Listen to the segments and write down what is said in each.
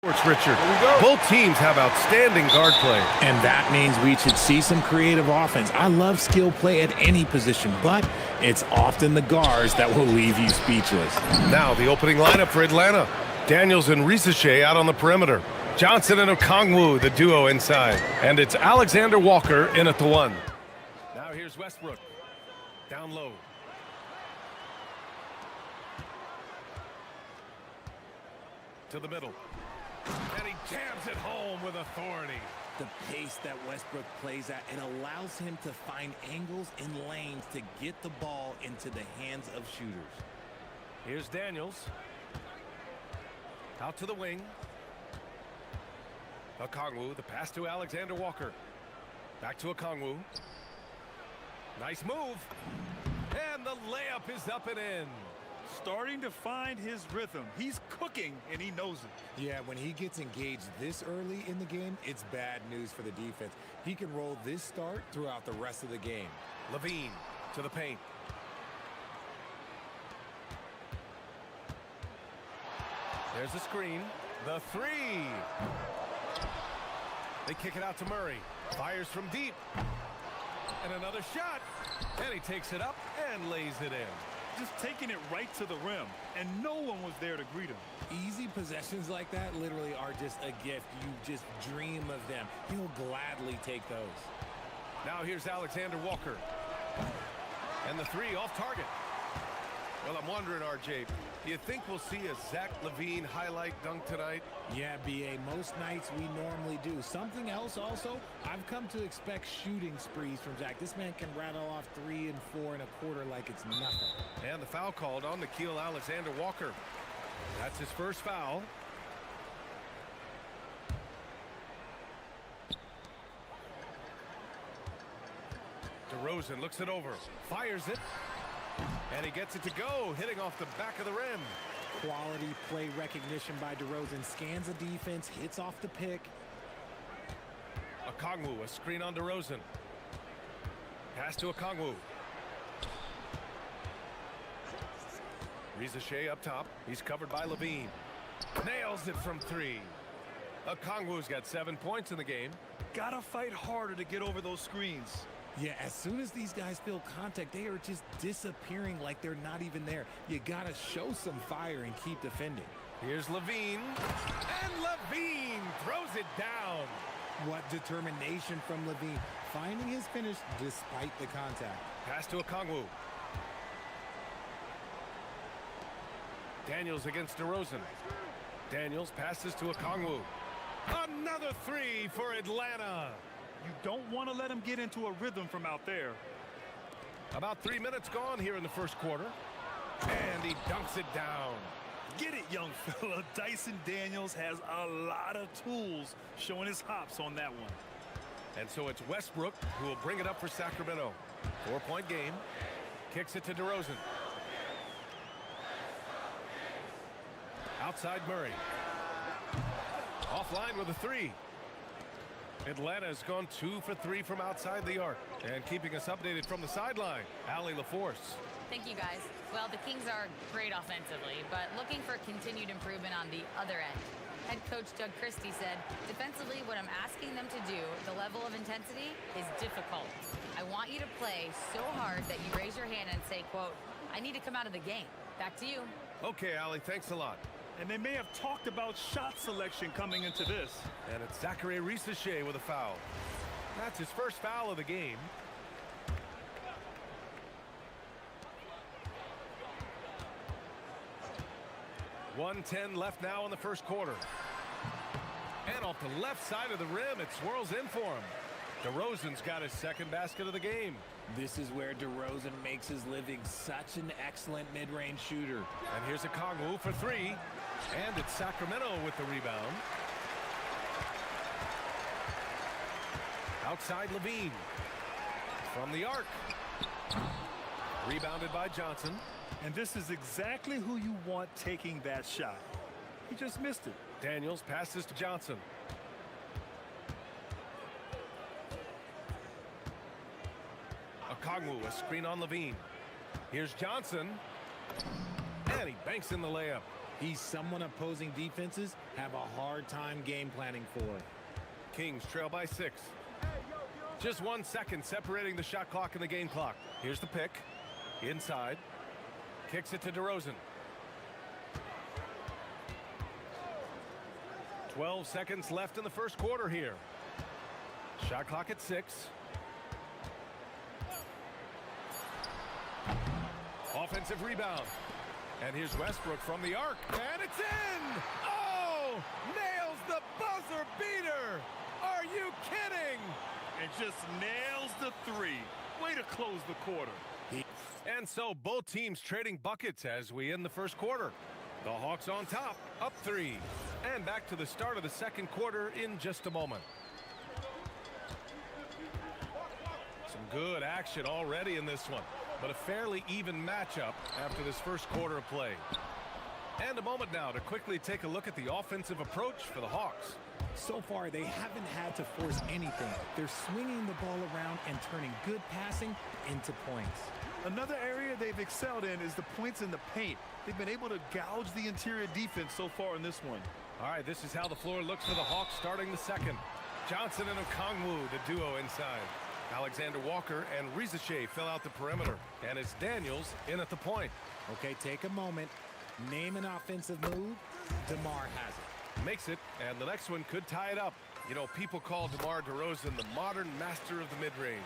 Richard. Both teams have outstanding guard play. And that means we should see some creative offense. I love skill play at any position, but it's often the guards that will leave you speechless. Now the opening lineup for Atlanta. Daniels and Risachet out on the perimeter. Johnson and Okongwu, the duo inside. And it's Alexander Walker in at the one. Now here's Westbrook. Down low. To the middle. And he jams it home with authority. The pace that Westbrook plays at, it allows him to find angles and lanes to get the ball into the hands of shooters. Here's Daniels. Out to the wing. Okongwu, the pass to Alexander Walker. Back to Okongwu. Nice move. And the layup is up and in. Starting to find his rhythm. He's cooking, and he knows it. Yeah, when he gets engaged this early in the game, it's bad news for the defense. He can roll this start throughout the rest of the game. Levine to the paint. There's a screen. The three. They kick it out to Murray. Fires from deep. And another shot. And he takes it up and lays it in. Just taking it right to the rim, and no one was there to greet him. Easy possessions like that literally are just a gift. You just dream of them. He'll gladly take those. Now here's Alexander Walker. And the three off target. Well, I'm wondering, RJ, do you think we'll see a Zach LaVine highlight dunk tonight? Yeah, BA, most nights we normally do. Something else also, I've come to expect shooting sprees from Zach. This man can rattle off 3 and 4 and a quarter like it's nothing. And the foul called on Nickeil Alexander-Walker. That's his first foul. DeRozan looks it over, fires it. And he gets it to go, hitting off the back of the rim. Quality play recognition by DeRozan. Scans the defense, hits off the pick. Okongwu, a screen on DeRozan. Pass to Okongwu. Risachet up top. He's covered by Levine. Nails it from three. Okongwu's got 7 points in the game. Gotta fight harder to get over those screens. Yeah, as soon as these guys feel contact, they are just disappearing like they're not even there. You gotta show some fire and keep defending. Here's Levine. And Levine throws it down. What determination from Levine, finding his finish despite the contact. Pass to Okongwu. Daniels against DeRozan. Daniels passes to Okongwu. Another three for Atlanta. You don't want to let him get into a rhythm from out there. About 3 minutes gone here in the first quarter. And he dunks it down. Get it, young fella. Dyson Daniels has a lot of tools, showing his hops on that one. And so it's Westbrook who will bring it up for Sacramento. 4-point game. Kicks it to DeRozan. Outside Murray. Offline with a three. Atlanta has gone 2 for 3 from outside the arc. And keeping us updated from the sideline, Allie LaForce. Thank you, guys. Well, the Kings are great offensively, but looking for continued improvement on the other end. Head coach Doug Christie said, defensively, what I'm asking them to do, the level of intensity, is difficult. I want you to play so hard that you raise your hand and say, quote, I need to come out of the game. Back to you. Okay, Allie, thanks a lot. And they may have talked about shot selection coming into this. And it's Zachary Risachet with a foul. That's his first foul of the game. .110 left now in the first quarter. And off the left side of the rim, it swirls in for him. DeRozan's got his second basket of the game. This is where DeRozan makes his living, such an excellent mid-range shooter. And here's Okongwu for three. And it's Sacramento with the rebound. Outside Levine. From the arc. Rebounded by Johnson. And this is exactly who you want taking that shot. He just missed it. Daniels passes to Johnson. Okongwu, a screen on Levine. Here's Johnson. And he banks in the layup. He's someone opposing defenses have a hard time game planning for. Kings trail by 6. Just 1 second separating the shot clock and the game clock. Here's the pick. Inside. Kicks it to DeRozan. 12 seconds left in the first quarter here. Shot clock at 6. Offensive rebound. And here's Westbrook from the arc. And it's in! Oh! Nails the buzzer beater! Are you kidding? And just nails the three. Way to close the quarter. And so both teams trading buckets as we end the first quarter. The Hawks on top, up 3. And back to the start of the second quarter in just a moment. Some good action already in this one, but a fairly even matchup after this first quarter of play. And a moment now to quickly take a look at the offensive approach for the Hawks. So far, they haven't had to force anything. They're swinging the ball around and turning good passing into points. Another area they've excelled in is the points in the paint. They've been able to gouge the interior defense so far in this one. All right, this is how the floor looks for the Hawks starting the second. Johnson and Okongwu, the duo inside. Alexander Walker and Risache fill out the perimeter. And it's Daniels in at the point. Okay, take a moment. Name an offensive move. DeMar has it. Makes it, and the next one could tie it up. You know, people call DeMar DeRozan the modern master of the mid-range.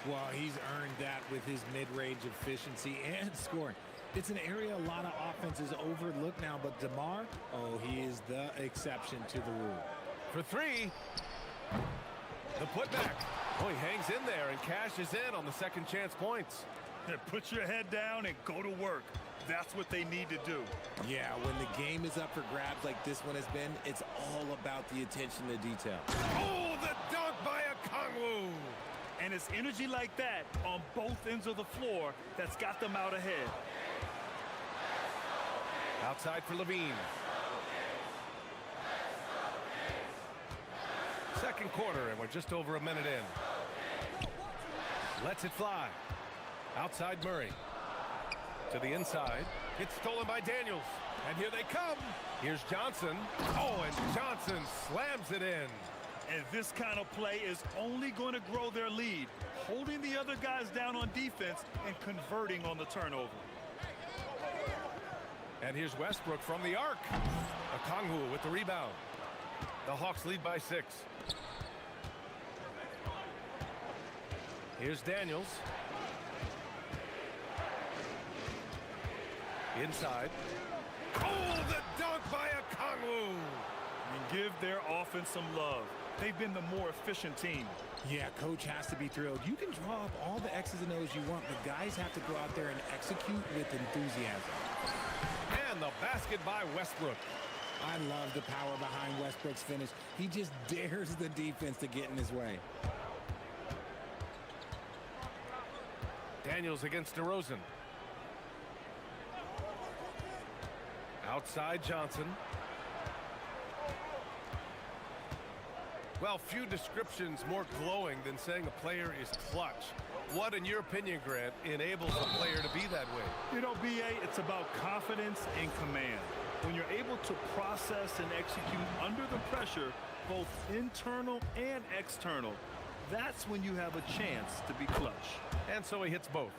Well, he's earned that with his mid-range efficiency and scoring. It's an area a lot of offenses overlook now, but DeMar, oh, he is the exception to the rule. For 3, the putback. Oh, he hangs in there and cashes in on the second chance points. Put your head down and go to work. That's what they need to do. Yeah, when the game is up for grabs like this one has been, it's all about the attention to detail. Oh, the dunk by Okongwu. And it's energy like that on both ends of the floor that's got them out ahead. Outside for Levine. Second quarter, and we're just over a minute in. Lets it fly. Outside Murray. To the inside. It's stolen by Daniels. And here they come. Here's Johnson. Oh, and Johnson slams it in. And this kind of play is only going to grow their lead, holding the other guys down on defense and converting on the turnover. And here's Westbrook from the arc. Okongwu with the rebound. The Hawks lead by 6. Here's Daniels. Inside. Oh, the dunk by Okongwu. And give their offense some love. They've been the more efficient team. Yeah, coach has to be thrilled. You can draw up all the X's and O's you want, but guys have to go out there and execute with enthusiasm. And the basket by Westbrook. I love the power behind Westbrook's finish. He just dares the defense to get in his way. Daniels against DeRozan. Outside Johnson. Well, few descriptions more glowing than saying a player is clutch. What, in your opinion, Grant, enables a player to be that way? You know, B.A., it's about confidence and command. When you're able to process and execute under the pressure, both internal and external, that's when you have a chance to be clutch. And so he hits both.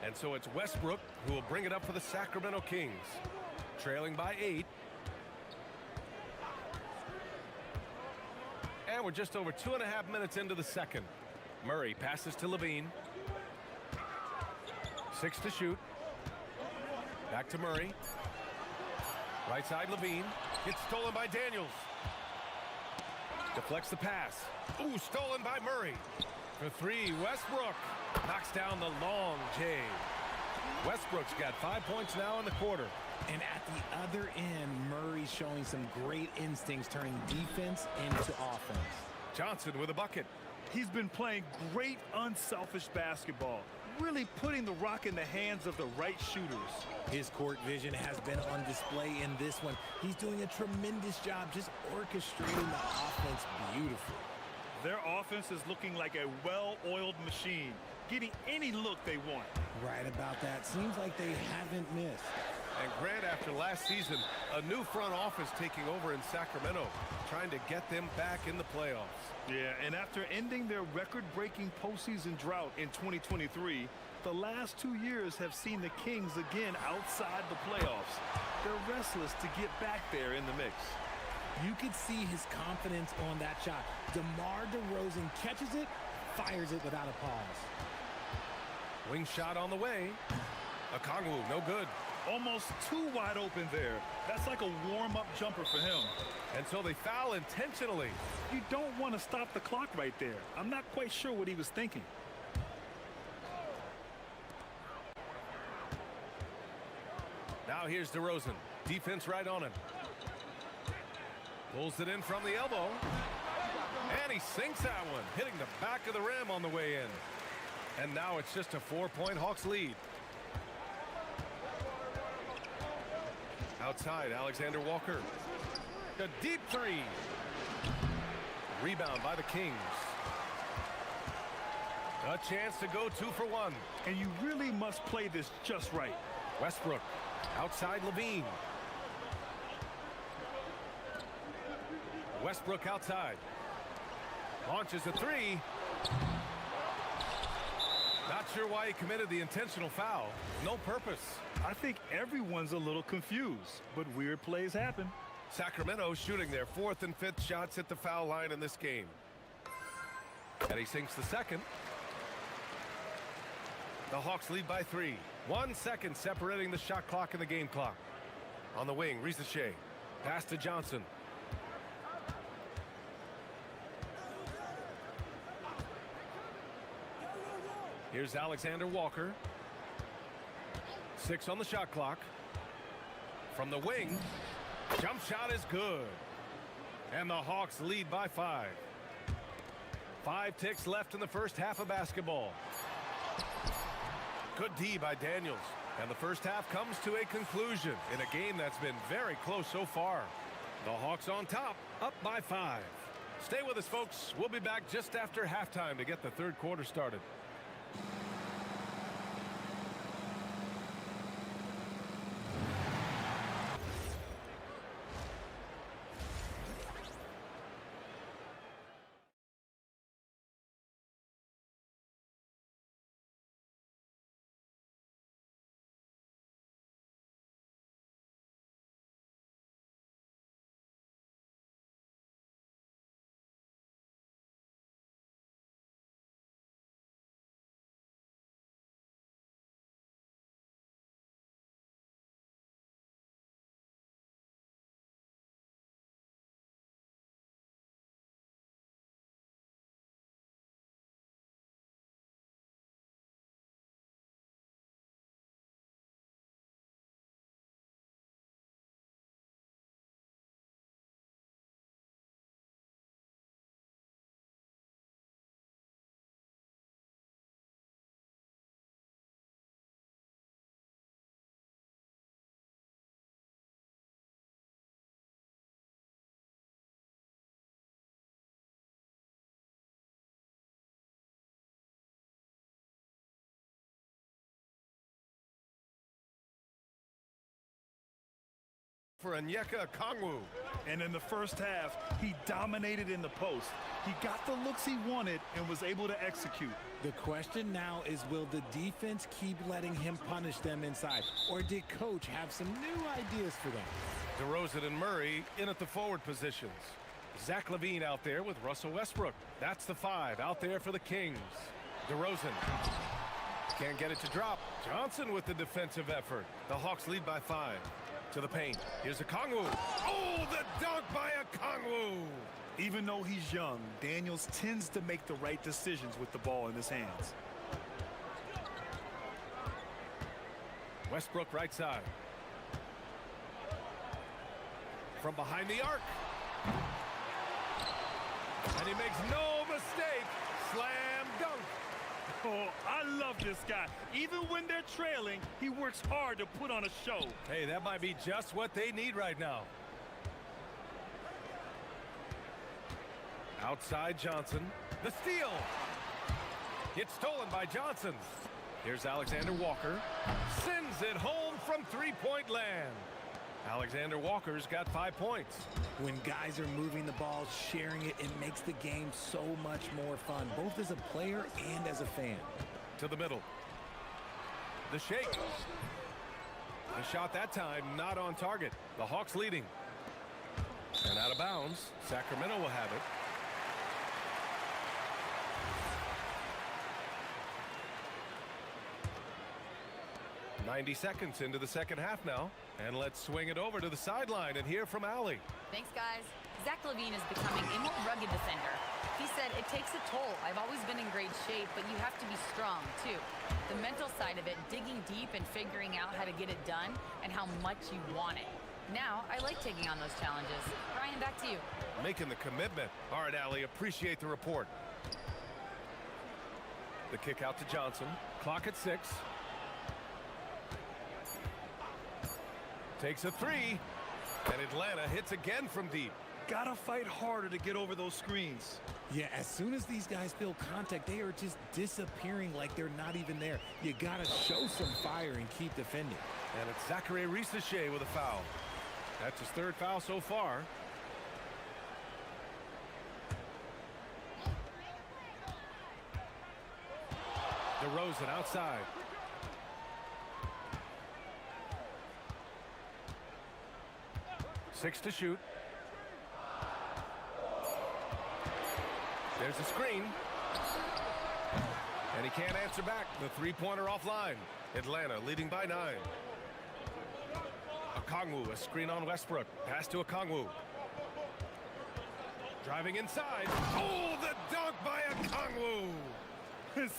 And so it's Westbrook who will bring it up for the Sacramento Kings. Trailing by 8. And we're just over 2.5 minutes into the second. Murray passes to Levine. 6 to shoot. Back to Murray. Right side Levine. Gets stolen by Daniels. Deflects the pass. Ooh, stolen by Murray. For 3, Westbrook knocks down the long J. Westbrook's got 5 points now in the quarter. And at the other end, Murray's showing some great instincts, turning defense into offense. Johnson with a bucket. He's been playing great unselfish basketball, really putting the rock in the hands of the right shooters. His court vision has been on display in this one. He's doing a tremendous job just orchestrating the offense beautifully. Their offense is looking like a well-oiled machine, getting any look they want. Right about that. Seems like they haven't missed. And Grant, after last season, a new front office taking over in Sacramento, trying to get them back in the playoffs. Yeah, and after ending their record-breaking postseason drought in 2023, the last 2 years have seen the Kings again outside the playoffs. They're restless to get back there in the mix. You could see his confidence on that shot. DeMar DeRozan catches it, fires it without a pause. Wing shot on the way. Okongwu, no good. Almost too wide open there. That's like a warm-up jumper for him. And so they foul intentionally. You don't want to stop the clock right there. I'm not quite sure what he was thinking. Now here's DeRozan. Defense right on him. Pulls it in from the elbow. And he sinks that one, hitting the back of the rim on the way in. And now it's just a 4-point Hawks lead. Outside, Alexander Walker. A deep three. Rebound by the Kings. A chance to go 2 for 1. And you really must play this just right. Westbrook. Outside Levine. Westbrook outside. Launches a 3. Not sure why he committed the intentional foul. No purpose. I think everyone's a little confused, but weird plays happen. Sacramento shooting their 4th and 5th shots at the foul line in this game. And he sinks the second. The Hawks lead by 3. 1 second separating the shot clock and the game clock. On the wing, Ricochet. Pass to Johnson. Here's Alexander Walker. 6 on the shot clock. From the wing, jump shot is good. And the Hawks lead by 5. 5 ticks left in the first half of basketball. Good D by Daniels. And the first half comes to a conclusion in a game that's been very close so far. The Hawks on top, up by 5. Stay with us, folks. We'll be back just after halftime to get the third quarter started. For Onyeka Okongwu. And in the first half, he dominated in the post. He got the looks he wanted and was able to execute. The question now is, will the defense keep letting him punish them inside? Or did coach have some new ideas for them? DeRozan and Murray in at the forward positions. Zach LaVine out there with Russell Westbrook. That's the 5 out there for the Kings. DeRozan can't get it to drop. Johnson with the defensive effort. The Hawks lead by 5. To the paint. Here's Okongwu. Oh, the dunk by Okongwu. Even though he's young, Daniels tends to make the right decisions with the ball in his hands. Westbrook right side. From behind the arc. And he makes no mistake. Slam dunk. Oh, I love this guy. Even when they're trailing, he works hard to put on a show. Hey, that might be just what they need right now. Outside Johnson. The steal. It's stolen by Johnson. Here's Alexander Walker. Sends it home from three-point land. Alexander Walker's got 5 points. When guys are moving the ball, sharing it, it makes the game so much more fun, both as a player and as a fan. To the middle. The shake. The shot that time not on target. The Hawks leading. And out of bounds. Sacramento will have it. "90 seconds into the second half now. And let's swing it over to the sideline and hear from Allie. Thanks, guys. Zach LaVine is becoming a more rugged defender. He said, it takes a toll. I've always been in great shape, but you have to be strong, too. The mental side of it, digging deep and figuring out how to get it done and how much you want it. Now, I like taking on those challenges. Brian, back to you. Making the commitment. All right, Allie, appreciate the report. The kick out to Johnson. Clock at 6. Takes a three. And Atlanta hits again from deep. Gotta fight harder to get over those screens. Yeah, as soon as these guys feel contact, they are just disappearing like they're not even there. You gotta show some fire and keep defending. And it's Zachary Risachet with a foul. That's his 3rd foul so far. DeRozan outside. Six to shoot. There's a screen. And he can't answer back. The three-pointer offline. Atlanta leading by 9. Okongwu, a screen on Westbrook. Pass to Okongwu. Driving inside. Oh, the dunk by Okongwu.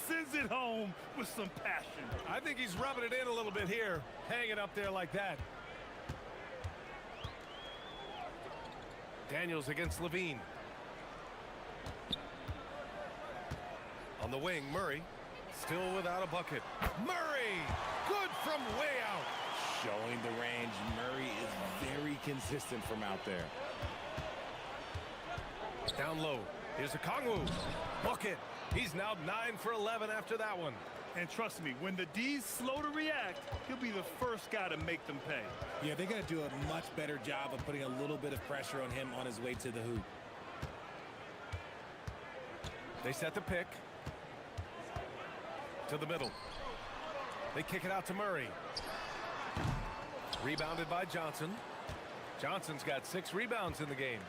Sends it home with some passion. I think he's rubbing it in a little bit here. Hanging up there like that. Daniels against Levine. On the wing, Murray. Still without a bucket. Murray! Good from way out. Showing the range, Murray is very consistent from out there. Down low. Here's a Okongwu. Bucket. He's now 9 for 11 after that one. And trust me, when the D's slow to react, he'll be the first guy to make them pay. Yeah, they got to do a much better job of putting a little bit of pressure on him on his way to the hoop. They set the pick. To the middle. They kick it out to Murray. Rebounded by Johnson. Johnson's got 6 rebounds in the game.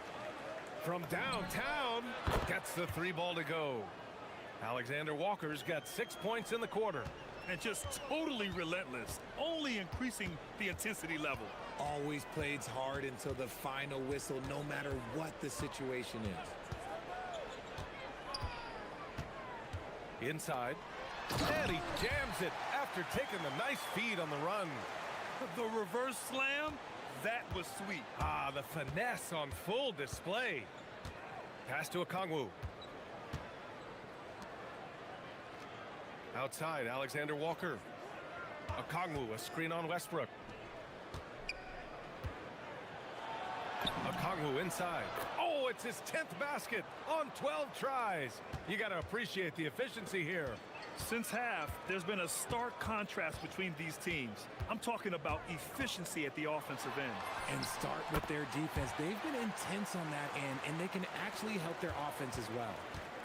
From downtown, gets the 3 ball to go. Alexander Walker's got 6 points in the quarter. And just totally relentless, only increasing the intensity level. Always plays hard until the final whistle, no matter what the situation is. Inside. And he jams it after taking the nice feed on the run. The reverse slam, that was sweet. Ah, the finesse on full display. Pass to Okongwu. Outside, Alexander Walker. Okongwu, a screen on Westbrook. Okongwu inside. Oh, it's his 10th basket on 12 tries. You got to appreciate the efficiency here. Since half, there's been a stark contrast between these teams. I'm talking about efficiency at the offensive end. And start with their defense. They've been intense on that end, and they can actually help their offense as well.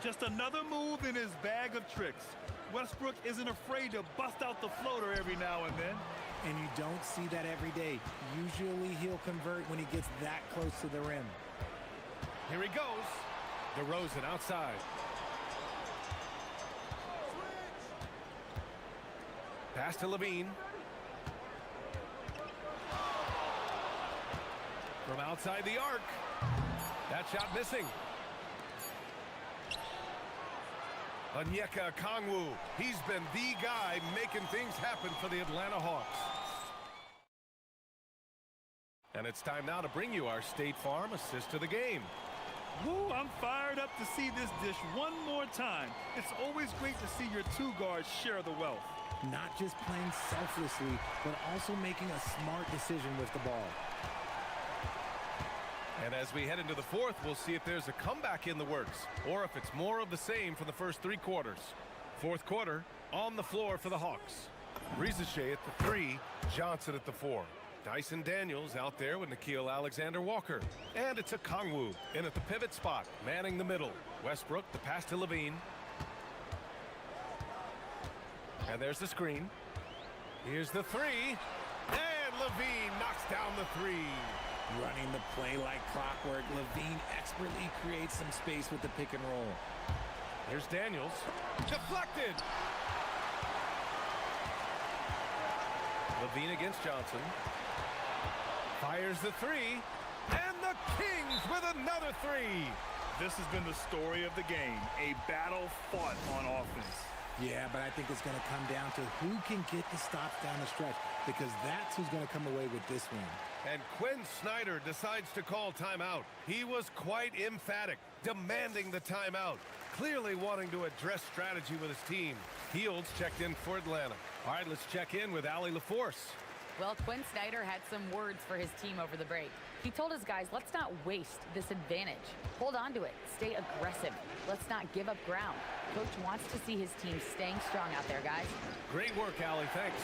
Just another move in his bag of tricks. Westbrook isn't afraid to bust out the floater every now and then. And you don't see that every day. Usually he'll convert when he gets that close to the rim. Here he goes. DeRozan outside. Pass to Levine. From outside the arc. That shot missing. Onyeka Okongwu. He's been the guy making things happen for the Atlanta Hawks. And it's time now to bring you our State Farm assist to the game. Woo, I'm fired up to see this dish one more time. It's always great to see your 2 guards share the wealth. Not just playing selflessly, but also making a smart decision with the ball. And as we head into the fourth, we'll see if there's a comeback in the works or if it's more of the same from the first three quarters. Fourth quarter, on the floor for the Hawks. Rizachet at the 3, Johnson at the 4. Dyson Daniels out there with Nickeil Alexander-Walker. And it's a Kongwu in at the pivot spot, manning the middle. Westbrook, the pass to Levine. And there's the screen. Here's the 3. And Levine knocks down the 3. Running the play like clockwork, Levine expertly creates some space with the pick and roll. Here's Daniels. Deflected! Levine against Johnson. Fires the 3. And the Kings with another 3. This has been the story of the game. A battle fought on offense. Yeah, but I think it's going to come down to who can get the stops down the stretch, because that's who's going to come away with this one. And Quinn Snyder decides to call timeout. He was quite emphatic, demanding the timeout, clearly wanting to address strategy with his team. Fields checked in for Atlanta. All right, let's check in with Allie LaForce. Well, Quinn Snyder had some words for his team over the break. He told his guys, let's not waste this advantage. Hold on to it. Stay aggressive. Let's not give up ground. Coach wants to see his team staying strong out there, guys. Great work, Allie. Thanks.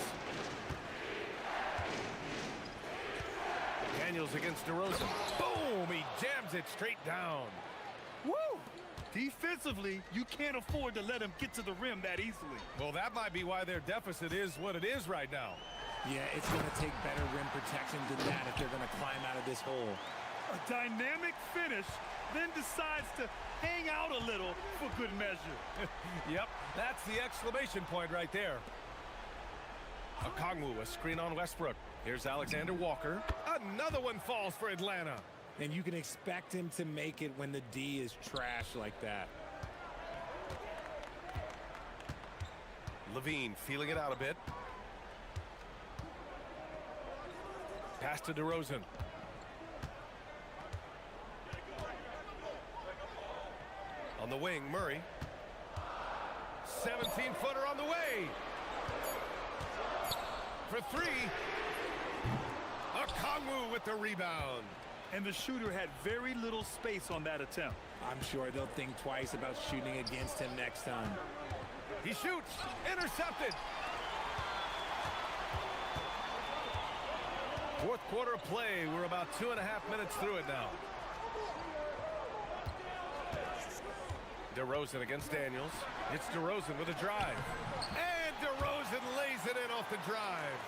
Daniels against DeRozan. Boom! He jams it straight down. Woo! Defensively, you can't afford to let him get to the rim that easily. Well, that might be why their deficit is what it is right now. Yeah, it's going to take better rim protection than that if they're going to climb out of this hole. A dynamic finish, then decides to hang out a little for good measure. Yep, that's the exclamation point right there. Okongwu, a screen on Westbrook. Here's Alexander Walker. Another one falls for Atlanta. And you can expect him to make it when the D is trash like that. Levine feeling it out a bit. Pass to DeRozan. On the wing, Murray. 17-footer on the way. For 3. Okongwu with the rebound. And the shooter had very little space on that attempt. I'm sure they'll think twice about shooting against him next time. He shoots. Intercepted. Fourth quarter of play. We're about 2.5 minutes through it now. DeRozan against Daniels. It's DeRozan with a drive. And DeRozan lays it in off the drive.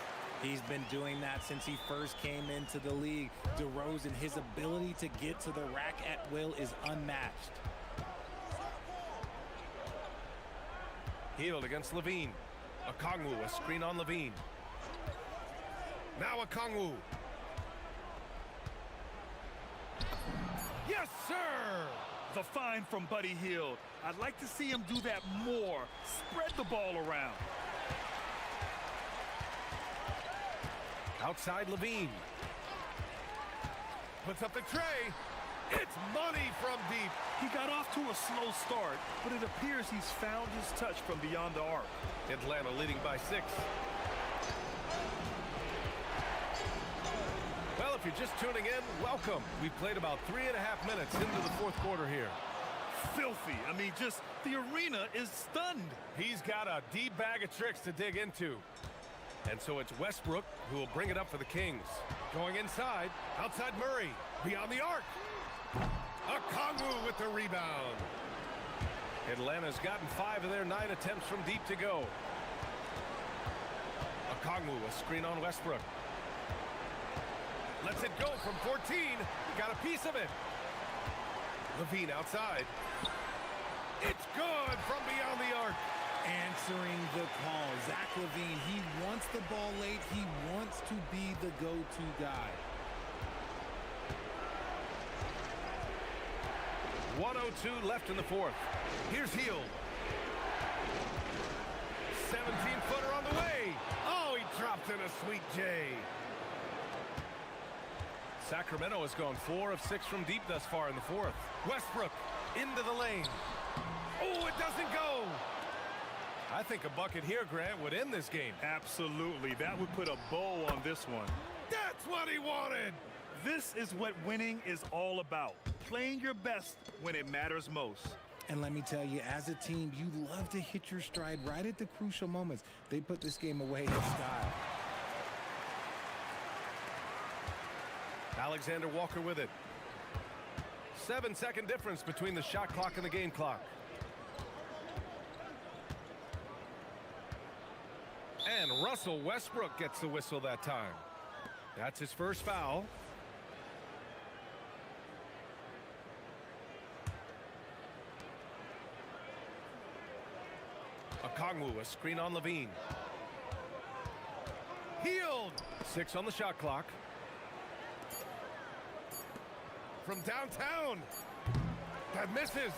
He's been doing that since he first came into the league. DeRozan, his ability to get to the rack at will is unmatched. Hield against Levine. Okongwu, a screen on Levine. Now Okongwu. Yes, sir! The find from Buddy Hield. I'd like to see him do that more. Spread the ball around. Outside Levine. Puts up the tray. It's money from deep. He got off to a slow start, but it appears he's found his touch from beyond the arc. Atlanta leading by 6. Well, if you're just tuning in, welcome. We've played about 3.5 minutes into the fourth quarter here. Filthy. I mean, just the arena is stunned. He's got a deep bag of tricks to dig into. And so it's Westbrook who will bring it up for the Kings. Going inside, outside Murray, beyond the arc. Okongwu with the rebound. Atlanta's gotten 5 of their 9 attempts from deep to go. Okongwu, a screen on Westbrook. Lets it go from 14. Got a piece of it. Levine outside. It's good from beyond the arc. Answering the call. Zach Levine, he wants the ball late. He wants to be the go-to guy. 1:02 left in the fourth. Here's Hield. 17-footer on the way. Oh, he dropped in a sweet J. Sacramento has gone 4 of 6 from deep thus far in the fourth. Westbrook into the lane. Oh, it doesn't go. I think a bucket here, Grant, would end this game. Absolutely. That would put a bow on this one. That's what he wanted. This is what winning is all about. Playing your best when it matters most. And let me tell you, as a team, you love to hit your stride right at the crucial moments. They put this game away in style. Alexander Walker with it. 7-second difference between the shot clock and the game clock. And Russell Westbrook gets the whistle that time. That's his first foul. Okongwu, a screen on Levine. Healed! 6 on the shot clock. From downtown. That misses.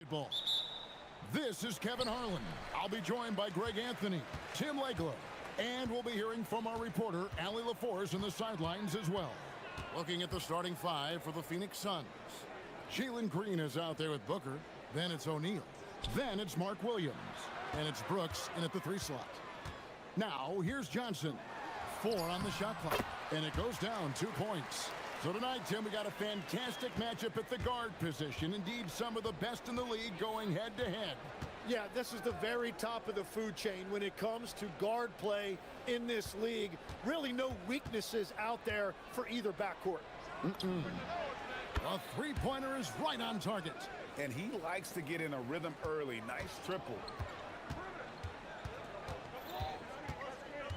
Ball. This is Kevin Harlan. I'll be joined by Greg Anthony, Tim Legler, and we'll be hearing from our reporter, Allie LaForce, in the sidelines as well. Looking at the starting five for the Phoenix Suns. Jalen Green is out there with Booker. Then it's O'Neal. Then it's Mark Williams. And it's Brooks in at the 3 slot. Now, here's Johnson. 4 on the shot clock. And it goes down 2 points. So tonight, Tim, we got a fantastic matchup at the guard position. Indeed, some of the best in the league going head-to-head. Yeah, this is the very top of the food chain when it comes to guard play in this league. Really no weaknesses out there for either backcourt. A three-pointer is right on target. And he likes to get in a rhythm early. Nice triple.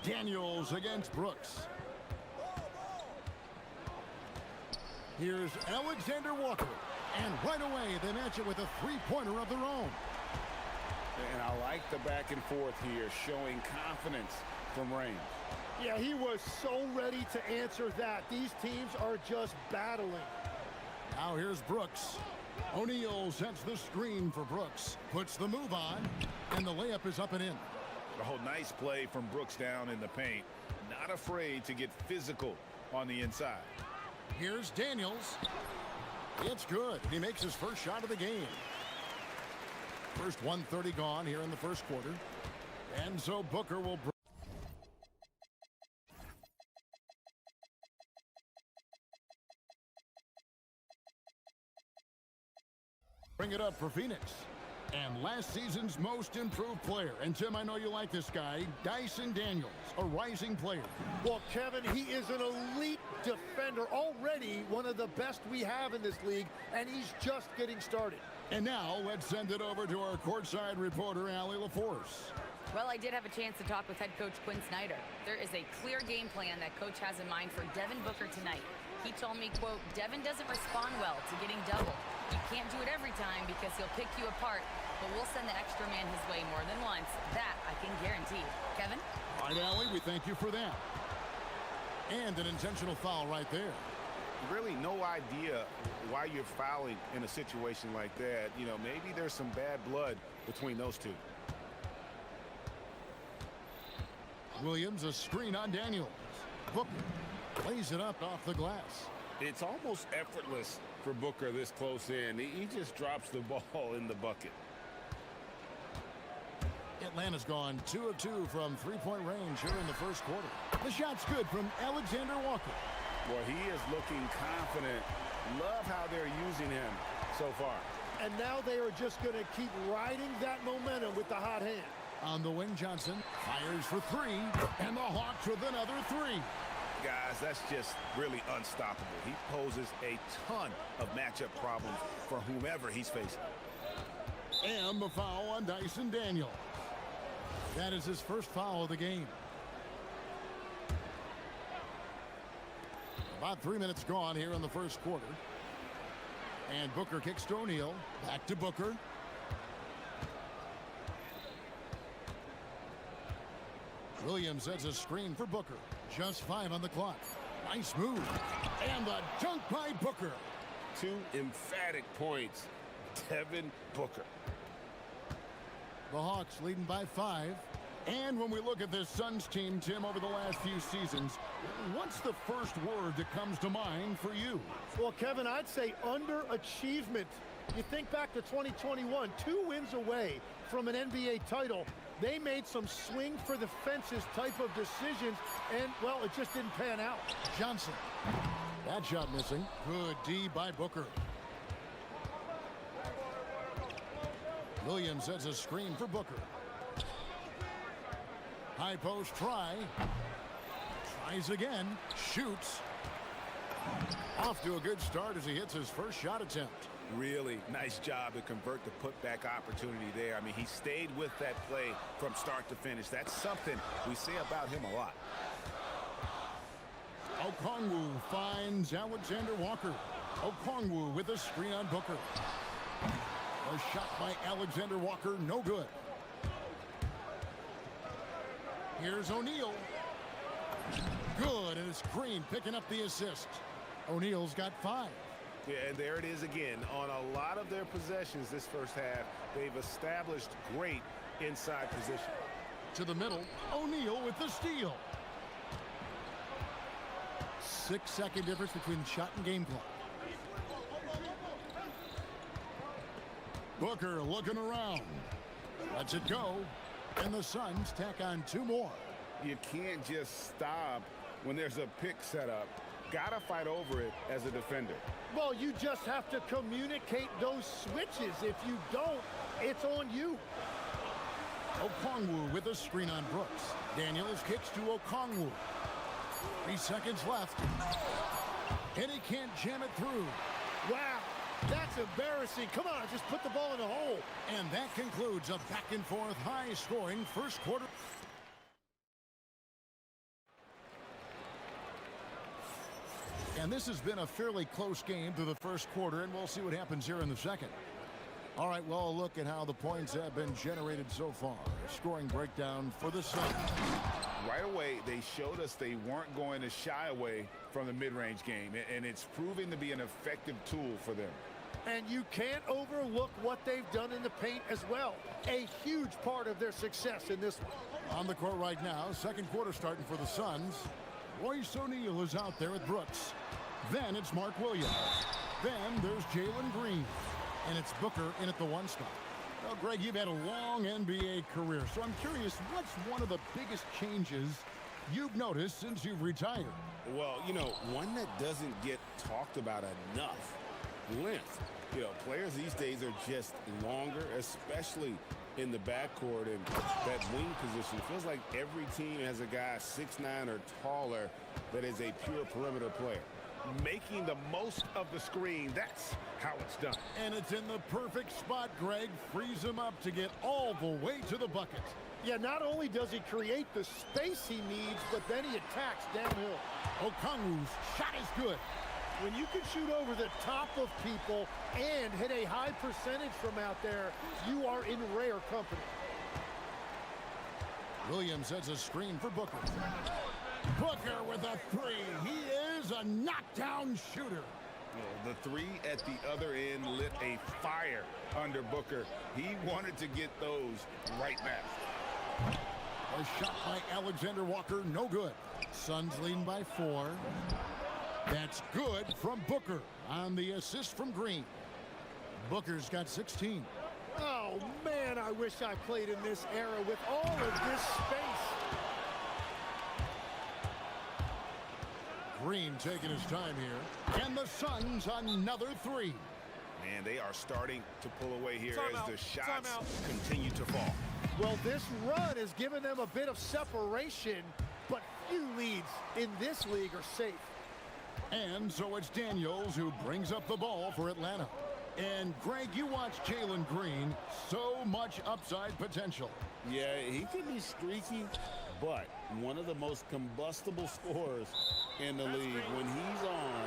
Daniels against Brooks. Here's Alexander Walker. And right away, they match it with a three-pointer of their own. And I like the back and forth here, showing confidence from range. Yeah, he was so ready to answer that. These teams are just battling. Now here's Brooks. O'Neal sets the screen for Brooks. Puts the move on, and the layup is up and in. Oh, nice play from Brooks down in the paint. Not afraid to get physical on the inside. Here's Daniels. It's good. He makes his first shot of the game. First 1:30 gone here in the first quarter. And so Booker will bring it up for Phoenix. And last season's most improved player. And Tim, I know you like this guy, Dyson Daniels, a rising player. Well, Kevin, he is an elite defender, already one of the best we have in this league, and he's just getting started. And now let's send it over to our courtside reporter, Allie LaForce. Well, I did have a chance to talk with head coach Quinn Snyder. There is a clear game plan that coach has in mind for Devin Booker tonight. He told me, quote, Devin doesn't respond well to getting doubled. You can't do it every time because he'll pick you apart, but we'll send the extra man his way more than once. That I can guarantee. Kevin? All right, Allie, we thank you for that. And an intentional foul right there. Really no idea why you're fouling in a situation like that. You know, maybe there's some bad blood between those two. Williams, a screen on Daniels. Booker plays it up off the glass. It's almost effortless for Booker this close in. He just drops the ball in the bucket. Atlanta's gone 2 of 2 from three-point range here in the first quarter. The shot's good from Alexander Walker. Well, he is looking confident. Love how they're using him so far. And now they are just going to keep riding that momentum with the hot hand. On the wing, Johnson fires for 3, and the Hawks with another 3. Guys, that's just really unstoppable. He poses a ton of matchup problems for whomever he's facing. And the foul on Dyson Daniels. That is his first foul of the game. About 3 minutes gone here in the first quarter. And Booker kicks to O'Neal. Back to Booker. Williams sets a screen for Booker. Just 5 on the clock. Nice move. And the dunk by Booker. 2 emphatic points. Devin Booker. The Hawks leading by 5. And when we look at this Suns team, Tim, over the last few seasons, what's the first word that comes to mind for you? Well, Kevin, I'd say underachievement. You think back to 2021, 2 wins away from an NBA title. They made some swing for the fences type of decisions, and, well, it just didn't pan out. Johnson. That shot missing. Good D by Booker. Williams sets a screen for Booker. High post try. Tries again. Shoots. Off to a good start as he hits his first shot attempt. Really nice job to convert the putback opportunity there. I mean, he stayed with that play from start to finish. That's something we say about him a lot. Okongwu finds Alexander Walker. Okongwu with a screen on Booker. A shot by Alexander Walker, no good. Here's O'Neal. Good, and it's Green picking up the assist. O'Neal's got 5. Yeah, and there it is again. On a lot of their possessions this first half, they've established great inside position. To the middle, O'Neal with the steal. 6-second difference between shot and game clock. Booker looking around. Lets it go. And the Suns tack on 2 more. You can't just stop when there's a pick set up. Gotta fight over it as a defender. Well, you just have to communicate those switches. If you don't, it's on you. Okongwu with a screen on Brooks. Daniels kicks to Okongwu. 3 seconds left. And he can't jam it through. Wow, that's embarrassing. Come on, just put the ball in the hole. And that concludes a back-and-forth, high-scoring first quarter. And this has been a fairly close game through the first quarter, and we'll see what happens here in the second. All right, well, a look at how the points have been generated so far. Scoring breakdown for the Suns. Right away, they showed us they weren't going to shy away from the mid-range game, and it's proving to be an effective tool for them. And you can't overlook what they've done in the paint as well. A huge part of their success in this one. On the court right now, second quarter starting for the Suns. Royce O'Neal is out there at Brooks. Then it's Mark Williams. Then there's Jalen Green. And it's Booker in at the 1 spot. Well, Greg, you've had a long NBA career, so I'm curious, what's one of the biggest changes you've noticed since you've retired? Well, you know, one that doesn't get talked about enough, length. You know, players these days are just longer, especially in the backcourt, and that wing position. It feels like every team has a guy 6'9" or taller that is a pure perimeter player. Making the most of the screen, that's how it's done. And it's in the perfect spot, Greg. Frees him up to get all the way to the bucket. Yeah, not only does he create the space he needs, but then he attacks downhill. Okongwu's shot is good. When you can shoot over the top of people and hit a high percentage from out there, you are in rare company. Williams sets a screen for Booker. Booker with a 3. He is a knockdown shooter. The 3 at the other end lit a fire under Booker. He wanted to get those right back. A shot by Alexander Walker, no good. Suns leading by 4. That's good from Booker on the assist from Green. Booker's got 16. Oh, man, I wish I played in this era with all of this space. Green taking his time here. And the Suns another 3. Man, they are starting to pull away here as the shots Timeout. continue to fall. Well, this run has given them a bit of separation, but few leads in this league are safe. And so it's Daniels who brings up the ball for Atlanta. And Greg, you watch Jalen Green, so much upside potential. Yeah, he can be streaky, but one of the most combustible scorers in the league. When he's on,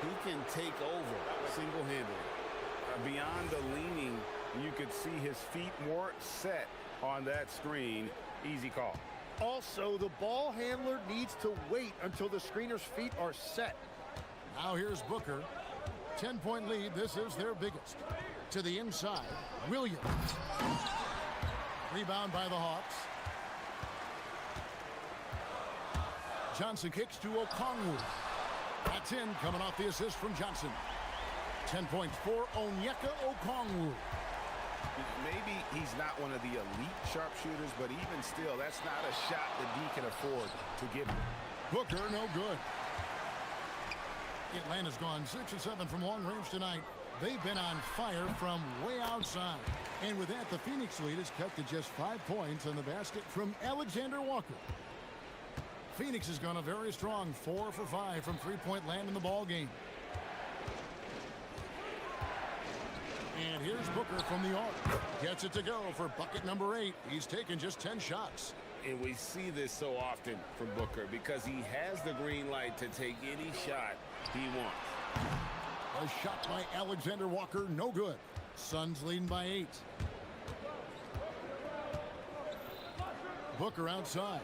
he can take over single-handedly. Beyond the leaning, you could see his feet more set on that screen. Easy call. Also, the ball handler needs to wait until the screener's feet are set. Now here's Booker. 10-point lead. This is their biggest. To the inside, Williams. Rebound by the Hawks. Johnson kicks to Okongwu. That's in, coming off the assist from Johnson. 10 points for Onyeka Okongwu. Maybe he's not one of the elite sharpshooters, but even still, that's not a shot that he can afford to give him. Booker, no good. Atlanta's gone 6 of 7 from long range tonight. They've been on fire from way outside. And with that, the Phoenix lead is cut to just 5 points on the basket from Alexander Walker. Phoenix has gone a very strong 4 for 5 from three-point land in the ball game. And here's Booker from the arc. Gets it to go for bucket number 8. He's taken just 10 shots. And we see this so often from Booker because he has the green light to take any shot he wants. A shot by Alexander Walker, no good. Suns leading by 8. Booker outside.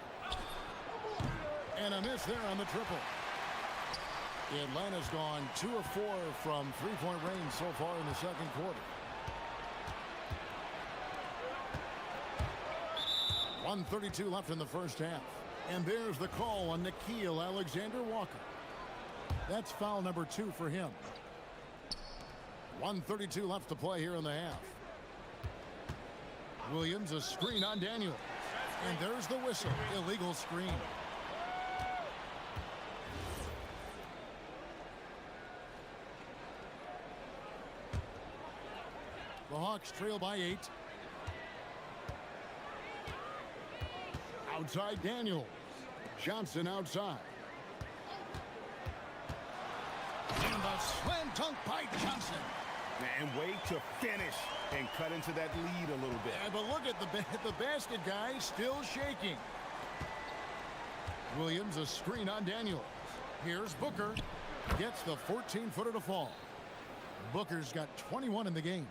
And a miss there on the triple. Atlanta's gone 2 of 4 from three-point range so far in the second quarter. 1:32 left in the first half. And there's the call on Nickeil Alexander-Walker. That's foul number 2 for him. 1:32 left to play here in the half. Williams, a screen on Daniels. And there's the whistle. Illegal screen. The Hawks trail by 8. Outside Daniels. Johnson outside. And the slam dunk by Johnson. And way to finish and cut into that lead a little bit. Yeah, but look at the basket guy still shaking. Williams, a screen on Daniels. Here's Booker. Gets the 14-footer to fall. Booker's got 21 in the game.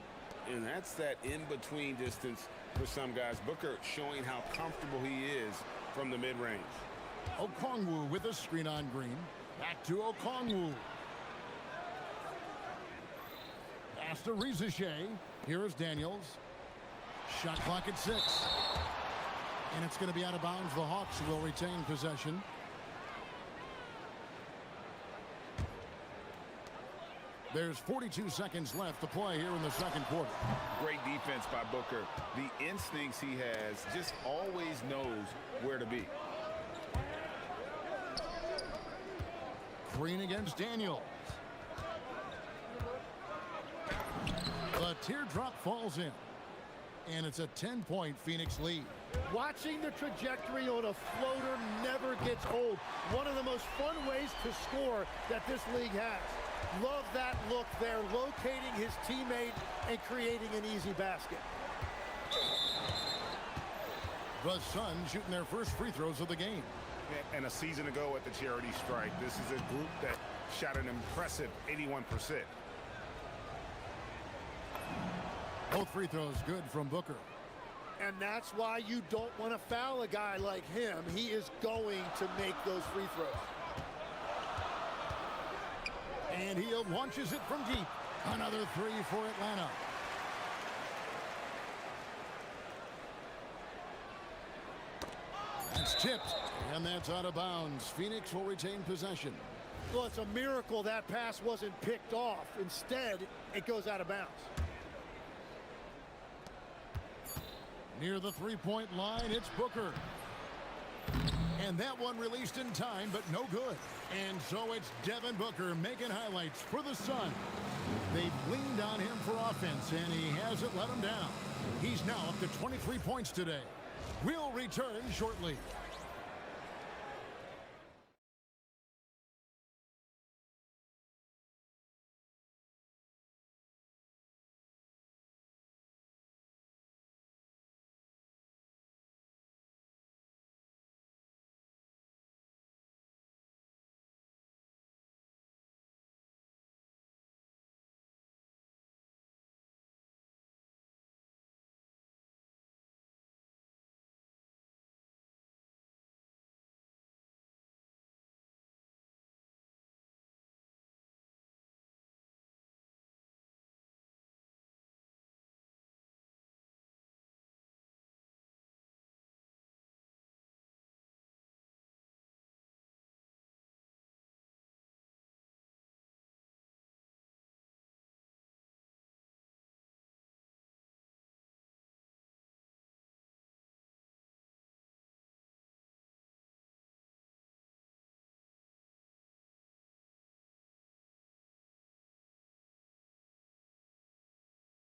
And that's that in-between distance for some guys. Booker showing how comfortable he is from the mid-range. Okongwu with a screen on Green. Back to Okongwu. Pass to Rizachet. Here is Daniels. Shot clock at 6. And it's going to be out of bounds. The Hawks will retain possession. There's 42 seconds left to play here in the second quarter. Great defense by Booker. The instincts he has, just always knows where to be. Green against Daniels. The teardrop falls in. And it's a 10-point Phoenix lead. Watching the trajectory on a floater never gets old. One of the most fun ways to score that this league has. Love that look there, locating his teammate and creating an easy basket. The Suns shooting their first free throws of the game. And a season ago at the charity strike, this is a group that shot an impressive 81%. Both free throws good from Booker. And that's why you don't want to foul a guy like him. He is going to make those free throws. And he launches it from deep. Another 3 for Atlanta. That's tipped. And that's out of bounds. Phoenix will retain possession. Well, it's a miracle that pass wasn't picked off. Instead, it goes out of bounds. Near the three-point line, it's Booker. And that one released in time, but no good. And so it's Devin Booker making highlights for the Suns. They've leaned on him for offense, and he hasn't let them down. He's now up to 23 points today. We'll return shortly.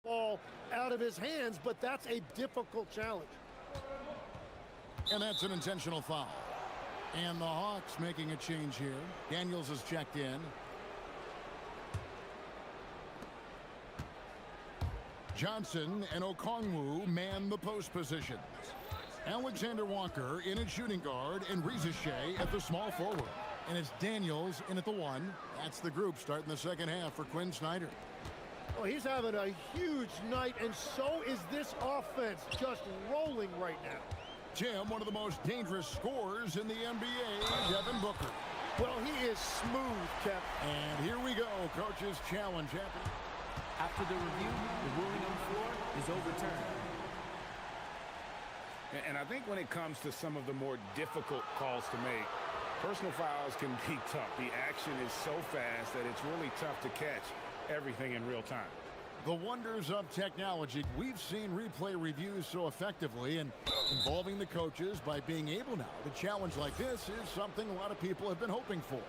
Ball out of his hands, but that's a difficult challenge. And that's an intentional foul. And the Hawks making a change here. Daniels is checked in. Johnson and Okongwu man the post positions. Alexander Walker in at shooting guard and Rizachet at the small forward. And it's Daniels in at the 1. That's the group starting the second half for Quinn Snyder. Well, he's having a huge night, and so is this offense, just rolling right now. Tim, one of the most dangerous scorers in the NBA, Devin Booker. Well, he is smooth, Kev. And here we go, coach's challenge. After the review, the ruling on the floor is overturned. And I think when it comes to some of the more difficult calls to make, personal fouls can be tough. The action is so fast that it's really tough to catch everything in real time. The wonders of technology. We've seen replay reviews so effectively, and involving the coaches by being able now to challenge like this is something a lot of people have been hoping for.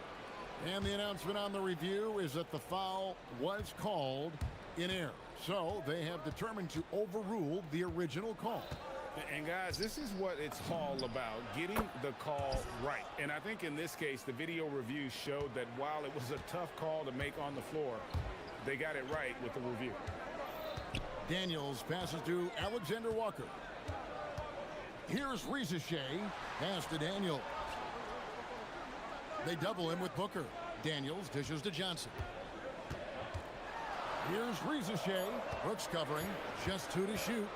And the announcement on the review is that the foul was called in error. So they have determined to overrule the original call. And guys, this is what it's all about, getting the call right. And I think in this case, the video review showed that while it was a tough call to make on the floor, they got it right with the review. Daniels passes to Alexander Walker. Here's Ricochet, pass to Daniel. They double him with Booker. Daniels dishes to Johnson. Here's Ricochet. Brooks covering, just 2 to shoot.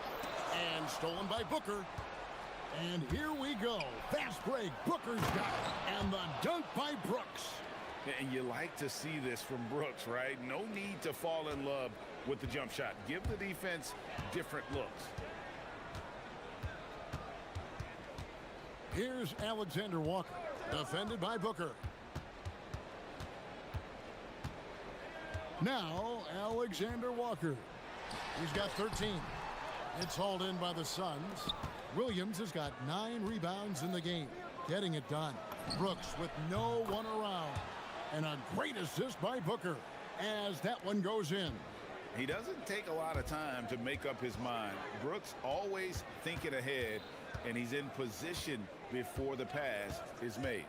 And stolen by Booker. And here we go. Fast break. Booker's got it. And the dunk by Brooks. And you like to see this from Brooks, right? No need to fall in love with the jump shot. Give the defense different looks. Here's Alexander Walker, defended by Booker. Now, Alexander Walker. He's got 13. It's hauled in by the Suns. Williams has got 9 rebounds in the game, getting it done. Brooks with no one around. And a great assist by Booker as that one goes in. He doesn't take a lot of time to make up his mind. Brooks always thinking ahead, and he's in position before the pass is made.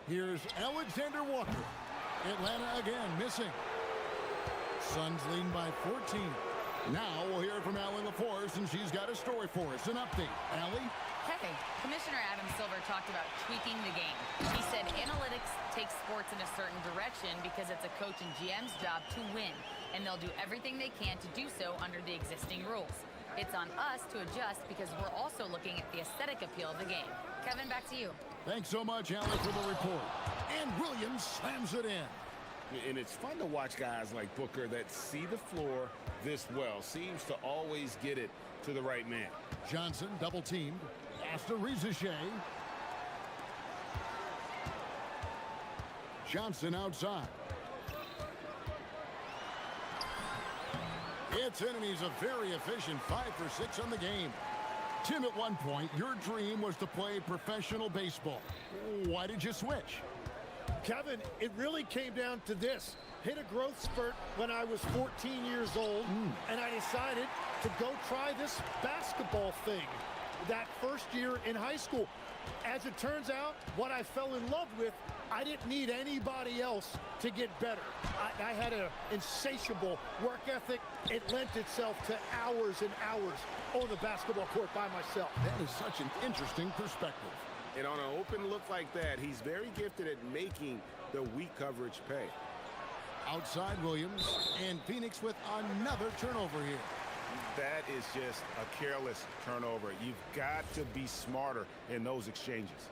Here's Alexander Walker. Atlanta again missing. Suns leading by 14. Now we'll hear from Allie LaForce, and she's got a story for us. An update. Allie? Hey, Commissioner Adam Silver talked about tweaking the game. He said analytics take sports in a certain direction because it's a coach and GM's job to win, and they'll do everything they can to do so under the existing rules. It's on us to adjust because we're also looking at the aesthetic appeal of the game. Kevin, back to you. Thanks so much, Allie, for the report. And Williams slams it in. And it's fun to watch guys like Booker that see the floor this well. Seems to always get it to the right man. Johnson double teamed. After Ricochet. Johnson outside. It's enemies a very efficient 5 for 6 on the game. Tim, at one point, your dream was to play professional baseball. Why did you switch? Kevin, it really came down to this. Hit a growth spurt when I was 14 years old, and I decided to go try this basketball thing that first year in high school. As it turns out, what I fell in love with, I didn't need anybody else to get better. I had an insatiable work ethic. It lent itself to hours and hours on the basketball court by myself. That is such an interesting perspective. And on an open look like that, he's very gifted at making the weak coverage pay. Outside Williams, and Phoenix with another turnover here. That is just a careless turnover. You've got to be smarter in those exchanges.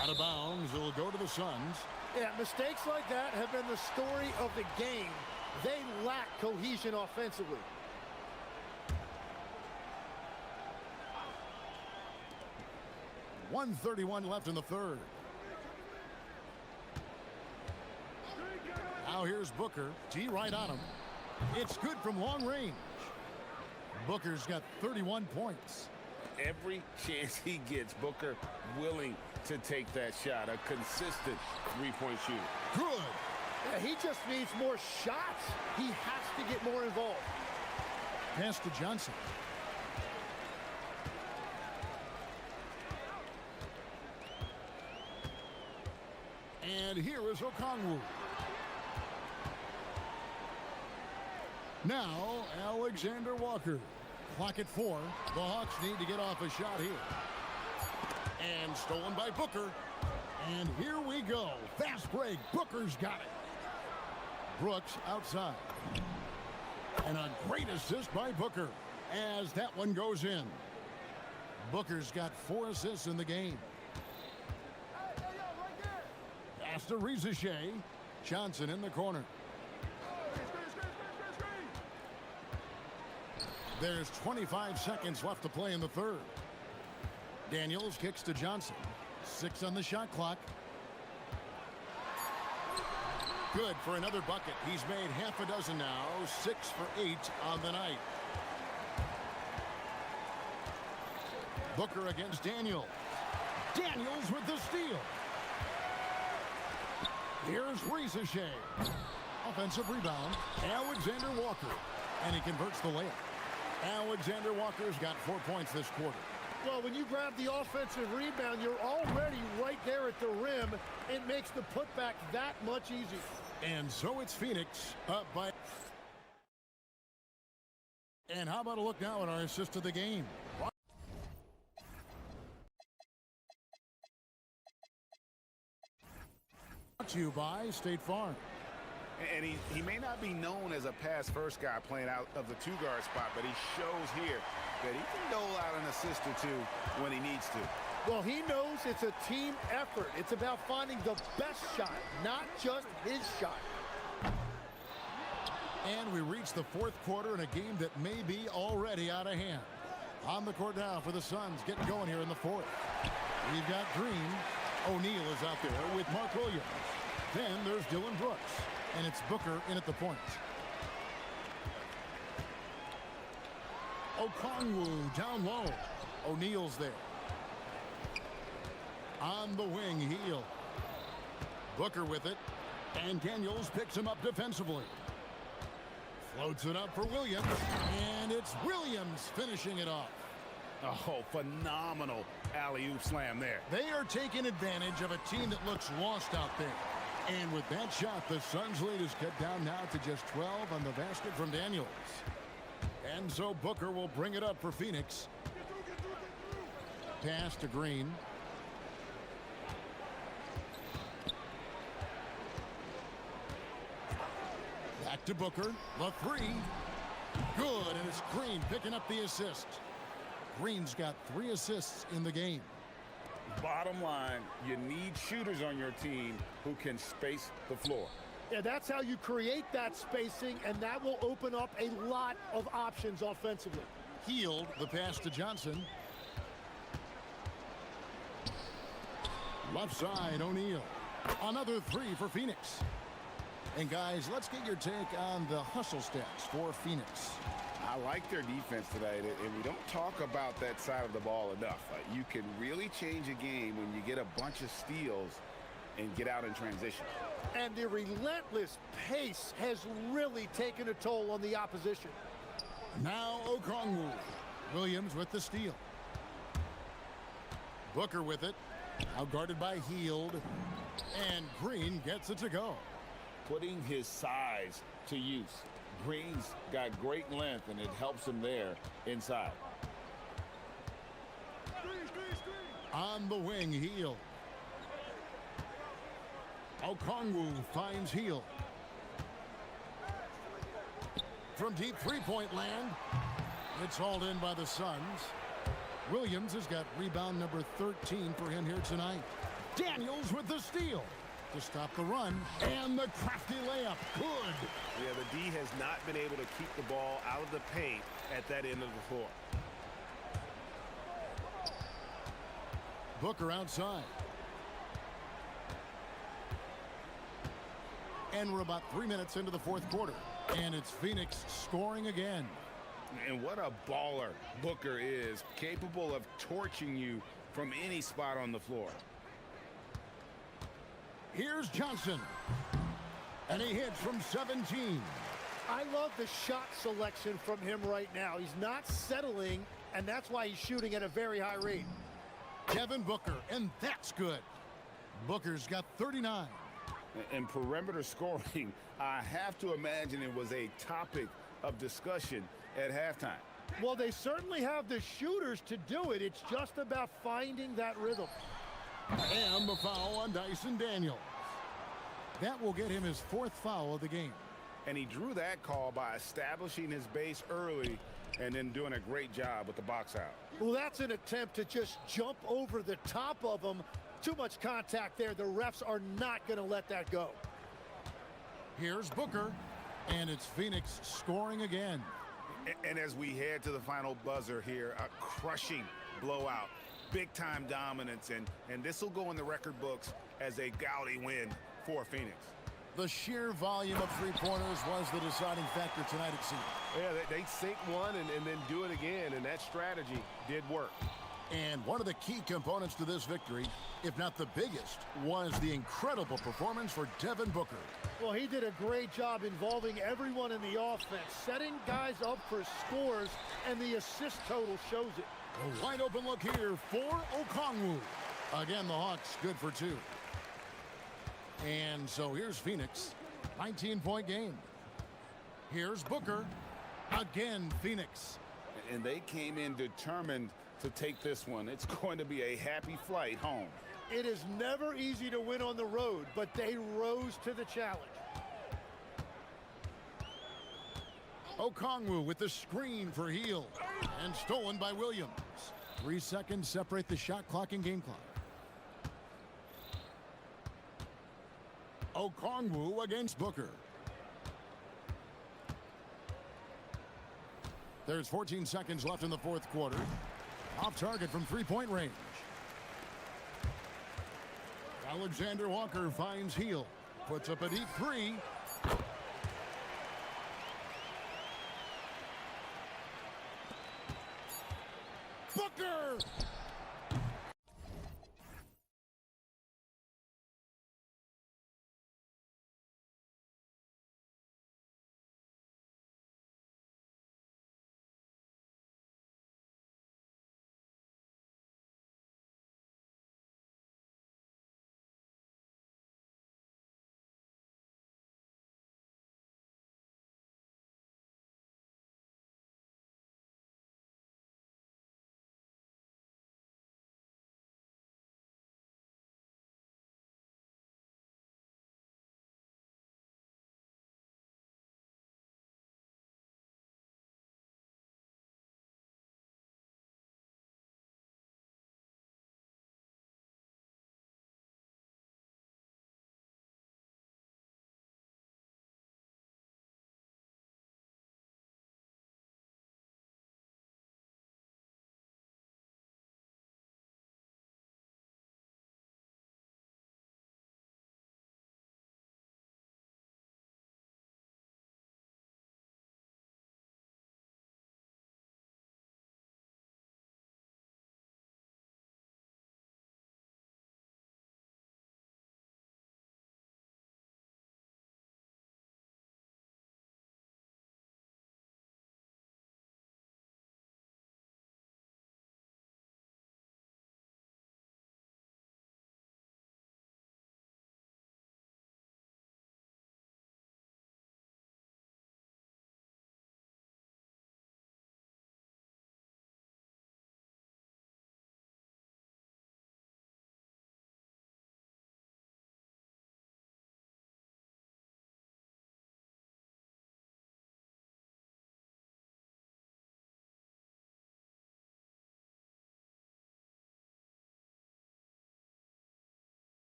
Out of bounds, it'll go to the Suns. Yeah, mistakes like that have been the story of the game. They lack cohesion offensively. .131 left in the third. Now here's Booker. T right on him. It's good from long range. Booker's got 31 points. Every chance he gets, Booker willing to take that shot. A consistent three-point shooter. Good. Yeah, he just needs more shots. He has to get more involved. Pass to Johnson. And here is Okongwu. Now, Alexander Walker. Clock at 4. The Hawks need to get off a shot here. And stolen by Booker. And here we go. Fast break. Booker's got it. Brooks outside. And a great assist by Booker as that one goes in. Booker's got 4 assists in the game. Pass to Rizachet. Johnson in the corner. There's 25 seconds left to play in the third. Daniels kicks to Johnson. 6 on the shot clock. Good for another bucket. He's made half a dozen now. 6 for 8 on the night. Booker against Daniels. Daniels with the steal. Here's Rizachet. Offensive rebound. Alexander Walker. And he converts the layup. Alexander Walker's got 4 points this quarter. Well, when you grab the offensive rebound, you're already right there at the rim. It makes the putback that much easier. And so it's Phoenix up by... And how about a look now at our assist of the game? Brought to you by State Farm. And he may not be known as a pass-first guy playing out of the two-guard spot, but he shows here that he can dole out an assist or two when he needs to. Well, he knows it's a team effort. It's about finding the best shot, not just his shot. And we reach the fourth quarter in a game that may be already out of hand. On the court now for the Suns, getting going here in the fourth. We've got Green. O'Neal is out there with Mark Williams. Then there's Dylan Brooks. And it's Booker in at the point. Okongwu down low. O'Neal's there. On the wing, Heel. Booker with it. And Daniels picks him up defensively. Floats it up for Williams. And it's Williams finishing it off. Oh, phenomenal alley-oop slam there. They are taking advantage of a team that looks lost out there. And with that shot, the Suns' lead is cut down now to just 12 on the basket from Daniels. And so Booker will bring it up for Phoenix. Pass to Green. Back to Booker. The three. Good, and it's Green picking up the assist. Green's got 3 assists in the game. Bottom line, you need shooters on your team who can space the floor. Yeah, that's how you create that spacing, and that will open up a lot of options offensively. Healed the pass to Johnson. Left side, O'Neal. Another 3 for Phoenix. And guys, let's get your take on the hustle stats for Phoenix. I like their defense today, and we don't talk about that side of the ball enough. You can really change a game when you get a bunch of steals and get out in transition. And the relentless pace has really taken a toll on the opposition. Now Okongwu. Williams with the steal. Booker with it. Now guarded by Heald. And Green gets it to go. Putting his size to use. Green's got great length, and it helps him there inside. On the wing, Heald. Okongwu finds Heald. From deep three-point land, it's hauled in by the Suns. Williams has got rebound number 13 for him here tonight. Daniels with the steal to stop the run, and the crafty layup. Good. Yeah, the D has not been able to keep the ball out of the paint at that end of the floor. Booker outside. And we're about 3 minutes into the fourth quarter. And it's Phoenix scoring again. And what a baller Booker is, capable of torching you from any spot on the floor. Here's Johnson. And he hits from 17. I love the shot selection from him right now. He's not settling, and that's why he's shooting at a very high rate. Devin Booker, and that's good. Booker's got 39. And perimeter scoring, I have to imagine it was a topic of discussion at halftime. Well, they certainly have the shooters to do it. It's just about finding that rhythm. And the foul on Dyson Daniels. That will get him his 4th foul of the game. And he drew that call by establishing his base early and then doing a great job with the box out. Well, that's an attempt to just jump over the top of him. Too much contact there. The refs are not going to let that go. Here's Booker, and it's Phoenix scoring again. And as we head to the final buzzer here, a crushing blowout, big-time dominance, and this will go in the record books as a gaudy win for Phoenix. The sheer volume of three-pointers was the deciding factor tonight, it seems. Yeah, they sink one and then do it again, and that strategy did work. And one of the key components to this victory, if not the biggest, was the incredible performance for Devin Booker. Well, he did a great job involving everyone in the offense, setting guys up for scores, and the assist total shows it. A wide open look here for Okongwu. Again, the Hawks good for 2. And so here's Phoenix, 19-point game. Here's Booker. Again, Phoenix. And they came in determined to take this one. It's going to be a happy flight home. It is never easy to win on the road, but they rose to the challenge. Okongwu with the screen for Heel. And stolen by Williams. 3 seconds separate the shot clock and game clock. Okongwu against Booker. There's 14 seconds left in the fourth quarter. Off target from three-point range. Alexander Walker finds Heel. Puts up a deep 3. Booker!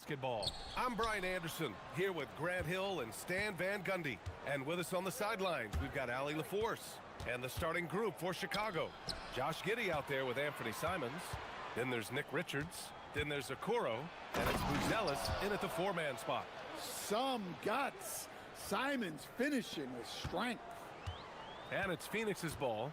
Basketball. I'm Brian Anderson, here with Grant Hill and Stan Van Gundy. And with us on the sidelines, we've got Allie LaForce and the starting group for Chicago. Josh Giddey out there with Anthony Simons. Then there's Nick Richards. Then there's Okoro. And it's Buzelis in at the four-man spot. Some guts. Simons finishing with strength. And it's Phoenix's ball.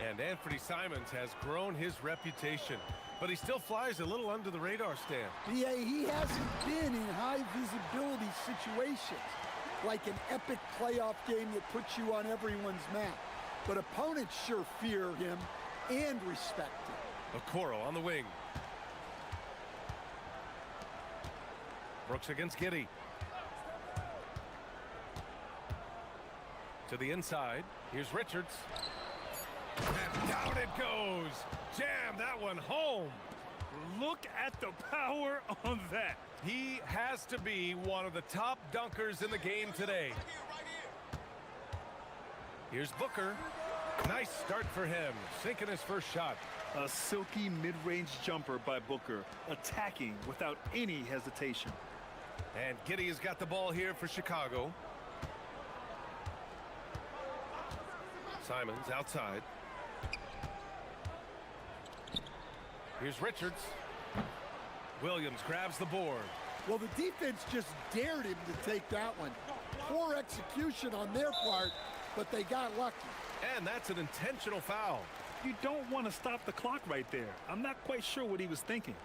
And Anthony Simons has grown his reputation. But he still flies a little under the radar, Stan. Yeah, he hasn't been in high visibility situations, like an epic playoff game that puts you on everyone's map. But opponents sure fear him and respect him. Okoro on the wing. Brooks against Giddey. To the inside. Here's Richards. And down it goes. Jam that one home. Look at the power on that. He has to be one of the top dunkers in the game today. Here's Booker. Nice start for him, sinking his first shot. A silky mid-range jumper by Booker, attacking without any hesitation. And Giddey has got the ball here for Chicago. Simons outside. Here's Richards. Williams grabs the board. Well, the defense just dared him to take that one. Poor execution on their part, but they got lucky. And that's an intentional foul. You don't want to stop the clock right there. I'm not quite sure what he was thinking.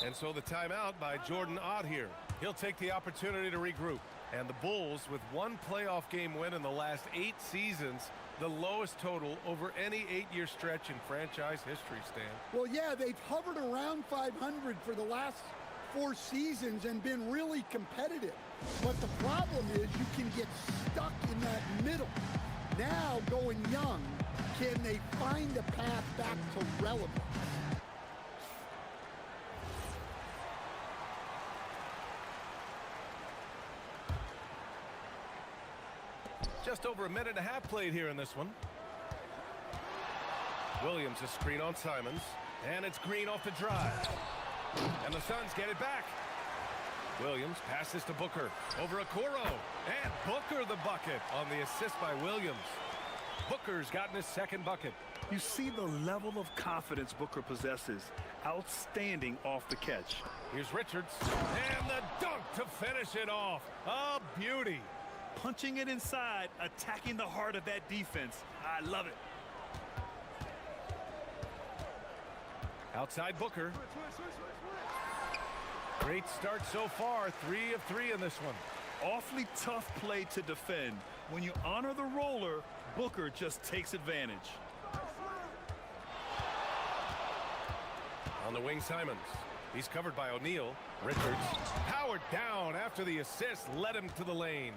And so the timeout by Jordan Ott here. He'll take the opportunity to regroup. And the Bulls, with one playoff game win in the last 8 seasons, the lowest total over any 8-year stretch in franchise history, Stan. Well, yeah, they've hovered around 500 for the last 4 seasons and been really competitive. But the problem is you can get stuck in that middle. Now, going young, can they find a path back to relevance? Just over a minute and a half played here in this one. Williams a screen on Simons. And it's Green off the drive. And the Suns get it back. Williams passes to Booker. Over Okoro. And Booker the bucket on the assist by Williams. Booker's gotten his second bucket. You see the level of confidence Booker possesses. Outstanding off the catch. Here's Richards. And the dunk to finish it off. A beauty. Punching it inside, attacking the heart of that defense. I love it. Outside Booker. Great start so far. 3 of 3 in this one. Awfully tough play to defend. When you honor the roller, Booker just takes advantage. On the wing, Simons. He's covered by O'Neal. Richards powered down after the assist led him to the lane.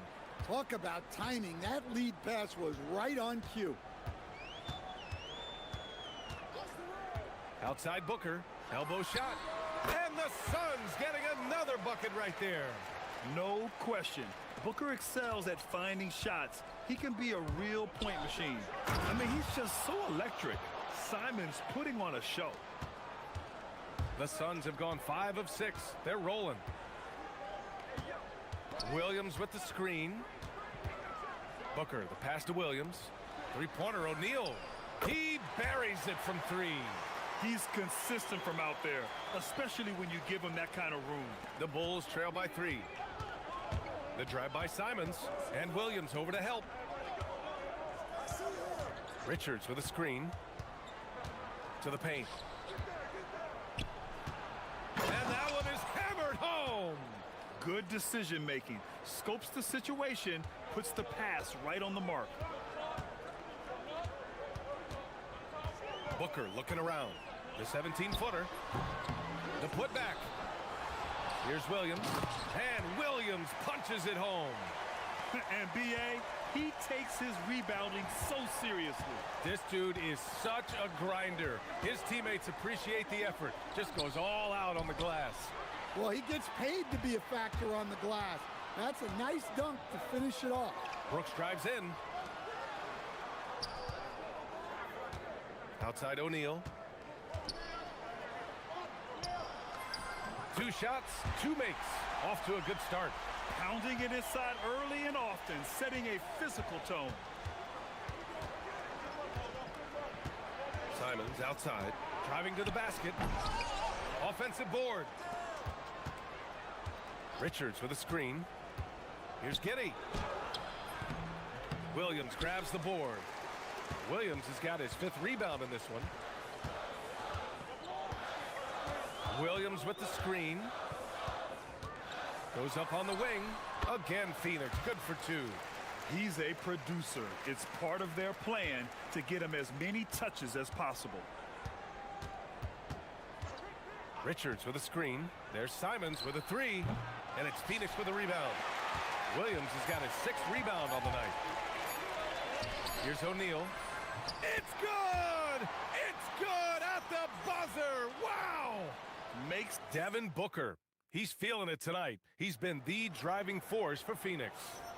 Talk about timing. That lead pass was right on cue. Outside Booker. Elbow shot. And the Suns getting another bucket right there. No question. Booker excels at finding shots. He can be a real point machine. I mean, he's just so electric. Simons putting on a show. The Suns have gone 5 of 6. They're rolling. Williams with the screen. Booker, the pass to Williams. Three-pointer, O'Neal. He buries it from 3. He's consistent from out there, especially when you give him that kind of room. The Bulls trail by 3. The drive by Simons. And Williams over to help. Richards with a screen. To the paint. And that one is hammered home. Good decision making. Scopes the situation, puts the pass right on the mark. Booker looking around. The 17-footer. The putback. Here's Williams. And Williams punches it home. And B.A., he takes his rebounding so seriously. This dude is such a grinder. His teammates appreciate the effort. Just goes all out on the glass. Well, he gets paid to be a factor on the glass. That's a nice dunk to finish it off. Brooks drives in. Outside O'Neal. 2 shots, 2 makes. Off to a good start. Pounding it inside early and often, setting a physical tone. Simons outside, driving to the basket. Offensive board. Richards with a screen. Here's Giddey. Williams grabs the board. Williams has got his 5th rebound in this one. Williams with the screen. Goes up on the wing. Again, Phoenix, good for 2. He's a producer. It's part of their plan to get him as many touches as possible. Richards with a screen. There's Simons with a 3. And it's Phoenix with a rebound. Williams has got his 6th rebound on the night. Here's O'Neal. It's good! It's good at the buzzer! Wow! Makes Devin Booker. He's feeling it tonight. He's been the driving force for Phoenix.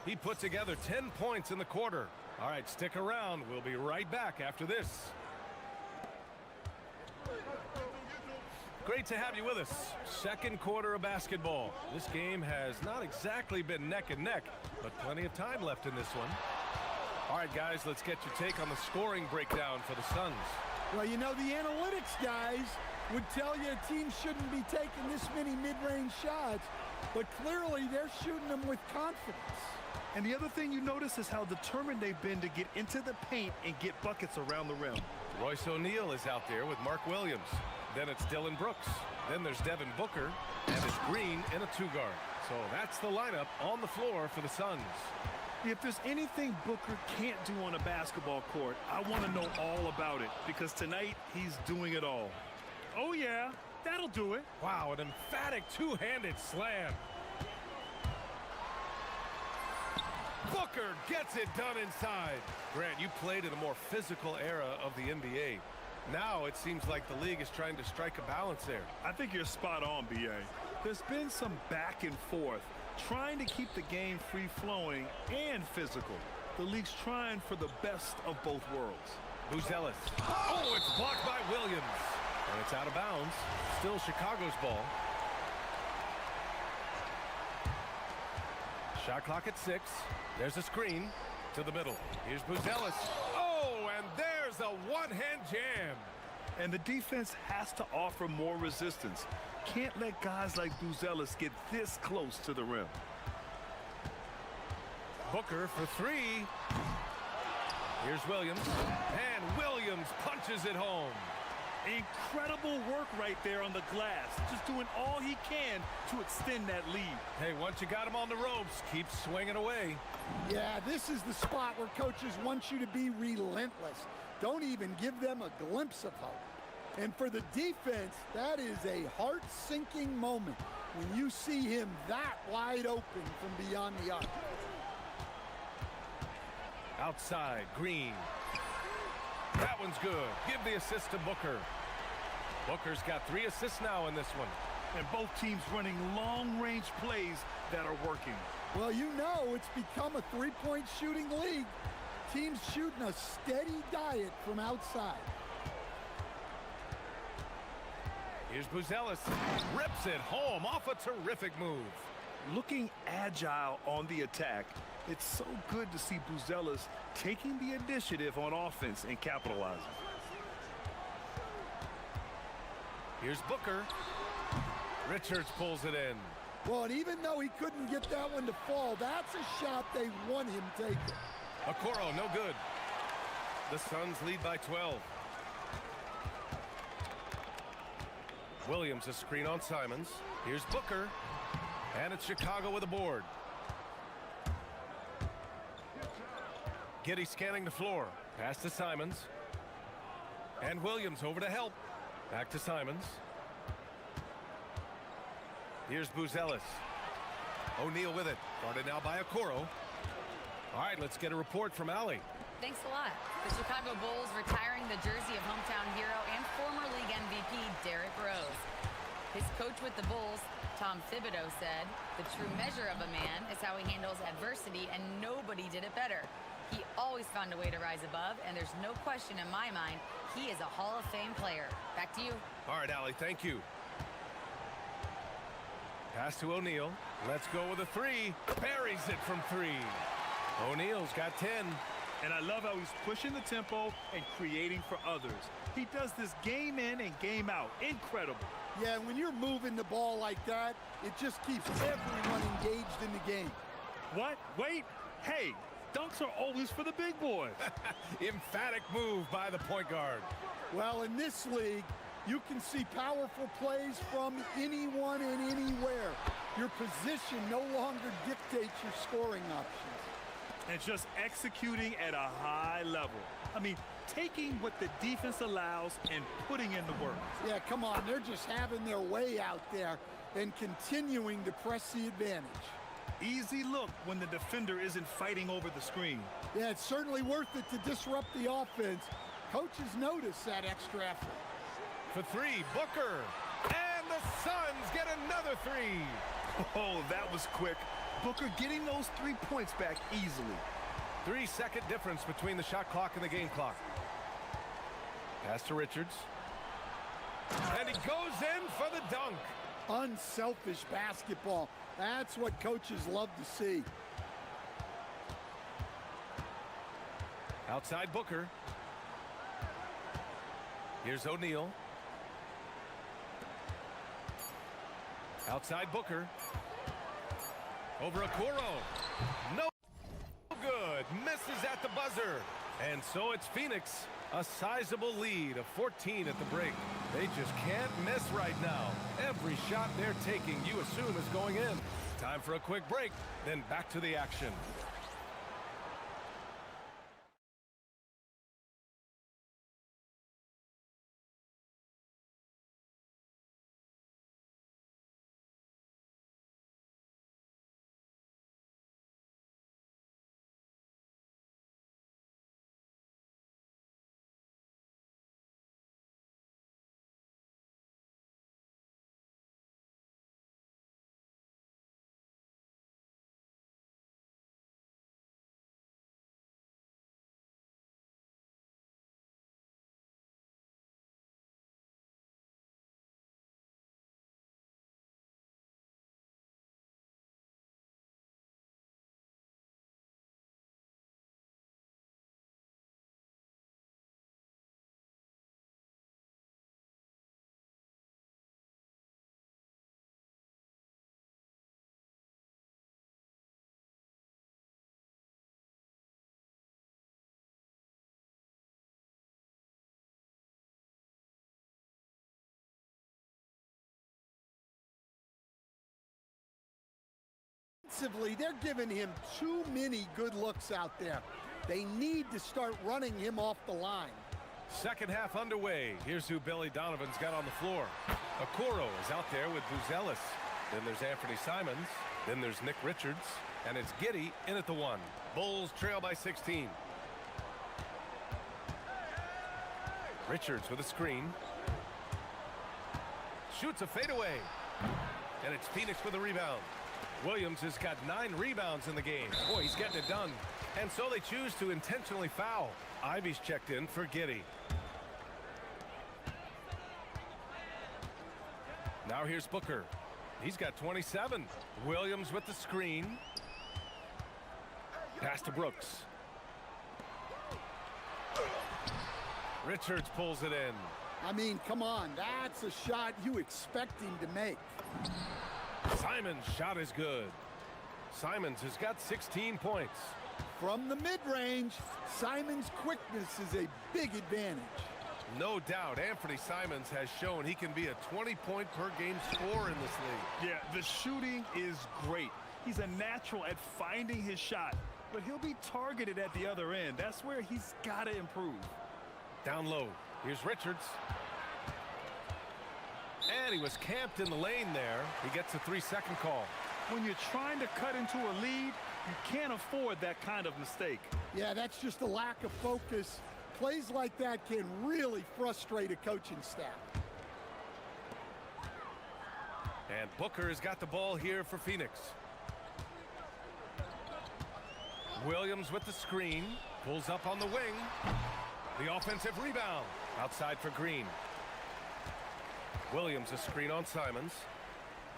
He put together 10 points in the quarter. All right, stick around. We'll be right back after this. Great to have you with us. Second quarter of basketball. This game has not exactly been neck and neck, but plenty of time left in this one. All right, guys, let's get your take on the scoring breakdown for the Suns. Well, you know, the analytics guys would tell you a team shouldn't be taking this many mid-range shots, but clearly they're shooting them with confidence. And the other thing you notice is how determined they've been to get into the paint and get buckets around the rim. Royce O'Neal is out there with Mark Williams. Then it's Dylan Brooks. Then there's Devin Booker, and it's Green in a 2-guard. So that's the lineup on the floor for the Suns. If there's anything Booker can't do on a basketball court, I want to know all about it, because tonight he's doing it all. Oh yeah, that'll do it. Wow, an emphatic 2-handed slam. Booker gets it done inside. Grant, you played in a more physical era of the NBA. Now it seems like the league is trying to strike a balance there. I think you're spot on, B.A. There's been some back and forth, trying to keep the game free-flowing and physical. The league's trying for the best of both worlds. Buzelis. Oh, it's blocked by Williams. And it's out of bounds. Still Chicago's ball. Shot clock at 6. There's a screen to the middle. Here's Buzelis. Oh, and there's a one-hand jam. And the defense has to offer more resistance. Can't let guys like Buzelis get this close to the rim. Booker for 3. Here's Williams. And Williams punches it home. Incredible work right there on the glass. Just doing all he can to extend that lead. Hey, once you got him on the ropes, keep swinging away. Yeah, this is the spot where coaches want you to be relentless. Don't even give them a glimpse of hope. And for the defense, that is a heart-sinking moment when you see him that wide open from beyond the arc. Outside, Green. That one's good. Give the assist to Booker. Booker's got 3 assists now in this one. And both teams running long-range plays that are working. Well, you know it's become a three-point shooting league. Teams shooting a steady diet from outside. Here's Buzelis. Rips it home off a terrific move. Looking agile on the attack, it's so good to see Buzelis taking the initiative on offense and capitalizing. Here's Booker. Richards pulls it in. Well, and even though he couldn't get that one to fall, that's a shot they want him taking. Okoro, no good. The Suns lead by 12. Williams a screen on Simons. Here's Booker. And it's Chicago with a board. Giddey scanning the floor. Pass to Simons. And Williams over to help. Back to Simons. Here's Buzelis. O'Neal with it. Guarded now by Okoro. All right, let's get a report from Allie. Thanks a lot. The Chicago Bulls retiring the jersey of hometown hero and former league MVP Derrick Rose. His coach with the Bulls, Tom Thibodeau, said, "The true measure of a man is how he handles adversity, and nobody did it better. He always found a way to rise above, and there's no question in my mind he is a Hall of Fame player." Back to you. All right, Allie, thank you. Pass to O'Neal. Let's go with a three. Buries it from three. O'Neal's got 10. And I love how he's pushing the tempo and creating for others. He does this game in and game out. Incredible. Yeah, when you're moving the ball like that, it just keeps everyone engaged in the game. What? Wait. Hey, dunks are always for the big boys. Emphatic move by the point guard. Well, in this league, you can see powerful plays from anyone and anywhere. Your position no longer dictates your scoring options. And just executing at a high level. I mean, taking what the defense allows and putting in the work. Yeah, come on. They're just having their way out there and continuing to press the advantage. Easy look when the defender isn't fighting over the screen. Yeah, it's certainly worth it to disrupt the offense. Coaches notice that extra effort. For three, Booker. And the Suns get another three. Oh, that was quick. Booker getting those 3 points back easily. 3-second difference between the shot clock and the game clock. Pass to Richards. And he goes in for the dunk. Unselfish basketball. That's what coaches love to see. Outside Booker. Here's O'Neal. Outside Booker. Over Okoro. No good. Misses at the buzzer. And so it's Phoenix. A sizable lead of 14 at the break. They just can't miss right now. Every shot they're taking, you assume, is going in. Time for a quick break, then back to the action. Defensively, they're giving him too many good looks out there. They need to start running him off the line. Second half underway. Here's who Billy Donovan's got on the floor. Okoro is out there with Buzelis. Then there's Anthony Simons. Then there's Nick Richards. And it's Giddey in at the one. Bulls trail by 16. Richards with a screen. Shoots a fadeaway. And it's Phoenix with a rebound. Williams has got 9 rebounds in the game. Boy, he's getting it done. And so they choose to intentionally foul. Ivy's checked in for Giddey. Now here's Booker. He's got 27. Williams with the screen. Pass to Brooks. Richards pulls it in. I mean, come on. That's a shot you expect him to make. Simons' shot is good. Simons has got 16 points. From the mid-range, Simons' quickness is a big advantage. No doubt, Anthony Simons has shown he can be a 20-point-per-game scorer in this league. Yeah, the shooting is great. He's a natural at finding his shot, but he'll be targeted at the other end. That's where he's got to improve. Down low. Here's Richards. And he was camped in the lane there. He gets a 3-second call. When you're trying to cut into a lead, you can't afford that kind of mistake. Yeah, that's just a lack of focus. Plays like that can really frustrate a coaching staff. And Booker has got the ball here for Phoenix. Williams with the screen. Pulls up on the wing. The offensive rebound. Outside for Green. Williams a screen on Simons.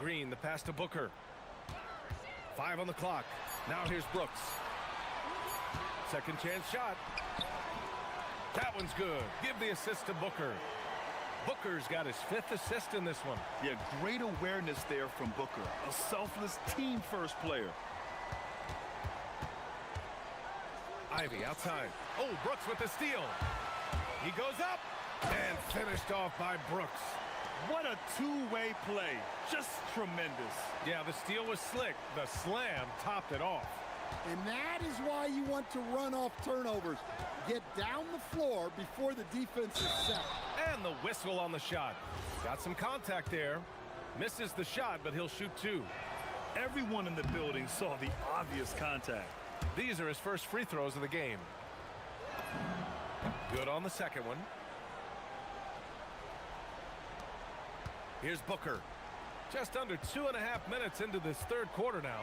Green, the pass to Booker. 5 on the clock. Now here's Brooks. Second chance shot. That one's good. Give the assist to Booker. Booker's got his 5th assist in this one. Yeah, great awareness there from Booker. A selfless team-first player. Ivy outside. Oh, Brooks with the steal. He goes up and finished off by Brooks. What a two-way play. Just tremendous. Yeah, the steal was slick. The slam topped it off. And that is why you want to run off turnovers. Get down the floor before the defense is set. And the whistle on the shot. Got some contact there. Misses the shot, but he'll shoot 2. Everyone in the building saw the obvious contact. These are his first free throws of the game. Good on the second one. Here's Booker. Just under 2.5 minutes into this third quarter now.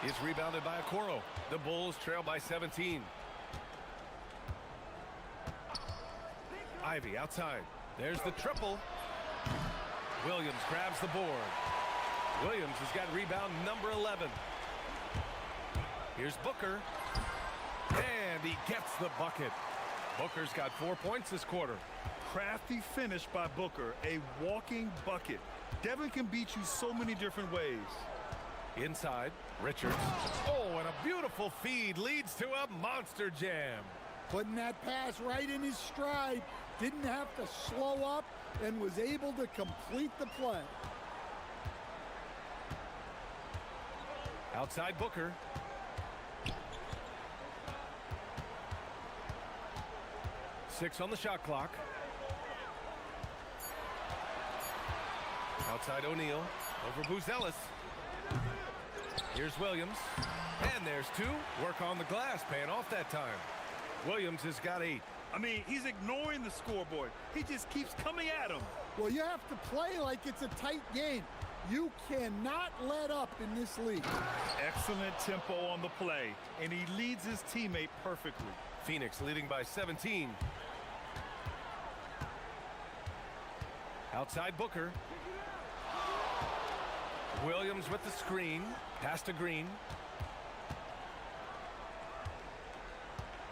He's rebounded by Okoro. The Bulls trail by 17. Ivy outside. There's the triple. Williams grabs the board. Williams has got rebound number 11. Here's Booker. And he gets the bucket. Booker's got 4 points this quarter. Crafty finish by Booker. A walking bucket. Devin can beat you so many different ways. Inside, Richards. Oh, and a beautiful feed leads to a monster jam. Putting that pass right in his stride. Didn't have to slow up and was able to complete the play. Outside Booker. Six on the shot clock. Outside O'Neal. Over Buzelis. Here's Williams. And there's 2. Work on the glass, paying off that time. Williams has got 8. I mean, he's ignoring the scoreboard. He just keeps coming at him. Well, you have to play like it's a tight game. You cannot let up in this league. Excellent tempo on the play, and he leads his teammate perfectly. Phoenix leading by 17. Outside Booker. Williams with the screen. Pass to Green.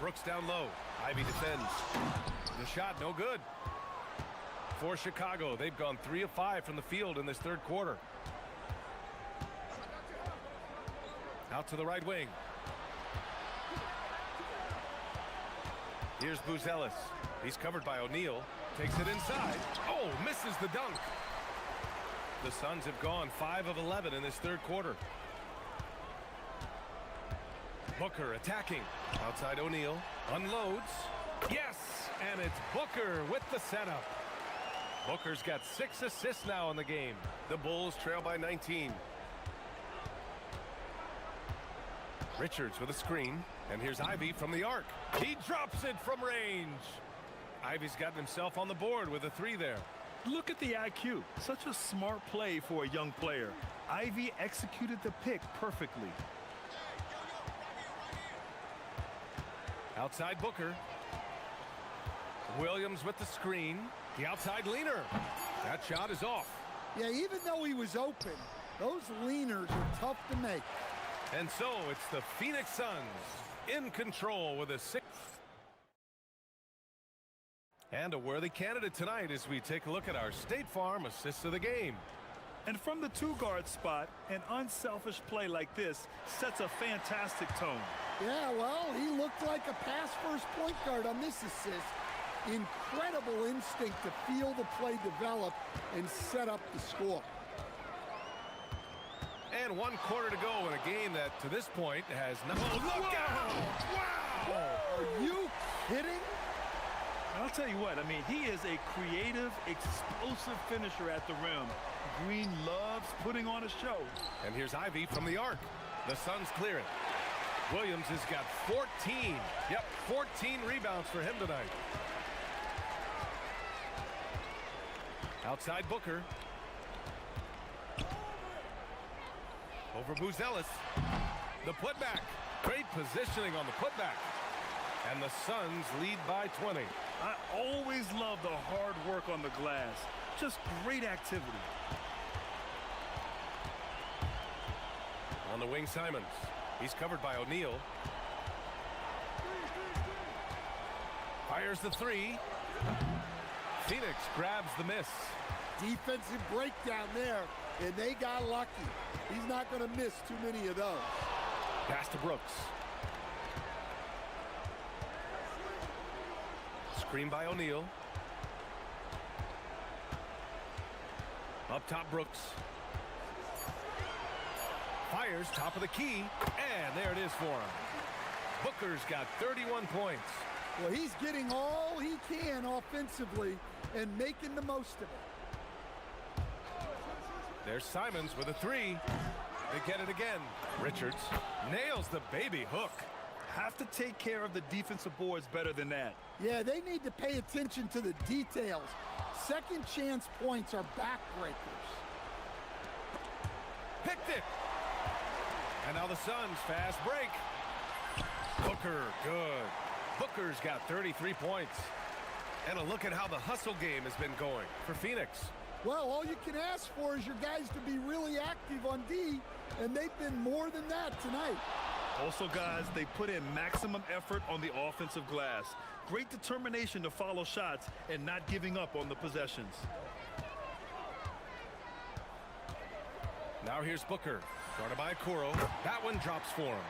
Brooks down low. Ivy defends. The shot no good. For Chicago, they've gone 3 of 5 from the field in this third quarter. Out to the right wing. Here's Buzelis. He's covered by O'Neal. Takes it inside. Oh, misses the dunk. The Suns have gone 5 of 11 in this third quarter. Booker attacking. Outside O'Neal. Unloads. Yes! And it's Booker with the setup. Booker's got 6 assists now in the game. The Bulls trail by 19. Richards with a screen. And here's Ivy from the arc. He drops it from range. Ivy's gotten himself on the board with a 3 there. Look at the IQ. Such a smart play for a young player. Ivy executed the pick perfectly. Outside Booker. Williams with the screen. The outside leaner. That shot is off. Yeah, even though he was open, those leaners are tough to make. And so it's the Phoenix Suns in control with a 6. And a worthy candidate tonight as we take a look at our State Farm assists of the game. And from the 2-guard spot, an unselfish play like this sets a fantastic tone. Yeah, well, he looked like a pass-first point guard on this assist. Incredible instinct to feel the play develop and set up the score. And 1 quarter to go in a game that, to this point, has not... Oh, look out! Wow! Are you kidding? I'll tell you what, I mean, he is a creative, explosive finisher at the rim. Green loves putting on a show. And here's Ivy from the arc. The Suns clear it. Williams has got 14. Yep, 14 rebounds for him tonight. Outside Booker. Over Buzelis. The putback. Great positioning on the putback. And the Suns lead by 20. I always love the hard work on the glass. Just great activity. On the wing, Simons. He's covered by O'Neal. Fires the three. Phoenix grabs the miss. Defensive breakdown there, and they got lucky. He's not going to miss too many of those. Pass to Brooks. Screen by O'Neal. Up top, Brooks. Fires top of the key, and there it is for him. Booker's got 31 points. Well, he's getting all he can offensively and making the most of it. There's Simons with a three. They get it again. Richards nails the baby hook. Have to take care of the defensive boards better than that. Yeah, they need to pay attention to the details. Second chance points are backbreakers. Picked it. And now the Suns fast break. Booker, good. Booker's got 33 points. And a look at how the hustle game has been going for Phoenix. Well, all you can ask for is your guys to be really active on D, and they've been more than that tonight. Also, guys, they put in maximum effort on the offensive glass. Great determination to follow shots and not giving up on the possessions. Now here's Booker. Guarded by Kuro. That one drops for him.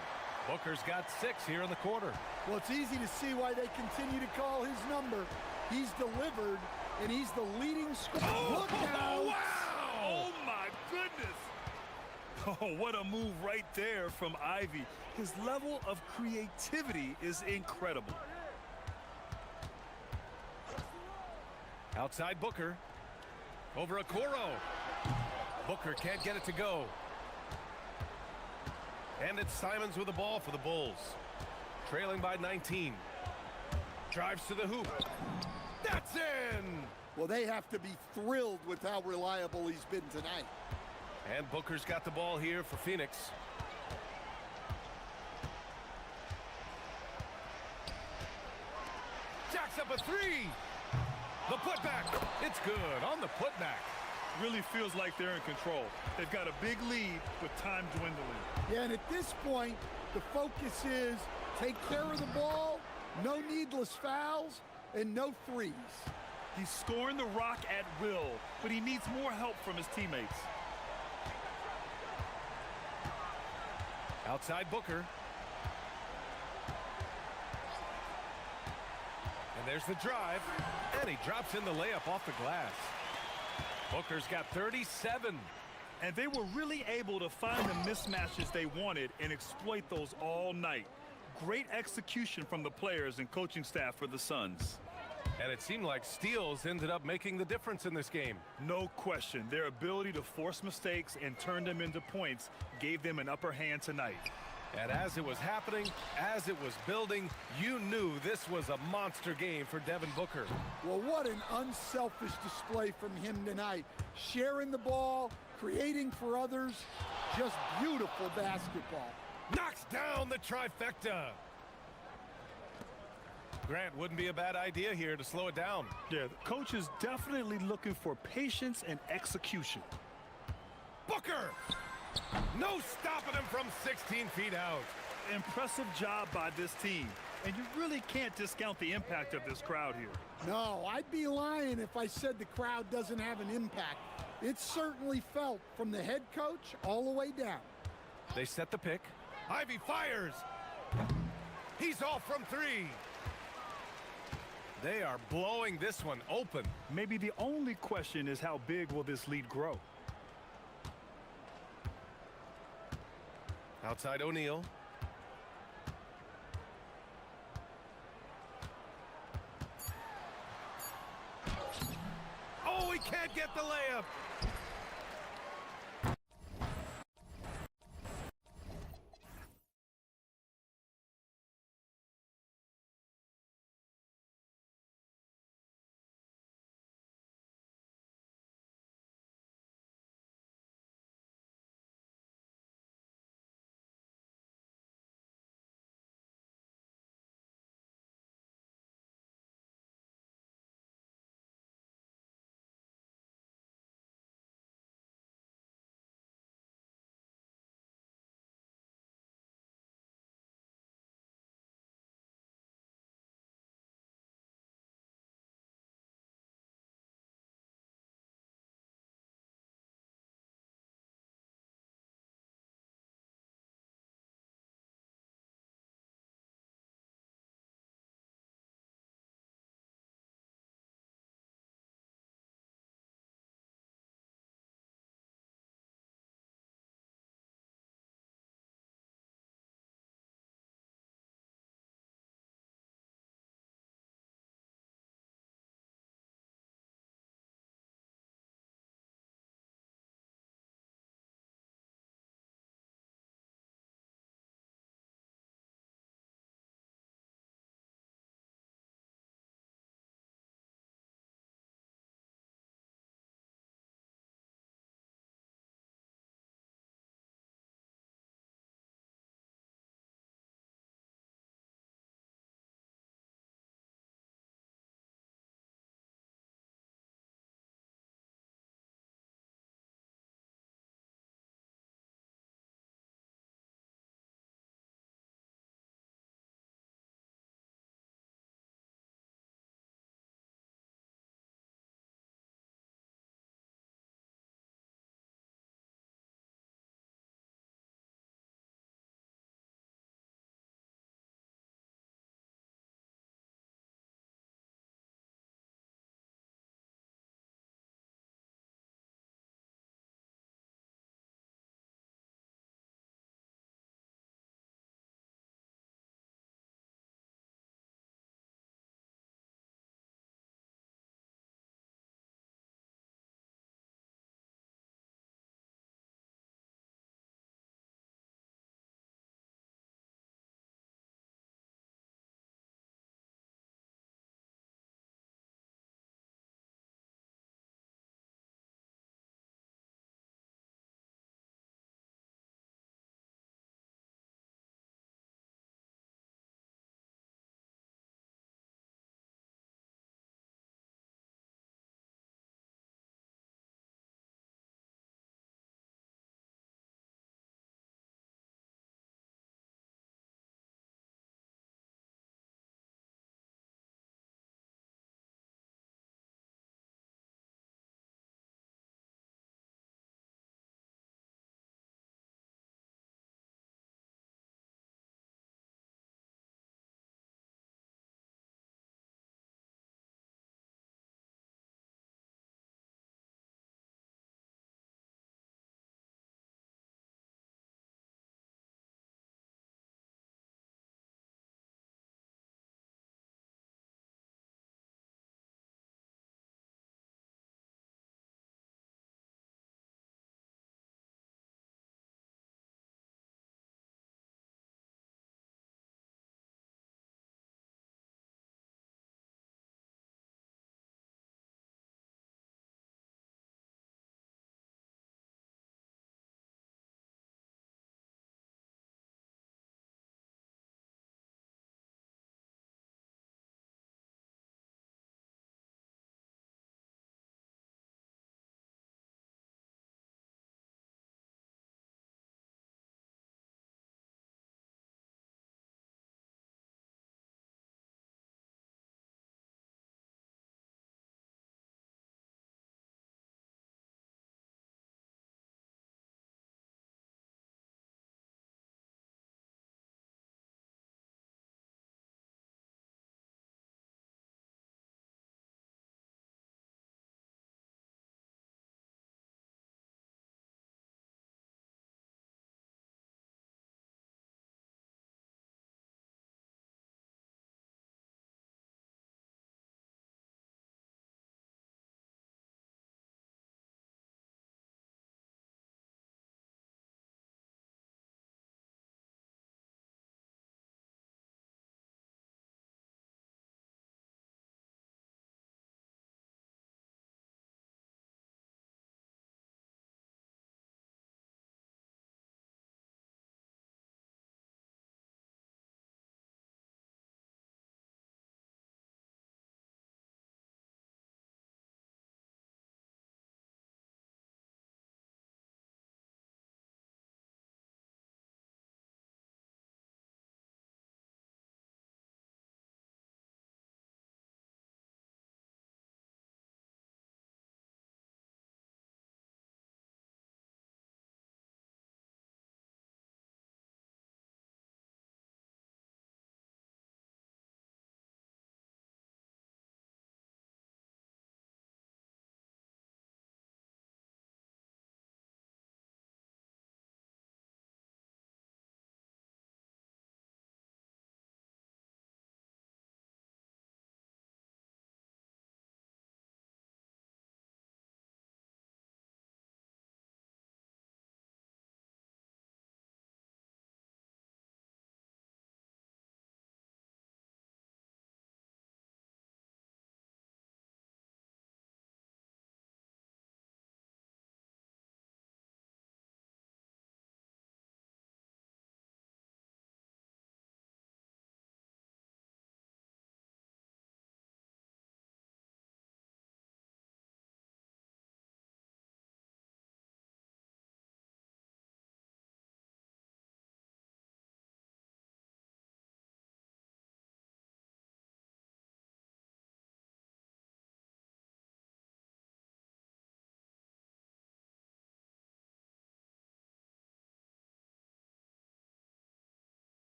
Booker's got 6 here in the quarter. Well, it's easy to see why they continue to call his number. He's delivered, and he's the leading scorer. Oh, Look out! wow! Oh, my goodness! Oh, what a move right there from Ivy. His level of creativity is incredible. Outside Booker. Over a Kuro. Booker can't get it to go. And it's Simons with the ball for the Bulls. Trailing by 19. Drives to the hoop. That's in! Well, they have to be thrilled with how reliable he's been tonight. And Booker's got the ball here for Phoenix. Jacks up a three. The putback. It's good on the putback. Really feels like they're in control. They've got a big lead with time dwindling. Yeah, and at this point, the focus is take care of the ball, no needless fouls, and no threes. He's scoring the rock at will, but he needs more help from his teammates. Outside Booker. And there's the drive. And he drops in the layup off the glass. Booker's got 37. And they were really able to find the mismatches they wanted and exploit those all night. Great execution from the players and coaching staff for the Suns. And it seemed like steals ended up making the difference in this game. No question. Their ability to force mistakes and turn them into points gave them an upper hand tonight. And as it was happening, as it was building, you knew this was a monster game for Devin Booker. Well, what an unselfish display from him tonight. Sharing the ball, creating for others, just beautiful basketball. Knocks down the trifecta. Grant, wouldn't be a bad idea here to slow it down. Yeah, the coach is definitely looking for patience and execution. Booker! No stopping him from 16 feet out. Impressive job by this team. And you really can't discount the impact of this crowd here. No, I'd be lying if I said the crowd doesn't have an impact. It's certainly felt from the head coach all the way down. They set the pick. Ivy fires. He's off from three. They are blowing this one open. Maybe the only question is how big will this lead grow? Outside O'Neal. Oh, he can't get the layup.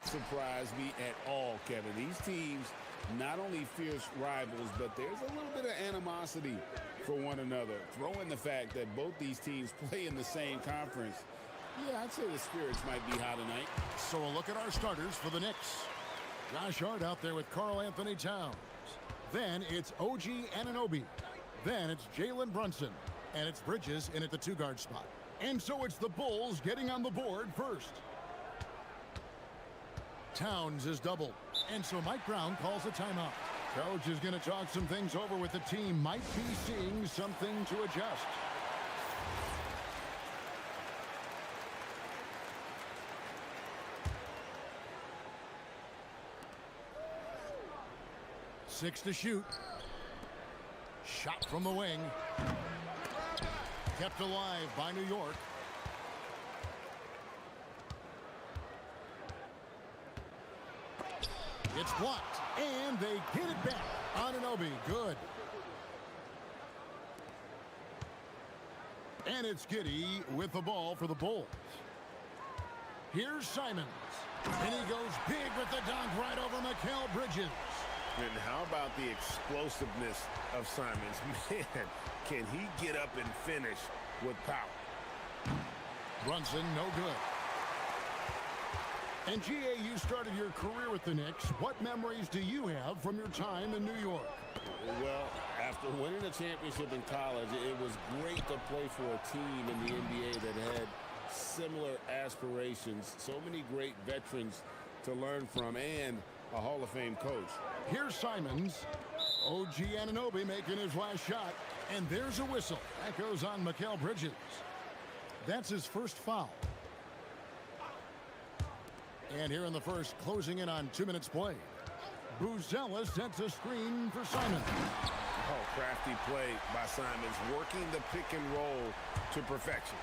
Surprise me at all, Kevin. These teams not only fierce rivals, but there's a little bit of animosity for one another. Throw in the fact that both these teams play in the same conference. Yeah, I'd say the spirits might be high tonight. So a look at our starters for the Knicks. Josh Hart out there with Karl Anthony Towns. Then it's OG Anunoby. Then it's Jalen Brunson. And it's Bridges in at the two-guard spot. And so it's the Bulls getting on the board first. Towns is doubled. And so Mike Brown calls a timeout. Coach is going to talk some things over with the team. Might be seeing something to adjust. Six to shoot. Shot from the wing. Kept alive by New York. It's blocked, and they get it back. Anunoby, good. And it's Giddey with the ball for the Bulls. Here's Simons. And he goes big with the dunk right over Mikal Bridges. And how about the explosiveness of Simons? Man, can he get up and finish with power? Brunson, no good. And GA, you started your career with the Knicks. What memories do you have from your time in New York? Well, after winning a championship in college, it was great to play for a team in the NBA that had similar aspirations. So many great veterans to learn from and a Hall of Fame coach. Here's Simons. OG Anunoby making his last shot. And there's a whistle. That goes on Mikal Bridges. That's his first foul. And here in the first, closing in on 2 minutes played. Buzella sets a screen for Simons. Oh, crafty play by Simons, working the pick and roll to perfection.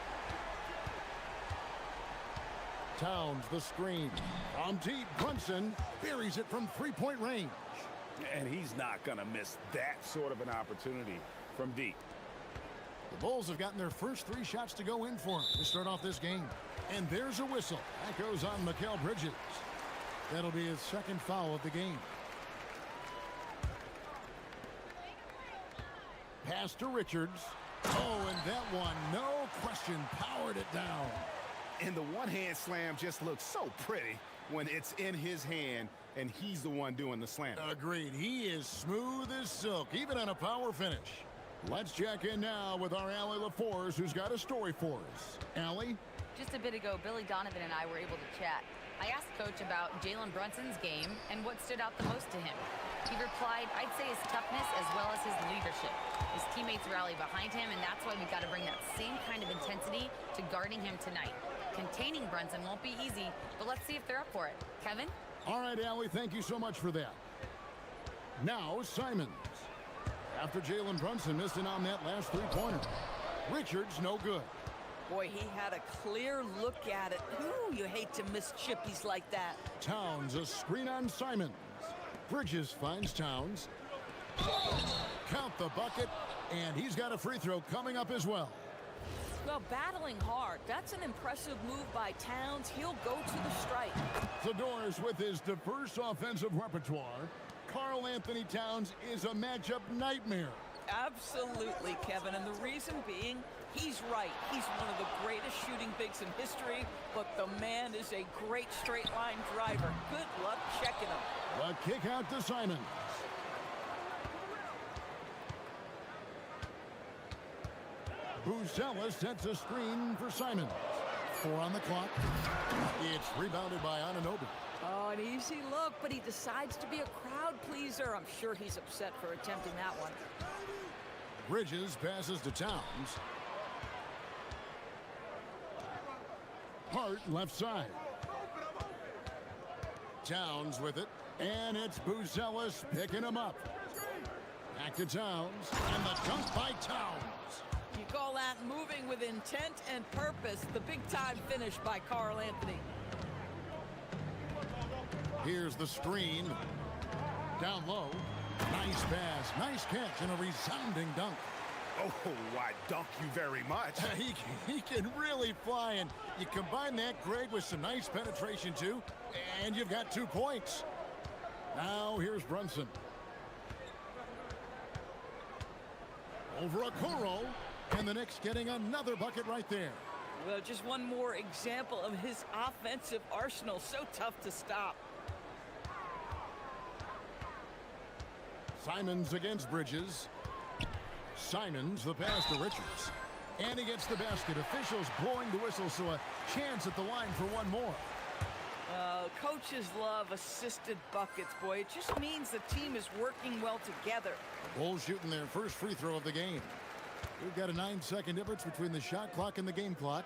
Towns the screen. On deep, Brunson buries it from three-point range. And he's not going to miss that sort of an opportunity from deep. The Bulls have gotten their first 3 shots to go in for him to start off this game. And there's a whistle. That goes on Mikal Bridges. That'll be his second foul of the game. Pass to Richards. Oh, and that one, no question, powered it down. And the one-hand slam just looks so pretty when it's in his hand and he's the one doing the slam. Agreed. He is smooth as silk, even on a power finish. Let's check in now with our Allie LaForce, who's got a story for us. Allie? Just a bit ago, Billy Donovan and I were able to chat. I asked Coach about Jalen Brunson's game and what stood out the most to him. He replied, I'd say his toughness as well as his leadership. His teammates rally behind him, and that's why we've got to bring that same kind of intensity to guarding him tonight. Containing Brunson won't be easy, but let's see if they're up for it. Kevin? All right, Allie, thank you so much for that. Now, Simons. After Jalen Brunson missing on that last three-pointer. Richards, no good. Boy, he had a clear look at it. Ooh, you hate to miss chippies like that. Towns, a screen on Simons. Bridges finds Towns. Count the bucket, and he's got a free throw coming up as well. Well, battling hard. That's an impressive move by Towns. He'll go to the strike. Zador's with his diverse offensive repertoire. Karl Anthony Towns is a matchup nightmare. Absolutely, Kevin. And the reason being, he's right. He's one of the greatest shooting bigs in history, but the man is a great straight-line driver. Good luck checking him. The kick out to Simons. Buzella sets a screen for Simons. 4 on the clock. It's rebounded by Anunoby. Oh, an easy look, but he decides to be a crowd pleaser. I'm sure he's upset for attempting that one. Bridges passes to Towns. Hart left side. Towns with it. And it's Buzelis picking him up. Back to Towns. And the dunk by Towns. You call that moving with intent and purpose. The big-time finish by Karl Anthony. Here's the screen. Down low. Nice pass. Nice catch and a resounding dunk. Oh, why, dunk you very much. he can really fly, and you combine that, Greg, with some nice penetration, too, and you've got 2 points. Now, here's Brunson. Over Okoro, and the Knicks getting another bucket right there. Well, just one more example of his offensive arsenal. So tough to stop. Simons against Bridges. Simons, the pass to Richards. And he gets the basket. Officials blowing the whistle, so a chance at the line for one more. Coaches love assisted buckets, boy. It just means the team is working well together. Bulls shooting their first free throw of the game. We've got a 9-second difference between the shot clock and the game clock.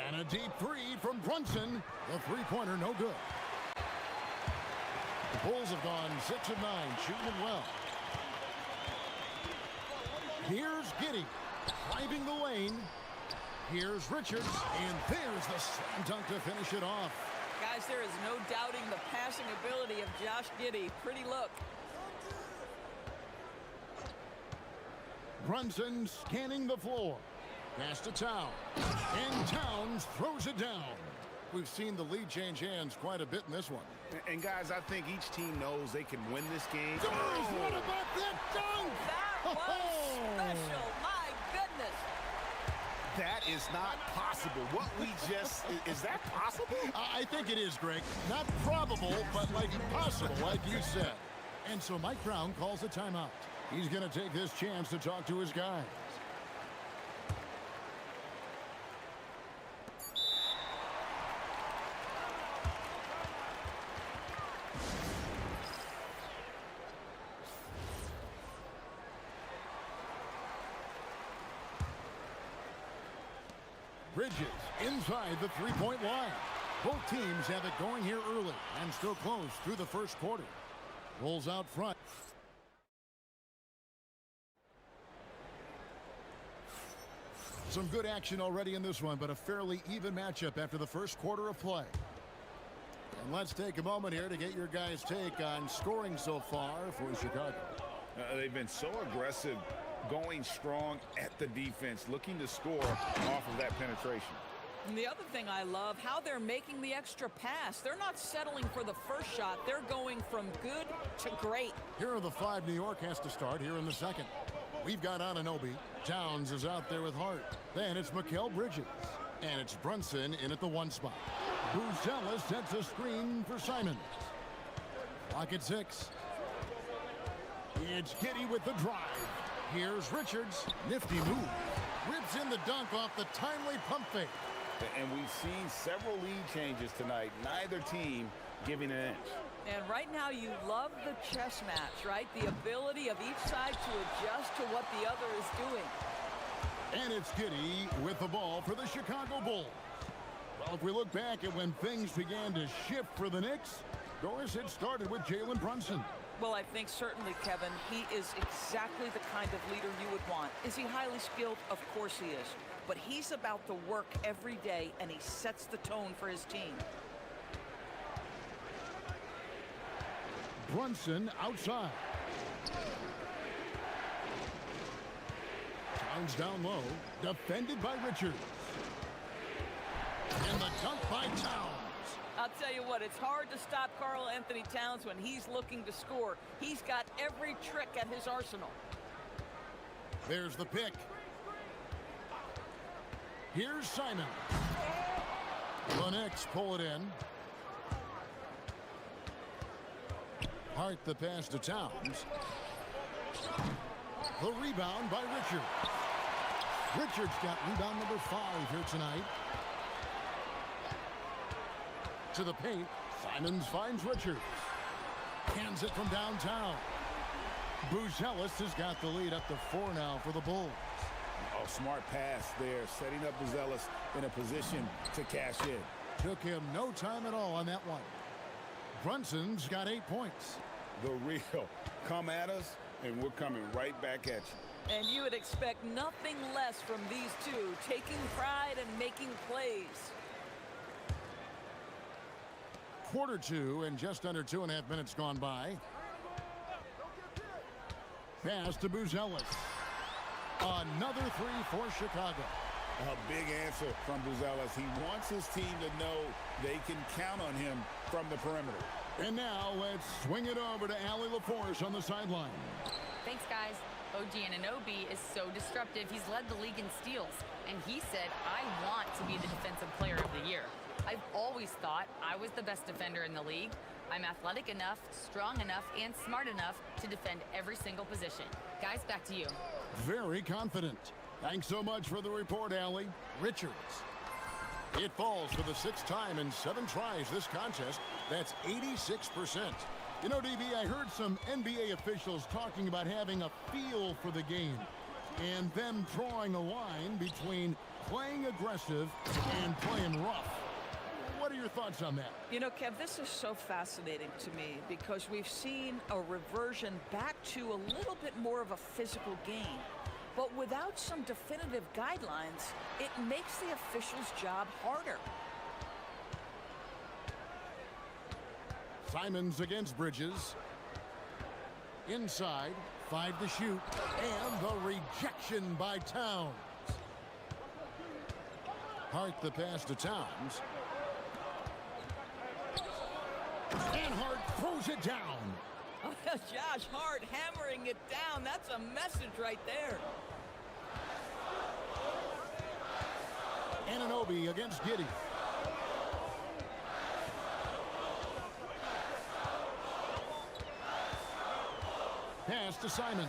And a deep three from Brunson. The three-pointer, no good. The Bulls have gone 6 of 9, shooting it well. Here's Giddey, driving the lane. Here's Richards, and there's the slam dunk to finish it off. Guys, there is no doubting the passing ability of Josh Giddey. Pretty look. Brunson scanning the floor. Pass to Towns. And Towns throws it down. We've seen the lead change hands quite a bit in this one. And guys, I think each team knows they can win this game. What about that dunk? That was special. My goodness. That is not possible. What we just, is that possible? I think it is, Greg. Not probable, but like possible, like you said. And so Mike Brown calls a timeout. He's going to take this chance to talk to his guys. Bridges inside the three-point line. Both teams have it going here early and still close through the first quarter. Rolls out front. Some good action already in this one, but a fairly even matchup after the first quarter of play. And let's take a moment here to get your guys' take on scoring so far for Chicago. They've been so aggressive, going strong at the defense, looking to score off of that penetration. And the other thing I love, how they're making the extra pass. They're not settling for the first shot. They're going from good to great. Here are the 5 New York has to start here in the second. We've got Anunoby. Towns is out there with Hart. Then it's Mikal Bridges. And it's Brunson in at the 1 spot. Buzella sets a screen for Simons. Clock at 6. It's Giddey with the drive. Here's Richards. Nifty move. Rips in the dunk off the timely pump fake. And we've seen several lead changes tonight. Neither team giving an inch. And right now you love the chess match, right? The ability of each side to adjust to what the other is doing. And it's Giddey with the ball for the Chicago Bulls. Well, if we look back at when things began to shift for the Knicks, Doris, it started with Jalen Brunson. Well, I think certainly, Kevin, he is exactly the kind of leader you would want. Is he highly skilled? Of course he is. But he's about the work every day, and he sets the tone for his team. Brunson outside. Towns down low, defended by Richards. And the dunk by Towns. I'll tell you what, it's hard to stop Karl Anthony Towns when he's looking to score. He's got every trick at his arsenal. There's the pick. Here's Simon. The Knicks pull it in. Hart the pass to Towns. The rebound by Richards. Richards got rebound number 5 here tonight. To the paint. Simons finds Richards. Hands it from downtown. Buzelis has got the lead up to 4 now for the Bulls. Oh, smart pass there, setting up Buzelis in a position to cash in. Took him no time at all on that one. Brunson's got 8 points. The real. Come at us, and we're coming right back at you. And you would expect nothing less from these two, taking pride and making plays. Quarter 2 and just under 2.5 minutes gone by. Pass to Buzelis. Another three for Chicago. A big answer from Buzelis. He wants his team to know they can count on him from the perimeter. And now let's swing it over to Allie LaForce on the sideline. Thanks, guys. OG Anunoby is so disruptive. He's led the league in steals. And he said, I want to be the defensive player of the year. I've always thought I was the best defender in the league. I'm athletic enough, strong enough, and smart enough to defend every single position. Guys, back to you. Very confident. Thanks so much for the report, Allie. Richards. It falls for the sixth time in 7 tries this contest. That's 86%. You know, DB, I heard some NBA officials talking about having a feel for the game and them drawing a line between playing aggressive and playing rough. What are your thoughts on that? You know, Kev, this is so fascinating to me because we've seen a reversion back to a little bit more of a physical game. But without some definitive guidelines, it makes the officials' job harder. Simons against Bridges. Inside, 5 to shoot. And the rejection by Towns. Hart the pass to Towns. And Hart throws it down. Josh Hart hammering it down. That's a message right there. Anunoby against Giddey. Pass to Simons.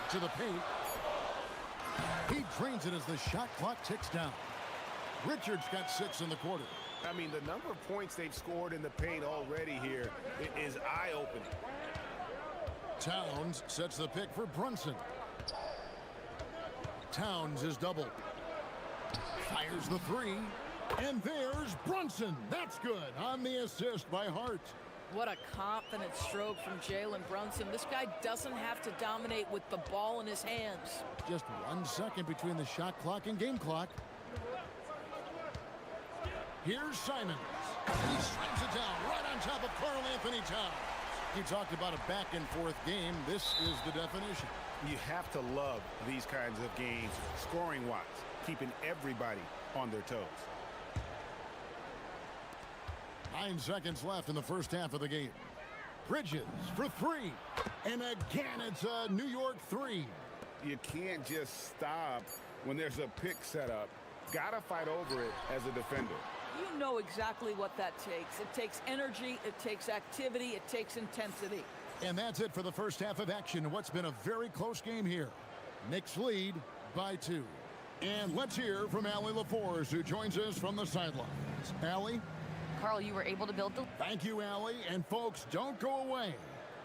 To the paint. He drains it as the shot clock ticks down. Richards got 6 in the quarter. I mean, the number of points they've scored in the paint already here is eye-opening. Towns sets the pick for Brunson. Towns is doubled. Fires the 3. And there's Brunson. That's good on the assist by Hart. What a confident stroke from Jalen Brunson. This guy doesn't have to dominate with the ball in his hands. Just 1 second between the shot clock and game clock. Here's Simons. He slams it down right on top of Karl Anthony Towns. You talked about a back-and-forth game. This is the definition. You have to love these kinds of games, scoring-wise, keeping everybody on their toes. 9 seconds left in the first half of the game. Bridges for 3. And again, it's a New York 3. You can't just stop when there's a pick set up. Gotta fight over it as a defender. You know exactly what that takes. It takes energy, it takes activity, it takes intensity. And that's it for the first half of action. What's been a very close game here. Knicks lead by 2. And let's hear from Allie LaForce, who joins us from the sidelines. Allie? Carl, you were able to build the... Thank you, Allie. And folks, don't go away.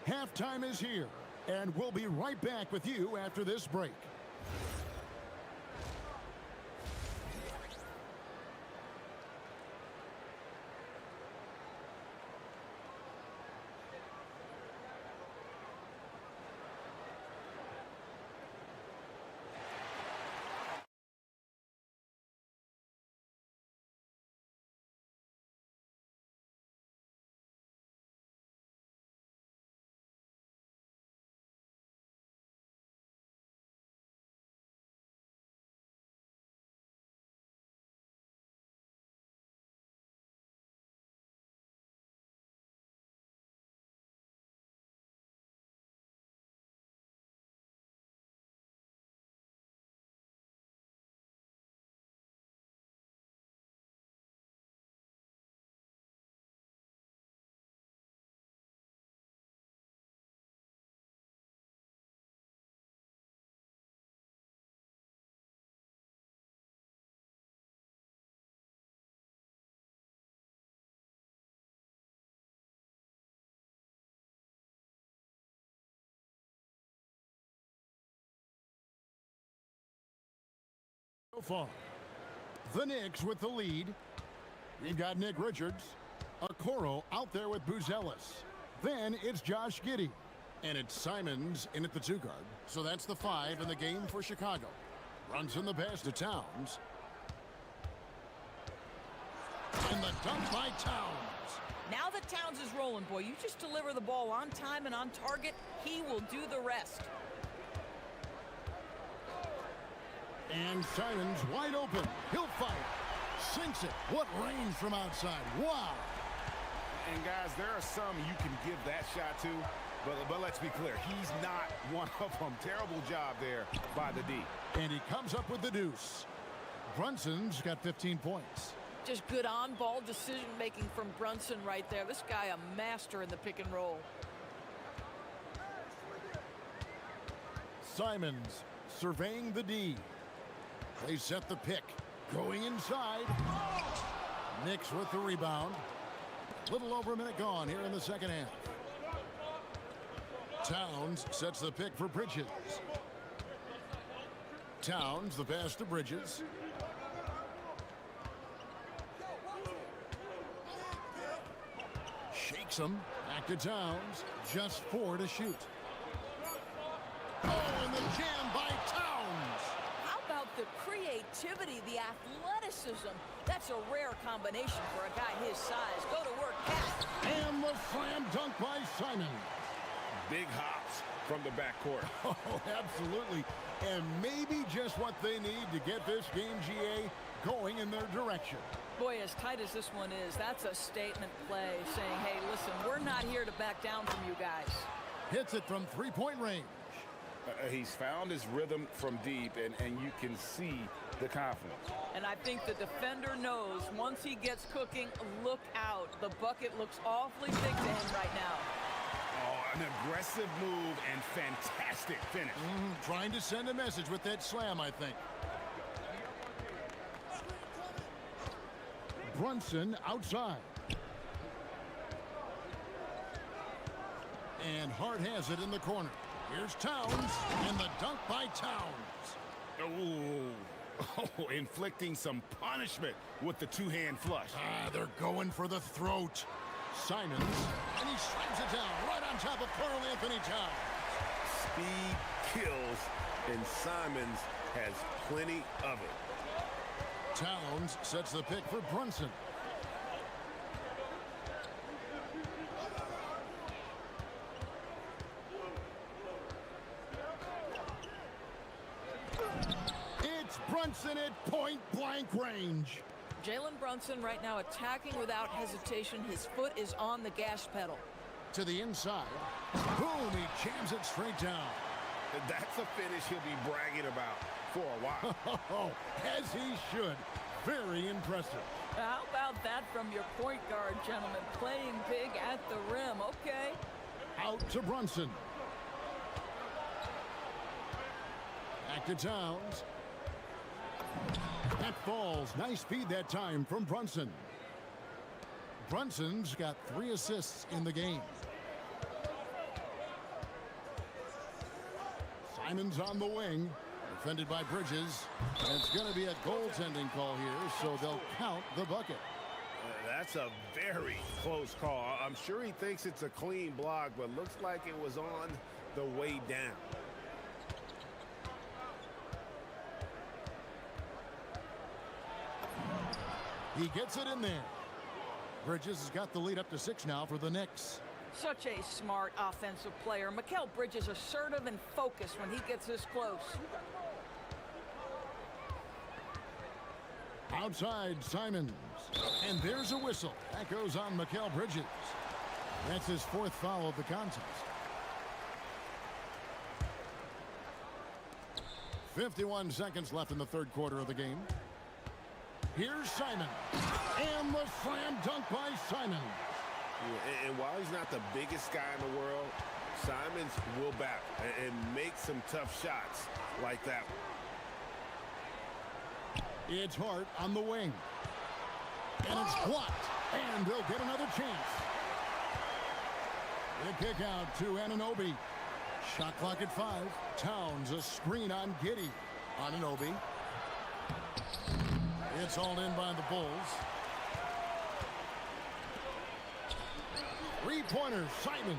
Halftime is here. And we'll be right back with you after this break. So far, the Knicks with the lead. We've got Nick Richards. Okoro out there with Buzelis. Then it's Josh Giddey. And it's Simons in at the 2 guard. So that's the 5 in the game for Chicago. Runs in the pass to Towns. And the dunk by Towns. Now that Towns is rolling, boy, you just deliver the ball on time and on target, he will do the rest. And Simons wide open. He'll fire. Sinks it. What range from outside. Wow. And guys, there are some you can give that shot to, but let's be clear, he's not one of them. Terrible job there by the D. And he comes up with the deuce. Brunson's got 15 points. Just good on-ball decision-making from Brunson right there. This guy a master in the pick and roll. Simons surveying the D. They set the pick. Going inside. Knicks with the rebound. Little over a minute gone here in the second half. Towns sets the pick for Bridges. Towns, the pass to Bridges. Shakes him. Back to Towns. Just 4 to shoot. Oh, and the jam by Towns. How about the creativity, the athleticism? That's a rare combination for a guy his size. Go to work, Cat. And the slam dunk by Simon. Big hops from the backcourt. Oh, absolutely. And maybe just what they need to get this game, GA, going in their direction. Boy, as tight as this one is, that's a statement play saying, hey, listen, we're not here to back down from you guys. Hits it from three-point range. He's found his rhythm from deep, and you can see the confidence. And I think the defender knows once he gets cooking, look out. The bucket looks awfully big to him right now. Oh, an aggressive move and fantastic finish. Trying to send a message with that slam, I think. Brunson outside. And Hart has it in the corner. Here's Towns, and the dunk by Towns. Oh, inflicting some punishment with the two-hand flush. They're going for the throat. Simons, and he slams it down right on top of Karl Anthony Towns. Speed kills, and Simons has plenty of it. Towns sets the pick for Brunson. It's Brunson at point-blank range. Jalen Brunson right now attacking without hesitation. His foot is on the gas pedal. To the inside. Boom, he jams it straight down. That's a finish he'll be bragging about for a while. As he should. Very impressive. How about that from your point guard, gentlemen? Playing big at the rim. Okay. Out to Brunson. Back to Towns. That falls. Nice feed that time from Brunson. Brunson's got 3 assists in the game. Simons on the wing. Defended by Bridges. And it's going to be a goaltending call here, so they'll count the bucket. That's a very close call. I'm sure he thinks it's a clean block, but looks like it was on the way down. He gets it in there. Bridges has got the lead up to 6 now for the Knicks. Such a smart offensive player. Mikal Bridges assertive and focused when he gets this close. Outside Simons. And there's a whistle. That goes on Mikal Bridges. That's his 4th foul of the contest. 51 seconds left in the 3rd quarter of the game. Here's Simon. And the slam dunk by Simon. And while he's not the biggest guy in the world, Simons will battle and make some tough shots like that one. It's Hart on the wing. And it's blocked. And they'll get another chance. The kick out to Anunoby. Shot clock at 5. Towns a screen on Giddey. Anunoby. It's hauled in by the Bulls. 3-pointer, Simon.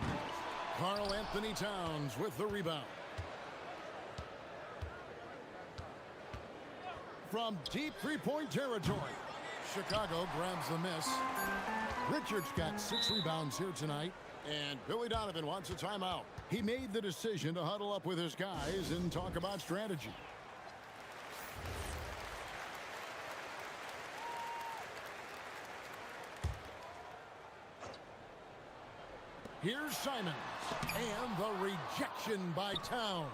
Karl Anthony Towns with the rebound. From deep 3-point territory, Chicago grabs the miss. Richards got 6 rebounds here tonight. And Billy Donovan wants a timeout. He made the decision to huddle up with his guys and talk about strategy. Here's Simons. And the rejection by Towns.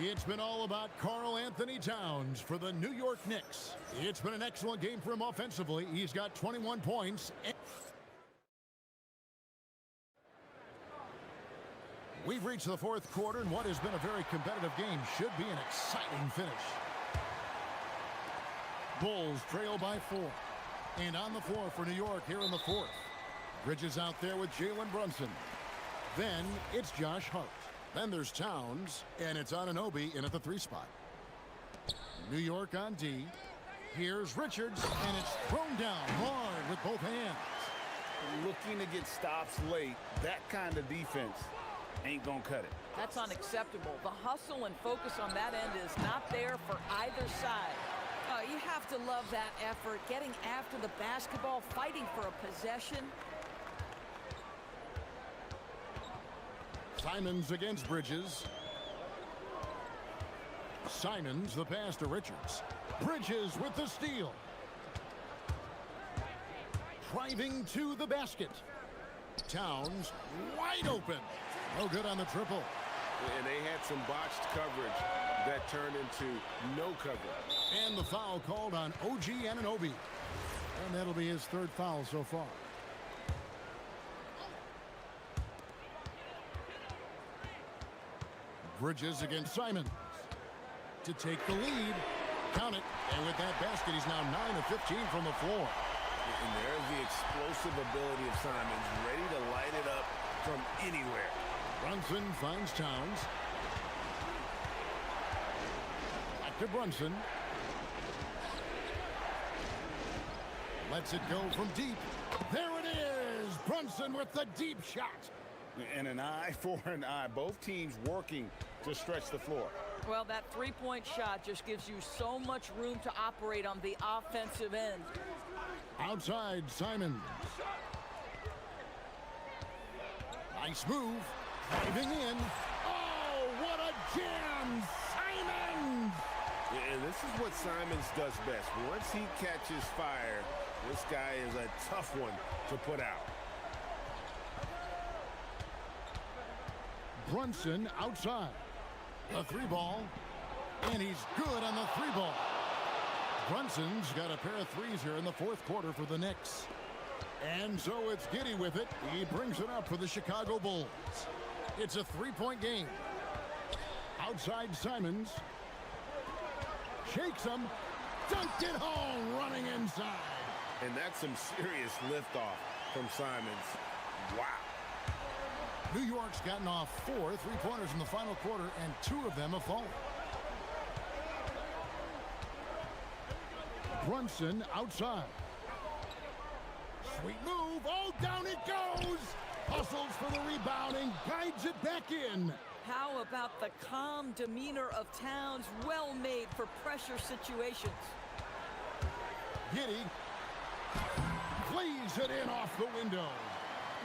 It's been all about Karl Anthony Towns for the New York Knicks. It's been an excellent game for him offensively. He's got 21 points. We've reached the fourth quarter, and what has been a very competitive game should be an exciting finish. Bulls trail by 4. And on the floor for New York here in the fourth. Bridges out there with Jalen Brunson. Then it's Josh Hart. Then there's Towns, and it's Anunoby in at the 3 spot. New York on D. Here's Richards, and it's thrown down hard with both hands. Looking to get stops late, that kind of defense ain't gonna cut it. That's unacceptable. The hustle and focus on that end is not there for either side. You have to love that effort, getting after the basketball, fighting for a possession. Simons against Bridges. Simons, the pass to Richards. Bridges with the steal. Driving to the basket. Towns wide open. No good on the triple. And they had some botched coverage that turned into no coverage. And the foul called on OG Anunoby. And that'll be his 3rd foul so far. Bridges against Simons to take the lead. Count it. And with that basket, he's now 9 of 15 from the floor. And there's the explosive ability of Simons, ready to light it up from anywhere. Brunson finds Towns. Back to Brunson. Lets it go from deep. There it is! Brunson with the deep shot. And an eye for an eye. Both teams working to stretch the floor. Well, that 3-point shot just gives you so much room to operate on the offensive end. Outside, Simons. Nice move. Driving in. Oh, what a jam! Simons! And this is what Simons does best. Once he catches fire, this guy is a tough one to put out. Brunson outside. The 3 ball. And he's good on the 3 ball. Brunson's got a pair of 3s here in the fourth quarter for the Knicks. And so it's Giddey with it. He brings it up for the Chicago Bulls. It's a 3-point game. Outside Simons. Shakes him. Dunked it home, running inside. And that's some serious liftoff from Simons. Wow. New York's gotten off 4 3-pointers in the final quarter, and 2 of them have fallen. Brunson outside. Sweet move. Oh, down it goes. Hustles for the rebound and guides it back in. How about the calm demeanor of Towns? Well made for pressure situations. Giddey plays it in off the window.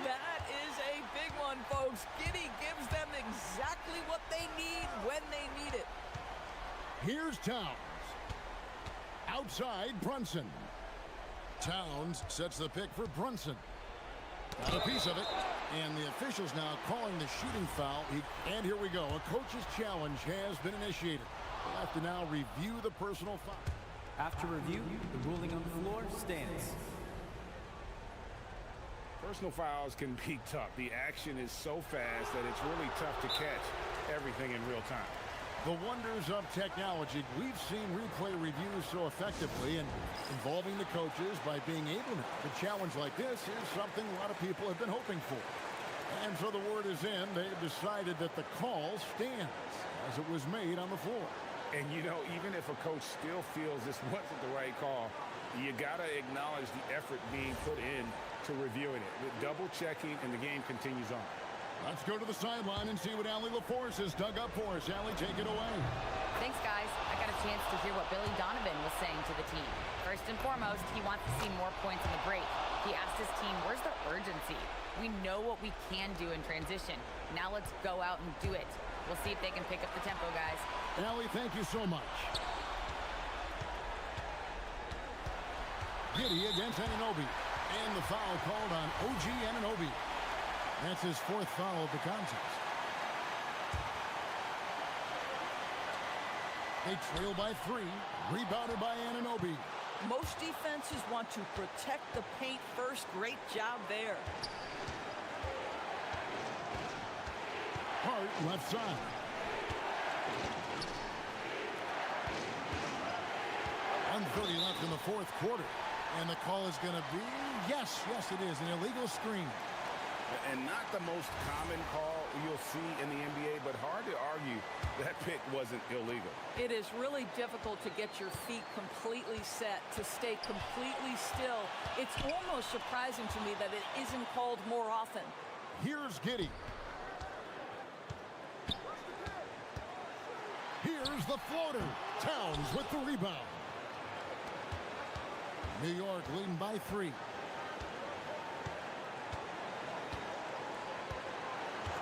That is a big one, folks. Giddey gives them exactly what they need when they need it. Here's Towns. Outside Brunson. Towns sets the pick for Brunson. Got a piece of it. And the officials now calling the shooting foul. And here we go. A coach's challenge has been initiated. We'll have to now review the personal foul. After review, the ruling on the floor stands. Personal fouls can be tough. The action is so fast that it's really tough to catch everything in real time. The wonders of technology. We've seen replay reviews so effectively and involving the coaches by being able to challenge like this is something a lot of people have been hoping for. And so the word is in. They've decided that the call stands as it was made on the floor. And, you know, even if a coach still feels this wasn't the right call, you got to acknowledge the effort being put in to reviewing it. With double checking, and the game continues on. Let's go to the sideline and see what Allie LaForce has dug up for us. Allie, take it away. Thanks, guys. I got to chance to hear what Billy Donovan was saying to the team. First and foremost, he wants to see more points in the break. He asked his team, where's the urgency? We know what we can do in transition. Now let's go out and do it. We'll see if they can pick up the tempo, guys. Allie, thank you so much. Giddy against Anunoby. And the foul called on OG Anunoby. That's his 4th foul of the contest. They trail by 3. Rebounded by Anunoby. Most defenses want to protect the paint first. Great job there. Hart left side. .130 left in the 4th quarter. And the call is going to be, yes, it is, an illegal screen. And not the most common call you'll see in the NBA, but hard to argue that pick wasn't illegal. It is really difficult to get your feet completely set, to stay completely still. It's almost surprising to me that it isn't called more often. Here's Giddy. Here's the floater. Towns with the rebound. New York leading by 3.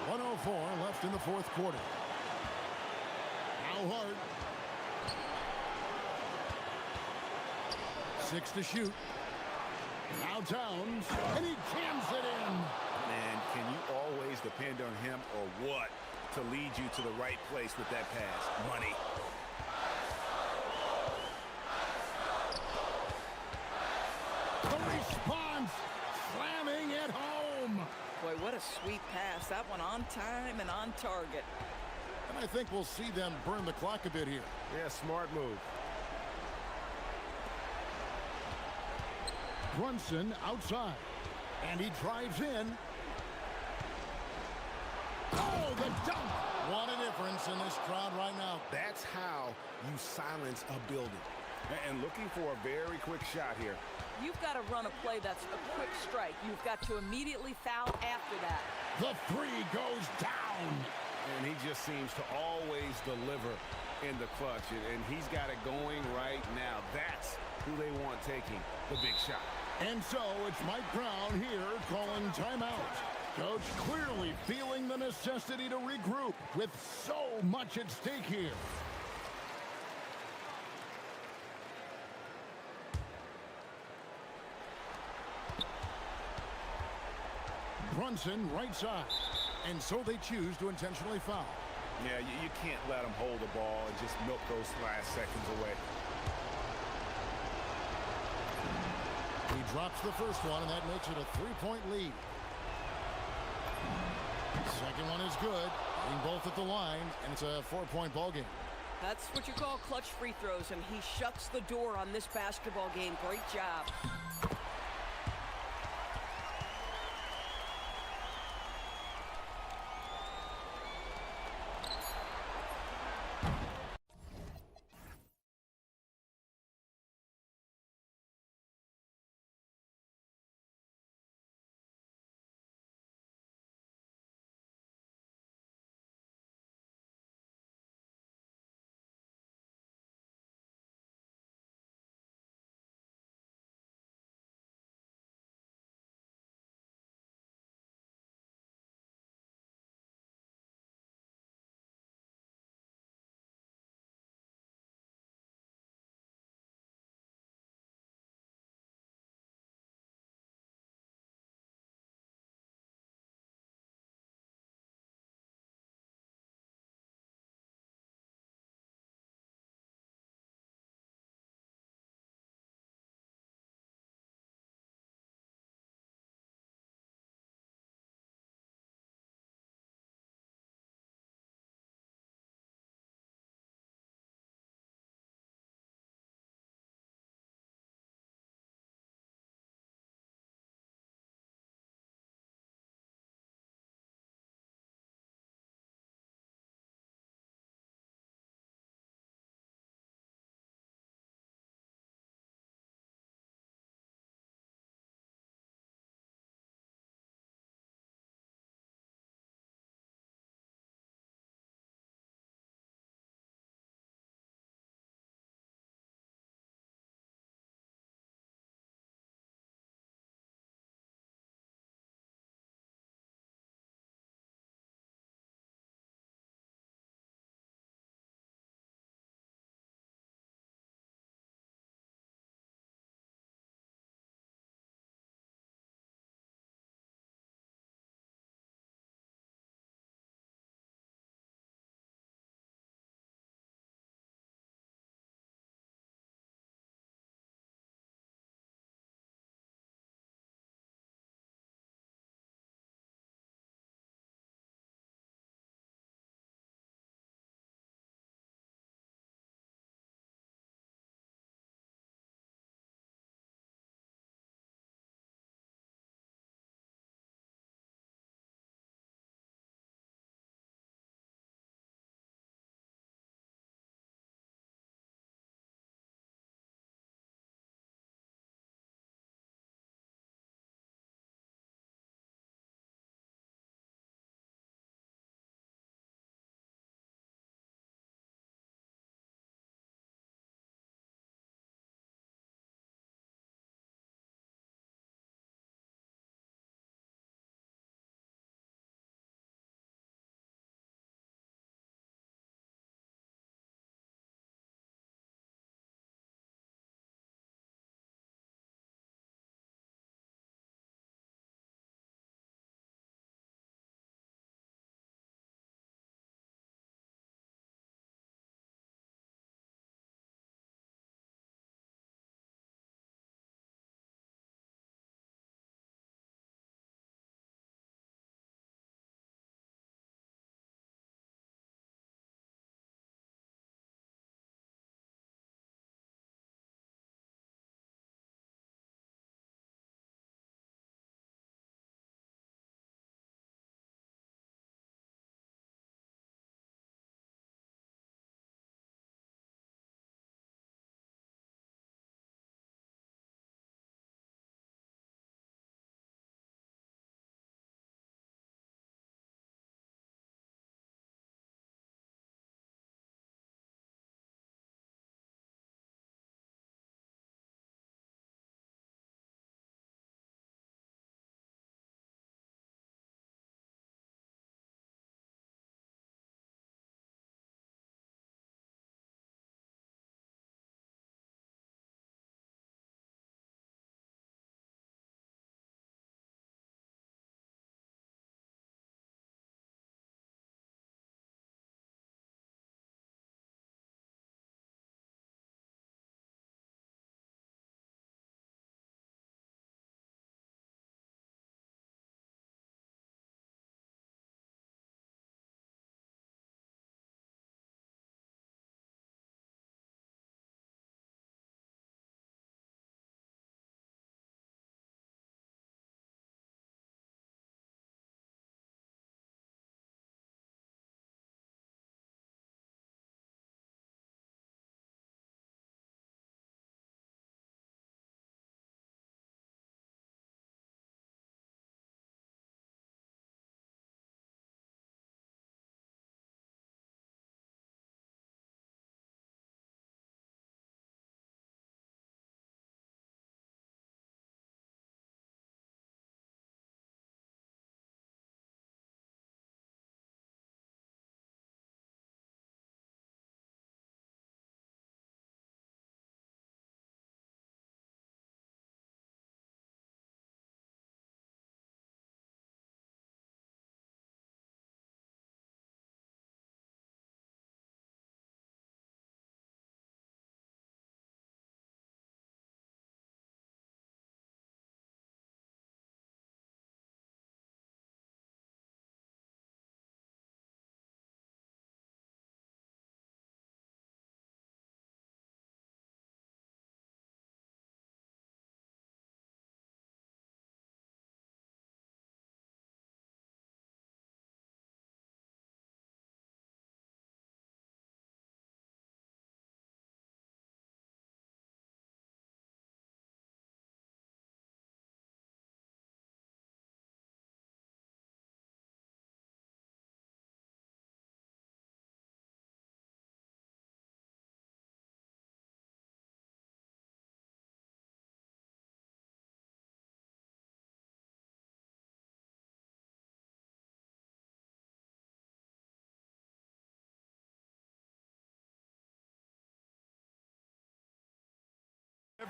1:04 left in the 4th quarter. Now Hart. 6 to shoot. Now Towns. And he jams it in. Man, can you always depend on him or what to lead you to the right place with that pass? Money. The response. Slamming it home. Boy, what a sweet pass. That one on time and on target. And I think we'll see them burn the clock a bit here. Yeah, smart move. Brunson outside. And he drives in. Oh, the dunk! What a difference in this crowd right now. That's how you silence a building. And looking for a very quick shot here. You've got to run a play that's a quick strike. You've got to immediately foul after that. The 3 goes down. And he just seems to always deliver in the clutch. And he's got it going right now. That's who they want taking the big shot. And so it's Mike Brown here calling timeout. Coach clearly feeling the necessity to regroup with so much at stake here. Brunson right side. And so they choose to intentionally foul. Yeah, you can't let them hold the ball and just milk those last seconds away. He drops the first one, and that makes it a 3-point lead. Second one is good. Being both at the line, and it's a 4-point ball game. That's what you call clutch free throws, and he shuts the door on this basketball game. Great job.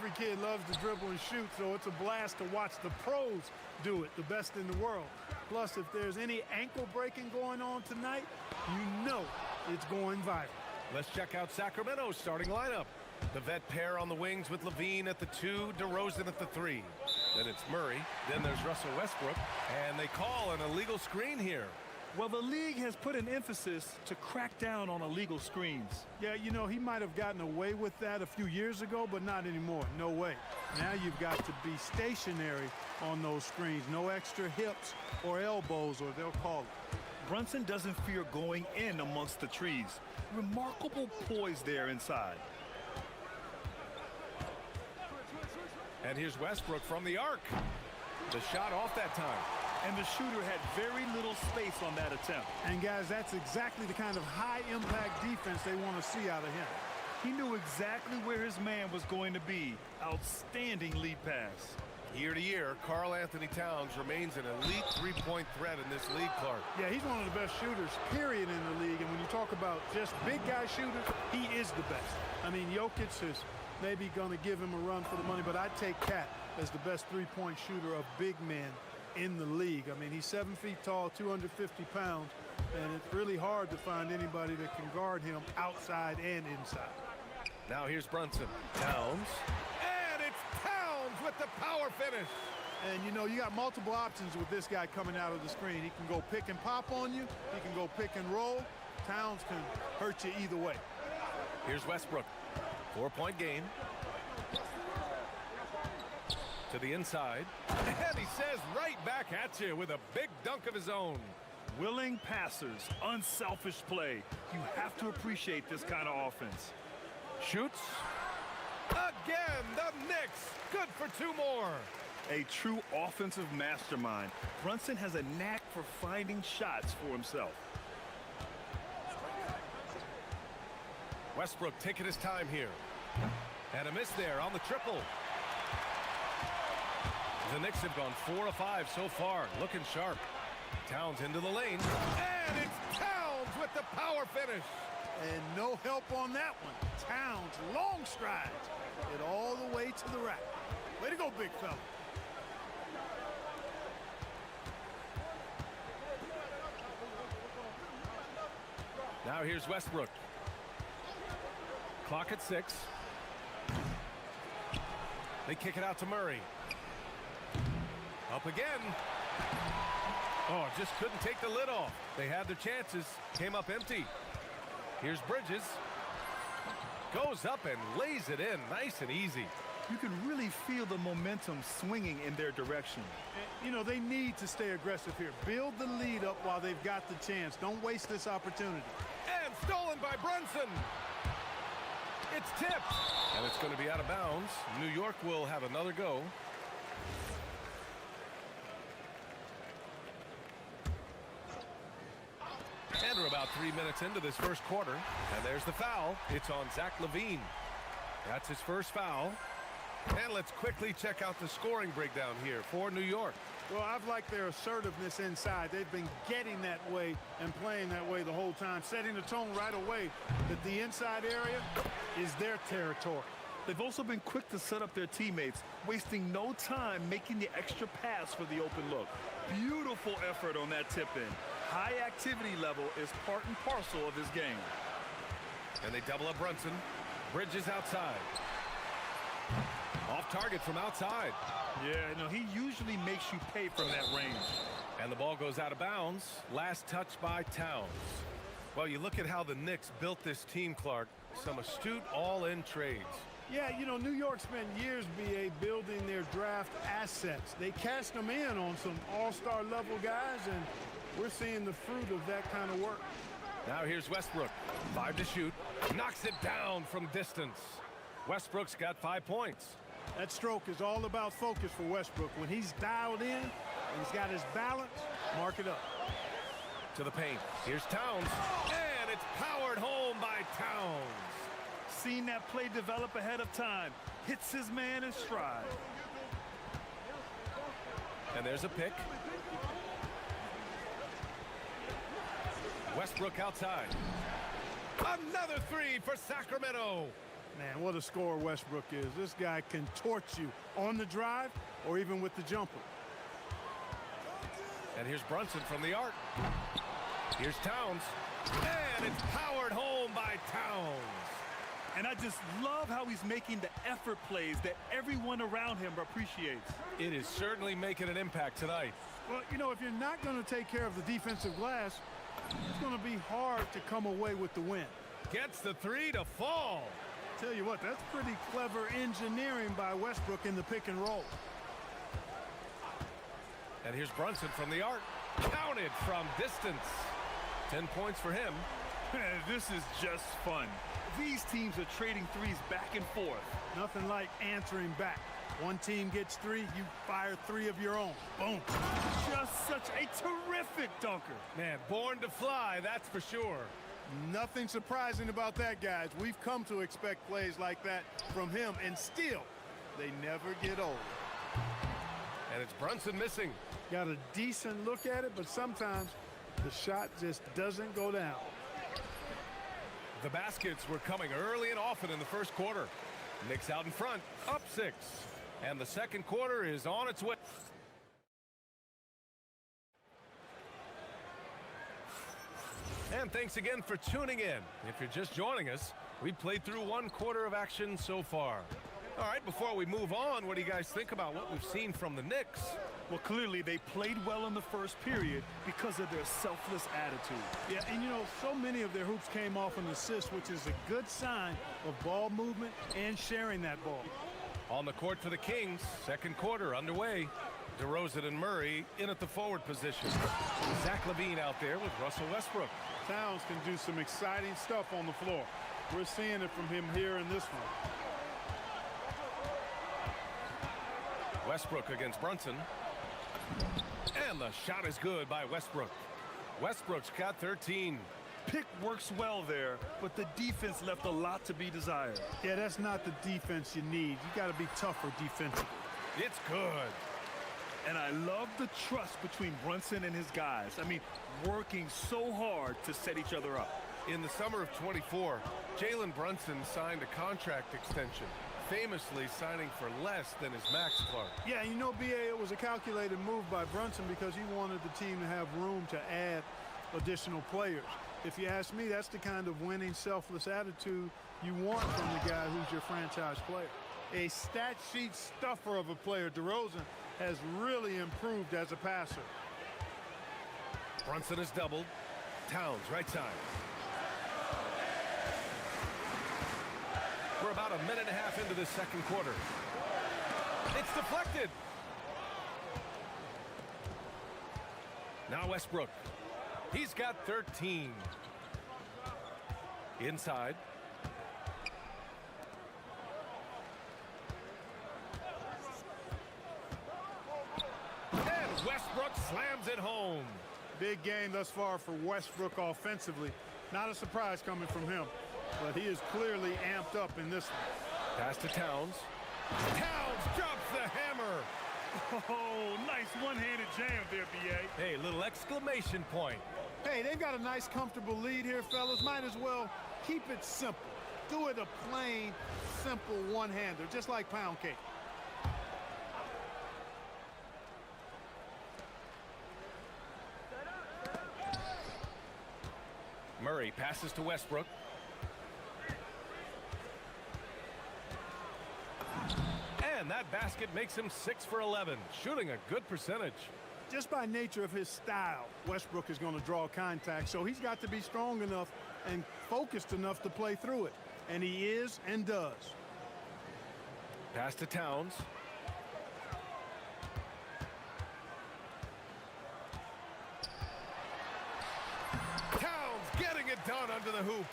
every kid loves to dribble and shoot, so it's a blast to watch the pros do it, the best in the world. Plus, if there's any ankle breaking going on tonight, you know it's going viral. Let's check out Sacramento's starting lineup. The vet pair on the wings with Levine at the 2, DeRozan at the 3. Then it's Murray. Then there's Russell Westbrook. And they call an illegal screen here. Well, the league has put an emphasis to crack down on illegal screens. Yeah, you know, he might have gotten away with that a few years ago, but not anymore. No way. Now you've got to be stationary on those screens. No extra hips or elbows, or they'll call it. Brunson doesn't fear going in amongst the trees. Remarkable poise there inside. And here's Westbrook from the arc. The shot off that time. And the shooter had very little space on that attempt. And guys, that's exactly the kind of high-impact defense they want to see out of him. He knew exactly where his man was going to be. Outstanding lead pass. Year to year, Karl Anthony Towns remains an elite three-point threat in this league, Clark. Yeah, he's one of the best shooters, period, in the league. And when you talk about just big guy shooters, he is the best. I mean, Jokic is maybe going to give him a run for the money, but I'd take Cat as the best three-point shooter of big men in the league. I mean, he's 7 feet tall, 250 pounds, and it's really hard to find anybody that can guard him outside and inside. Now here's Brunson. Towns. And it's Towns with the power finish. And, you know, you got multiple options with this guy coming out of the screen. He can go pick and pop on you. He can go pick and roll. Towns can hurt you either way. Here's Westbrook. 4-point game. To the inside. And he says right back at you with a big dunk of his own. Willing passers, unselfish play. You have to appreciate this kind of offense. Shoots. Again, the Knicks. Good for 2 more. A true offensive mastermind. Brunson has a knack for finding shots for himself. Westbrook taking his time here. And a miss there on the triple. The Knicks have gone 4 of 5 so far. Looking sharp. Towns into the lane. And it's Towns with the power finish. And no help on that one. Towns, long strides. It all the way to the rack. Way to go, big fella. Now here's Westbrook. Clock at 6. They kick it out to Murray. Up again. Oh, just couldn't take the lid off. They had their chances. Came up empty. Here's Bridges. Goes up and lays it in. Nice and easy. You can really feel the momentum swinging in their direction. You know, they need to stay aggressive here. Build the lead up while they've got the chance. Don't waste this opportunity. And stolen by Brunson. It's tipped. And it's going to be out of bounds. New York will have another go. And we're about 3 minutes into this first quarter. And there's the foul. It's on Zach LaVine. That's his first foul. And let's quickly check out the scoring breakdown here for New York. Well, I've liked their assertiveness inside. They've been getting that way and playing that way the whole time, setting the tone right away that the inside area is their territory. They've also been quick to set up their teammates, wasting no time making the extra pass for the open look. Beautiful effort on that tip-in. High activity level is part and parcel of his game. And they double up Brunson. Bridges outside. Off target from outside. Yeah, no, he usually makes you pay from that range. And the ball goes out of bounds. Last touch by Towns. Well, you look at how the Knicks built this team, Clark. Some astute all-in trades. Yeah, you know, New York spent years, BA, building their draft assets. They cashed them in on some all-star level guys, and we're seeing the fruit of that kind of work. Now here's Westbrook. 5 to shoot. Knocks it down from distance. Westbrook's got 5 points. That stroke is all about focus for Westbrook. When he's dialed in and he's got his balance, mark it up. To the paint. Here's Towns. And it's powered home by Towns. Seen that play develop ahead of time. Hits his man in stride. And there's a pick. Westbrook outside. Another 3 for Sacramento. Man, what a scorer Westbrook is. This guy can torch you on the drive or even with the jumper. And here's Brunson from the arc. Here's Towns. And it's powered home by Towns. And I just love how he's making the effort plays that everyone around him appreciates. It is certainly making an impact tonight. Well, you know, if you're not going to take care of the defensive glass, it's going to be hard to come away with the win. Gets the three to fall. Tell you what, that's pretty clever engineering by Westbrook in the pick and roll. And here's Brunson from the arc. Counted from distance. 10 points for him. This is just fun. These teams are trading threes back and forth. Nothing like answering back. One team gets three, you fire three of your own. Boom. Just such a terrific dunker. Man, born to fly, that's for sure. Nothing surprising about that, guys. We've come to expect plays like that from him, and still, they never get old. And it's Brunson missing. Got a decent look at it, but sometimes the shot just doesn't go down. The baskets were coming early and often in the first quarter. Knicks out in front, up 6. And the second quarter is on its way. And thanks again for tuning in. If you're just joining us, we played through one quarter of action so far. All right, before we move on, what do you guys think about what we've seen from the Knicks? Well, clearly they played well in the first period because of their selfless attitude. Yeah, and you know, so many of their hoops came off an assist, which is a good sign of ball movement and sharing that ball. On the court for the Kings, second quarter underway. DeRozan and Murray in at the forward position. Zach LaVine out there with Russell Westbrook. Towns can do some exciting stuff on the floor. We're seeing it from him here in this one. Westbrook against Brunson. And the shot is good by Westbrook. Westbrook's got 13. Pick works well there, but the defense left a lot to be desired. Yeah, that's not the defense you need. You got to be tougher defensively. It's good. And I love the trust between Brunson and his guys. I mean, working so hard to set each other up. In the summer of 24, Jalen Brunson signed a contract extension, famously signing for less than his max, Clark. Yeah, you know, B.A., it was a calculated move by Brunson because he wanted the team to have room to add additional players. If you ask me, that's the kind of winning, selfless attitude you want from the guy who's your franchise player. A stat sheet stuffer of a player, DeRozan has really improved as a passer. Brunson is doubled. Towns, right side. We're about a minute and a half into this second quarter. It's deflected. Now Westbrook. He's got 13. Inside. And Westbrook slams it home. Big game thus far for Westbrook offensively. Not a surprise coming from him, but he is clearly amped up in this one. Pass to Towns. Towns drops the hammer. Oh, nice one-handed jam there, B.A. Hey, little exclamation point. Hey, they've got a nice, comfortable lead here, fellas. Might as well keep it simple. Do it a plain, simple one-hander, just like pound cake. Murray passes to Westbrook. And that basket makes him 6 for 11, shooting a good percentage. Just by nature of his style, Westbrook is going to draw contact, so he's got to be strong enough and focused enough to play through it. And he is and does. Pass to Towns. Towns getting it done under the hoop.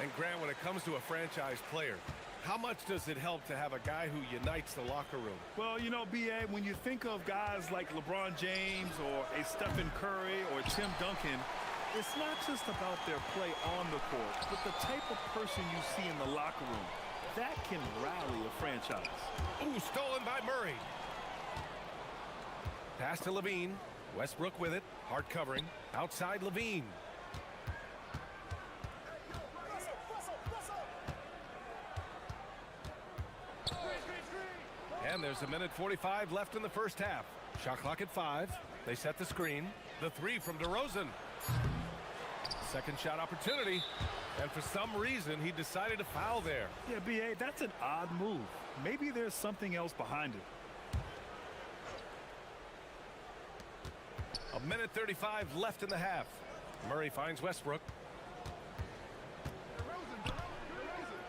And Grant, when it comes to a franchise player, how much does it help to have a guy who unites the locker room? Well, you know, B.A., when you think of guys like LeBron James or a Stephen Curry or Tim Duncan, it's not just about their play on the court, but the type of person you see in the locker room. That can rally a franchise. Ooh, stolen by Murray. Pass to LaVine. Westbrook with it. Hard covering. Outside LaVine. And there's a minute 45 left in the first half. Shot clock at 5. They set the screen. The three from DeRozan. Second shot opportunity. And for some reason, he decided to foul there. Yeah, B.A., that's an odd move. Maybe there's something else behind it. A minute 35 left in the half. Murray finds Westbrook.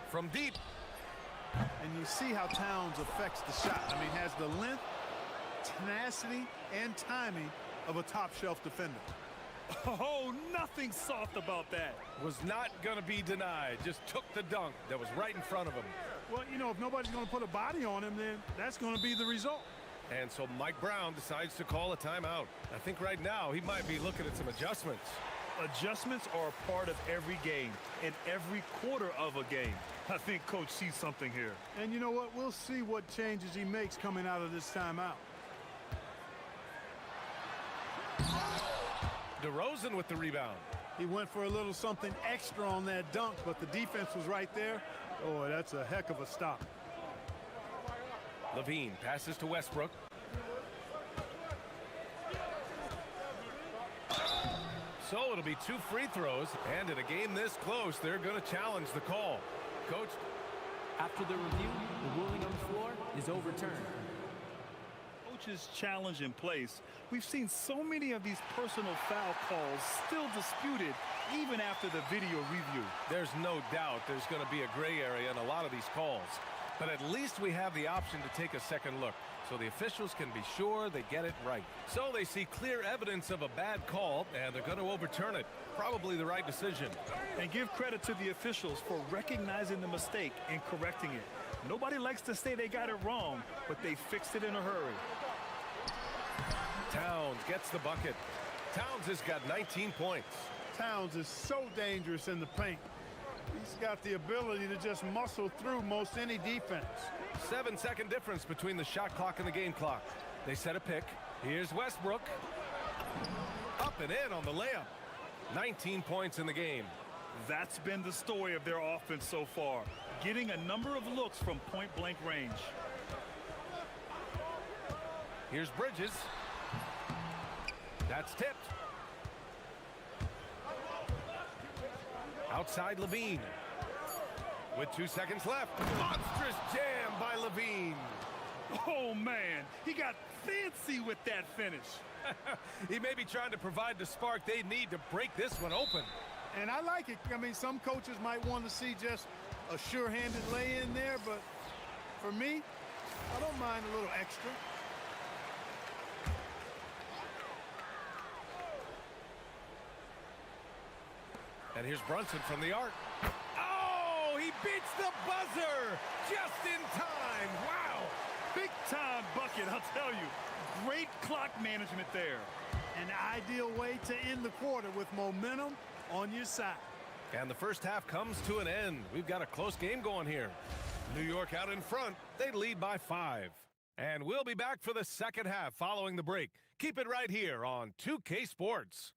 From deep. And you see how Towns affects the shot. I mean, has the length, tenacity, and timing of a top-shelf defender. Oh, nothing soft about that. Was not going to be denied. Just took the dunk that was right in front of him. Well, you know, if nobody's going to put a body on him, then that's going to be the result. And so Mike Brown decides to call a timeout. I think right now he might be looking at some adjustments. Adjustments are a part of every game, in every quarter of a game. I think Coach sees something here. And you know what? We'll see what changes he makes coming out of this timeout. DeRozan with the rebound. He went for a little something extra on that dunk, but the defense was right there. Oh, that's a heck of a stop. Levine passes to Westbrook. So it'll be 2 free throws, and in a game this close, they're going to challenge the call. Coach? After the review, the ruling on the floor is overturned. Coach's challenge in place. We've seen so many of these personal foul calls still disputed even after the video review. There's no doubt there's going to be a gray area in a lot of these calls. But at least we have the option to take a second look, so the officials can be sure they get it right. So they see clear evidence of a bad call, and they're going to overturn it. Probably the right decision. And give credit to the officials for recognizing the mistake and correcting it. Nobody likes to say they got it wrong, but they fixed it in a hurry. Towns gets the bucket. Towns has got 19 points. Towns is so dangerous in the paint. He's got the ability to just muscle through most any defense. 7-second difference between the shot clock and the game clock. They set a pick. Here's Westbrook. Up and in on the layup. 19 points in the game. That's been the story of their offense so far, getting a number of looks from point-blank range. Here's Bridges. That's tipped. Outside Levine. With 2 seconds left. Monstrous jam by Levine. Oh, man. He got fancy with that finish. He may be trying to provide the spark they need to break this one open. And I like it. I mean, some coaches might want to see just a sure-handed lay-in there, but for me, I don't mind a little extra. And here's Brunson from the arc. Oh, he beats the buzzer just in time. Wow. Big-time bucket, I'll tell you. Great clock management there. An ideal way to end the quarter with momentum on your side. And the first half comes to an end. We've got a close game going here. New York out in front. They lead by 5. And we'll be back for the second half following the break. Keep it right here on 2K Sports.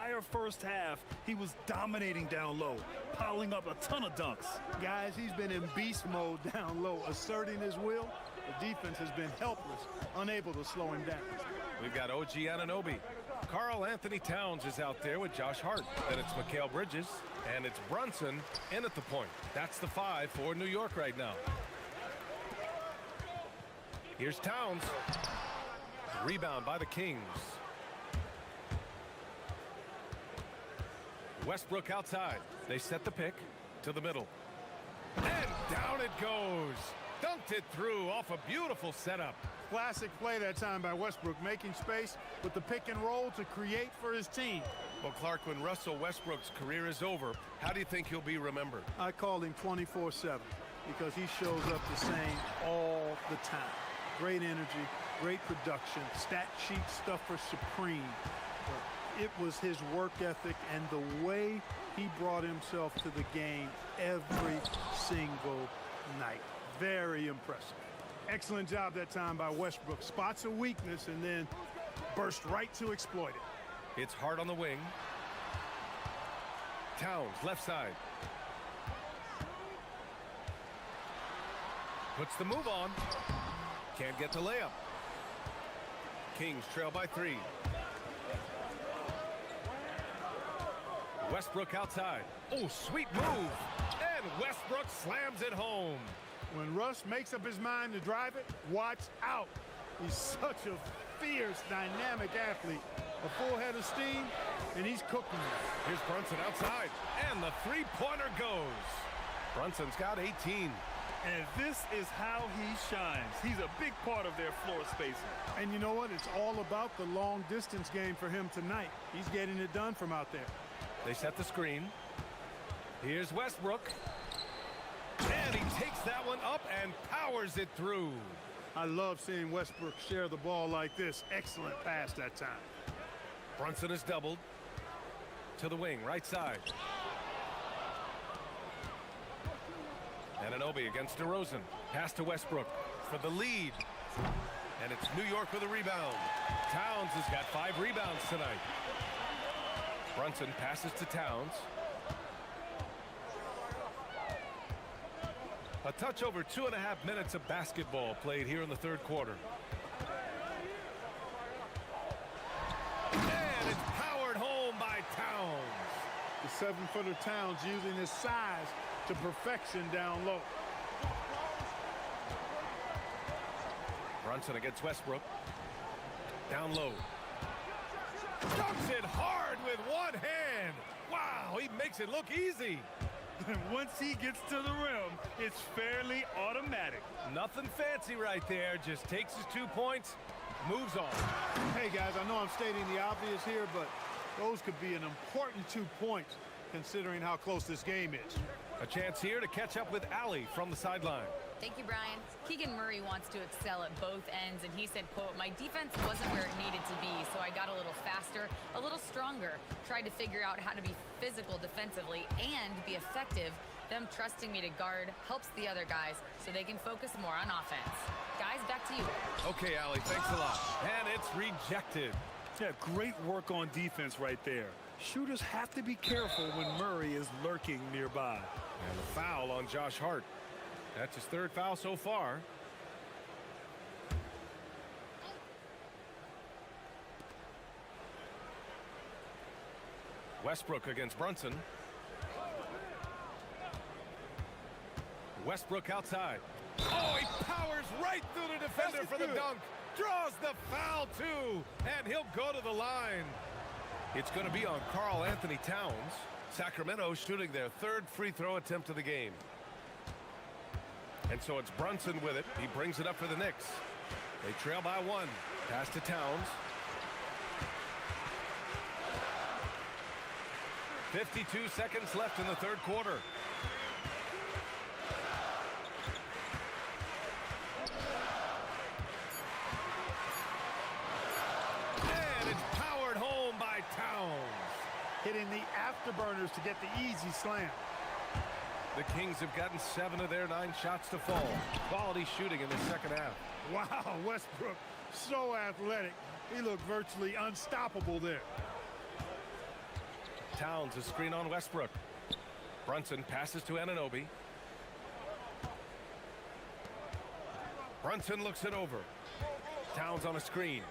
Entire first half, he was dominating down low, piling up a ton of dunks. Guys, he's been in beast mode down low, asserting his will. The defense has been helpless, unable to slow him down. We've got OG Anunoby. Karl Anthony Towns is out there with Josh Hart. Then it's Mikal Bridges, and it's Brunson in at the point. That's the 5 for New York right now. Here's Towns. Rebound by the Kings. Westbrook outside. They set the pick to the middle. And down it goes. Dunked it through off a beautiful setup. Classic play that time by Westbrook, making space with the pick and roll to create for his team. Well, Clark, when Russell Westbrook's career is over, how do you think he'll be remembered? I call him 24/7 because he shows up the same all the time. Great energy, great production, stat sheet stuffer supreme. But it was his work ethic and the way he brought himself to the game every single night. Very impressive. Excellent job that time by Westbrook. Spots a weakness and then burst right to exploit it. It's hard on the wing. Towns, left side. Puts the move on. Can't get the layup. Kings trail by 3. Westbrook outside. Oh, sweet move. And Westbrook slams it home. When Russ makes up his mind to drive it, watch out. He's such a fierce, dynamic athlete. A full head of steam, and he's cooking it. Here's Brunson outside, and the three-pointer goes. Brunson's got 18. And this is how he shines. He's a big part of their floor spacing. And you know what? It's all about the long-distance game for him tonight. He's getting it done from out there. They set the screen. Here's Westbrook. And he takes that one up and powers it through. I love seeing Westbrook share the ball like this. Excellent pass that time. Brunson is doubled. To the wing, right side. Anunoby against DeRozan. Pass to Westbrook for the lead. And it's New York with a rebound. Towns has got 5 rebounds tonight. Brunson passes to Towns. A touch over 2.5 minutes of basketball played here in the third quarter. And it's powered home by Towns. The 7-footer Towns using his size to perfection down low. Brunson against Westbrook. Down low. Dunks it hard with one hand. Wow, he makes it look easy. And once he gets to the rim, it's fairly automatic. Nothing fancy right there. Just takes his 2 points, moves on. Hey, guys, I know I'm stating the obvious here, but those could be an important 2 points considering how close this game is. A chance here to catch up with Allie from the sideline. Thank you, Brian. Keegan Murray wants to excel at both ends, and he said, quote, "My defense wasn't where it needed to be, so I got a little faster, a little stronger, tried to figure out how to be physical defensively and be effective. Them trusting me to guard helps the other guys so they can focus more on offense." Guys, back to you. Okay, Allie, thanks a lot. And it's rejected. Yeah, great work on defense right there. Shooters have to be careful when Murray is lurking nearby. And the foul on Josh Hart. That's his 3rd foul so far. Westbrook against Brunson. Westbrook outside. Oh, he powers right through the defender for the dunk. Draws the foul, too. And he'll go to the line. It's going to be on Karl Anthony Towns. Sacramento shooting their 3rd free throw attempt of the game. And so it's Brunson with it. He brings it up for the Knicks. They trail by 1. Pass to Towns. 52 seconds left in the third quarter. And it's powered home by Towns. Hitting the afterburners to get the easy slam. The Kings have gotten 7 of their 9 shots to fall. Quality shooting in the second half. Wow, Westbrook, so athletic. He looked virtually unstoppable there. Towns a screen on Westbrook. Brunson passes to Anunoby. Brunson looks it over. Towns on a screen.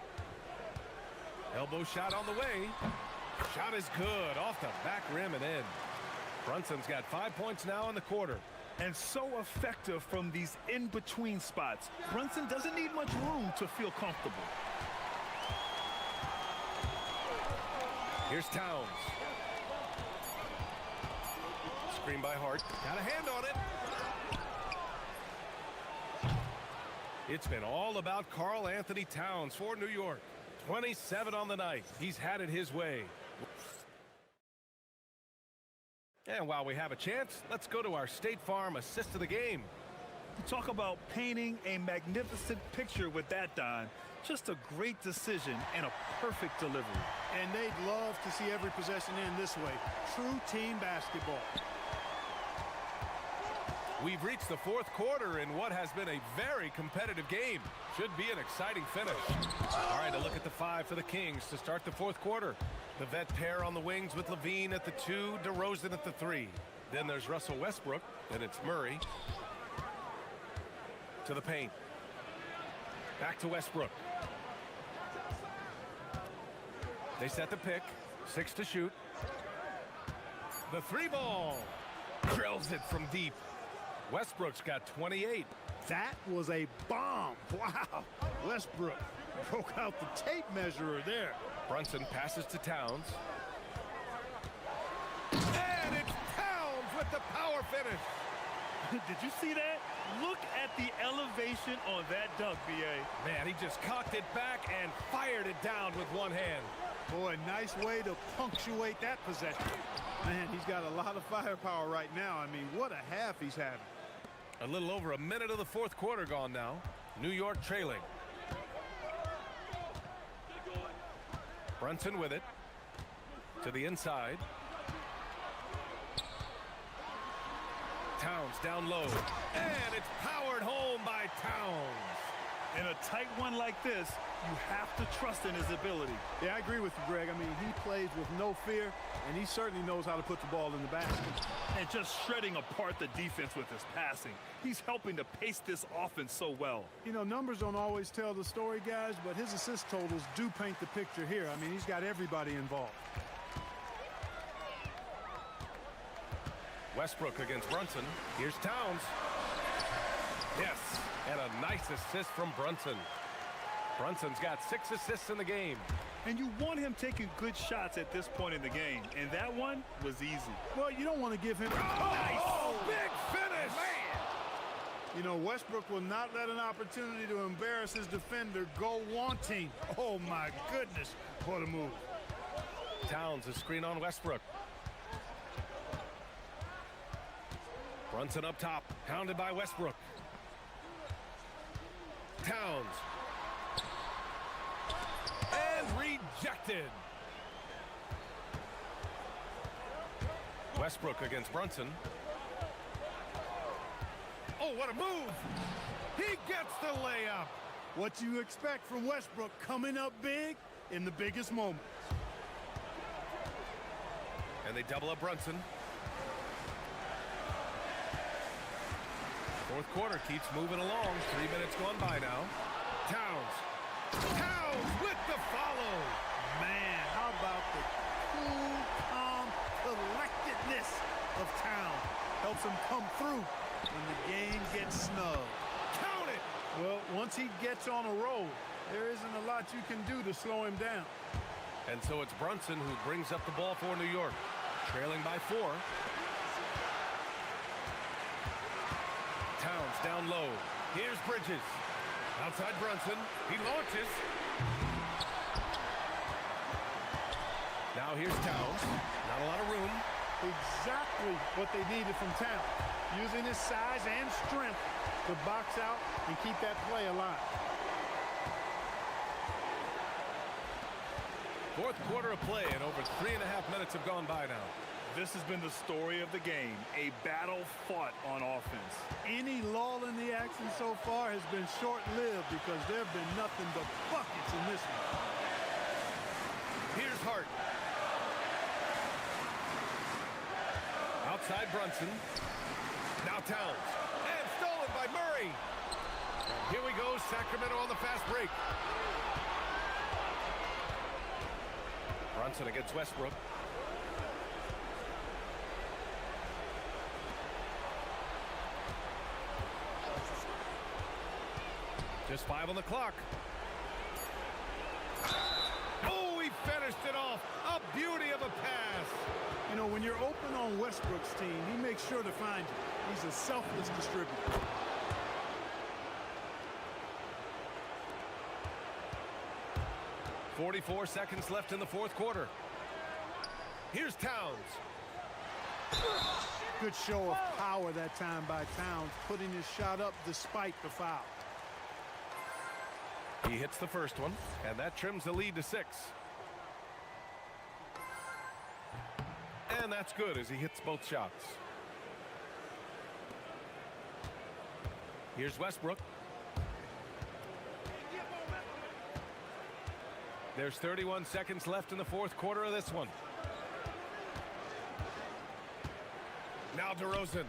Elbow shot on the way. Shot is good off the back rim and in. Brunson's got 5 points now in the quarter. and so effective from these in-between spots. Brunson doesn't need much room to feel comfortable. Here's Towns. Screen by Hart. Got a hand on it. It's been all about Karl Anthony Towns for New York. 27 on the night. He's had it his way. And while we have a chance, let's go to our State Farm assist of the game. Talk about painting a magnificent picture with that, Don. Just a great decision and a perfect delivery. And they'd love to see every possession end this way. True team basketball. We've reached the fourth quarter in what has been a very competitive game. Should be an exciting finish. All right, a look at the five for the Kings to start the fourth quarter. The vet pair on the wings with Levine at the 2, DeRozan at the 3. Then there's Russell Westbrook, and it's Murray to the paint. Back to Westbrook. They set the pick. 6 to shoot. The 3 ball. Drills it from deep. Westbrook's got 28. That was a bomb. Wow. Westbrook broke out the tape measurer there. Brunson passes to Towns. And it's Towns with the power finish. Did you see that? Look at the elevation on that dunk, B.A. Man, he just cocked it back and fired it down with one hand. Boy, nice way to punctuate that possession. Man, he's got a lot of firepower right now. I mean, what a half he's having. A little over a minute of the fourth quarter gone now. New York trailing. Brunson with it. To the inside. Towns down low. And it's powered home by Towns. In a tight one like this, you have to trust in his ability. Yeah, I agree with you, Greg. I mean, he plays with no fear, and he certainly knows how to put the ball in the basket. And just shredding apart the defense with his passing. He's helping to pace this offense so well. You know, numbers don't always tell the story, guys, but his assist totals do paint the picture here. I mean, he's got everybody involved. Westbrook against Brunson. Here's Towns. Yes, and a nice assist from Brunson. Brunson's got 6 assists in the game. And you want him taking good shots at this point in the game. And that one was easy. Well, you don't want to give him... Oh, big finish! Man! You know, Westbrook will not let an opportunity to embarrass his defender go wanting. Oh, my goodness. What a move. Towns a screen on Westbrook. Brunson up top, hounded by Westbrook. Towns. And rejected. Westbrook against Brunson. Oh, what a move! He gets the layup. What you expect from Westbrook coming up big in the biggest moments. And they double up Brunson. Fourth quarter keeps moving along. 3 minutes gone by now. Towns. Towns with the follow. Man, how about the cool, calm collectedness of Towns. Helps him come through when the game gets snug. Count it. Well, once he gets on a roll, there isn't a lot you can do to slow him down. And so it's Brunson who brings up the ball for New York. Trailing by 4. Towns down low. Here's Bridges. Outside Brunson. He launches. Now here's Towns. Not a lot of room. Exactly what they needed from Towns. Using his size and strength to box out and keep that play alive. Fourth quarter of play, and over 3.5 minutes have gone by now. This has been the story of the game, a battle fought on offense. Any lull in the action so far has been short-lived because there have been nothing but buckets in this one. Here's Hart. Outside Brunson. Now Towns. And stolen by Murray. And here we go, Sacramento on the fast break. Brunson against Westbrook. Just 5 on the clock. Oh, he finished it off. A beauty of a pass. You know, when you're open on Westbrook's team, he makes sure to find you. He's a selfless distributor. 44 seconds left in the fourth quarter. Here's Towns. Good show of power that time by Towns, putting his shot up despite the foul. He hits the first one, and that trims the lead to 6. And that's good as he hits both shots. Here's Westbrook. There's 31 seconds left in the fourth quarter of this one. Now DeRozan.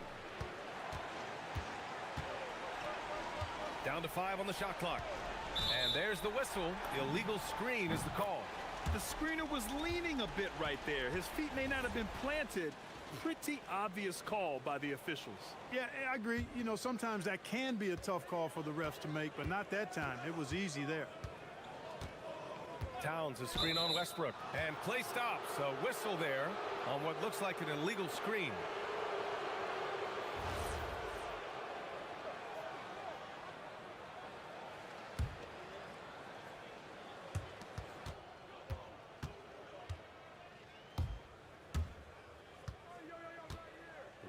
Down to 5 on the shot clock. And there's the whistle. Illegal screen is the call. The screener was leaning a bit right there. His feet may not have been planted. Pretty obvious call by the officials. Yeah, I agree. You know, sometimes that can be a tough call for the refs to make, but not that time. It was easy there. Towns a screen on Westbrook. And play stops. A whistle there on what looks like an illegal screen.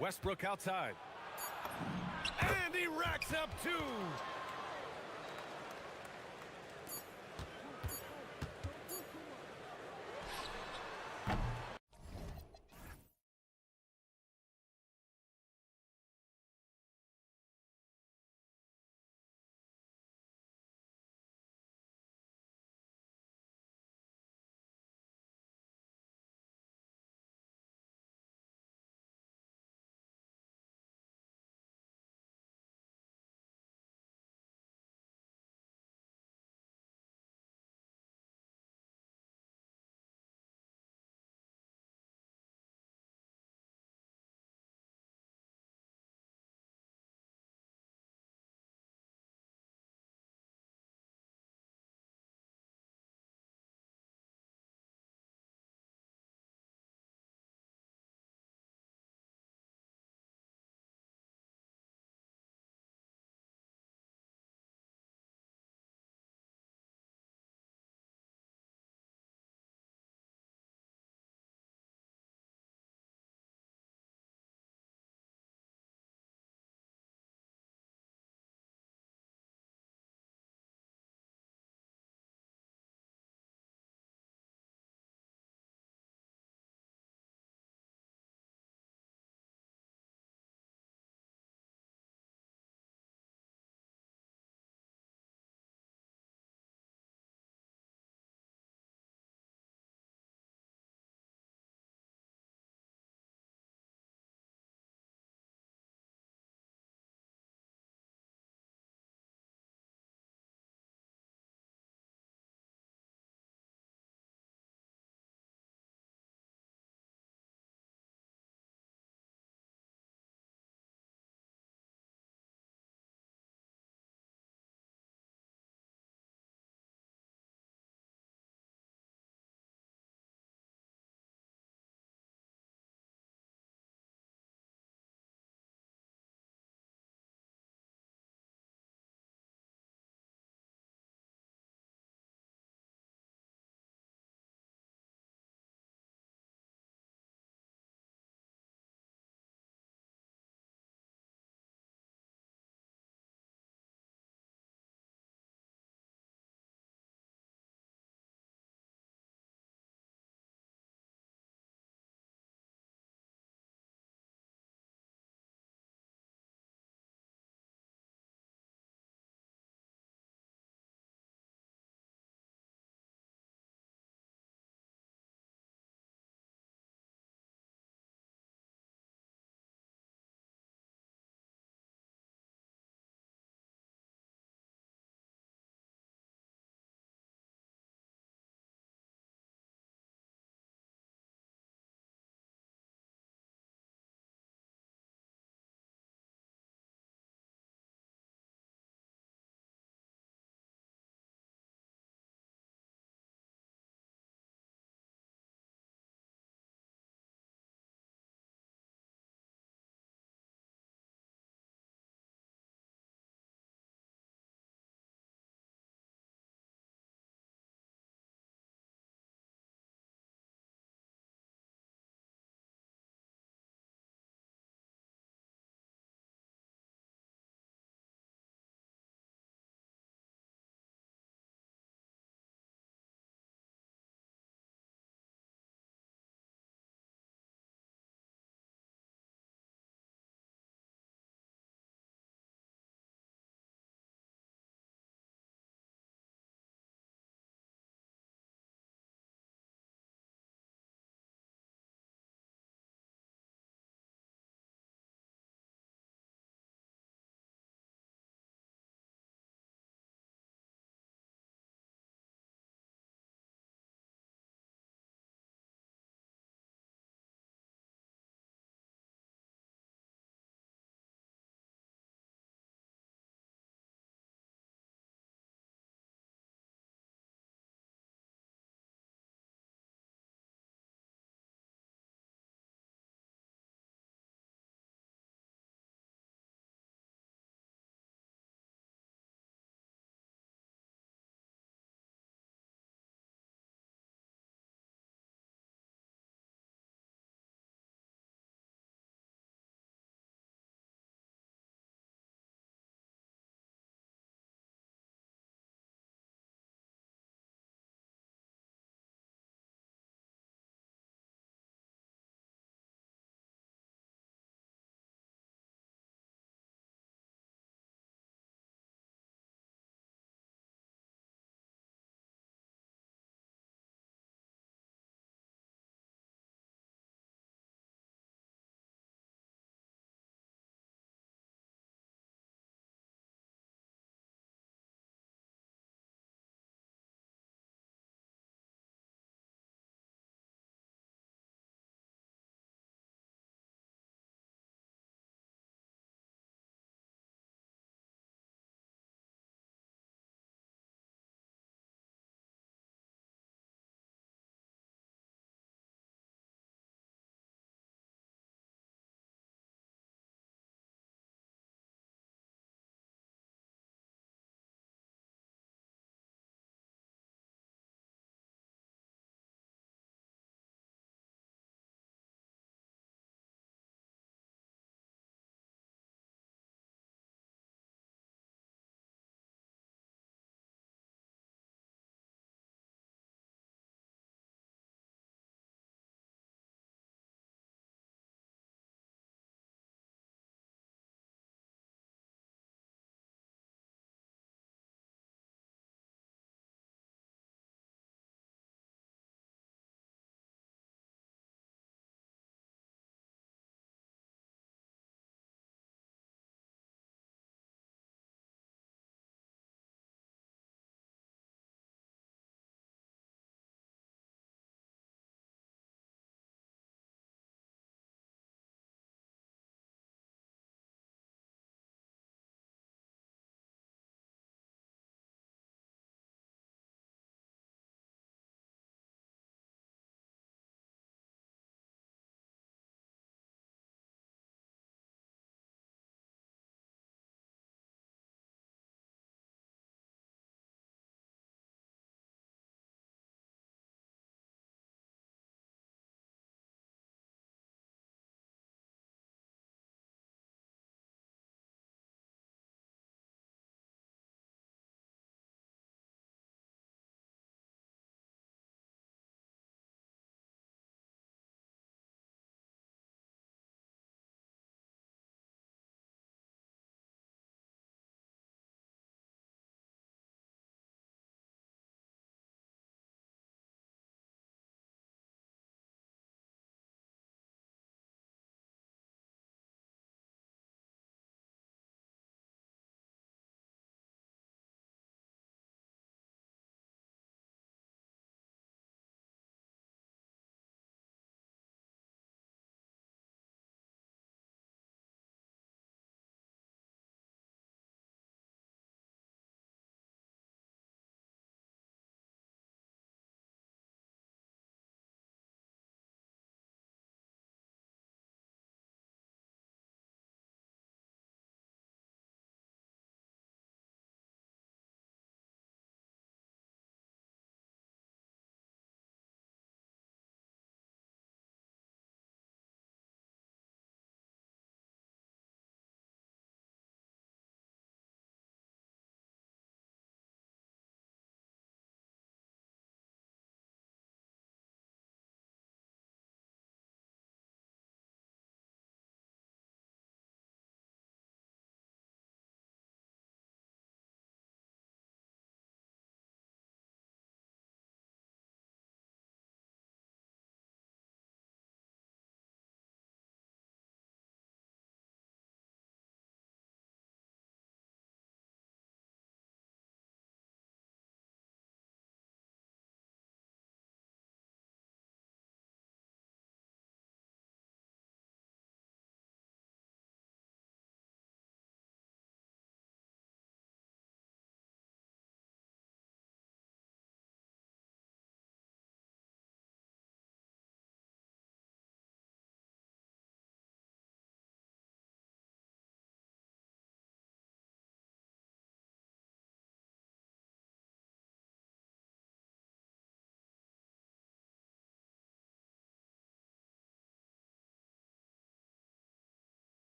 Westbrook outside. And he racks up 2.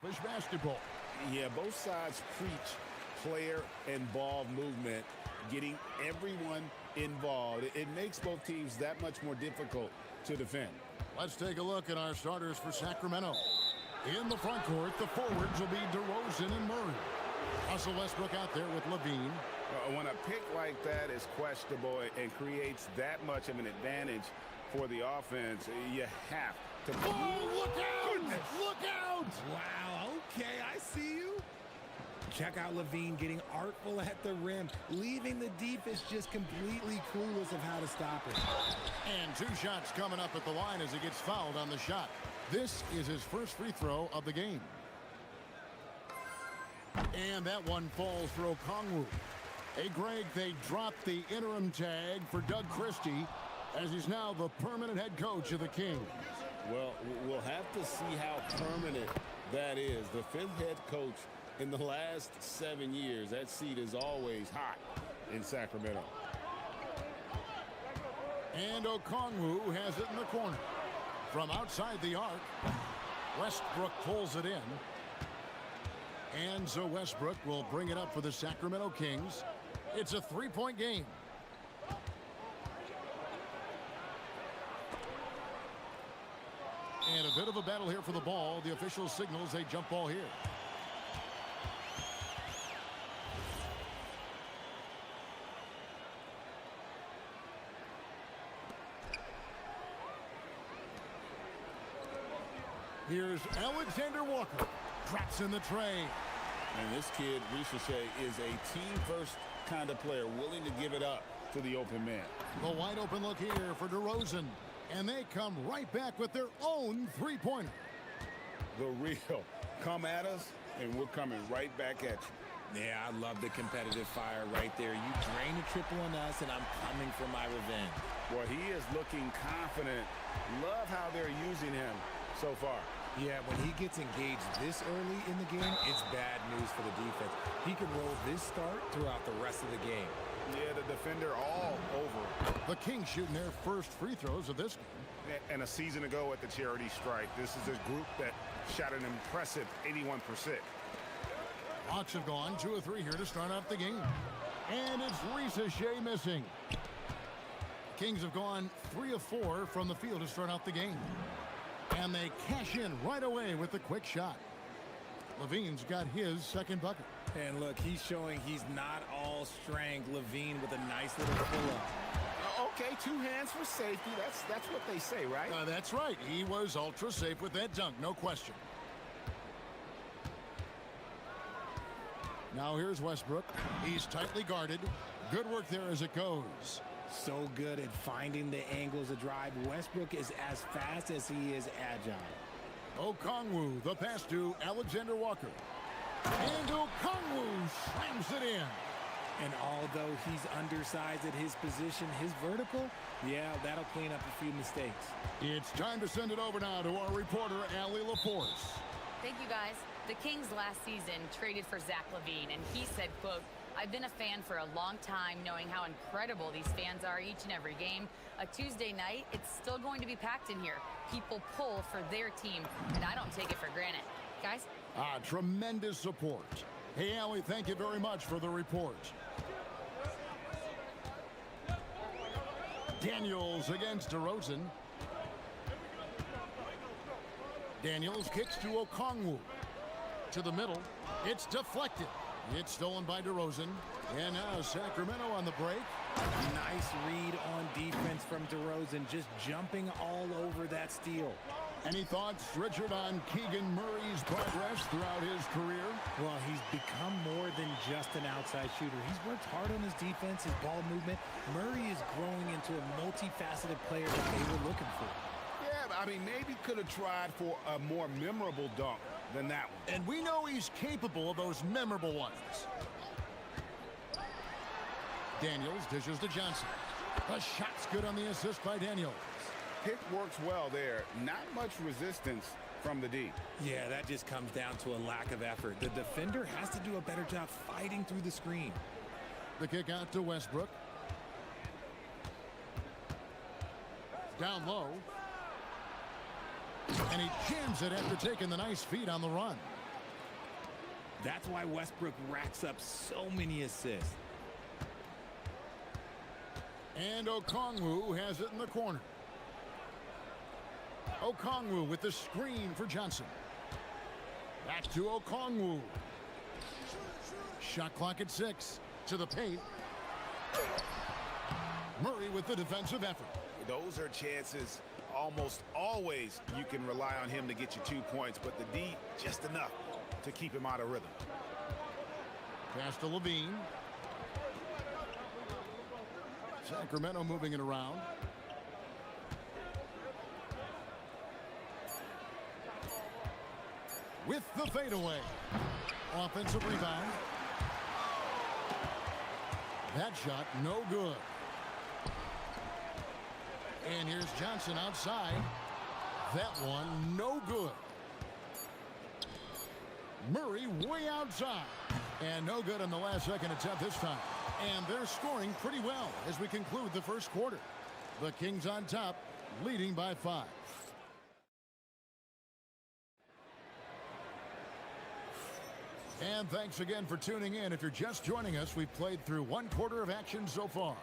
Push basketball. Yeah, both sides preach player and ball movement, getting everyone involved. It makes both teams that much more difficult to defend. Let's take a look at our starters for Sacramento. In the front court, the forwards will be DeRozan and Murray. Russell Westbrook out there with Levine. When a pick like that is questionable and creates that much of an advantage for the offense, you have to... Oh, look out! Goodness. Look out! Wow, okay, I see you. Check out Levine getting artful at the rim, leaving the defense just completely clueless of how to stop it. And 2 shots coming up at the line as he gets fouled on the shot. This is his first free throw of the game. And that one falls for Okongwu. Hey, Greg, they dropped the interim tag for Doug Christie as he's now the permanent head coach of the Kings. Well, we'll have to see how permanent that is. The 5th head coach in the last 7 years. That seat is always hot in Sacramento. And Okongwu has it in the corner. From outside the arc, Westbrook pulls it in. And so Westbrook will bring it up for the Sacramento Kings. It's a 3-point game. And a bit of a battle here for the ball. The official signals a jump ball here. Here's Alexander Walker. Drops in the tray. And this kid, Ricochet, is a team-first kind of player, willing to give it up to the open man. The wide open look here for DeRozan. And they come right back with their own 3-pointer. The real. Come at us, and we're coming right back at you. Yeah, I love the competitive fire right there. You drain a triple on us, and I'm coming for my revenge. Well, he is looking confident. Love how they're using him so far. Yeah, when he gets engaged this early in the game, it's bad news for the defense. He could roll this start throughout the rest of the game. Yeah, the defender all over. The Kings shooting their first free throws of this game. And a season ago at the charity strike, this is a group that shot an impressive 81%. Hawks have gone 2 of 3 here to start out the game. And it's Ricochet missing. Kings have gone 3 of 4 from the field to start out the game. And they cash in right away with the quick shot. Levine's got his second bucket. And look, he's showing he's not all strength. Levine with a nice little pull-up. Okay, 2 hands for safety. That's what they say, right? That's right. He was ultra safe with that dunk, no question. Now here's Westbrook. He's tightly guarded. Good work there as it goes. So good at finding the angles of drive. Westbrook is as fast as he is agile. Okongwu, the pass to Alexander Walker. And Okongwu slams it in. And although he's undersized at his position, his vertical, yeah, that'll clean up a few mistakes. It's time to send it over now to our reporter, Allie LaForce. Thank you, guys. The Kings last season traded for Zach LaVine, and he said, quote, "I've been a fan for a long time, knowing how incredible these fans are each and every game. A Tuesday night, it's still going to be packed in here. People pull for their team, and I don't take it for granted." Guys? Tremendous support. Hey, Allie, thank you very much for the report. Daniels against DeRozan. Daniels kicks to Okongwu. To the middle. It's deflected. It's stolen by DeRozan. And now Sacramento on the break. Nice read on defense from DeRozan, just jumping all over that steal. Any thoughts, Richard, on Keegan Murray's progress throughout his career? Well, he's become more than just an outside shooter. He's worked hard on his defense, his ball movement. Murray is growing into a multifaceted player that they were looking for. Yeah, I mean, maybe could have tried for a more memorable dunk than that one. And we know he's capable of those memorable ones. Daniels dishes to Johnson. The shot's good on the assist by Daniels. Pick works well there. Not much resistance from the D. Yeah, that just comes down to a lack of effort. The defender has to do a better job fighting through the screen. The kick out to Westbrook. Down low. And he jams it after taking the nice feed on the run. That's why Westbrook racks up so many assists. And Okongwu has it in the corner. Okongwu with the screen for Johnson. Back to Okongwu. Shot clock at 6. To the paint. Murray with the defensive effort. Those are chances almost always you can rely on him to get you 2 points, but the D just enough to keep him out of rhythm. Pass to Levine. Sacramento moving it around. With the fadeaway. Offensive rebound. That shot no good. And here's Johnson outside. That one no good. Murray way outside. And no good on the last second attempt this time. And they're scoring pretty well as we conclude the first quarter. The Kings on top, leading by 5. And thanks again for tuning in. If you're just joining us, we've played through 1 quarter of action so far.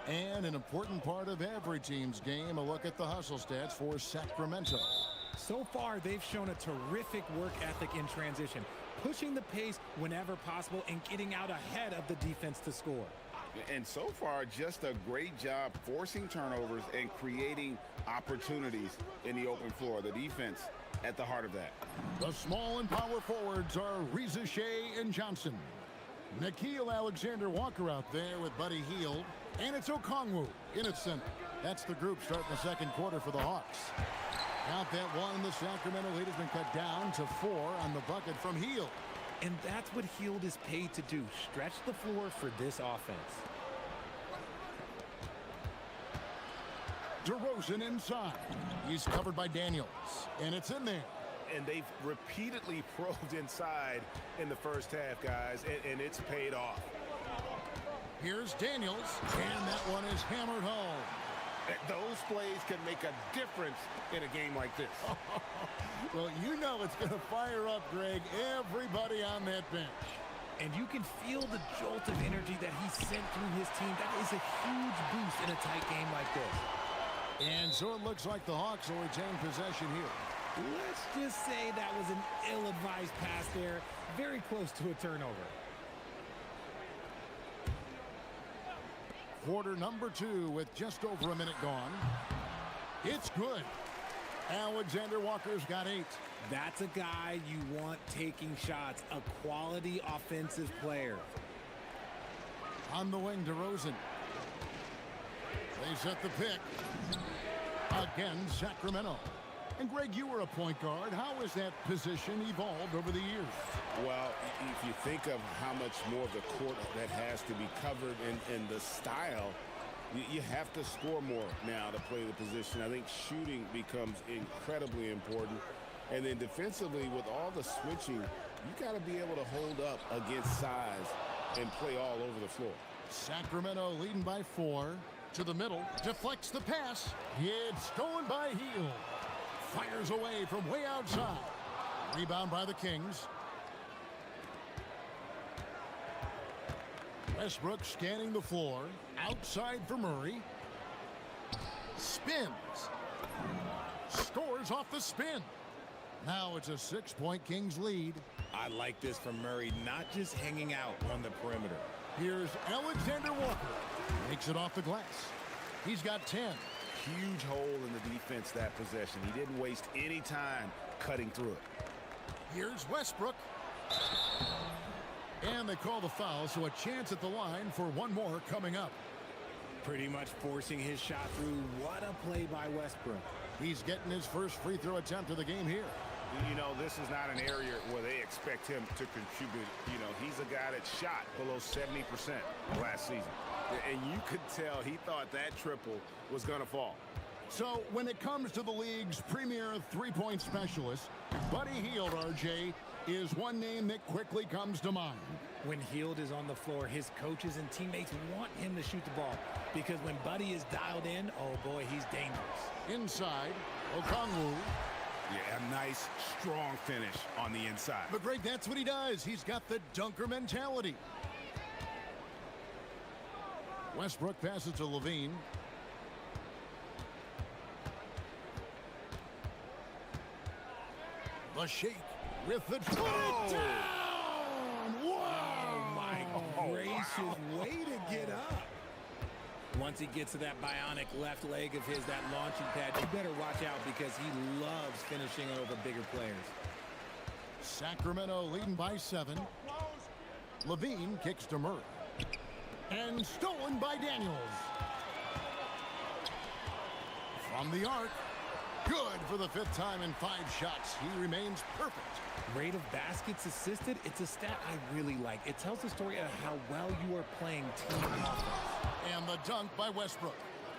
And an important part of every team's game, a look at the hustle stats for Sacramento. So far, they've shown a terrific work ethic in transition, pushing the pace whenever possible and getting out ahead of the defense to score. And so far, just a great job forcing turnovers and creating opportunities in the open floor. The defense at the heart of that. The small and power forwards are Rizachet and Johnson. Nickeil Alexander-Walker out there with Buddy Hield. And it's Okongwu in its center. That's the group starting the second quarter for the Hawks. Count that one. The Sacramento lead has been cut down to 4 on the bucket from Hield. And that's what Hield is paid to do, stretch the floor for this offense. DeRozan inside. He's covered by Daniels. And it's in there. And they've repeatedly probed inside in the first half, guys, and it's paid off. Here's Daniels, and that one is hammered home. Those plays can make a difference in a game like this. Well, you know it's going to fire up, Greg, everybody on that bench. And you can feel the jolt of energy that he sent through his team. That is a huge boost in a tight game like this. And so it looks like the Hawks will retain possession here. Let's just say that was an ill-advised pass there. Very close to a turnover. Quarter number 2 with just over a minute gone. It's good. Alexander Walker's got 8. That's a guy you want taking shots, a quality offensive player. On the wing, DeRozan. They set the pick. Again, Sacramento. And Greg, you were a point guard. How has that position evolved over the years? Well, if you think of how much more of the court that has to be covered and the style, you have to score more now to play the position. I think shooting becomes incredibly important. And then defensively, with all the switching, you got to be able to hold up against size and play all over the floor. Sacramento leading by 4. To the middle, deflects the pass. It's stolen by Hield. Fires away from way outside. Rebound by the Kings. Westbrook scanning the floor. Outside for Murray. Spins. Scores off the spin. Now it's a 6-point Kings lead. I like this from Murray, not just hanging out on the perimeter. Here's Alexander Walker. Makes it off the glass. He's got 10. Huge hole in the defense that possession. He didn't waste any time cutting through it. Here's Westbrook. And they call the foul, so a chance at the line for one more coming up. Pretty much forcing his shot through. What a play by Westbrook. He's getting his first free throw attempt of the game here. You know, this is not an area where they expect him to contribute. You know, he's a guy that shot below 70% last season. And you could tell he thought that triple was going to fall. So when it comes to the league's premier three-point specialist, Buddy Hield, RJ, is one name that quickly comes to mind. When Hield is on the floor, his coaches and teammates want him to shoot the ball, because when Buddy is dialed in, oh boy, he's dangerous. Inside, Okongwu. Yeah, a nice, strong finish on the inside. But Greg, that's what he does. He's got the dunker mentality. Westbrook passes to Levine. The shake with the put it down! Wow! Oh, my gracious, way to get up. Once he gets to that bionic left leg of his, that launching pad, you better watch out because he loves finishing over bigger players. Sacramento leading by 7. Levine kicks to Murray. And stolen by Daniels. From the arc. Good for the 5th time in 5 shots. He remains perfect. Rate of baskets assisted, it's a stat I really like. It tells the story of how well you are playing team offense. And the dunk by Westbrook.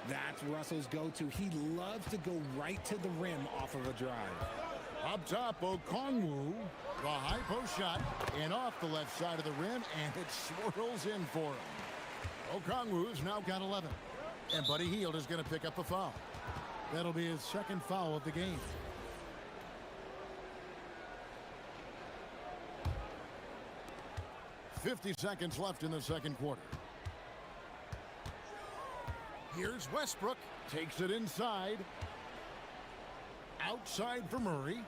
That's Russell's go-to. He loves to go right to the rim off of a drive. Up top, Okongwu. The high post shot. And off the left side of the rim. And it swirls in for him. Okongwu's now got 11. And Buddy Hield is going to pick up a foul. That'll be his 2nd foul of the game. .50 seconds left in the 2nd quarter. Here's Westbrook. Takes it inside. Outside for Murray.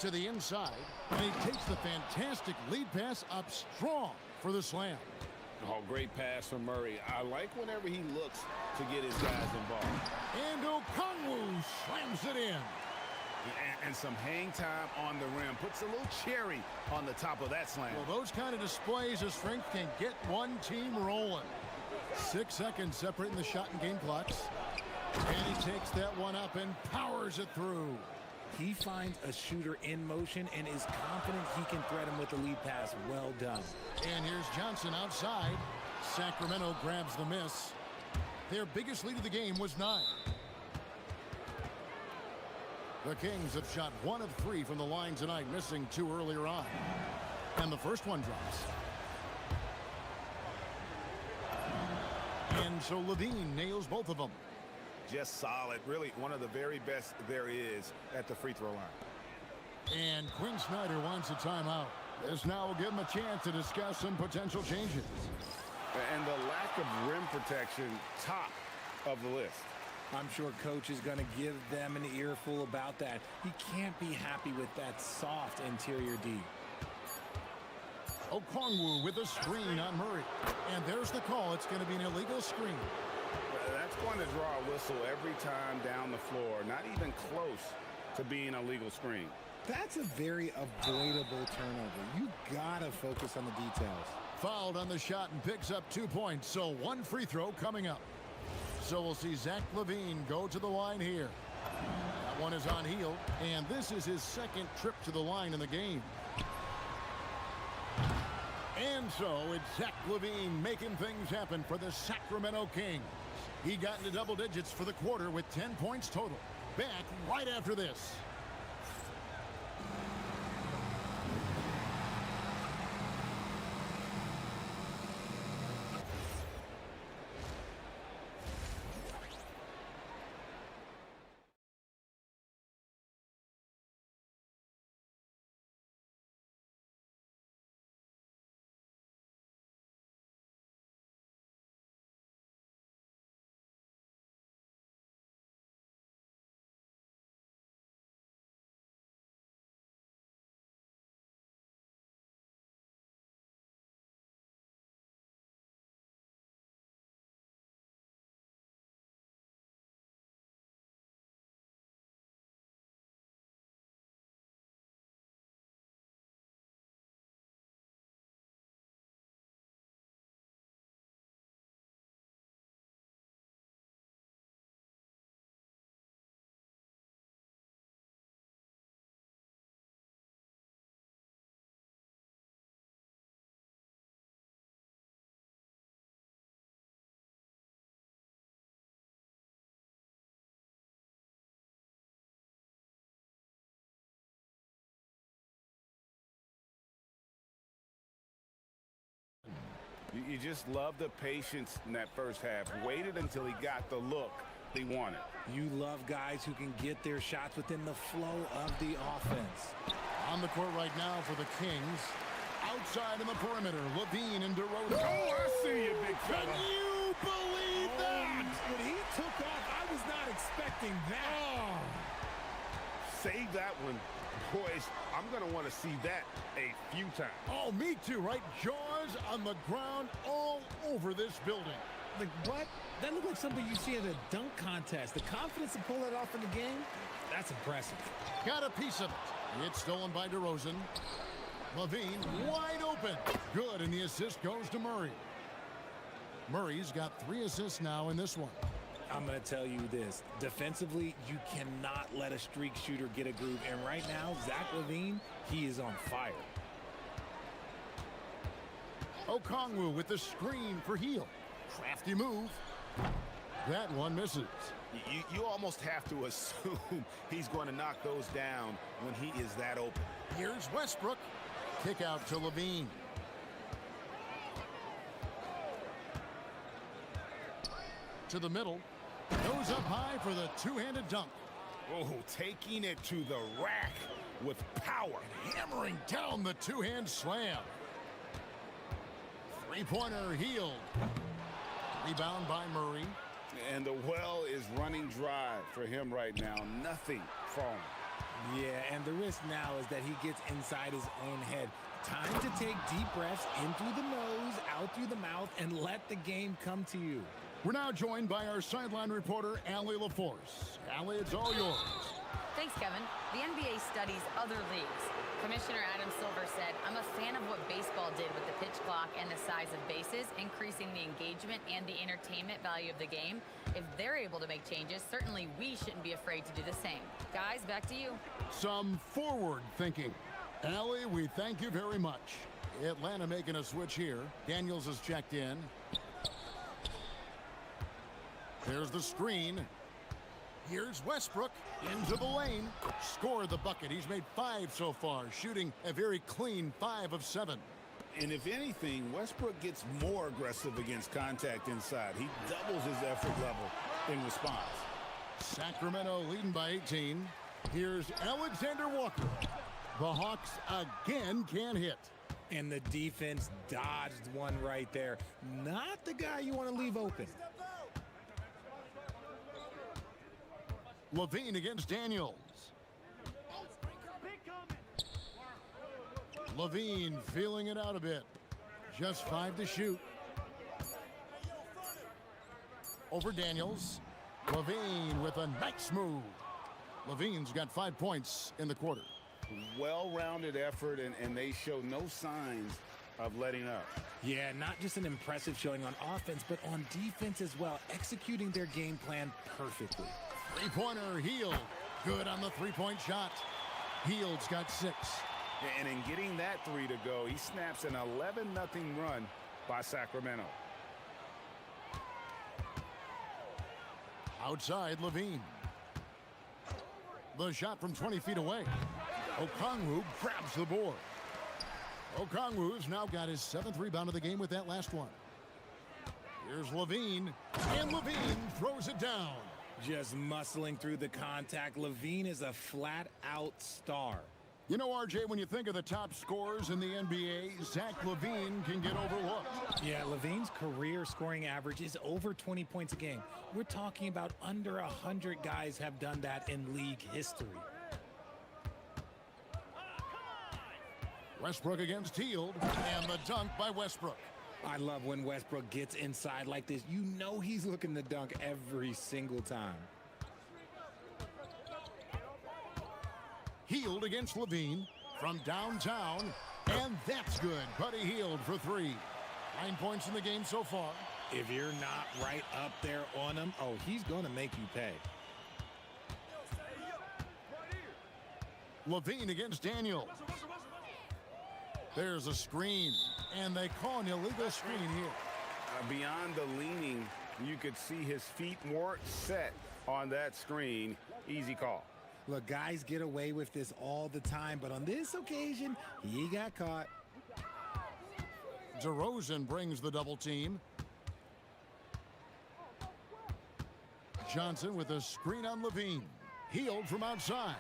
To the inside. And he takes the fantastic lead pass up strong for the slam. Oh, great pass from Murray. I like whenever he looks to get his guys involved. And Okongwu slams it in. And some hang time on the rim. Puts a little cherry on the top of that slam. Well, those kind of displays of strength can get one team rolling. 6 seconds separating the shot and game clocks. And he takes that one up and powers it through. He finds a shooter in motion and is confident he can thread him with the lead pass. Well done. And here's Johnson outside. Sacramento grabs the miss. Their biggest lead of the game was 9. The Kings have shot 1 of 3 from the line tonight, missing 2 earlier on. And the first one drops. And so Levine nails both of them. Just solid. Really one of the very best there is at the free throw line. And Quinn Snyder wants a timeout. This now will give him a chance to discuss some potential changes. And the lack of rim protection, top of the list. I'm sure coach is going to give them an earful about that. He can't be happy with that soft interior D. Okongwu with a screen on Murray. And there's the call. It's going to be an illegal screen. That's going to draw a whistle every time down the floor. Not even close to being a legal screen. That's a very avoidable turnover. You got to focus on the details. Fouled on the shot and picks up 2 points. So 1 free throw coming up. So we'll see Zach LaVine go to the line here. That one is on Hield. And this is his 2nd trip to the line in the game. And so it's Zach LaVine making things happen for the Sacramento Kings. He got into double digits for the quarter with 10 points total. Back right after this. You just love the patience in that first half. Waited until he got the look they wanted. You love guys who can get their shots within the flow of the offense. On the court right now for the Kings. Outside in the perimeter, Levine and DeRozan. Oh, I see you, big fella. Can you believe that? When he took off, I was not expecting that. Save that one. Boys, I'm going to want to see that a few times. Oh, me too, right? Jaws on the ground all over this building. Like, what? That looked like something you see at a dunk contest. The confidence to pull that off in the game, that's impressive. Got a piece of it. It's stolen by DeRozan. Levine wide open. Good, and the assist goes to Murray. Murray's got 3 assists now in this one. I'm going to tell you this. Defensively, you cannot let a streak shooter get a groove. And right now, Zach LaVine, he is on fire. Okongwu with the screen for Hield. Crafty move. That one misses. You almost have to assume he's going to knock those down when he is that open. Here's Westbrook. Kick out to Levine. To the middle. Goes up high for the two-handed dunk. Oh, taking it to the rack with power. Hammering down the two-hand slam. Three-pointer Hield. Rebound by Murray. And the well is running dry for him right now. Nothing falling. Yeah, and the risk now is that he gets inside his own head. Time to take deep breaths in through the nose, out through the mouth, and let the game come to you. We're now joined by our sideline reporter, Allie LaForce. Allie, it's all yours. Thanks, Kevin. The NBA studies other leagues. Commissioner Adam Silver said, "I'm a fan of what baseball did with the pitch clock and the size of bases, increasing the engagement and the entertainment value of the game. If they're able to make changes, certainly we shouldn't be afraid to do the same." Guys, back to you. Some forward thinking. Allie, we thank you very much. Atlanta making a switch here. Daniels has checked in. There's the screen. Here's Westbrook into the lane. Scored the bucket. He's made 5 so far, shooting a very clean 5 of 7. And if anything, Westbrook gets more aggressive against contact inside. He doubles his effort level in response. Sacramento leading by 18. Here's Alexander Walker. The Hawks again can't hit. And the defense dodged one right there. Not the guy you want to leave open. Levine against Daniels. Levine feeling it out a bit. Just 5 to shoot. Over Daniels. Levine with a nice move. Levine's got 5 points in the quarter. Well-rounded effort, and they show no signs of letting up. Yeah, not just an impressive showing on offense, but on defense as well, executing their game plan perfectly. Three-pointer Hield. Good on the three-point shot. Hield's got 6. And in getting that 3 to go, he snaps an 11-0 run by Sacramento. Outside Levine. The shot from 20 feet away. Okongwu grabs the board. Okongwu's now got his 7th rebound of the game with that last one. Here's Levine, and Levine throws it down. Just muscling through the contact. Levine is a flat-out star. You know, RJ, when you think of the top scorers in the NBA, Zach LaVine can get overlooked. Yeah, LaVine's career scoring average is over 20 points a game. We're talking about under 100 guys have done that in league history. Westbrook against Hield, and the dunk by Westbrook. I love when Westbrook gets inside like this. You know he's looking to dunk every single time. Hield against Levine from downtown, and that's good. Buddy Hield for 3. 9 points in the game so far. If you're not right up there on him, oh, he's going to make you pay. Levine against Daniels. There's a screen, and they call an illegal screen here. Beyond the leaning, you could see his feet weren't set on that screen. Easy call. Look, guys get away with this all the time, but on this occasion, he got caught. DeRozan brings the double team. Johnson with a screen on Levine. Healed from outside.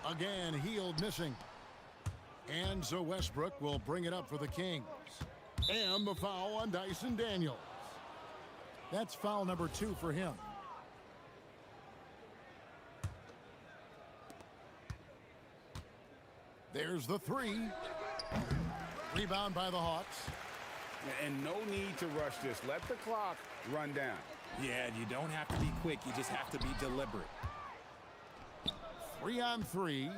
Again, Healed missing. And so Westbrook will bring it up for the Kings. And the foul on Dyson Daniels. That's foul number 2 for him. There's the 3. Rebound by the Hawks. And no need to rush this. Let the clock run down. Yeah, you don't have to be quick. You just have to be deliberate. 3 on 3.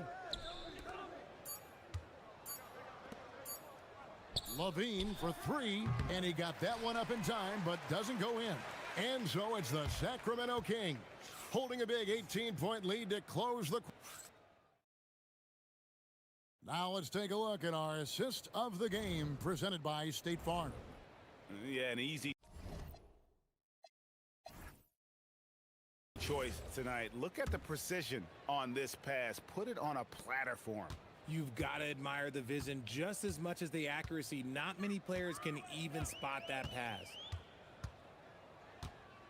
Levine for 3, and he got that one up in time, but doesn't go in. And so it's the Sacramento Kings holding a big 18-point lead to close the... Now let's take a look at our assist of the game presented by State Farm. Yeah, an easy choice tonight. Look at the precision on this pass. Put it on a platter for him. You've got to admire the vision just as much as the accuracy. Not many players can even spot that pass.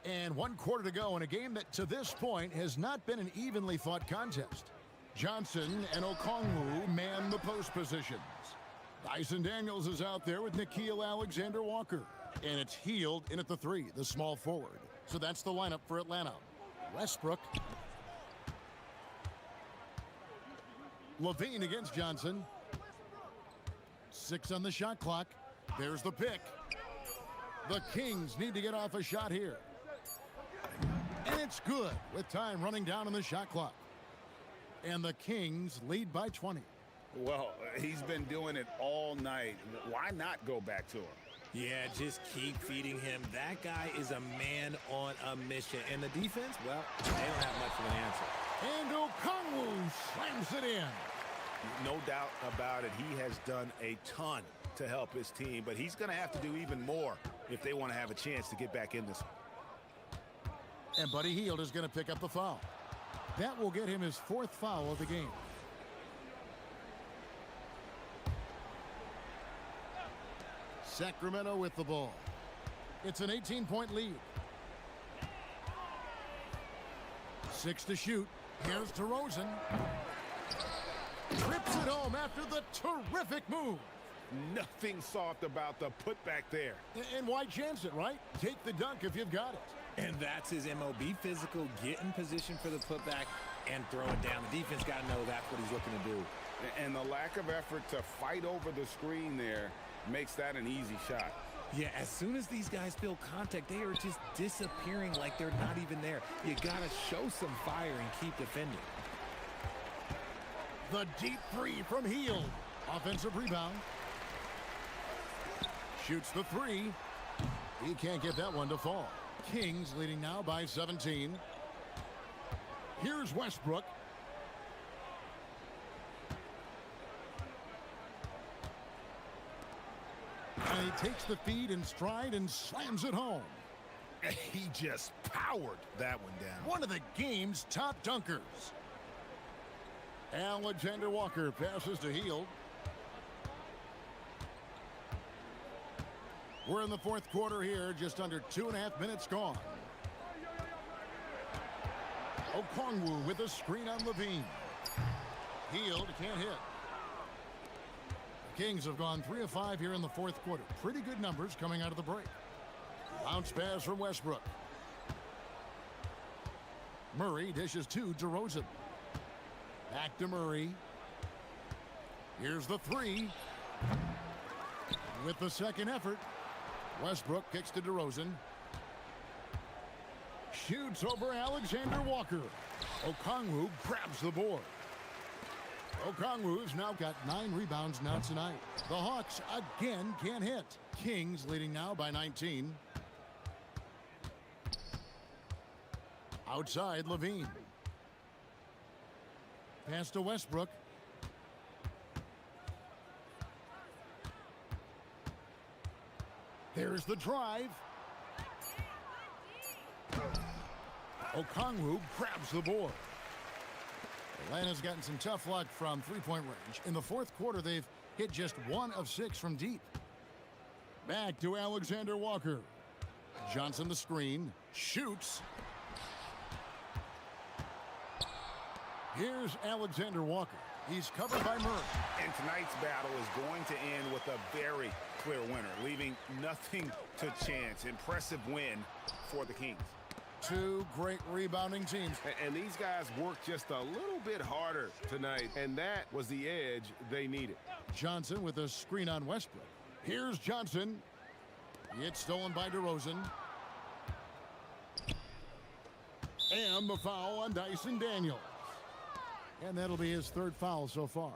And 1 quarter to go in a game that to this point has not been an evenly fought contest. Johnson and Okongwu man the post positions. Dyson Daniels is out there with Nickeil Alexander-Walker. And it's Healed in at the 3, the small forward. So that's the lineup for Atlanta. Westbrook. Levine against Johnson. 6 on the shot clock. There's the pick. The Kings need to get off a shot here. And it's good with time running down on the shot clock. And the Kings lead by 20. Well, he's been doing it all night. Why not go back to him? Yeah, just keep feeding him. That guy is a man on a mission. And the defense, well, they don't have much of an answer. And Okongwu slams it in. No doubt about it. He has done a ton to help his team, but he's going to have to do even more if they want to have a chance to get back in this. And Buddy Hield is going to pick up the foul. That will get him his 4th foul of the game. Sacramento with the ball. It's an 18-point lead. 6 to shoot. Here's DeRozan. Trips it home after the terrific move. Nothing soft about the putback there. And why chance it, right? Take the dunk if you've got it. And that's his MO. Be physical, get in position for the putback, and throw it down. The defense got to know that's what he's looking to do. And the lack of effort to fight over the screen there makes that an easy shot. Yeah, as soon as these guys feel contact, they are just disappearing like they're not even there. You got to show some fire and keep defending. The deep 3 from Hield. Offensive rebound. Shoots the 3. He can't get that one to fall. Kings leading now by 17. Here's Westbrook. And he takes the feed in stride and slams it home. He just powered that one down. One of the game's top dunkers. Alexander Walker passes to Hield. We're in the 4th quarter here, just under 2.5 minutes gone. Okongwu with a screen on Levine. Hield can't hit. The Kings have gone 3 of 5 here in the 4th quarter. Pretty good numbers coming out of the break. Bounce pass from Westbrook. Murray dishes to DeRozan. Back to Murray. Here's the 3. With the second effort, Westbrook kicks to DeRozan. Shoots over Alexander Walker. Okongwu grabs the board. Okongwu's now got 9 rebounds now tonight. The Hawks again can't hit. Kings leading now by 19. Outside, Levine. Pass to Westbrook. There's the drive. Okongwu grabs the board. Atlanta's gotten some tough luck from three-point range. In the 4th quarter, they've hit just 1 of 6 from deep. Back to Alexander Walker. Johnson the screen. Shoots. Here's Alexander Walker. He's covered by Murray. And tonight's battle is going to end with a very clear winner, leaving nothing to chance. Impressive win for the Kings. Two great rebounding teams. And these guys worked just a little bit harder tonight, and that was the edge they needed. Johnson with a screen on Westbrook. Here's Johnson. It's stolen by DeRozan. And the foul on Dyson Daniels. And that'll be his third foul so far.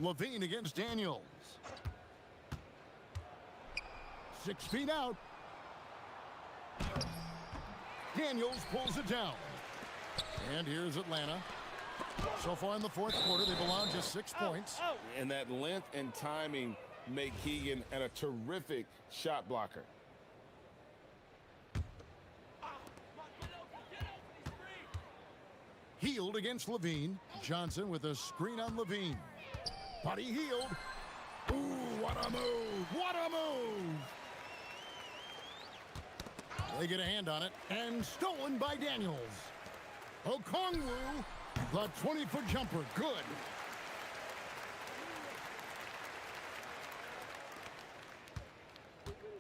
Levine against Daniels. 6 feet out. Daniels pulls it down. And here's Atlanta. So far in the fourth quarter, they've allowed just 6 points. And that length and timing make Keegan a terrific shot blocker. Healed against Levine. Johnson with a screen on Levine. Body healed. Ooh, what a move! What a move! They get a hand on it, and stolen by Daniels. Okongwu, the 20-foot jumper, good.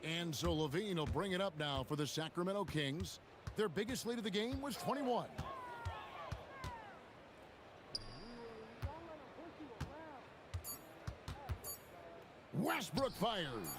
And so Levine will bring it up now for the Sacramento Kings. Their biggest lead of the game was 21. Westbrook fires.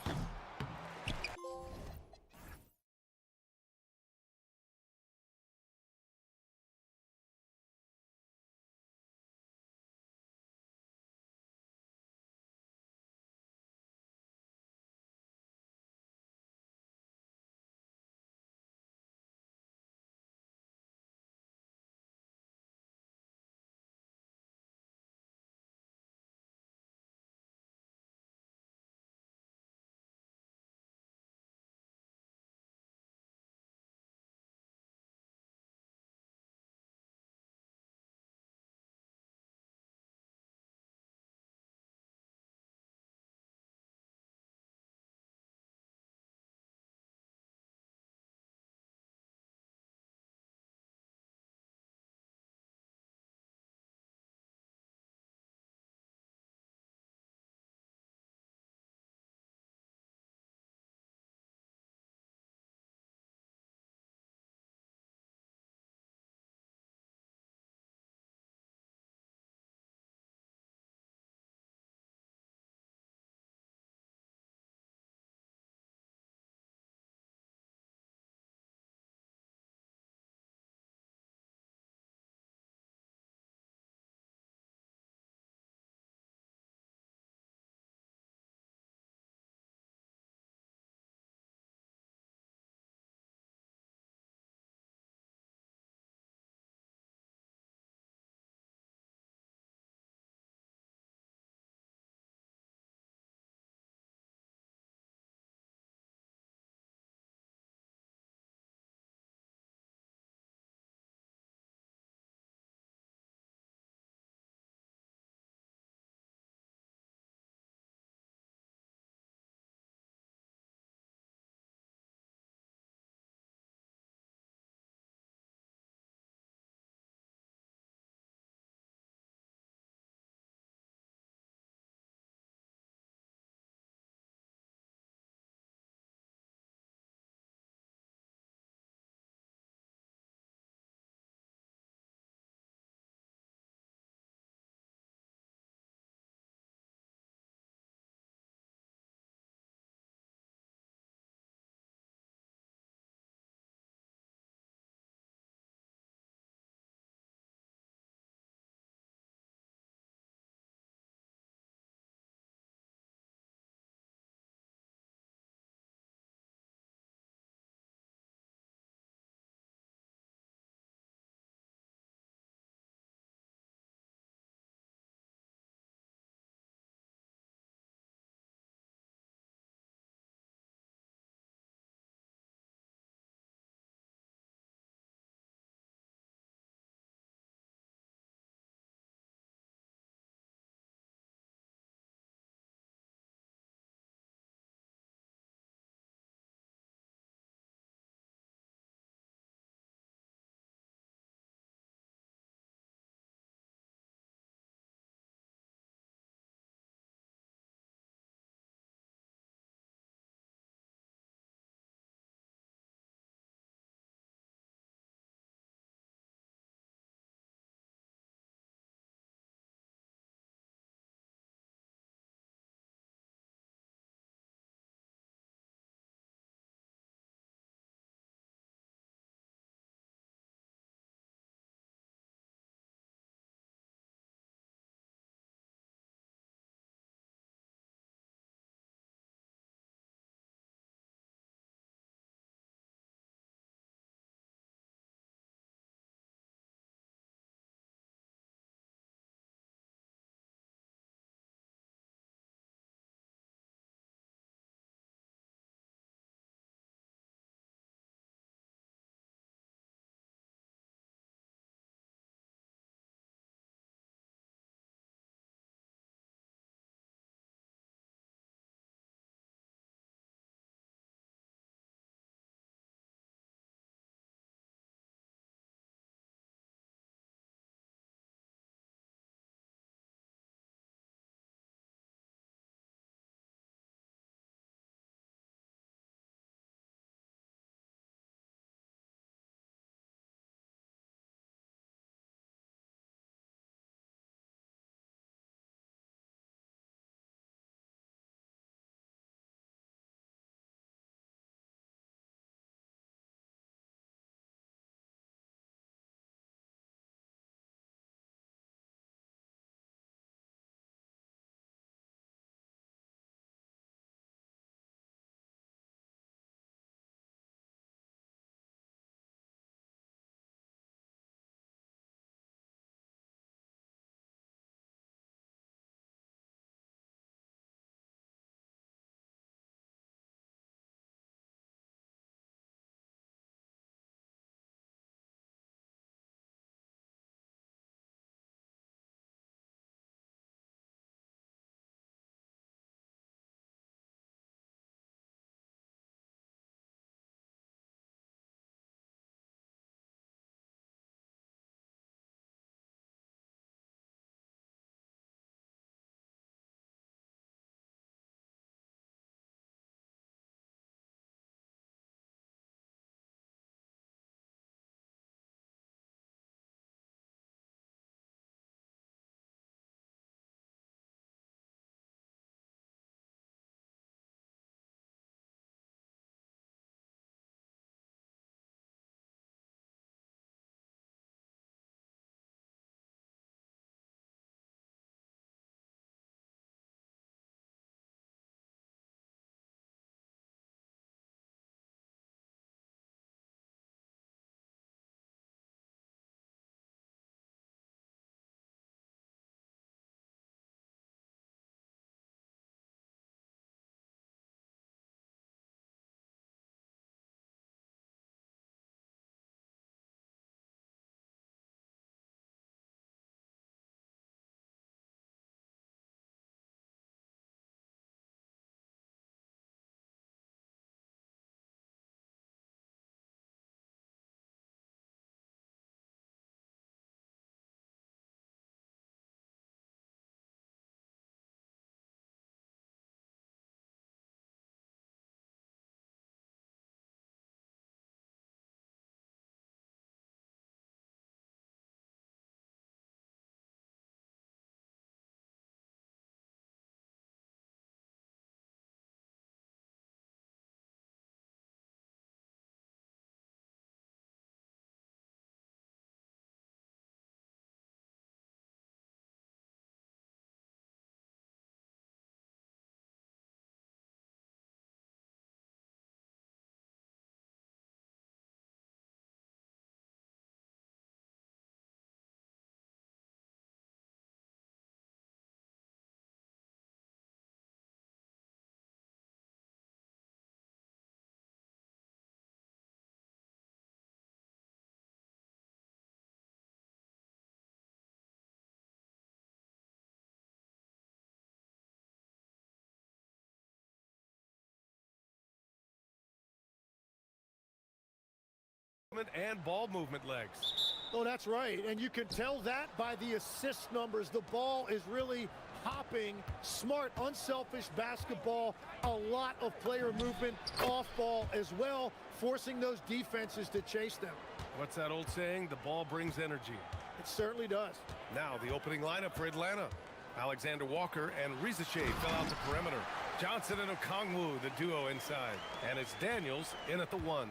and ball movement legs. Oh, that's right. And you can tell that by the assist numbers. The ball is really hopping, smart, unselfish basketball, a lot of player movement off ball as well, forcing those defenses to chase them. What's that old saying? The ball brings energy. It certainly does. Now the opening lineup for Atlanta. Alexander Walker and Risache fill out the perimeter. Johnson and Okongwu, the duo inside. And it's Daniels in at the 1.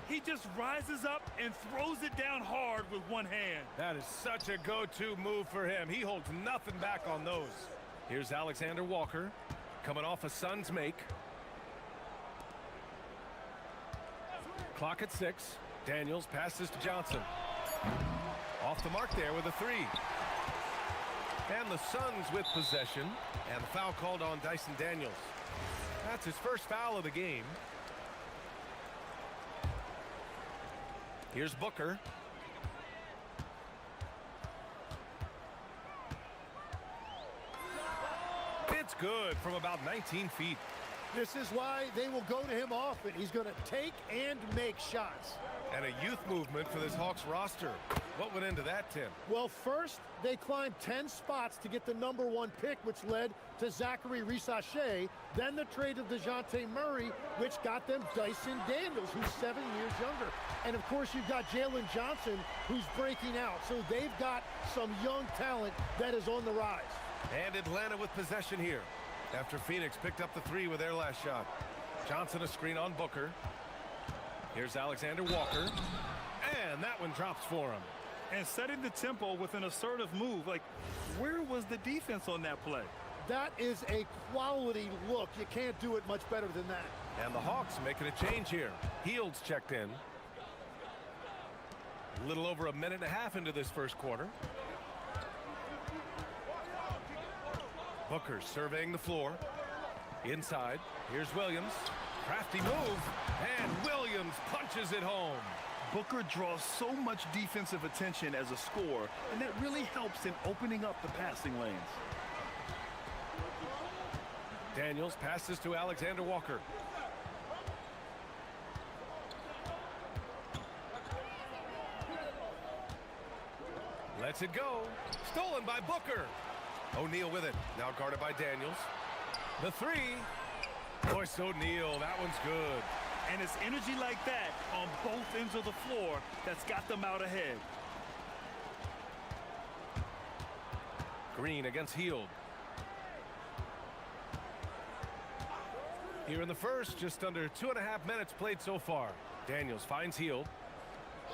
He just rises up and throws it down hard with one hand. That is such a go-to move for him. He holds nothing back on those. Here's Alexander Walker coming off a Suns make. Clock at 6. Daniels passes to Johnson. Off the mark there with a 3. And the Suns with possession. And the foul called on Dyson Daniels. That's his first foul of the game. Here's Booker. It's good from about 19 feet. This is why they will go to him often. He's going to take and make shots. And a youth movement for this Hawks roster. What went into that, Tim? Well, first, they climbed 10 spots to get the #1 pick, which led to Zachary Risache. Then the trade of DeJounte Murray, which got them Dyson Daniels, who's 7 years younger. And, of course, you've got Jalen Johnson, who's breaking out. So they've got some young talent that is on the rise. And Atlanta with possession here after Phoenix picked up the 3 with their last shot. Johnson a screen on Booker. Here's Alexander Walker. And that one drops for him. And setting the tempo with an assertive move. Like, where was the defense on that play? That is a quality look. You can't do it much better than that. And the Hawks making a change here. Heald's checked in. A little over a minute and a half into this first quarter. Booker surveying the floor. Inside. Here's Williams. Crafty move. And Williams punches it home. Booker draws so much defensive attention as a scorer, and that really helps in opening up the passing lanes. Daniels passes to Alexander Walker. Lets it go. Stolen by Booker. O'Neal with it. Now guarded by Daniels. The 3. Royce O'Neal. That one's good. And it's energy like that on both ends of the floor that's got them out ahead. Green against Hield. Here in the first, just under 2.5 minutes played so far. Daniels finds Hield.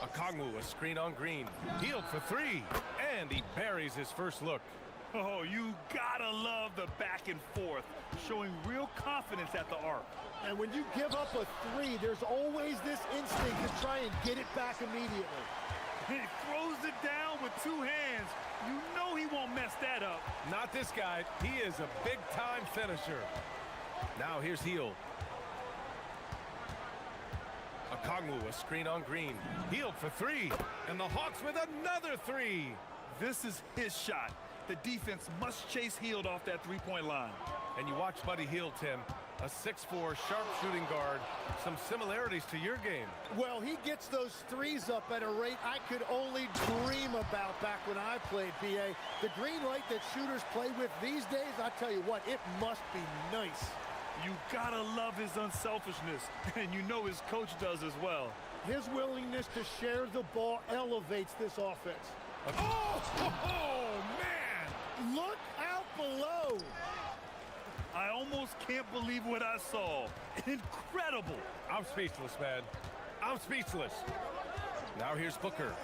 Okongwu, a screen on Green. Hield for 3. And he buries his first look. Oh, you gotta love the back and forth, showing real confidence at the arc. And when you give up a 3, there's always this instinct to try and get it back immediately. He throws it down with 2 hands. You know he won't mess that up. Not this guy. He is a big-time finisher. Now here's Hield. Okongwu, a screen on Green. Hield for 3. And the Hawks with another 3. This is his shot. The defense must chase Hield off that 3-point line. And you watch Buddy Hield, Tim. A 6'4", sharp shooting guard. Some similarities to your game. Well, he gets those 3s up at a rate I could only dream about back when I played, BA. The green light that shooters play with these days, I tell you what, it must be nice. You gotta love his unselfishness, and you know his coach does as well. His willingness to share the ball elevates this offense. Oh, man! Look out below! I almost can't believe what I saw. Incredible! I'm speechless, man. I'm speechless. Now here's Booker.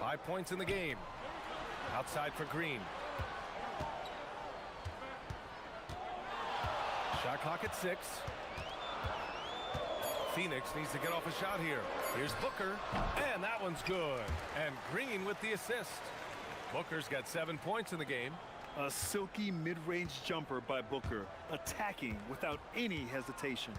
5 points in the game. Outside for Green. Shot clock at 6. Phoenix needs to get off a shot here. Here's Booker, and that one's good. And Green with the assist. Booker's got 7 points in the game. A silky mid-range jumper by Booker, attacking without any hesitation.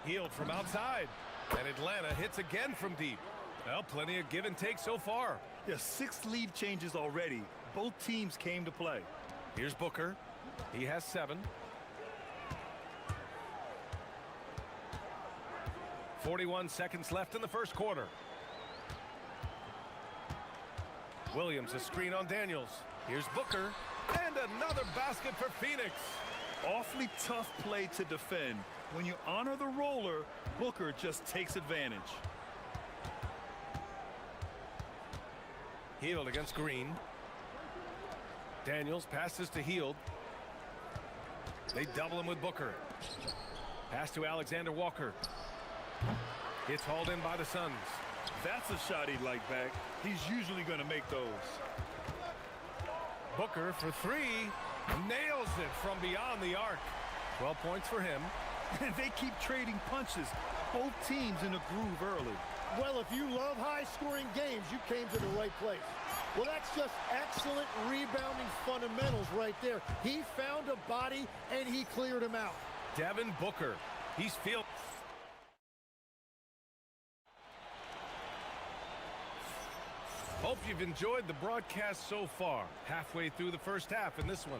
Hield from outside, and Atlanta hits again from deep. Well, plenty of give and take so far. Yeah, 6 lead changes already. Both teams came to play. Here's Booker. He has 7. 41 seconds left in the first quarter. Williams, a screen on Daniels. Here's Booker, and another basket for Phoenix. Awfully tough play to defend. When you honor the roller, Booker just takes advantage. Hield against Green. Daniels passes to Hield. They double him with Booker. Pass to Alexander Walker. It's hauled in by the Suns. That's a shot he'd like back. He's usually going to make those. Booker for three. Nails it from beyond the arc. 12 points for him. And they keep trading punches. Both teams in a groove early. Well, if you love high-scoring games, you came to the right place. Well, that's just excellent rebounding fundamentals right there. He found a body, and he cleared him out. Devin Booker. He's feeling... Hope you've enjoyed the broadcast so far. Halfway through the first half in this one.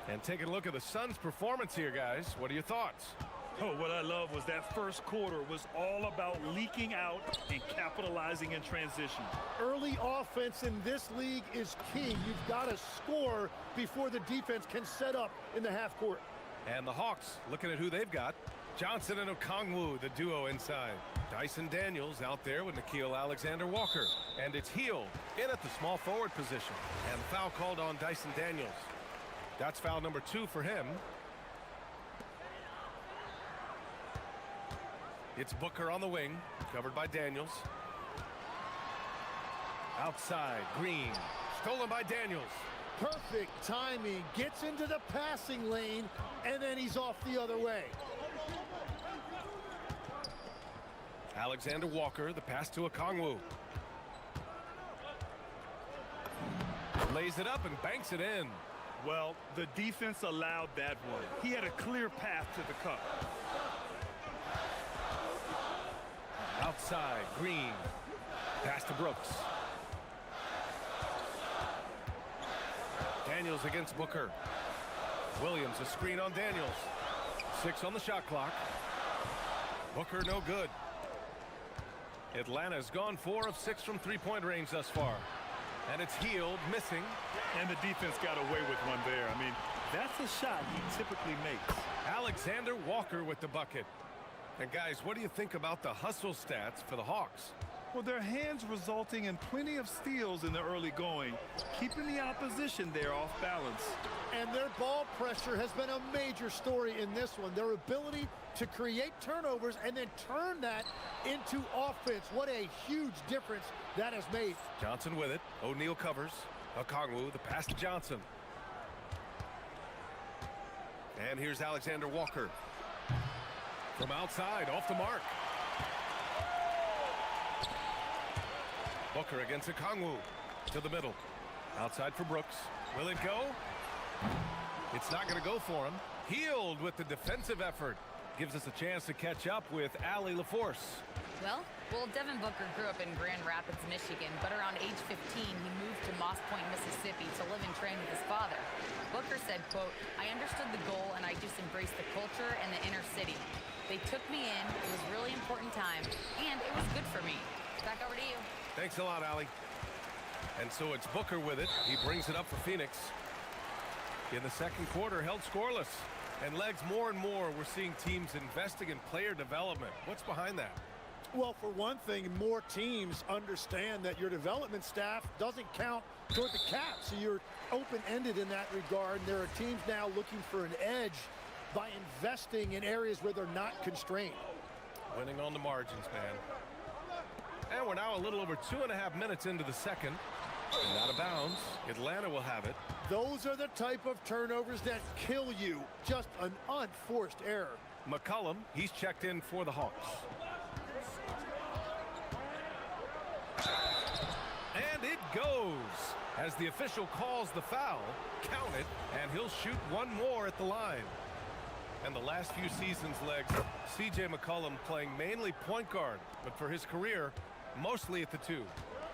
And taking a look at the Suns' performance here, guys. What are your thoughts? Oh, what I love was that first quarter was all about leaking out and capitalizing in transition. Early offense in this league is key. You've got to score before the defense can set up in the half court. And the Hawks, looking at who they've got. Johnson and Okongwu, the duo inside. Dyson Daniels out there with Nickeil Alexander-Walker. And it's Hield in at the small forward position. And foul called on Dyson Daniels. That's foul number 2 for him. It's Booker on the wing, covered by Daniels. Outside, Green, stolen by Daniels. Perfect timing, gets into the passing lane, and then he's off the other way. Alexander Walker, the pass to Okongwu. Lays it up and banks it in. Well, the defense allowed that one. He had a clear path to the cup. Outside, Green. Pass to Brooks. Daniels against Booker. Williams, a screen on Daniels. 6 on the shot clock. Booker, no good. Atlanta's gone 4 of 6 from three-point range thus far. And it's Hield, missing. And the defense got away with one there. I mean, that's a shot he typically makes. Alexander Walker with the bucket. And guys, what do you think about the hustle stats for the Hawks? Well, their hands resulting in plenty of steals in the early going, keeping the opposition there off balance. And their ball pressure has been a major story in this one. Their ability to create turnovers and then turn that into offense. What a huge difference that has made. Johnson with it. O'Neal covers. Okongwu, the pass to Johnson. And here's Alexander Walker. From outside, off the mark. Booker against Okongwu. To the middle. Outside for Brooks. Will it go? It's not going to go for him. Hield with the defensive effort. Gives us a chance to catch up with Allie LaForce. Well, Devin Booker grew up in Grand Rapids, Michigan, but around age 15, he moved to Moss Point, Mississippi to live and train with his father. Booker said, quote, "I understood the goal and I just embraced the culture and the inner city. They took me in, it was a really important time, and it was good for me." Back over to you. Thanks a lot, Allie. And so it's Booker with it. He brings it up for Phoenix. In the second quarter, held scoreless. And Legs, more and more, we're seeing teams investing in player development. What's behind that? Well, for one thing, more teams understand that your development staff doesn't count toward the cap, so you're open-ended in that regard. And there are teams now looking for an edge by investing in areas where they're not constrained. Winning on the margins, man. And we're now a little over 2.5 minutes into the second. And out of bounds. Atlanta will have it. Those are the type of turnovers that kill you. Just an unforced error. McCollum, he's checked in for the Hawks. And it goes. As the official calls the foul, count it, and he'll shoot one more at the line. And the last few seasons, Legs, C.J. McCollum playing mainly point guard, but for his career, mostly at the 2.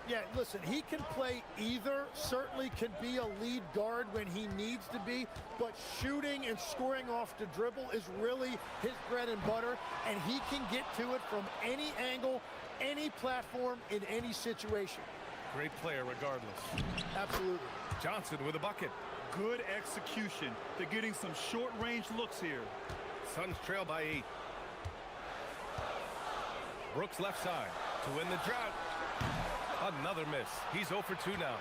Yeah, listen, he can play either, certainly can be a lead guard when he needs to be, but shooting and scoring off the dribble is really his bread and butter, and he can get to it from any angle, any platform, in any situation. Great player regardless. Absolutely. Johnson with a bucket. Good execution. They're getting some short-range looks here. Suns trail by 8. Brooks left side to win the drought. Another miss. He's 0 for 2 now.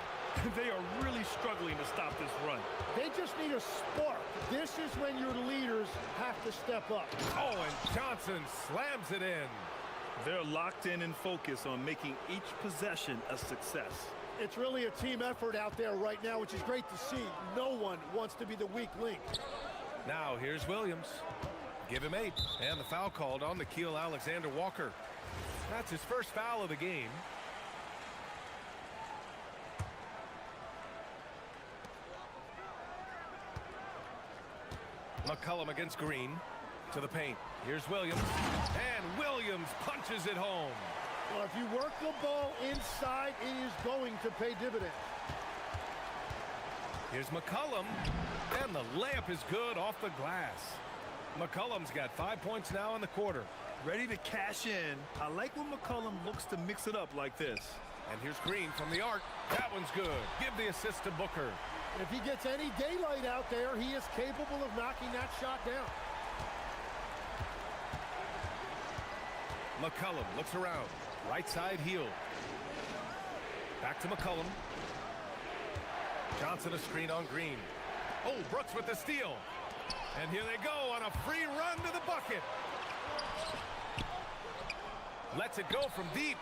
They are really struggling to stop this run. They just need a spark. This is when your leaders have to step up. Oh, and Johnson slams it in. They're locked in and focused on making each possession a success. It's really a team effort out there right now, which is great to see. No one wants to be the weak link. Now here's Williams. Give him 8. And the foul called on Nikhil Alexander-Walker. That's his first foul of the game. McCollum against Green. To the paint. Here's Williams. And Williams punches it home. Well, if you work the ball inside, it is going to pay dividends. Here's McCollum. And the layup is good off the glass. McCollum's got 5 points now in the quarter. Ready to cash in. I like when McCollum looks to mix it up like this. And here's Green from the arc. That one's good. Give the assist to Booker. If he gets any daylight out there, he is capable of knocking that shot down. McCollum looks around. Right side heel. Back to McCollum. Johnson a screen on Green. Oh, Brooks with the steal. And here they go on a free run to the bucket. Lets it go from deep.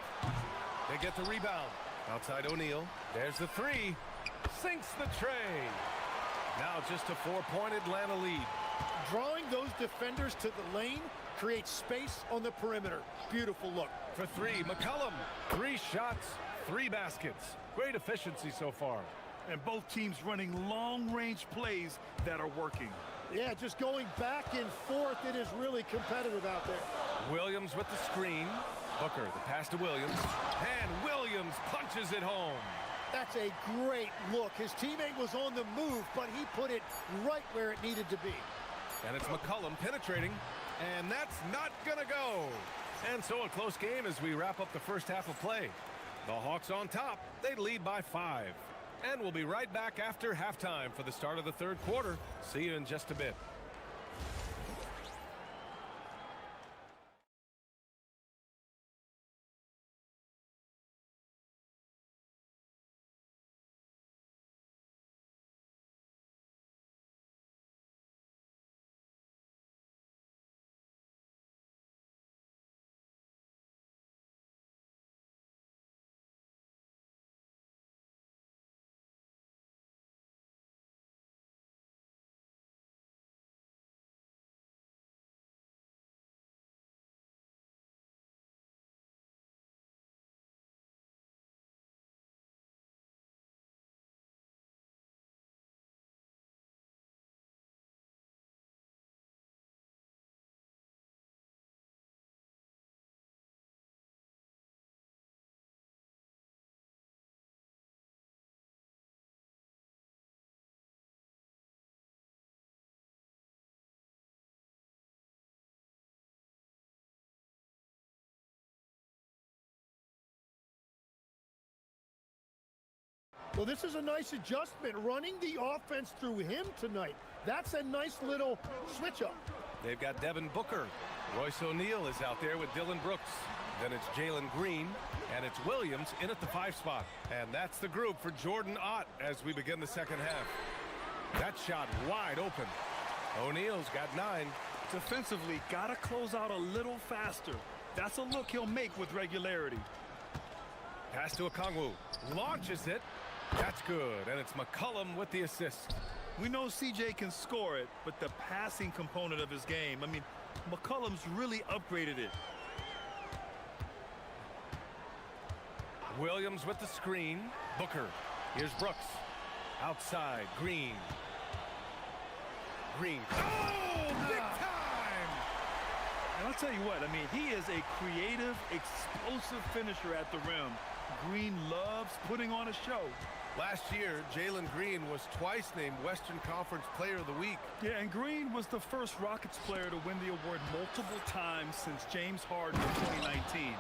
They get the rebound. Outside O'Neal. There's the 3. Sinks the tray. Now just a 4-point Atlanta lead. Drawing those defenders to the lane creates space on the perimeter. Beautiful look. For 3, McCollum. 3 shots, 3 baskets. Great efficiency so far. And both teams running long-range plays that are working. Yeah, just going back and forth, it is really competitive out there. Williams with the screen. Booker, the pass to Williams. And Williams punches it home. That's a great look. His teammate was on the move, but he put it right where it needed to be. And it's McCollum penetrating. And that's not gonna go. And so a close game as we wrap up the first half of play. The Hawks on top. They lead by 5. And we'll be right back after halftime for the start of the third quarter. See you in just a bit. Well, this is a nice adjustment, running the offense through him tonight. That's a nice little switch up. They've got Devin Booker. Royce O'Neal is out there with Dylan Brooks. Then it's Jalen Green, and it's Williams in at the 5 spot. And that's the group for Jordan Ott as we begin the second half. That shot wide open. O'Neal's got 9. Defensively, gotta close out a little faster. That's a look he'll make with regularity. Pass to Okongwu. Launches it. That's good, and it's McCollum with the assist. We know CJ can score it, but the passing component of his game, I mean, McCollum's really upgraded it. Williams with the screen. Booker. Here's Brooks. Outside, Green. Green. Oh, big time! And I'll tell you what, I mean, he is a creative, explosive finisher at the rim. Green loves putting on a show. Last year, Jalen Green was twice named Western Conference Player of the Week. Yeah, and Green was the first Rockets player to win the award multiple times since James Harden in 2019.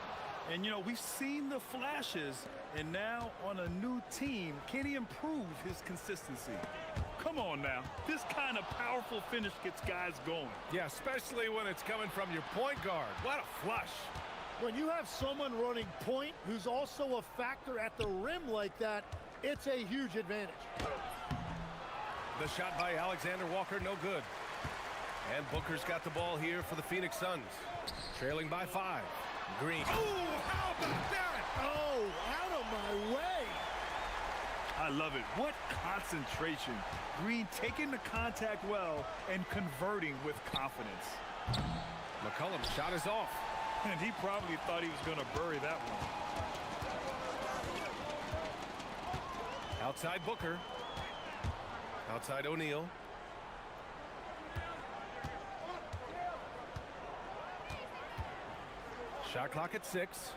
And, you know, we've seen the flashes, and now on a new team, can he improve his consistency? Come on now. This kind of powerful finish gets guys going. Yeah, especially when it's coming from your point guard. What a flush. When you have someone running point who's also a factor at the rim like that, it's a huge advantage. The shot by Alexander Walker, no good. And Booker's got the ball here for the Phoenix Suns. Trailing by 5. Green. Oh, how about that? Oh, out of my way. I love it. What concentration. Green taking the contact well and converting with confidence. McCollum's shot is off. And he probably thought he was going to bury that one. Outside Booker. Outside O'Neal. Shot clock at 6.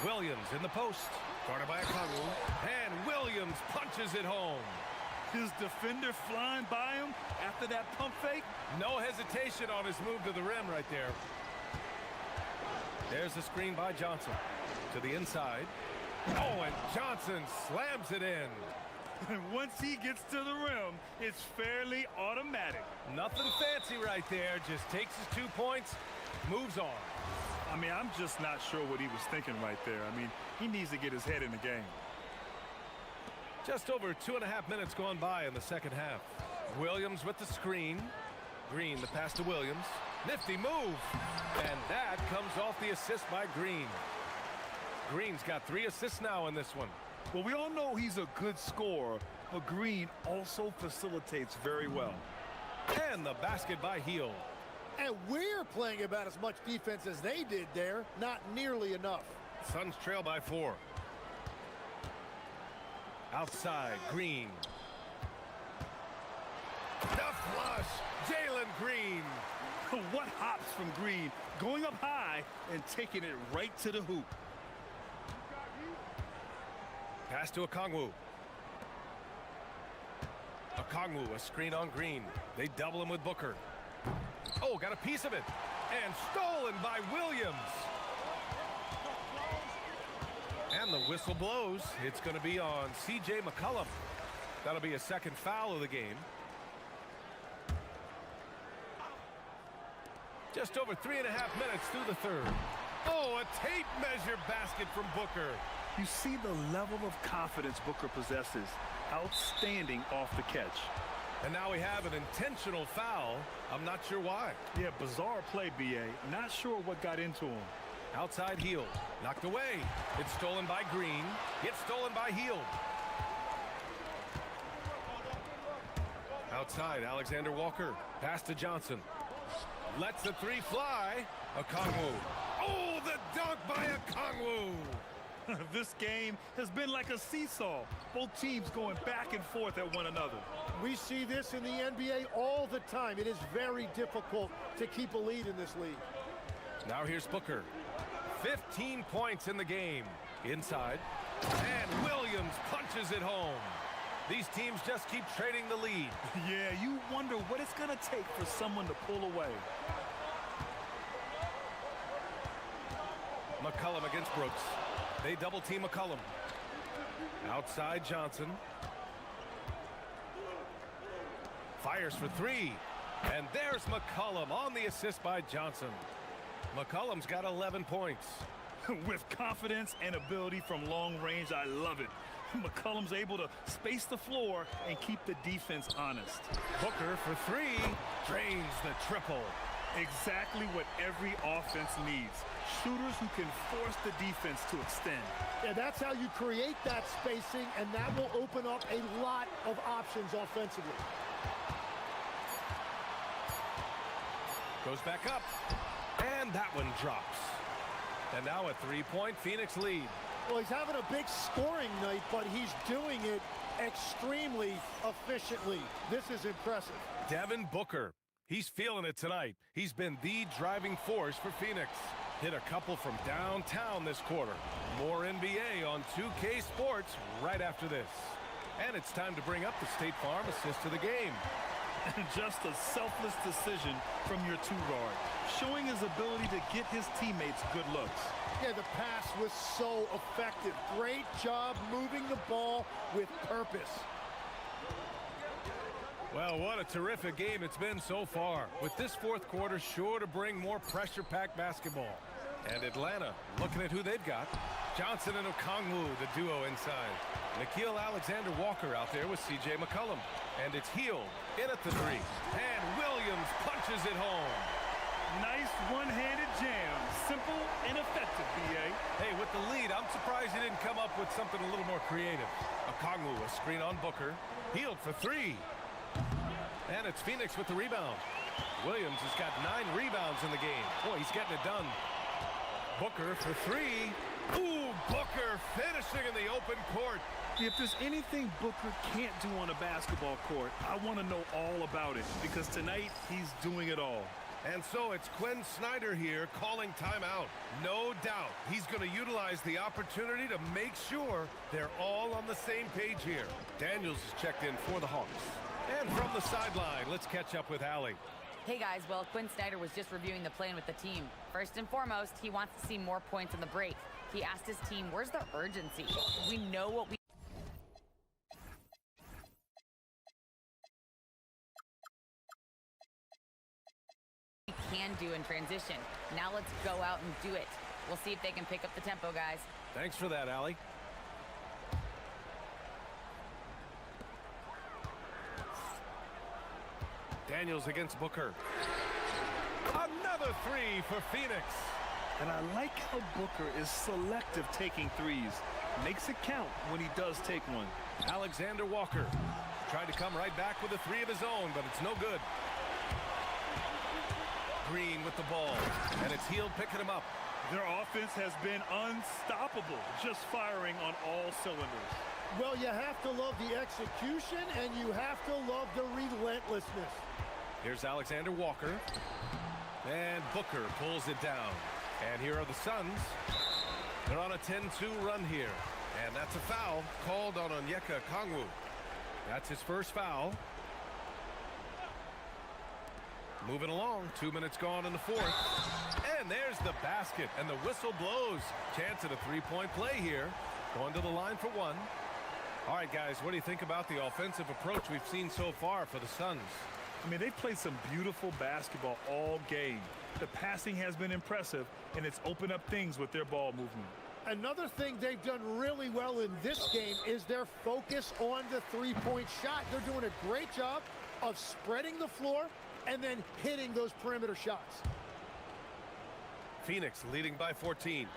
Williams in the post. Guarded by Okongwu. And Williams punches it home. His defender flying by him after that pump fake. No hesitation on his move to the rim right there. There's the screen by Johnson. To the inside. Oh, and Johnson slams it in. And once he gets to the rim, it's fairly automatic. Nothing fancy right there. Just takes his 2 points, moves on. I mean, I'm just not sure what he was thinking right there. I mean, he needs to get his head in the game. Just over 2.5 minutes gone by in the second half. Williams with the screen. Green, the pass to Williams. Nifty move. And that comes off the assist by Green. Green's got 3 assists now in this one. Well, we all know he's a good scorer, but Green also facilitates very well. And the basket by Heel. And we're playing about as much defense as they did there. Not nearly enough. Suns trail by 4. Outside, Green. The flush, Jalen Green. What hops from Green, going up high and taking it right to the hoop. Pass to Okongwu. Okongwu, a screen on Green. They double him with Booker. Oh, got a piece of it. And stolen by Williams. And the whistle blows. It's going to be on C.J. McCollum. That'll be a second foul of the game. Just over 3.5 minutes through the third. Oh, a tape measure basket from Booker. You see the level of confidence Booker possesses. Outstanding off the catch. And now we have an intentional foul. I'm not sure why. Yeah, bizarre play, B.A. Not sure what got into him. Outside Heel. Knocked away. It's stolen by Green. It's stolen by Heel. Outside, Alexander Walker. Pass to Johnson. Lets the 3 fly. Okongwu. Oh, the dunk by Okongwu. This game has been like a seesaw. Both teams going back and forth at one another. We see this in the NBA all the time. It is very difficult to keep a lead in this league. Now here's Booker. 15 points in the game. Inside. And Williams punches it home. These teams just keep trading the lead. Yeah, you wonder what it's going to take for someone to pull away. McCollum against Brooks. They double team McCollum. Outside Johnson. Fires for 3. And there's McCollum on the assist by Johnson. McCollum's got 11 points. With confidence and ability from long range, I love it. McCollum's able to space the floor and keep the defense honest. Booker for 3. Drains the triple. Exactly what every offense needs. Shooters who can force the defense to extend. Yeah, that's how you create that spacing, and that will open up a lot of options offensively. Goes back up. And that one drops. And now a 3-point Phoenix lead. Well, he's having a big scoring night, but he's doing it extremely efficiently. This is impressive. Devin Booker. He's feeling it tonight. He's been the driving force for Phoenix. Hit a couple from downtown this quarter. More NBA on 2K Sports right after this. And it's time to bring up the State Farm assist to the game. Just a selfless decision from your two-guard, showing his ability to get his teammates good looks. Yeah, the pass was so effective. Great job moving the ball with purpose. Well, what a terrific game it's been so far, with this fourth quarter sure to bring more pressure-packed basketball. And Atlanta, looking at who they've got. Johnson and Okongwu, the duo inside. Nikhil Alexander-Walker out there with C.J. McCollum. And it's Hield in at the three. And Williams punches it home. Nice one-handed jam. Simple and effective, B.A. Hey, with the lead, I'm surprised he didn't come up with something a little more creative. Okongwu, a screen on Booker. Hield for three. And it's Phoenix with the rebound. Williams has got 9 rebounds in the game. Boy, he's getting it done. Booker for three. Ooh, Booker finishing in the open court. If there's anything Booker can't do on a basketball court, I want to know all about it, because tonight he's doing it all. And so it's Quinn Snyder here calling timeout. No doubt he's going to utilize the opportunity to make sure they're all on the same page here. Daniels is checked in for the Hawks. And from the sideline, let's catch up with Allie. Hey guys, well, Quinn Snyder was just reviewing the plan with the team. First and foremost, he wants to see more points on the break. He asked his team, where's the urgency? We know what we can do in transition. Now let's go out and do it. We'll see if they can pick up the tempo, guys. Thanks for that, Allie. Daniels against Booker. Another three for Phoenix. And I like how Booker is selective taking threes. Makes it count when he does take one. Alexander Walker tried to come right back with a three of his own, but it's no good. Green with the ball, and it's Hield picking him up. Their offense has been unstoppable, just firing on all cylinders. Well, you have to love the execution, and you have to love the relentlessness. Here's Alexander Walker. And Booker pulls it down. And here are the Suns. They're on a 10-2 run here. And that's a foul called on Onyeka Okongwu. That's his first foul. Moving along, 2 minutes gone in the fourth. And there's the basket, and the whistle blows. Chance at a three-point play here. Going to the line for one. All right, guys, what do you think about the offensive approach we've seen so far for the Suns? I mean, they've played some beautiful basketball all game. The passing has been impressive, and it's opened up things with their ball movement. Another thing they've done really well in this game is their focus on the three-point shot. They're doing a great job of spreading the floor and then hitting those perimeter shots. Phoenix leading by 14.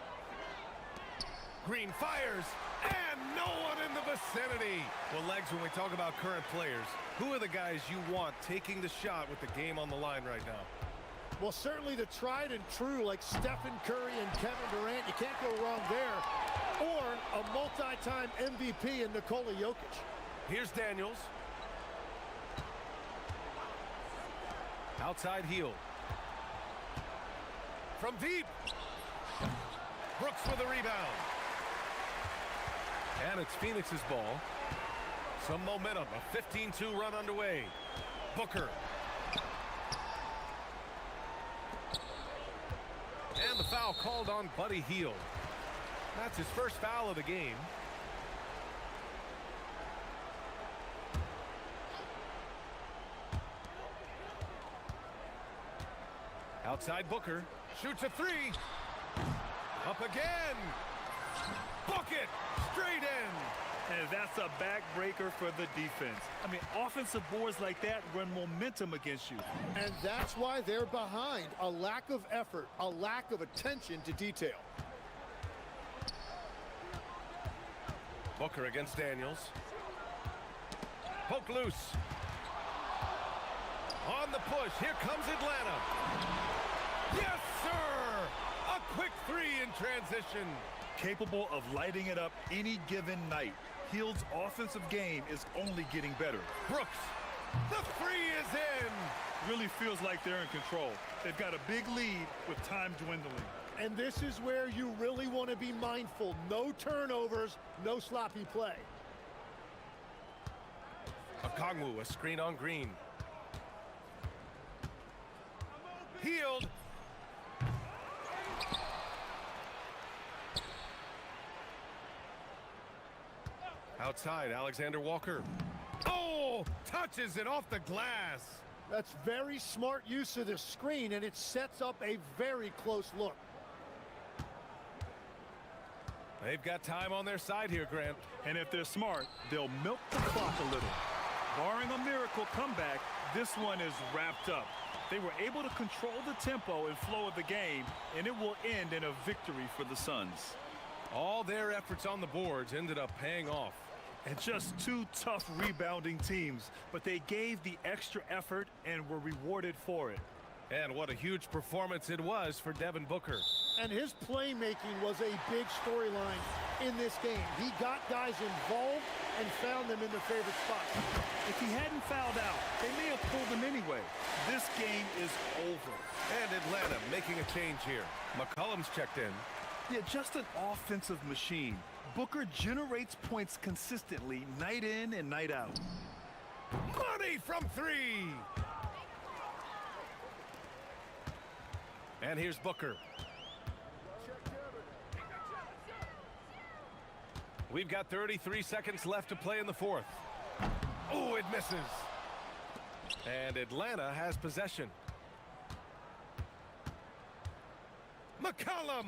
Green fires, and no one in the vicinity. Well, Legs, when we talk about current players, who are the guys you want taking the shot with the game on the line right now? Well, certainly the tried and true, like Stephen Curry and Kevin Durant. You can't go wrong there. Or a multi-time MVP in Nikola Jokic. Here's Daniels. Outside Hield. From deep. Brooks with a rebound. And it's Phoenix's ball. Some momentum. A 15-2 run underway. Booker. And the foul called on Buddy Hield. That's his first foul of the game. Outside Booker. Shoots a three. Up again. Bucket. Straight in. And that's a backbreaker for the defense. I mean, offensive boards like that run momentum against you. And that's why they're behind. A lack of effort, a lack of attention to detail. Booker against Daniels. Poke loose. On the push. Here comes Atlanta. Yes, sir! A quick three in transition. Capable of lighting it up any given night. Hield's offensive game is only getting better. Brooks, the three is in. Really feels like they're in control. They've got a big lead with time dwindling. And this is where you really want to be mindful. No turnovers, no sloppy play. Okongwu, a screen on Green. Healed. Outside, Alexander Walker. Oh, touches it off the glass. That's very smart use of the screen, and it sets up a very close look. They've got time on their side here, Grant. And if they're smart, they'll milk the clock a little. Barring a miracle comeback, this one is wrapped up. They were able to control the tempo and flow of the game, and it will end in a victory for the Suns. All their efforts on the boards ended up paying off. And just two tough rebounding teams, but they gave the extra effort and were rewarded for it. And what a huge performance it was for Devin Booker. And his playmaking was a big storyline in this game. He got guys involved and found them in their favorite spots. If he hadn't fouled out, they may have pulled him anyway. This game is over. And Atlanta making a change here. McCollum's checked in. Yeah, just an offensive machine. Booker generates points consistently, night in and night out. Money from three! And here's Booker. We've got 33 seconds left to play in the fourth. Oh, it misses. And Atlanta has possession. McCollum!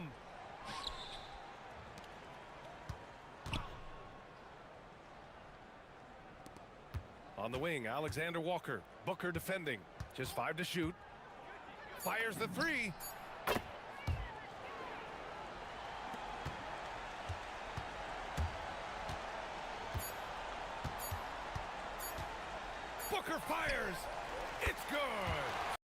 On the wing, Alexander Walker. Booker defending. Just 5 to shoot. Fires the three. Booker fires. It's good.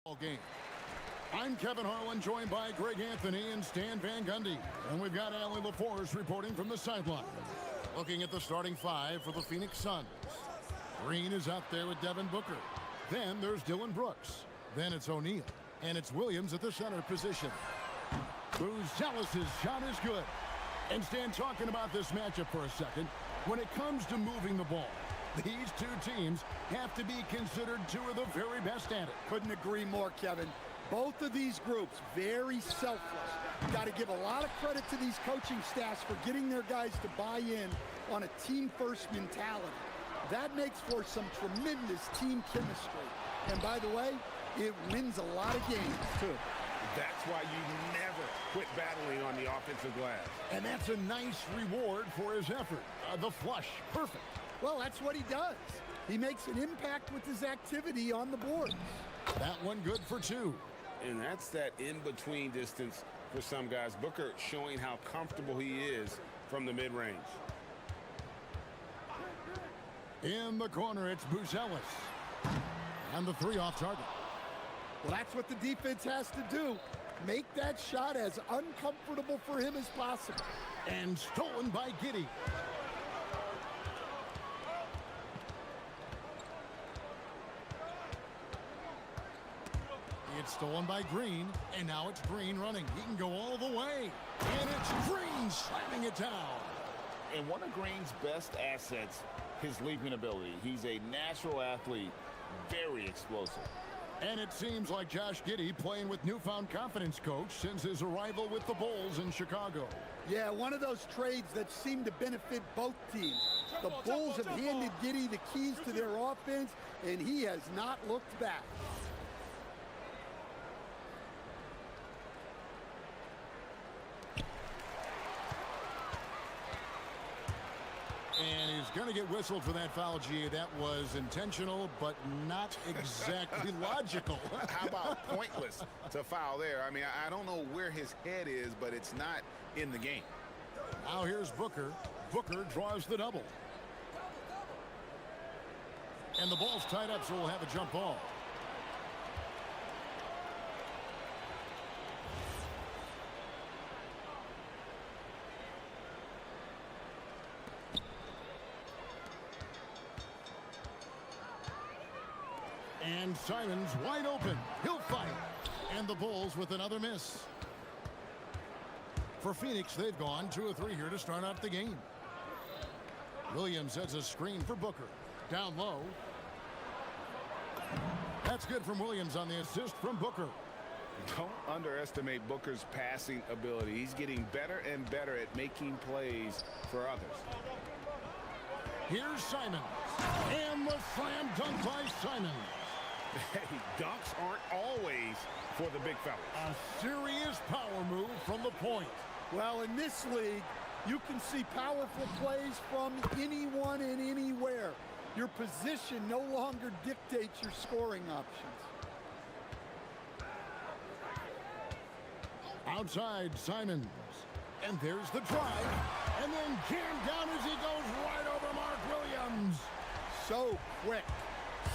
Game. I'm Kevin Harlan, joined by Greg Anthony and Stan Van Gundy. And we've got Allie LaForce reporting from the sideline. Looking at the starting five for the Phoenix Suns. Green is out there with Devin Booker. Then there's Dylan Brooks. Then it's O'Neal. And it's Williams at the center position. Buzelis' shot is good. And Stan, talking about this matchup for a second, when it comes to moving the ball, these two teams have to be considered two of the very best at it. Couldn't agree more, Kevin. Both of these groups, very selfless. Got to give a lot of credit to these coaching staffs for getting their guys to buy in on a team-first mentality. That makes for some tremendous team chemistry. And by the way, it wins a lot of games, too. That's why you never quit battling on the offensive glass. And that's a nice reward for his effort. The flush, perfect. Well, that's what he does. He makes an impact with his activity on the board. That one good for two. And that's that in-between distance for some guys. Booker showing how comfortable he is from the mid-range. In the corner, it's Buzelis. And the three off target. Well, that's what the defense has to do. Make that shot as uncomfortable for him as possible. And stolen by Giddey. It's stolen by Green, and now it's Green running. He can go all the way. And it's Green slamming it down. And one of Green's best assets, his leaping ability. He's a natural athlete, very explosive. And it seems like Josh Giddey playing with newfound confidence, coach, since his arrival with the Bulls in Chicago. Yeah, one of those trades that seem to benefit both teams. The Bulls have handed Giddey the keys to their offense, and he has not looked back. And he's going to get whistled for that foul, G. That was intentional, but not exactly logical. How about pointless to foul there? I mean, I don't know where his head is, but it's not in the game. Now here's Booker. Booker draws the double. And the ball's tied up, so we'll have a jump ball. And Simon's wide open. He'll fight. And the Bulls with another miss. For Phoenix, they've gone 2 of 3 here to start out the game. Williams sets a screen for Booker. Down low. That's good from Williams on the assist from Booker. Don't underestimate Booker's passing ability. He's getting better and better at making plays for others. Here's Simon. And the slam dunk by Simon. Hey, dunks aren't always for the big fellas. A serious power move from the point. Well, in this league, you can see powerful plays from anyone and anywhere. Your position no longer dictates your scoring options. Outside, Simons. And there's the drive. And then jammed down as he goes right over Mark Williams. So quick.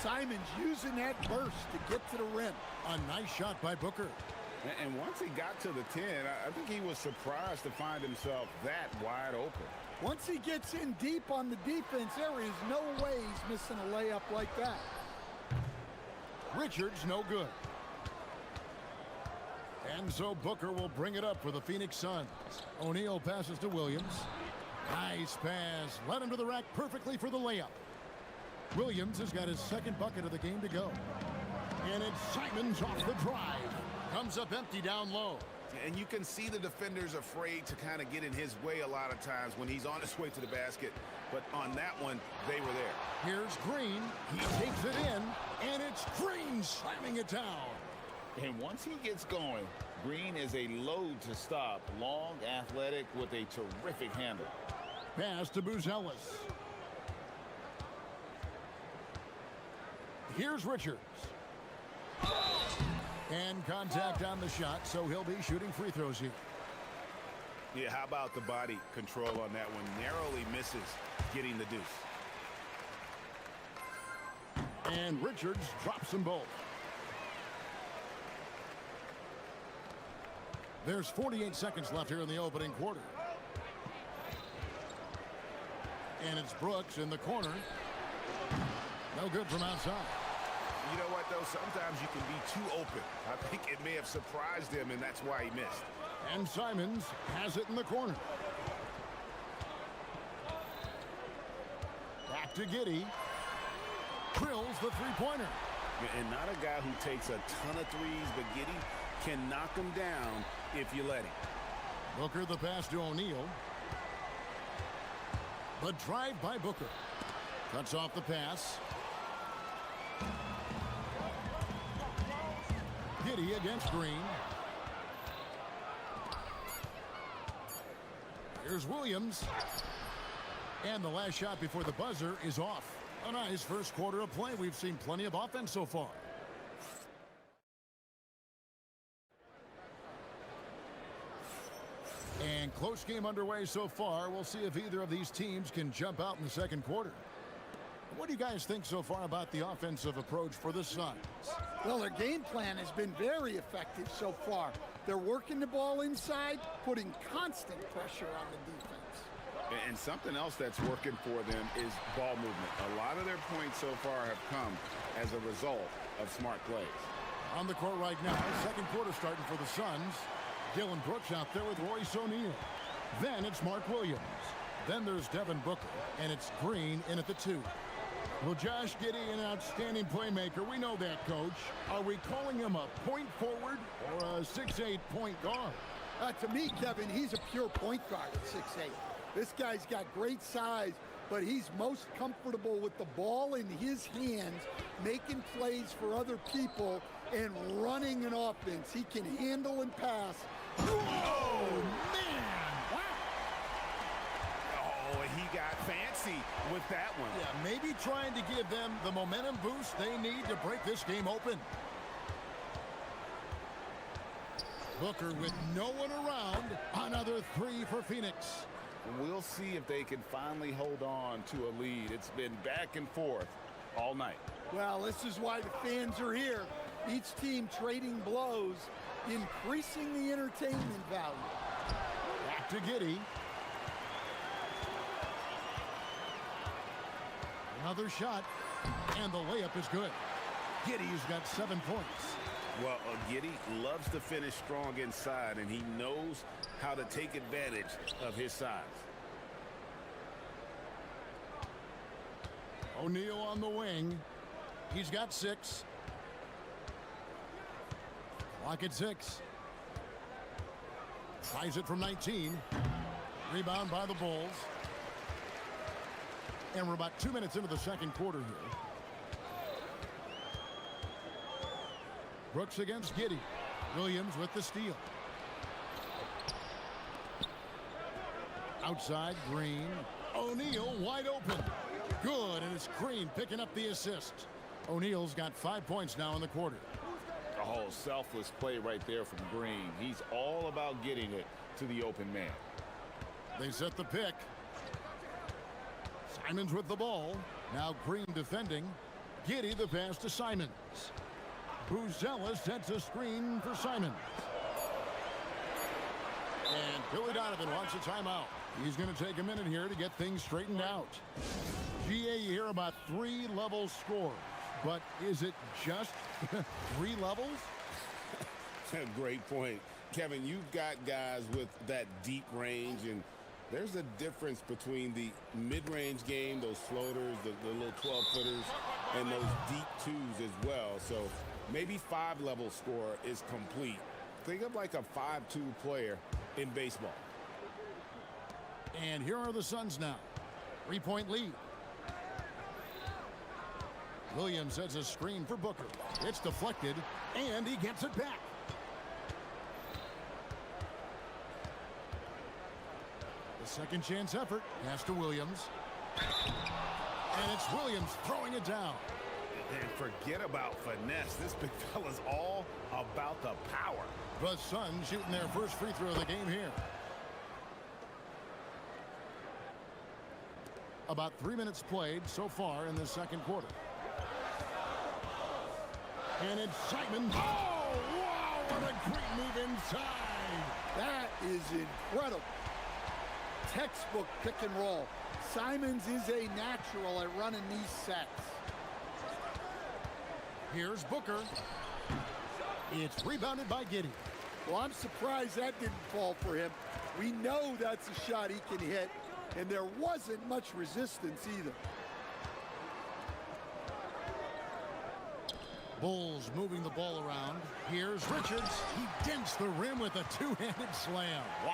Simons using that burst to get to the rim. A nice shot by Booker. And once he got to the 10, I think he was surprised to find himself that wide open. Once he gets in deep on the defense, there is no way he's missing a layup like that. Richards no good. And so Booker will bring it up for the Phoenix Suns. O'Neal passes to Williams. Nice pass. Led him to the rack perfectly for the layup. Williams has got his second bucket of the game to go. And it's Simons off the drive. Comes up empty down low. And you can see the defenders afraid to kind of get in his way a lot of times when he's on his way to the basket. But on that one, they were there. Here's Green. He takes it in. And it's Green slamming it down. And once he gets going, Green is a load to stop. Long, athletic, with a terrific handle. Pass to Buzelis. Here's Richards. And contact on the shot, so he'll be shooting free throws here. Yeah, how about the body control on that one? Narrowly misses getting the deuce. And Richards drops them both. There's 48 seconds left here in the opening quarter. And it's Brooks in the corner. No good from outside. You know what, though? Sometimes you can be too open. I think it may have surprised him, and that's why he missed. And Simons has it in the corner. Back to Giddey. Drills the three-pointer. And not a guy who takes a ton of threes, but Giddey can knock them down if you let him. Booker the pass to O'Neal. The drive by Booker. Cuts off the pass. Giddey against Green. Here's Williams. And the last shot before the buzzer is off. A nice first quarter of play. We've seen plenty of offense so far. And close game underway so far. We'll see if either of these teams can jump out in the second quarter. What do you guys think so far about the offensive approach for the Suns? Well, their game plan has been very effective so far. They're working the ball inside, putting constant pressure on the defense. And something else that's working for them is ball movement. A lot of their points so far have come as a result of smart plays. On the court right now, second quarter starting for the Suns. Dylan Brooks out there with Royce O'Neal. Then it's Mark Williams. Then there's Devin Booker, and it's Green in at the 2. Well, Josh Giddey, an outstanding playmaker. We know that, Coach. Are we calling him a point forward or a 6'8" point guard? To me, Kevin, he's a pure point guard at 6'8". This guy's got great size, but he's most comfortable with the ball in his hands, making plays for other people, and running an offense. He can handle and pass. Oh, man! Wow! Oh, he got fancy with that one. Yeah, maybe trying to give them the momentum boost they need to break this game open. Booker with no one around. Another 3 for Phoenix. We'll see if they can finally hold on to a lead. It's been back and forth all night. Well, this is why the fans are here. Each team trading blows, increasing the entertainment value. Back to Giddey. Another shot, and the layup is good. Giddey's got 7 points. Well, Giddey loves to finish strong inside, and he knows how to take advantage of his size. O'Neal on the wing. He's got 6. Clock at 6. Tries it from 19. Rebound by the Bulls. And we're about 2 minutes into the second quarter here. Brooks against Giddey. Williams with the steal. Outside, Green. O'Neal wide open. Good, and it's Green picking up the assist. O'Neal's got 5 points now in the quarter. Oh, selfless play right there from Green. He's all about getting it to the open man. They set the pick. Simons with the ball. Now Green defending. Giddey the pass to Simons. Buzella sets a screen for Simons. And Billy Donovan wants a timeout. He's going to take a minute here to get things straightened out. GA, you hear about 3-level scores, but is it just 3 levels? Great point. Kevin, you've got guys with that deep range, and there's a difference between the mid-range game, those floaters, the little 12-footers, and those deep 2s as well. So maybe 5-level score is complete. Think of like a 5-2 player in baseball. And here are the Suns now. 3-point lead. Williams sets a screen for Booker. It's deflected, and he gets it back. The second chance effort. Pass to Williams. And it's Williams throwing it down. And forget about finesse. This big fella's all about the power. The Suns shooting their first free throw of the game here. About 3 minutes played so far in the second quarter. And it's Simon. Oh, wow, what a great move inside. That is incredible. Textbook pick and roll. Simons is a natural at running these sets. Here's Booker. It's rebounded by Giddey. Well, I'm surprised that didn't fall for him. We know that's a shot he can hit, and there wasn't much resistance either. Bulls moving the ball around. Here's Richards. He dents the rim with a two-handed slam. Wow.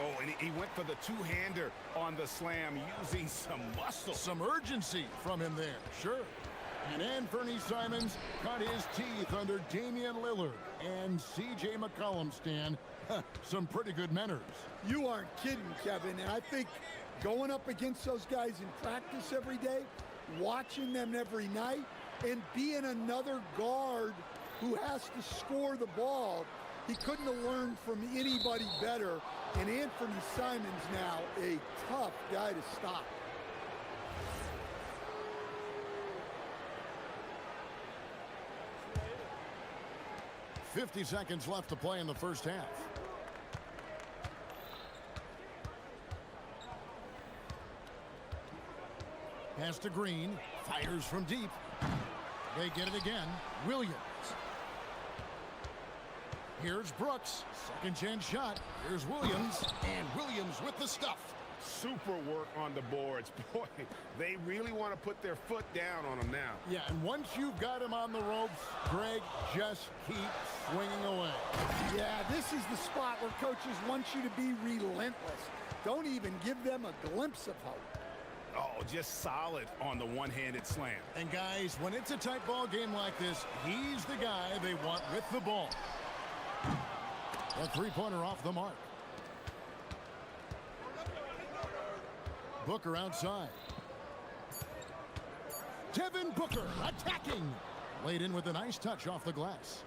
Oh, and he went for the two-hander on the slam using some muscle. Some urgency from him there, sure. And Anthony Simons cut his teeth under Damian Lillard and C.J. McCollum, Stan. Some pretty good manners. You aren't kidding, Kevin. And I think going up against those guys in practice every day, watching them every night, and being another guard who has to score the ball, he couldn't have learned from anybody better. And Anthony Simons now a tough guy to stop. .50 seconds left to play in the first half. Pass to Green. Fires from deep. They get it again. Williams. Here's Brooks. Second chance shot. Here's Williams. And Williams with the stuff. Super work on the boards. Boy, they really want to put their foot down on him now. Yeah, and once you've got him on the ropes, Greg, just keep swinging away. Yeah, this is the spot where coaches want you to be relentless. Don't even give them a glimpse of hope. Oh, just solid on the one-handed slam. And guys, when it's a tight ball game like this, he's the guy they want with the ball. A three-pointer off the mark. Booker outside. Devin Booker attacking. Laid in with a nice touch off the glass.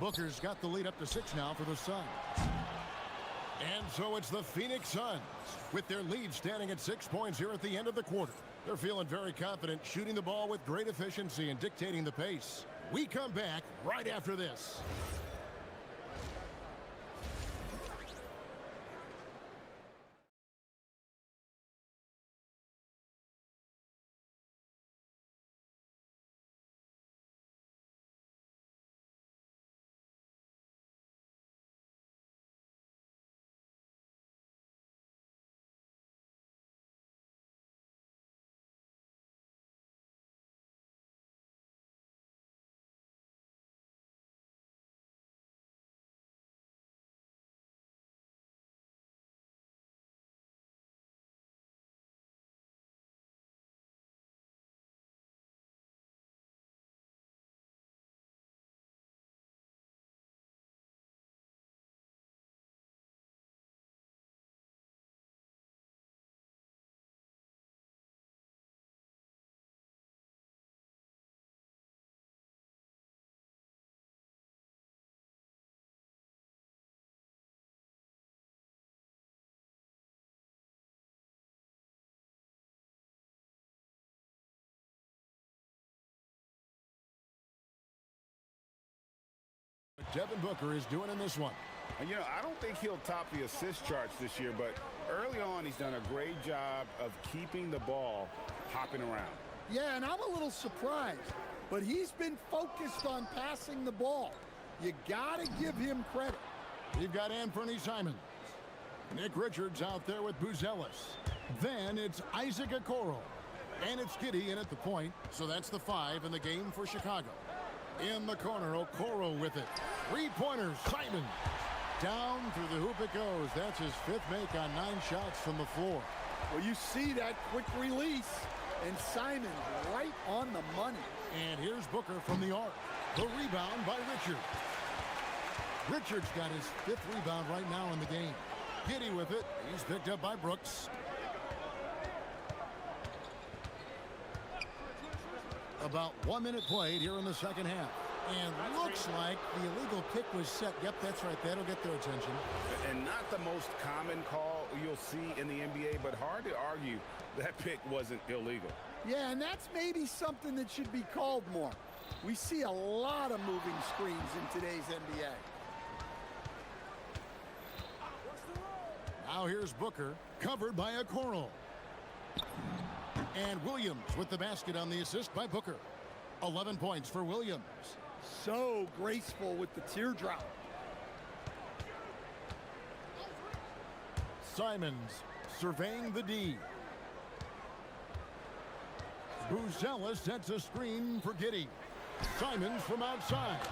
Booker's got the lead up to 6 now for the Suns. And so it's the Phoenix Suns with their lead standing at 6 points here at the end of the quarter. They're feeling very confident, shooting the ball with great efficiency and dictating the pace. We come back right after this. Devin Booker is doing in this one. And, you know, I don't think he'll top the assist charts this year, but early on he's done a great job of keeping the ball hopping around. Yeah, and I'm a little surprised, but he's been focused on passing the ball. You got to give him credit. You've got Anthony Simons. Nick Richards out there with Buzelis. Then it's Isaac Okoro. And it's Giddey in at the point, so that's the 5 in the game for Chicago. In the corner, Okoro with it. Three-pointers, Simons. Down through the hoop it goes. That's his 5th make on 9 shots from the floor. Well, you see that quick release, and Simons right on the money. And here's Booker from the arc. The rebound by Richards. Richards got his 5th rebound right now in the game. Giddey with it. He's picked up by Brooks. About 1 minute played here in the second half. And looks like the illegal kick was set. Yep, that's right. That'll get their attention. And not the most common call you'll see in the NBA, but hard to argue that pick wasn't illegal. Yeah, and that's maybe something that should be called more. We see a lot of moving screens in today's NBA. Now here's Booker, covered by Okoro. And Williams with the basket on the assist by Booker. 11 points for Williams. So graceful with the teardrop. Simons surveying the D. Buzella sets a screen for Giddey. Simons from outside.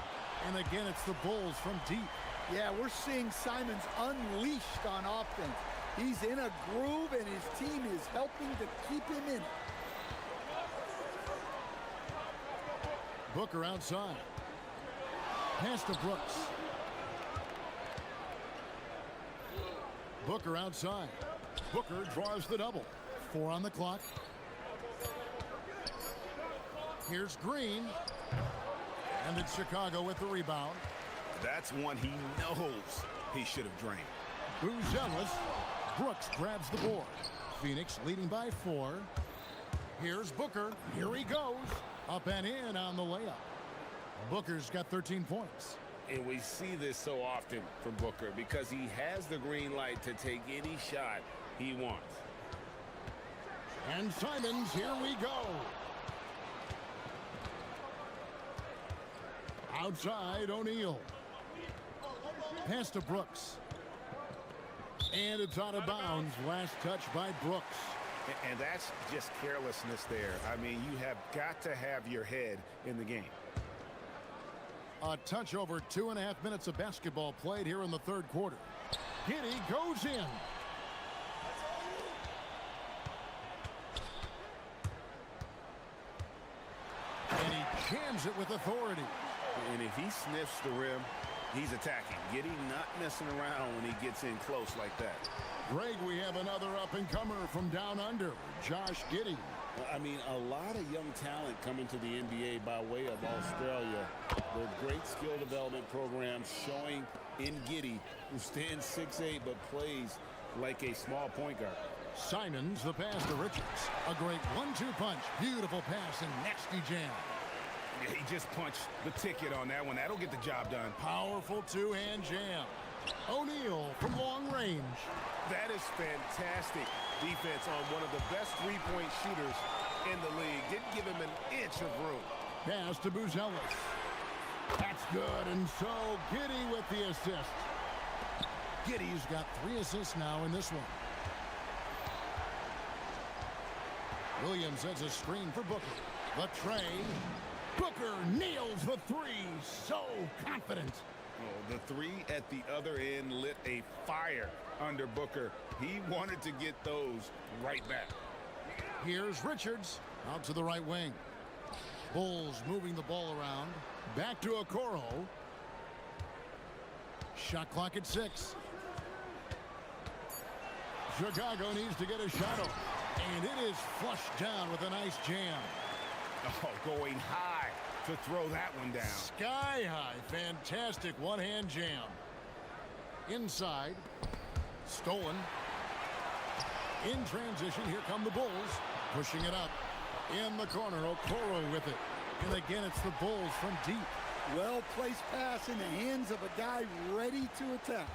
And again, it's the Bulls from deep. Yeah, we're seeing Simons unleashed on offense. He's in a groove, and his team is helping to keep him in it. Booker outside. Pass to Brooks. Booker outside. Booker draws the double. 4 on the clock. Here's Green. And it's Chicago with the rebound. That's one he knows he should have drained. Buzelis. Brooks grabs the board. Phoenix leading by 4. Here's Booker. Here he goes. Up and in on the layup. Booker's got 13 points. And we see this so often from Booker because he has the green light to take any shot he wants. And Simons, here we go. Outside, O'Neal. Pass to Brooks. And it's out of bounds. Last touch by Brooks. And that's just carelessness there. I mean, you have got to have your head in the game. A touch over 2.5 minutes of basketball played here in the third quarter. Giddey goes in. And he jams it with authority. And if he sniffs the rim, he's attacking. Giddey not messing around when he gets in close like that. Greg, we have another up-and-comer from down under, Josh Giddey. I mean, a lot of young talent coming to the NBA by way of Australia. Their great skill development programs showing in Giddey, who stands 6'8" but plays like a small point guard. Simons, the pass to Richards. A great 1-2 punch. Beautiful pass and nasty jam. He just punched the ticket on that one. That'll get the job done. Powerful two-hand jam. O'Neal from long range. That is fantastic defense on one of the best three-point shooters in the league. Didn't give him an inch of room. Pass to Buzelis. That's good, and so Giddey with the assist. Giddey's got 3 assists now in this one. Williams has a screen for Booker. The tray. Booker nails the 3. So confident. Oh, the 3 at the other end lit a fire under Booker. He wanted to get those right back. Here's Richards out to the right wing. Bulls moving the ball around. Back to Okoro. Shot clock at 6. Chicago needs to get a shot off. And it is flushed down with a nice jam. Oh, going high to throw that one down. Sky high. Fantastic one-hand jam. Inside. Stolen. In transition, here come the Bulls. Pushing it up. In the corner, Okoro with it. And again, it's the Bulls from deep. Well-placed pass in the hands of a guy ready to attack.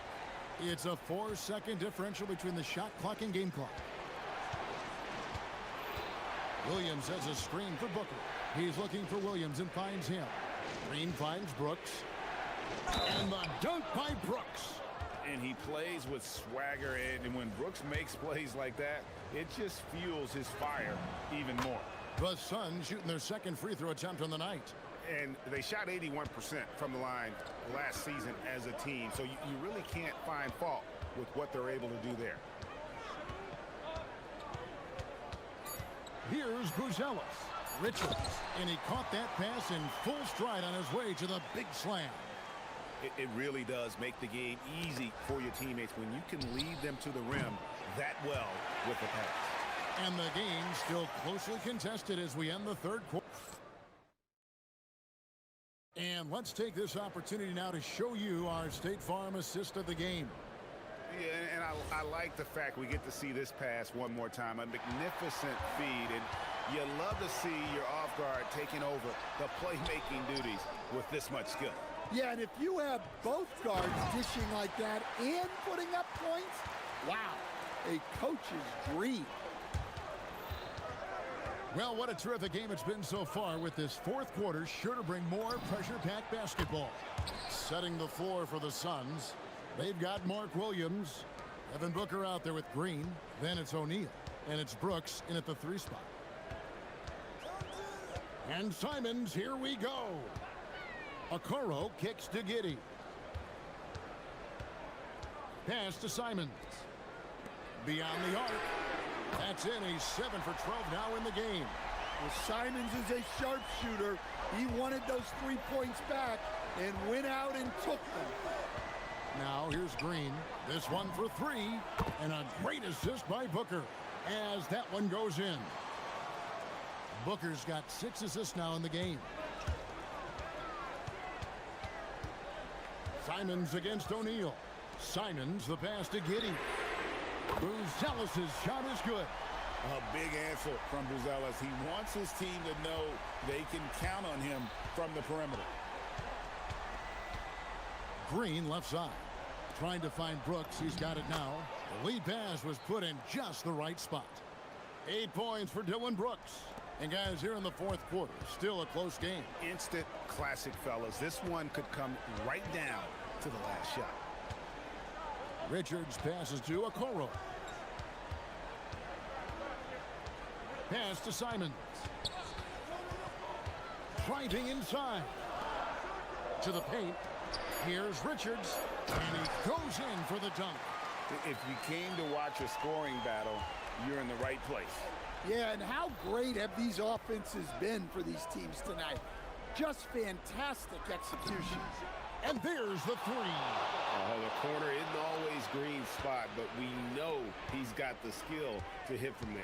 It's a 4-second differential between the shot clock and game clock. Williams has a screen for Booker. He's looking for Williams and finds him. Green finds Brooks. And the dunk by Brooks. And he plays with swagger, and when Brooks makes plays like that, it just fuels his fire even more. The Suns shooting their second free throw attempt on the night. And they shot 81% from the line last season as a team, so you really can't find fault with what they're able to do there. Here's Buzelis. Richards. And he caught that pass in full stride on his way to the big slam. It really does make the game easy for your teammates when you can lead them to the rim that well with the pass. And the game still closely contested as we end the third quarter. And let's take this opportunity now to show you our State Farm assist of the game. Yeah, and I like the fact we get to see this pass one more time. A magnificent feed, and you love to see your off guard taking over the playmaking duties with this much skill. Yeah, and if you have both guards dishing like that and putting up points, Wow, a coach's dream. Well, what a terrific game it's been so far, with this fourth quarter sure to bring more pressure-packed basketball. Setting the floor for the Suns, they've got Mark Williams, Devin Booker out there with Green, then it's O'Neal, and it's Brooks in at the 3 spot. And Simons, here we go. Okoro kicks to Giddey. Pass to Simons. Beyond the arc. That's in. He's 7 for 12 now in the game. Well, Simons is a sharpshooter. He wanted those 3 points back and went out and took them. Now here's Green. This one for 3. And a great assist by Booker as that one goes in. Booker's got 6 assists now in the game. Simons against O'Neal. Simons, the pass to Giddey. Buzelis' shot is good. A big answer from Buzelis. He wants his team to know they can count on him from the perimeter. Green left side. Trying to find Brooks. He's got it now. The lead pass was put in just the right spot. 8 points for Dylan Brooks. And guys, here in the fourth quarter, still a close game. Instant classic, fellas. This one could come right down to the last shot. Richards passes to Okoro. Pass to Simons. Driving inside. To the paint. Here's Richards. And he goes in for the dunk. If you came to watch a scoring battle, you're in the right place. Yeah, and how great have these offenses been for these teams tonight? Just fantastic execution. And there's the 3. The corner isn't always Green's spot, but we know he's got the skill to hit from there.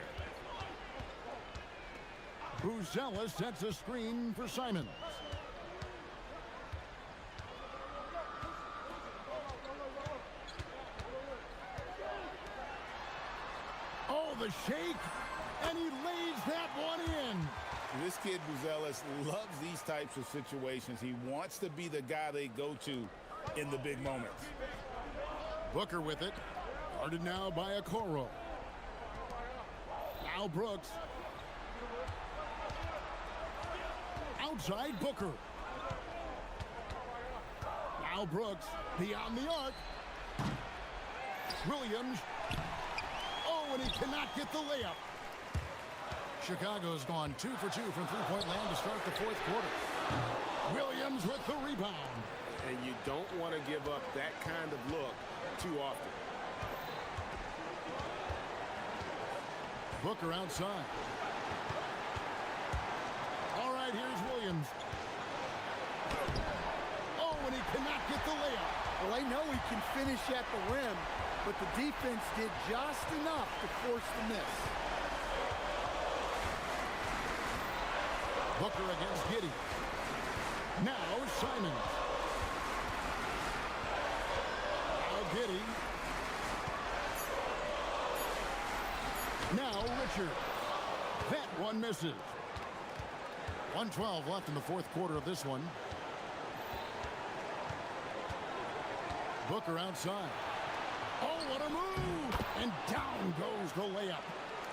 Buzelis sets a screen for Simons. Oh, the shake, and he lays that one in. This kid, Buzelis, loves these types of situations. He wants to be the guy they go to in the big moments. Booker with it. Guarded now by Okoro. Now Brooks. Outside Booker. Now Brooks beyond the arc. Williams. Oh, and he cannot get the layup. Chicago's gone 2 for 2 from three-point land to start the fourth quarter. Williams with the rebound. And you don't want to give up that kind of look too often. Booker outside. All right, here's Williams. Oh, and he cannot get the layup. Well, I know he can finish at the rim, but the defense did just enough to force the miss. Booker against Giddey. Now Simons. Now Giddey. Now Richard. That one misses. 1:12 left in the fourth quarter of this one. Booker outside. Oh, what a move! And down goes the layup.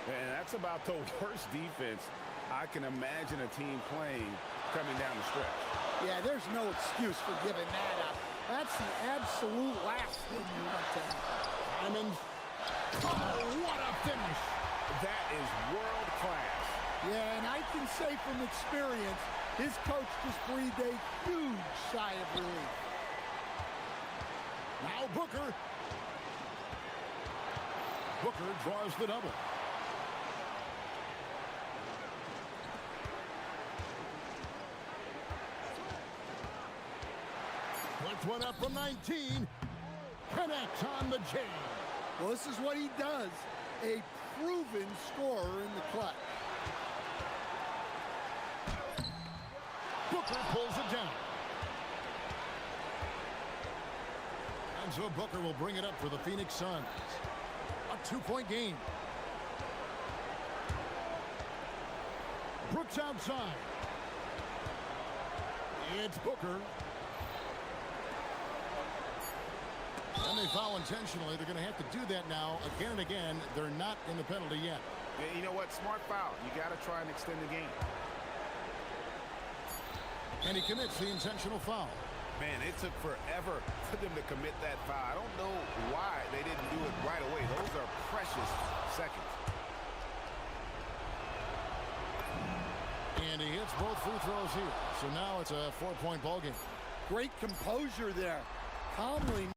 And that's about the worst defense I can imagine a team playing coming down the stretch. Yeah, there's no excuse for giving that up. That's the absolute last thing you want to have. Simons. Oh, what a finish! That is world class. Yeah, and I can say from experience, his coach just breathed a huge sigh of relief. Now Booker. Booker draws the double. Puts one up from 19. Connects on the J. Well, this is what he does. A proven scorer in the clutch. Booker pulls it down. And so Booker will bring it up for the Phoenix Suns. A 2-point game. Brooks outside. It's Booker. And they foul intentionally. They're going to have to do that now again and again. They're not in the penalty yet. Yeah, you know what? Smart foul. You got to try and extend the game. And he commits the intentional foul. Man, it took forever for them to commit that foul. I don't know why they didn't do it right away. Those are precious seconds. And he hits both free throws here. So now it's a 4-point ball game. Great composure there. Calmly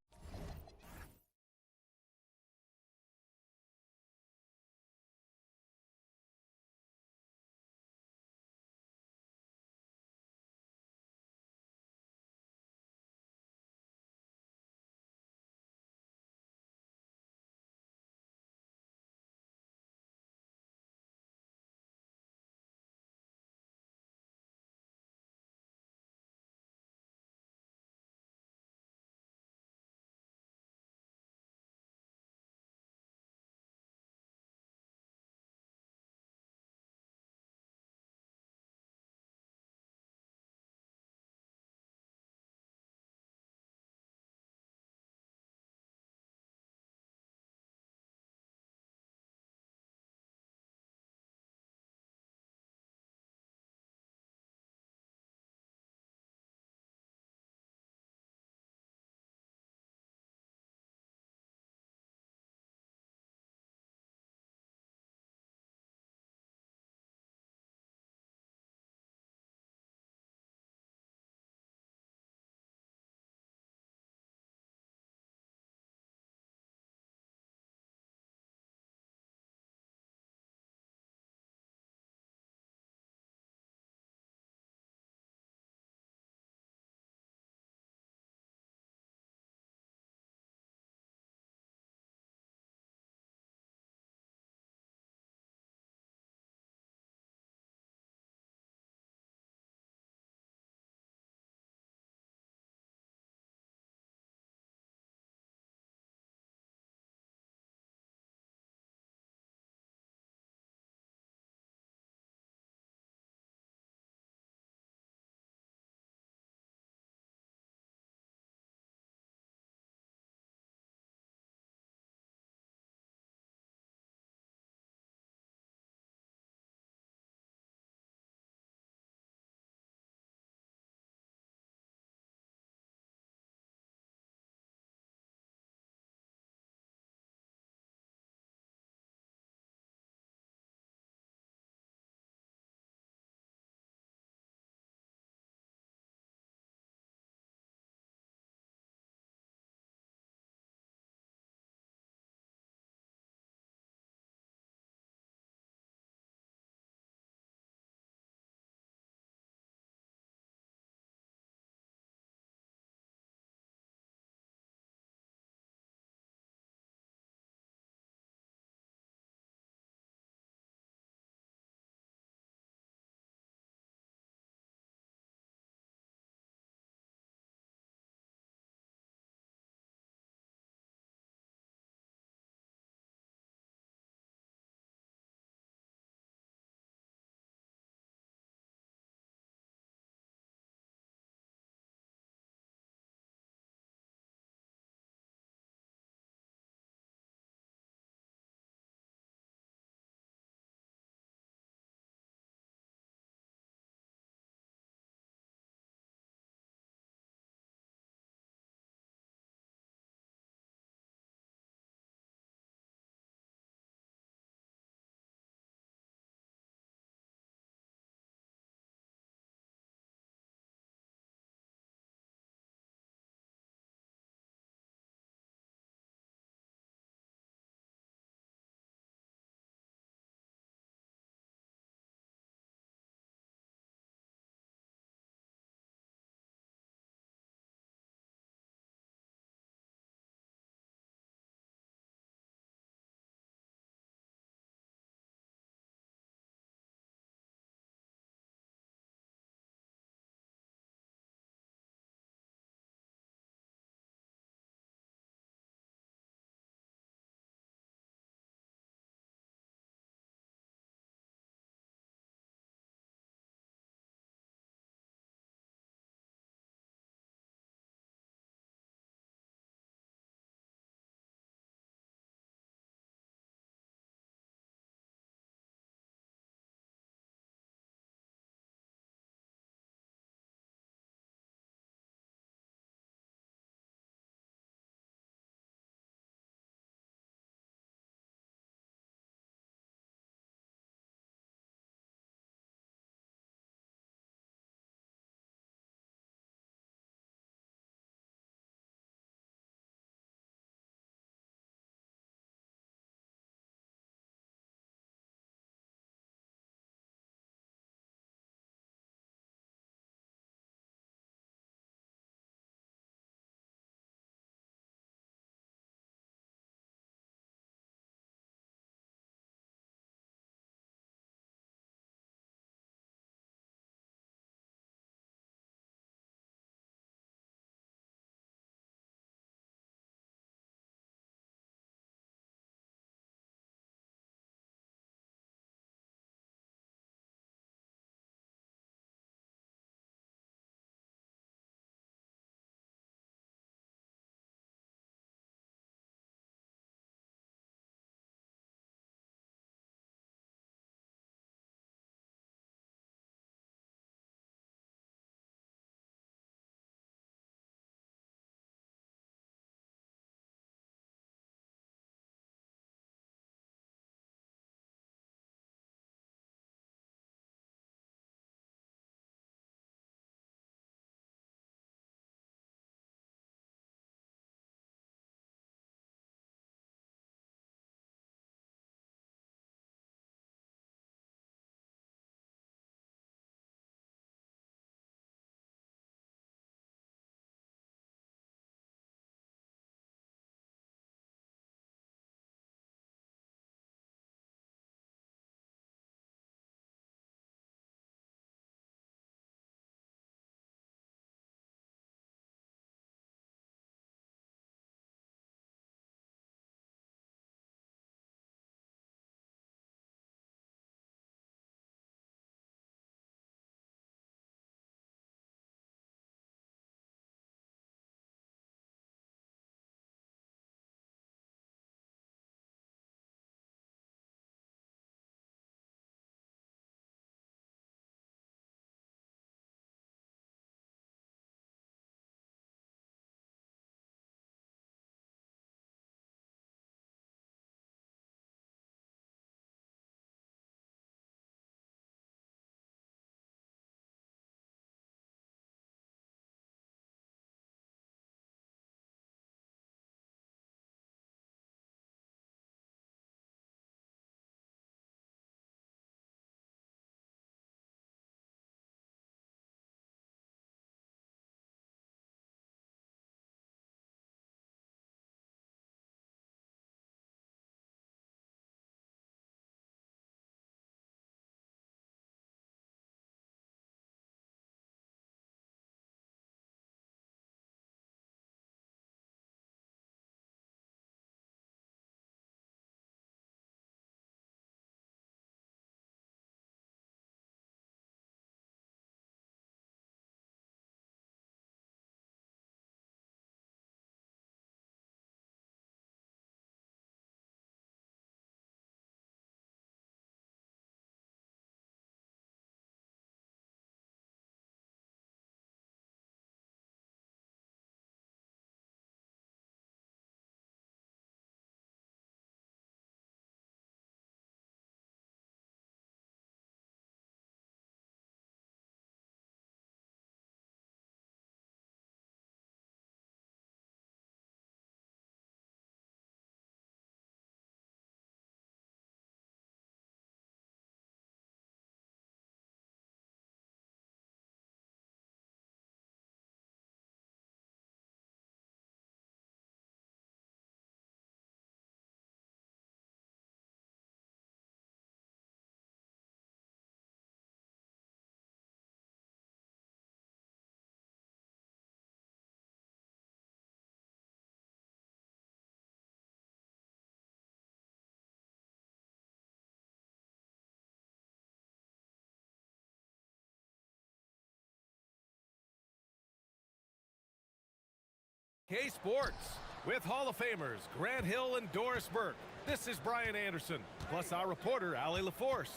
Hey Sports, with Hall of Famers Grant Hill and Doris Burke. This is Brian Anderson, plus our reporter, Allie LaForce.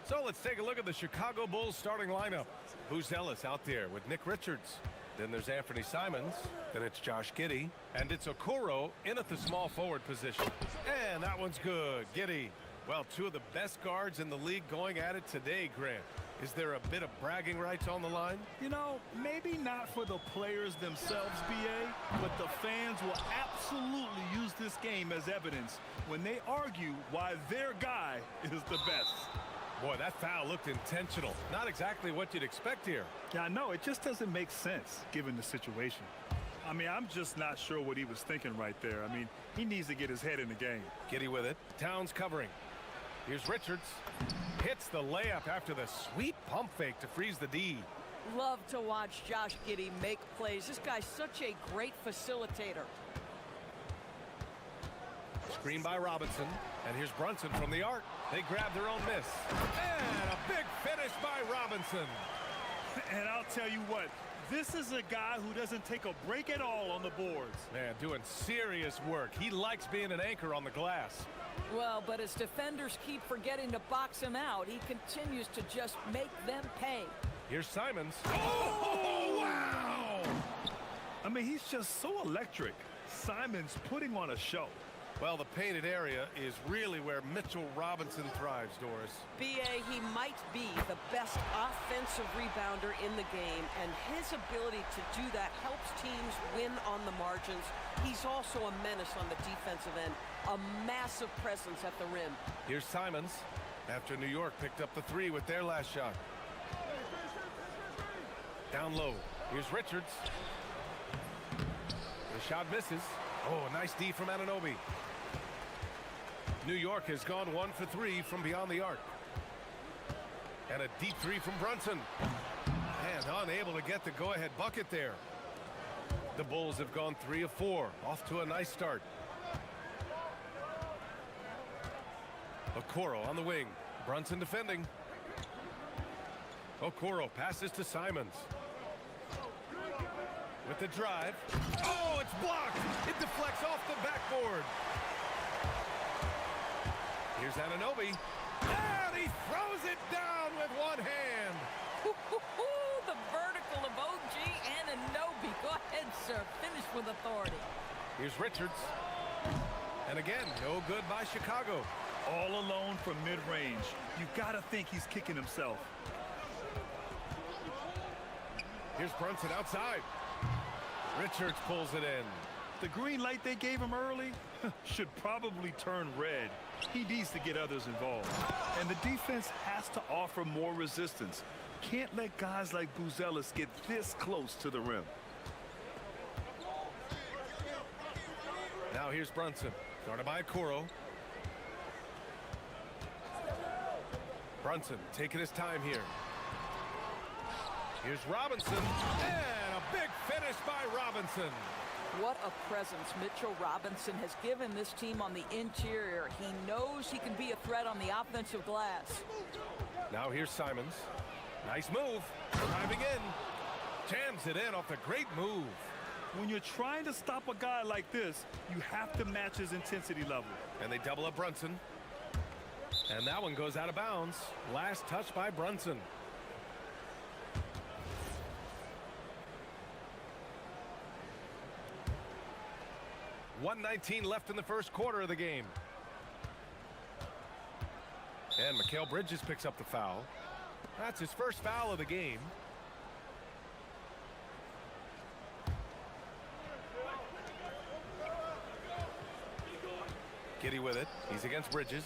So let's take a look at the Chicago Bulls starting lineup. Booz Ellis out there with Nick Richards. Then there's Anthony Simons. Then it's Josh Giddey. And it's Okoro in at the small forward position. And that one's good, Giddey. Well, two of the best guards in the league going at it today, Grant. Is there a bit of bragging rights on the line? You know, maybe not for the players themselves, BA, but the fans will absolutely use this game as evidence when they argue why their guy is the best. Boy, that foul looked intentional. Not exactly what you'd expect here. Yeah, I know. It just doesn't make sense given the situation. I mean, I'm just not sure what he was thinking right there. I mean, he needs to get his head in the game. Giddey with it. Towns covering. Here's Richards. Hits the layup after the sweet pump fake to freeze the D. Love to watch Josh Giddey make plays. This guy's such a great facilitator. Screen by Robinson. And here's Brunson from the arc. They grab their own miss. And a big finish by Robinson. And I'll tell you what, this is a guy who doesn't take a break at all on the boards. Man, doing serious work. He likes being an anchor on the glass. Well, but as defenders keep forgetting to box him out, he continues to just make them pay. Here's Simons. Oh, wow! I mean, he's just so electric. Simons putting on a show. Well, the painted area is really where Mitchell Robinson thrives, Doris. B.A., he might be the best offensive rebounder in the game, and his ability to do that helps teams win on the margins. He's also a menace on the defensive end, a massive presence at the rim. Here's Simons, after New York picked up the three with their last shot. Down low, here's Richards. The shot misses. Oh, a nice D from Anunoby. New York has gone 1 for 3 from beyond the arc. And a deep three from Brunson. And unable to get the go-ahead bucket there. The Bulls have gone 3 of 4, off to a nice start. Okoro on the wing. Brunson defending. Okoro passes to Simons. With the drive. Oh, it's blocked! It deflects off the backboard. Here's Anunoby. And he throws it down with one hand. The vertical of OG Anunoby. Go ahead, sir. Finish with authority. Here's Richards. And again, no good by Chicago. All alone from mid-range. You've got to think he's kicking himself. Here's Brunson outside. Richards pulls it in. The green light they gave him early should probably turn red. He needs to get others involved. And the defense has to offer more resistance. Can't let guys like Booz Ellis get this close to the rim. Now here's Brunson. Guarded by Okoro. Brunson taking his time here. Here's Robinson. And a big finish by Robinson. What a presence Mitchell Robinson has given this team on the interior. He knows he can be a threat on the offensive glass. Now here's Simons. Nice move. Driving in. Jams it in off the great move. When you're trying to stop a guy like this, you have to match his intensity level. And they double up Brunson. And that one goes out of bounds. Last touch by Brunson. .119 left in the first quarter of the game. And Mikal Bridges picks up the foul. That's his first foul of the game. Giddey with it. He's against Bridges.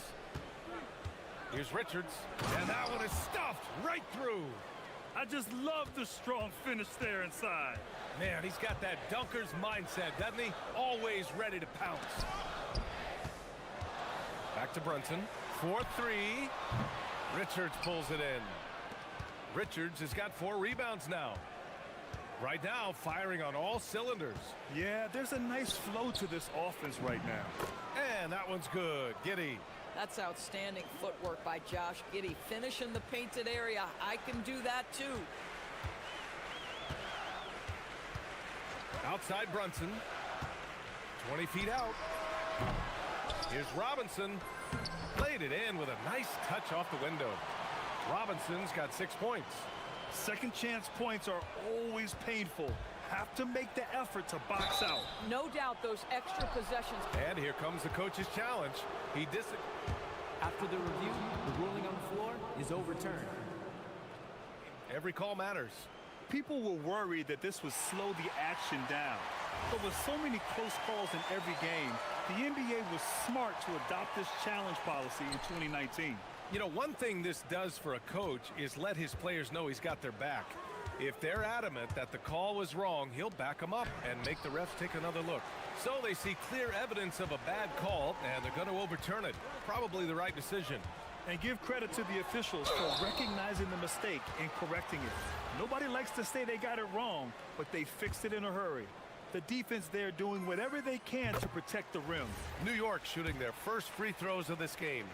Here's Richards. And that one is stuffed right through. I just love the strong finish there inside. Man, he's got that dunker's mindset, doesn't he? Always ready to pounce. Back to Brunson. 4-3. Richards pulls it in. Richards has got 4 rebounds now. Right now, firing on all cylinders. Yeah, there's a nice flow to this offense right now. And that one's good. Giddey. That's outstanding footwork by Josh Giddey. Finish in the painted area. I can do that too. Outside Brunson. 20 feet out. Here's Robinson. Played it in with a nice touch off the window. Robinson's got 6 points. Second chance points are always painful. Have to make the effort to box out. No doubt those extra possessions. And here comes the coach's challenge. After the review, the ruling on the floor is overturned. Every call matters. People were worried that this would slow the action down. But with so many close calls in every game, the NBA was smart to adopt this challenge policy in 2019. You know, one thing this does for a coach is let his players know he's got their back. If they're adamant that the call was wrong, he'll back them up and make the refs take another look. So they see clear evidence of a bad call, and they're going to overturn it. Probably the right decision. And give credit to the officials for recognizing the mistake and correcting it. Nobody likes to say they got it wrong, but they fixed it in a hurry. The defense there doing whatever they can to protect the rim. New York shooting their first free throws of this game.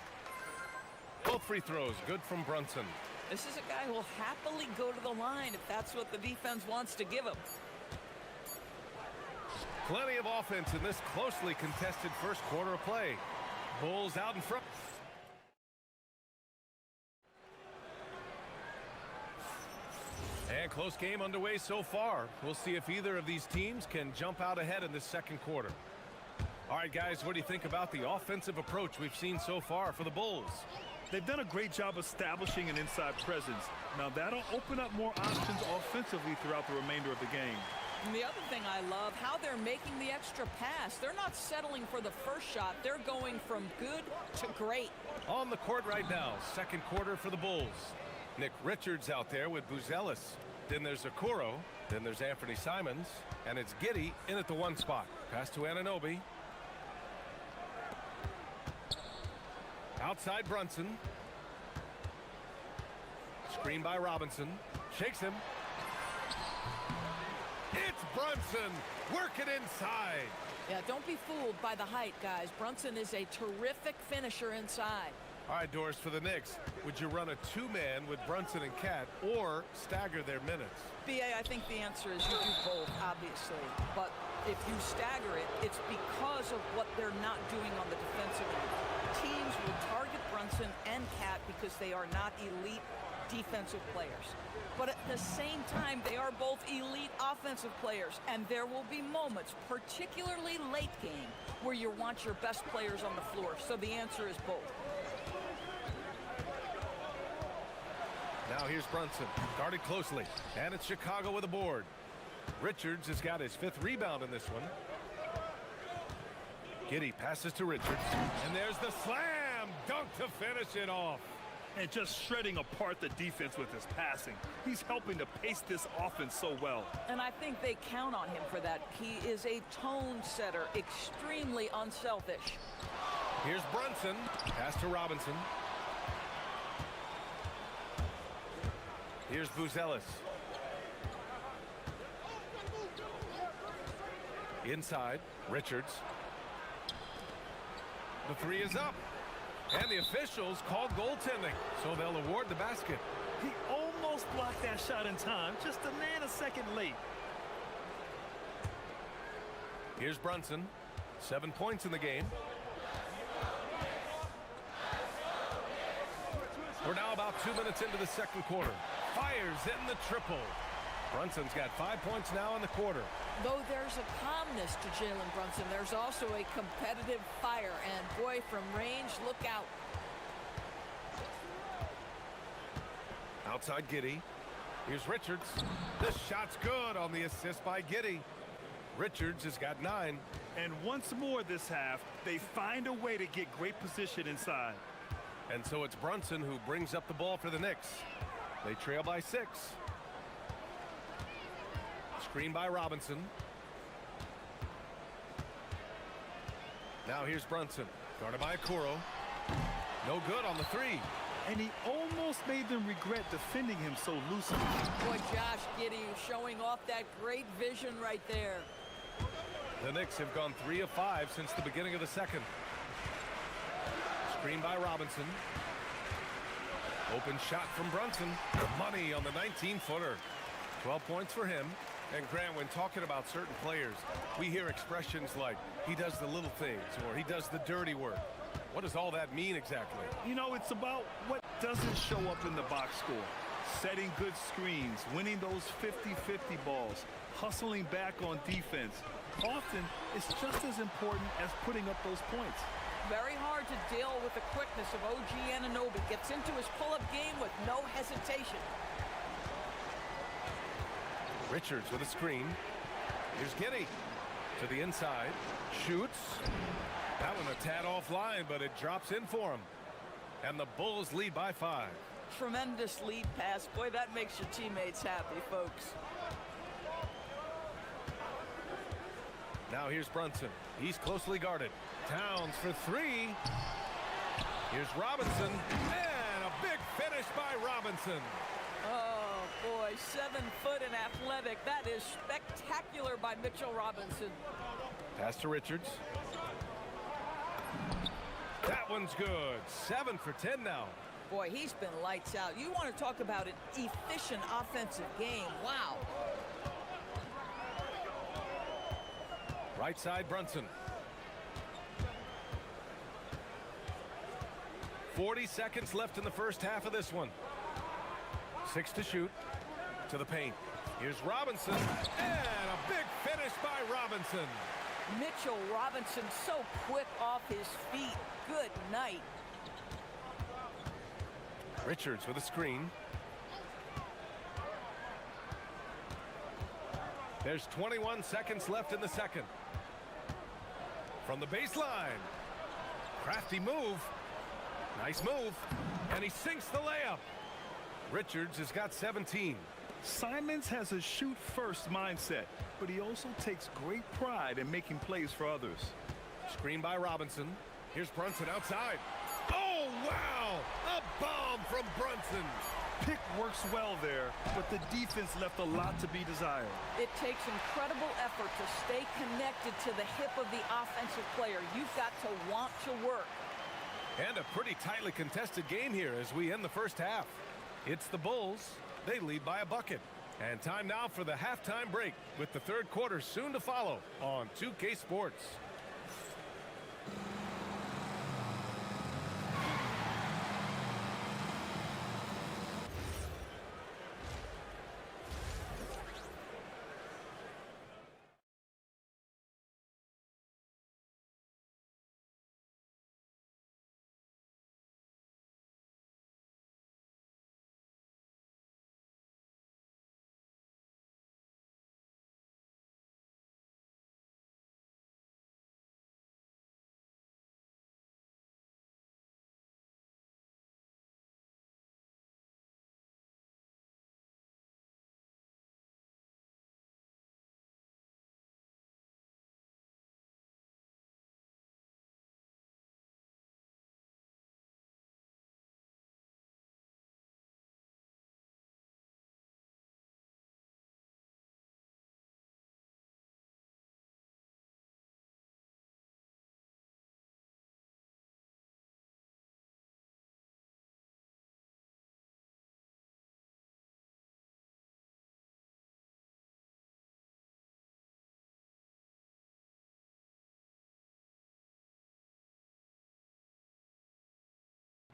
Both free throws good from Brunson. This is a guy who will happily go to the line if that's what the defense wants to give him. Plenty of offense in this closely contested first quarter of play. Bulls out in front. And close game underway so far. We'll see if either of these teams can jump out ahead in this second quarter. All right, guys, what do you think about the offensive approach we've seen so far for the Bulls? They've done a great job establishing an inside presence. Now that'll open up more options offensively throughout the remainder of the game. And the other thing I love, how they're making the extra pass. They're not settling for the first shot. They're going from good to great. On the court right now, second quarter for the Bulls. Nick Richards out there with Buzelis. Then there's Okoro. Then there's Anthony Simons. And it's Giddey in at the 1 spot. Pass to Anunoby. Outside Brunson. Screen by Robinson. Shakes him. It's Brunson working inside. Yeah, don't be fooled by the height, guys. Brunson is a terrific finisher inside. All right, Doris, for the Knicks, would you run a 2-man with Brunson and Cat or stagger their minutes? BA, I think the answer is you do both, obviously. But if you stagger it, it's because of what they're not doing on the defensive end. Teams will target Brunson and Cat because they are not elite defensive players. But at the same time, they are both elite offensive players. And there will be moments, particularly late game, where you want your best players on the floor. So the answer is both. Now here's Brunson, guarded closely, and it's Chicago with a board. Richards has got his 5th rebound in this one. Giddey passes to Richards, and there's the slam dunk to finish it off. And just shredding apart the defense with his passing. He's helping to pace this offense so well. And I think they count on him for that. He is a tone setter, extremely unselfish. Here's Brunson, pass to Robinson. Here's Buzelis. Inside, Richards. The 3 is up. And the officials called goaltending, so they'll award the basket. He almost blocked that shot in time, just a nanosecond late. Here's Brunson, 7 points in the game. We're now about 2 minutes into the second quarter. Fires in the triple. Brunson's got 5 points now in the quarter. Though there's a calmness to Jalen Brunson, there's also a competitive fire. And boy, from range, look out. Outside Giddey. Here's Richards. This shot's good on the assist by Giddey. Richards has got 9. And once more this half, they find a way to get great position inside. And so it's Brunson who brings up the ball for the Knicks. They trail by 6. Screen by Robinson. Now here's Brunson. Guarded by Okoro. No good on the 3. And he almost made them regret defending him so loosely. Boy, Josh Giddey showing off that great vision right there. The Knicks have gone 3 of 5 since the beginning of the second. Screen by Robinson. Open shot from Brunson. Money on the 19-footer. 12 points for him. And Grant, when talking about certain players, we hear expressions like, he does the little things, or he does the dirty work. What does all that mean exactly? You know, it's about what doesn't show up in the box score. Setting good screens, winning those 50-50 balls, hustling back on defense. Often, it's just as important as putting up those points. Very hard to deal with the quickness of OG Anunoby. Gets into his pull-up game with no hesitation. Richards with a screen. Here's Giddey to the inside. Shoots. That one a tad offline, but it drops in for him. And the Bulls lead by 5. Tremendous lead pass. Boy, that makes your teammates happy, folks. Now here's Brunson. He's closely guarded. Towns for 3. Here's Robinson. And a big finish by Robinson. Oh, boy, 7 foot and athletic. That is spectacular by Mitchell Robinson. Pass to Richards. That one's good. 7 for 10 now. Boy, he's been lights out. You want to talk about an efficient offensive game. Wow. Right side, Brunson. 40 seconds left in the first half of this one. 6 to shoot. To the paint. Here's Robinson. And a big finish by Robinson. Mitchell Robinson so quick off his feet. Good night. Richards with a screen. There's 21 seconds left in the second. From the baseline. Crafty move. Nice move. And he sinks the layup. Richards has got 17. Simons has a shoot-first mindset, but he also takes great pride in making plays for others. Screen by Robinson. Here's Brunson outside. Oh, wow! A bomb from Brunson. Pick works well there, but the defense left a lot to be desired. It takes incredible effort to stay connected to the hip of the offensive player. You've got to want to work. And a pretty tightly contested game here as we end the first half. It's the Bulls. They lead by a bucket. And time now for the halftime break, with the third quarter soon to follow on 2K Sports.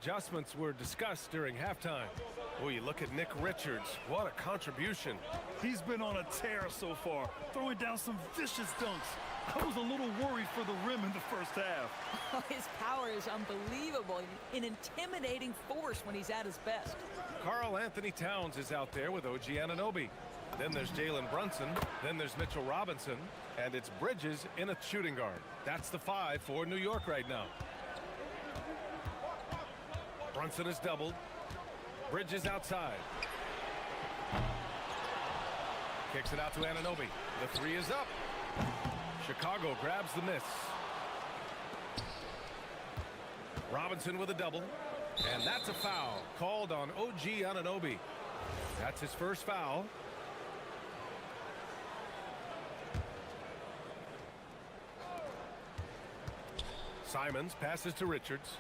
Adjustments were discussed during halftime. Oh, you look at Nick Richards. What a contribution. He's been on a tear so far, throwing down some vicious dunks. I was a little worried for the rim in the first half. His power is unbelievable, an intimidating force when he's at his best. Karl Anthony Towns is out there with OG Anunoby. Then there's Jalen Brunson. Then there's Mitchell Robinson. And it's Bridges in a shooting guard. That's the 5 for New York right now. Brunson is doubled. Bridges outside. Kicks it out to Anunoby. The 3 is up. Chicago grabs the miss. Robinson with a double. And that's a foul called on OG Anunoby. That's his first foul. Simons passes to Richards.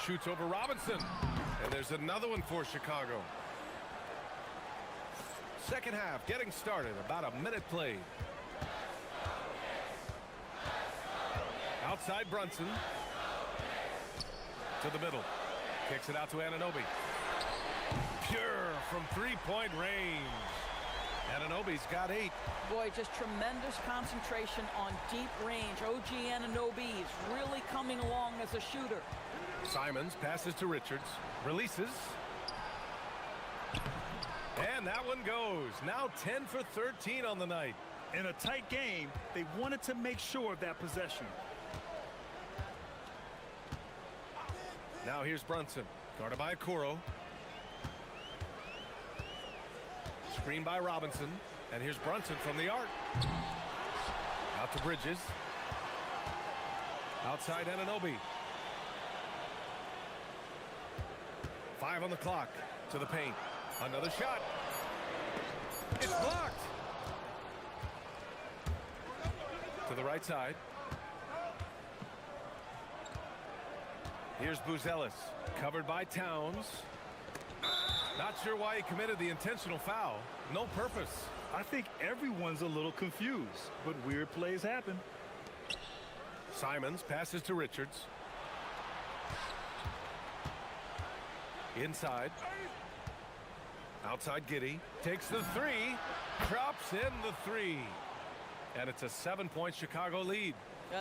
Shoots over Robinson. And there's another one for Chicago. Second half getting started. About a minute played. Outside Brunson. To the middle. Kicks it out to Anunoby. Pure from three-point range. Anunoby's got 8. Boy, just tremendous concentration on deep range. OG Anunoby is really coming along as a shooter. Simons passes to Richards. Releases. And that one goes. Now 10 for 13 on the night. In a tight game, they wanted to make sure of that possession. Now here's Brunson. Guarded by Okoro. Screen by Robinson. And here's Brunson from the arc. Out to Bridges. Outside Anunoby. 5 on the clock. To the paint. Another shot. It's blocked. To the right side. Here's Buzelis. Covered by Towns. Not sure why he committed the intentional foul. No purpose. I think everyone's a little confused, but weird plays happen. Simons passes to Richards. Inside. Outside Giddey. Takes the 3. Drops in the 3. And it's a 7-point Chicago lead.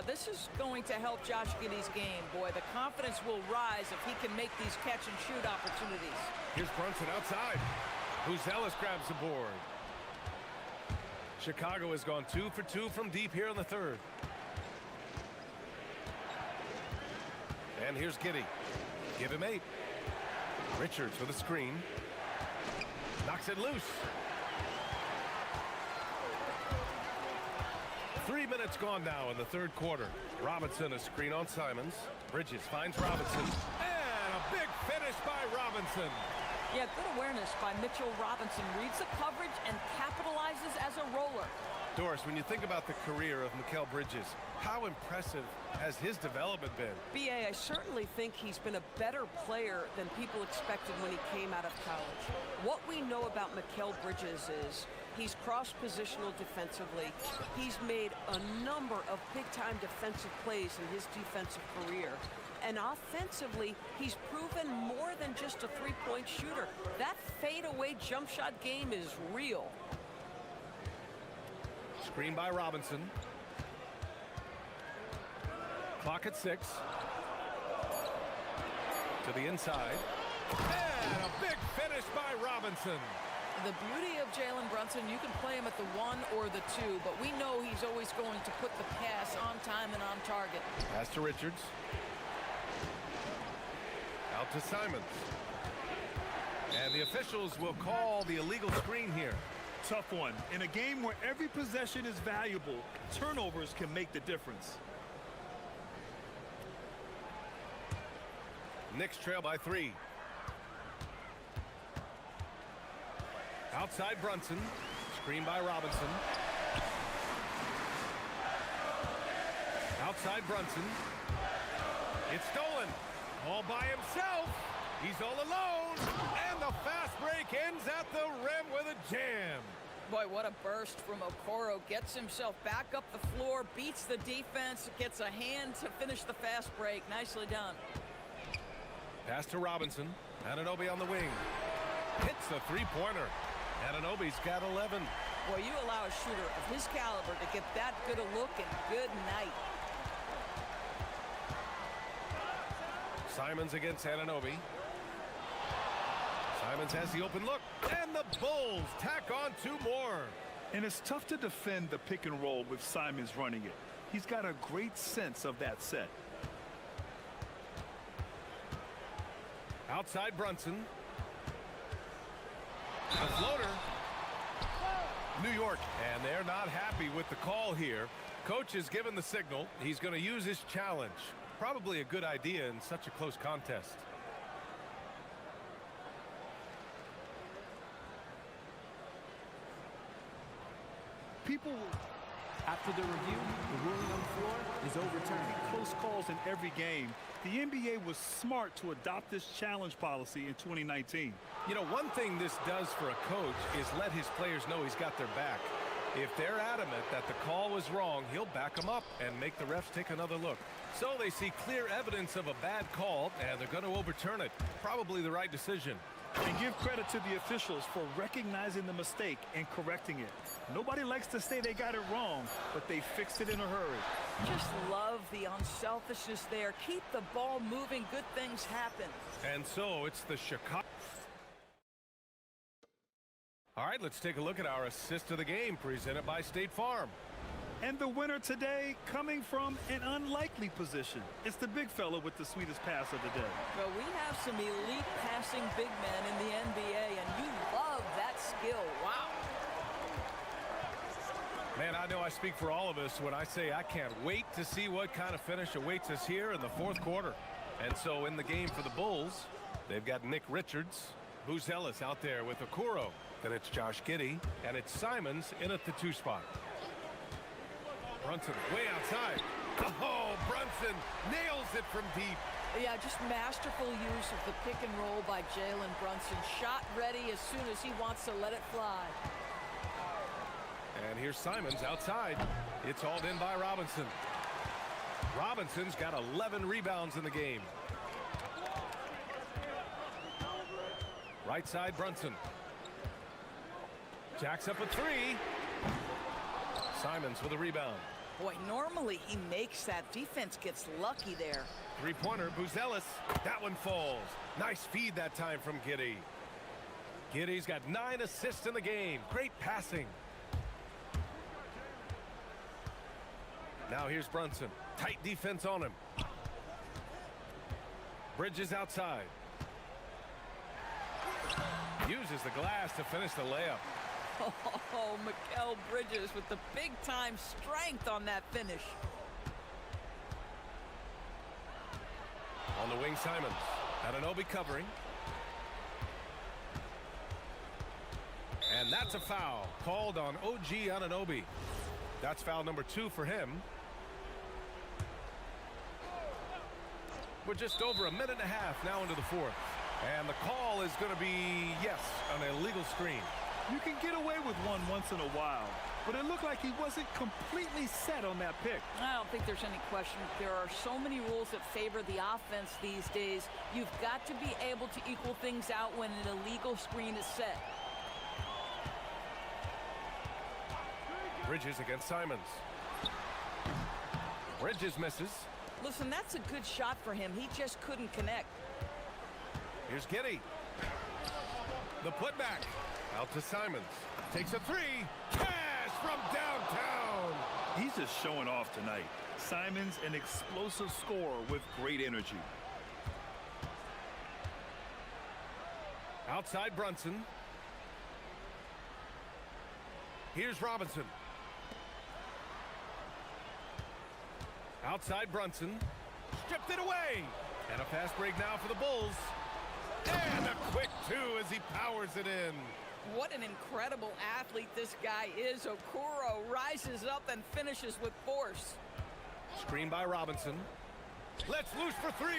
This is going to help Josh Giddey's game. Boy, the confidence will rise if he can make these catch-and-shoot opportunities. Here's Brunson outside. Buzelis grabs the board. Chicago has gone 2 for 2 from deep here in the third. And here's Giddey. Give him 8. Richards with a screen. Knocks it loose. 3 minutes gone now in the third quarter. Robinson, a screen on Simons. Bridges finds Robinson. And a big finish by Robinson. Yeah, good awareness by Mitchell Robinson. Reads the coverage and capitalizes as a roller. Doris, when you think about the career of Mikal Bridges, how impressive has his development been? B.A., I certainly think he's been a better player than people expected when he came out of college. What we know about Mikal Bridges is he's cross-positional defensively. He's made a number of big-time defensive plays in his defensive career. And offensively, he's proven more than just a three-point shooter. That fadeaway jump shot game is real. Screen by Robinson. Clock at 6. To the inside. And a big finish by Robinson. The beauty of Jalen Brunson, you can play him at the 1 or the 2, but we know he's always going to put the pass on time and on target. Pass to Richards. Out to Simons. And the officials will call the illegal screen here. Tough one. In a game where every possession is valuable, turnovers can make the difference. Knicks trail by 3. Outside Brunson. Screen by Robinson. Outside Brunson. It's stolen. All by himself. He's all alone. And the fast break ends at the rim with a jam. Boy, what a burst from Okoro. Gets himself back up the floor, beats the defense, gets a hand to finish the fast break. Nicely done. Pass to Robinson. Anunoby on the wing. Hits the three-pointer. Anunoby's got 11. Boy, you allow a shooter of his caliber to get that good a look, and good night. Simons against Anunoby. Simons has the open look, and the Bulls tack on 2 more. And it's tough to defend the pick and roll with Simons running it. He's got a great sense of that set. Outside Brunson. The floater. New York, and they're not happy with the call here. Coach has given the signal. He's going to use his challenge. Probably a good idea in such a close contest. People After the review, the ruling on the floor is overturned. Close calls in every game. The NBA was smart to adopt this challenge policy in 2019. You know, one thing this does for a coach is let his players know he's got their back. If they're adamant that the call was wrong, he'll back them up and make the refs take another look. So they see clear evidence of a bad call, and they're going to overturn it. Probably the right decision. And give credit to the officials for recognizing the mistake and correcting it. Nobody likes to say they got it wrong, but they fixed it in a hurry. Just love the unselfishness there. Keep the ball moving. Good things happen. And so it's the Chicago. All right, let's take a look at our assist of the game presented by State Farm. And the winner today coming from an unlikely position. It's the big fella with the sweetest pass of the day. Well, we have some elite passing big men in the NBA, and you love that skill. Wow. Man, I know I speak for all of us when I say I can't wait to see what kind of finish awaits us here in the fourth quarter. And so in the game for the Bulls, they've got Nick Richards, Buzelis out there with Okoro. Then it's Josh Giddey, and it's Simons in at the 2 spot. Brunson way outside. Oh, Brunson nails it from deep. Yeah, just masterful use of the pick and roll by Jalen Brunson. Shot ready as soon as he wants to let it fly. And here's Simons outside. It's hauled in by Robinson. Robinson's got 11 rebounds in the game. Right side, Brunson. Jacks up a 3. Simons with a rebound. Boy, normally he makes that. Defense gets lucky there. Three-pointer, Buzelis. That one falls. Nice feed that time from Giddey. Giddey's got 9 assists in the game. Great passing. Now here's Brunson. Tight defense on him. Bridges outside. Uses the glass to finish the layup. Oh, Mikal Bridges with the big-time strength on that finish. On the wing, Simons. Anunoby covering. And that's a foul called on OG Anunoby. That's foul number 2 for him. We're just over a minute and a half now into the fourth. And the call is going to be, yes, an illegal screen. You can get away with one once in a while, but it looked like he wasn't completely set on that pick. I don't think there's any question. There are so many rules that favor the offense these days. You've got to be able to equal things out when an illegal screen is set. Bridges against Simons. Bridges misses. Listen, that's a good shot for him. He just couldn't connect. Here's Giddey. The putback. Out to Simons. Takes a 3. Cash from downtown. He's just showing off tonight. Simons, an explosive scorer with great energy. Outside Brunson. Here's Robinson. Outside Brunson. Stripped it away. And a fast break now for the Bulls. And a quick 2 as he powers it in. What an incredible athlete this guy is. Okoro rises up and finishes with force. Screen by Robinson. Let's loose for 3.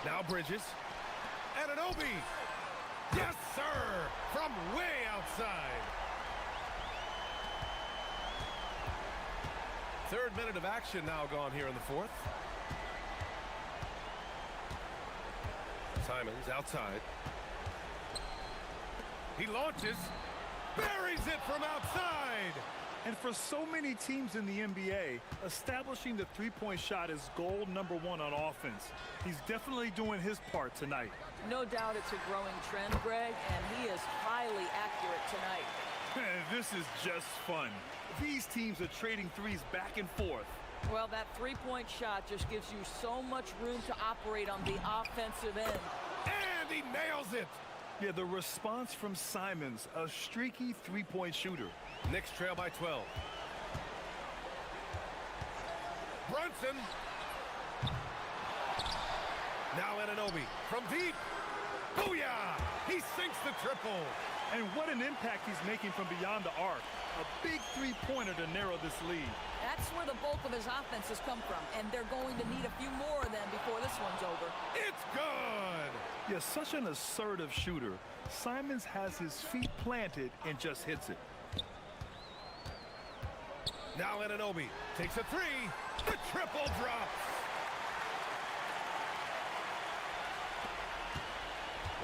Now Bridges. Anunoby. Yes, sir. From way outside. Third minute of action now gone here in the fourth. Simons outside. He launches, buries it from outside. And for so many teams in the NBA, establishing the three-point shot is goal number 1 on offense. He's definitely doing his part tonight. No doubt it's a growing trend, Greg, and he is highly accurate tonight. This is just fun. These teams are trading threes back and forth. Well, that three-point shot just gives you so much room to operate on the offensive end. And he nails it. Yeah, the response from Simons, a streaky three-point shooter. Knicks trail by 12. Brunson. Now Anunoby from deep. Booyah! He sinks the triple. And what an impact he's making from beyond the arc. a big three-pointer to narrow this lead. That's where the bulk of his offense has come from, and they're going to need a few more of them before this one's over. It's good! Yeah, such an assertive shooter. Simons has his feet planted and just hits it. Now Anunoby takes a three. The triple drops.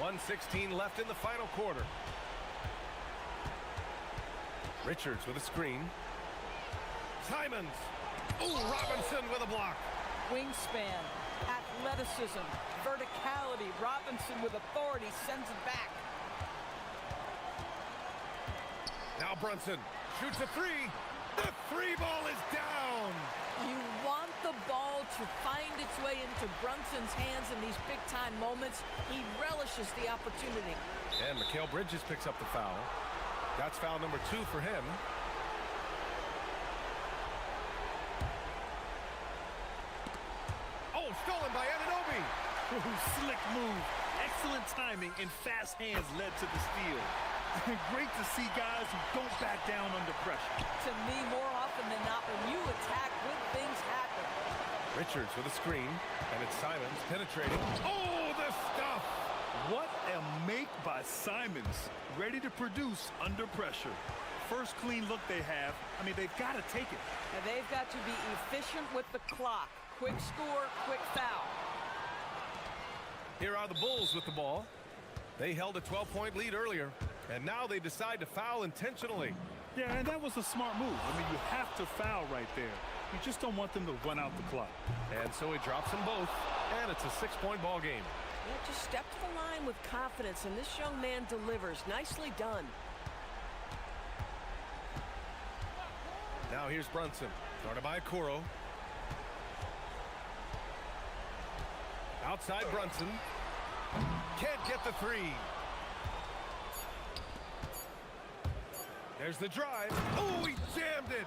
1:16 left in the final quarter. Richards with a screen. Simons. Ooh, Robinson with a block. Wingspan, athleticism, verticality. Robinson with authority sends it back. Now Brunson shoots a three. The three ball is down. You want the ball to find its way into Brunson's hands in these big-time moments. He relishes the opportunity. And Mikal Bridges picks up the foul. That's foul number 2 for him. Oh, stolen by Anunoby. Ooh, slick move. Excellent timing and fast hands led to the steal. Great to see guys who don't back down under pressure. To me, more often than not, when you attack, good things happen. Richards with a screen, and it's Simons penetrating. Oh, the stuff! What a make by Simons. Ready to produce under pressure. First clean look they have. I mean, they've got to take it. And they've got to be efficient with the clock. Quick score, quick foul. Here are the Bulls with the ball. They held a 12-point lead earlier, and now they decide to foul intentionally. Yeah, and that was a smart move. I mean, you have to foul right there. You just don't want them to run out the clock. And so he drops them both, and it's a 6-point ball game. Yeah, just step to the line with confidence, and this young man delivers. Nicely done. Now here's Brunson, guarded by Okoro. Outside Brunson. Can't get the three. There's the drive. Oh, he jammed it.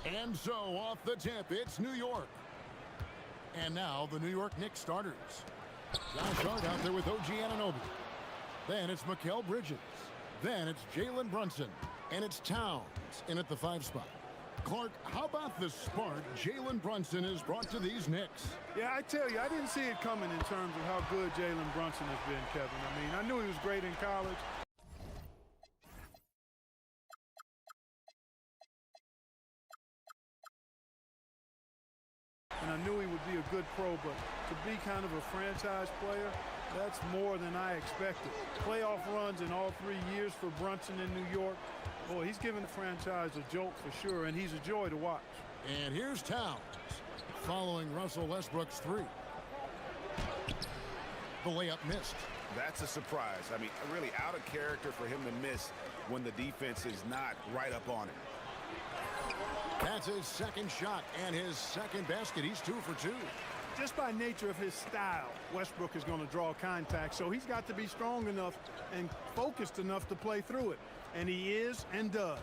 And so off the tip, it's New York. And now the New York Knicks starters. Josh Hart out there with OG Anunoby. Then it's Mikal Bridges. Then it's Jalen Brunson. And it's Towns in at the 5 spot. Clark, how about the spark Jalen Brunson has brought to these Knicks? Yeah, I tell you, I didn't see it coming in terms of how good Jalen Brunson has been, Kevin. I mean, I knew he was great in college. And I knew he would be a good pro, but to be kind of a franchise player, that's more than I expected. Playoff runs in all 3 years for Brunson in New York. Boy, he's given the franchise a jolt for sure, and he's a joy to watch. And here's Towns, following Russell Westbrook's 3. The layup missed. That's a surprise. I mean, really out of character for him to miss when the defense is not right up on it. That's his second shot and his second basket. He's 2 for 2. Just by nature of his style, Westbrook is going to draw contact, so he's got to be strong enough and focused enough to play through it. And he is and does.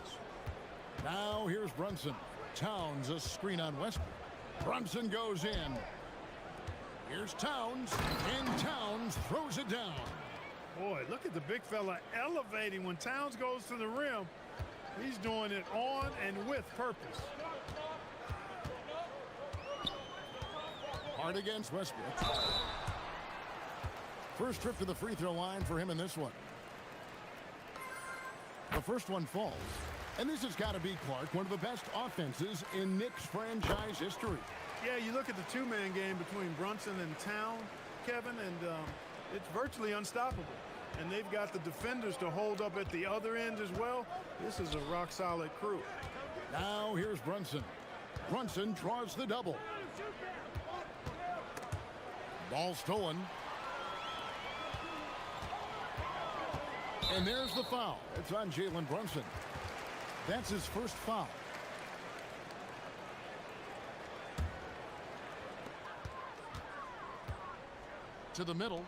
Now here's Brunson. Towns a screen on Westbrook. Brunson goes in. Here's Towns, and Towns throws it down. Boy, look at the big fella elevating when Towns goes to the rim. He's doing it on and with purpose. Hard against Westbrook. First trip to the free throw line for him in this one. The first one falls. And this has got to be, Clark, one of the best offenses in Knicks franchise history. Yeah, you look at the two-man game between Brunson and Town, Kevin, and it's virtually unstoppable. And they've got the defenders to hold up at the other end as well. This is a rock-solid crew. Now here's Brunson. Brunson draws the double. Ball stolen. And there's the foul. It's on Jalen Brunson. That's his first foul. To the middle.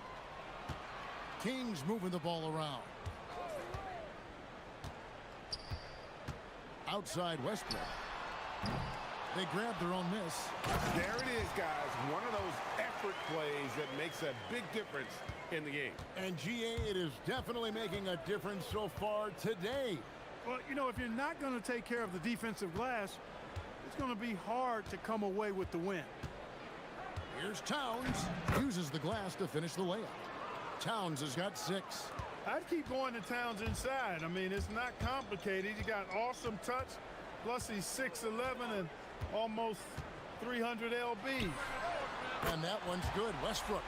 Kings moving the ball around. Outside Westbrook. They grab their own miss. There it is, guys. One of those effort plays that makes a big difference in the game. And GA, it is definitely making a difference so far today. Well, you know, if you're not going to take care of the defensive glass, it's going to be hard to come away with the win. Here's Towns. Uses the glass to finish the layup. Towns has got 6. I'd keep going to Towns inside. I mean, it's not complicated. He got awesome touch. Plus, he's 6'11" and almost 300 lb. And that one's good. Westbrook.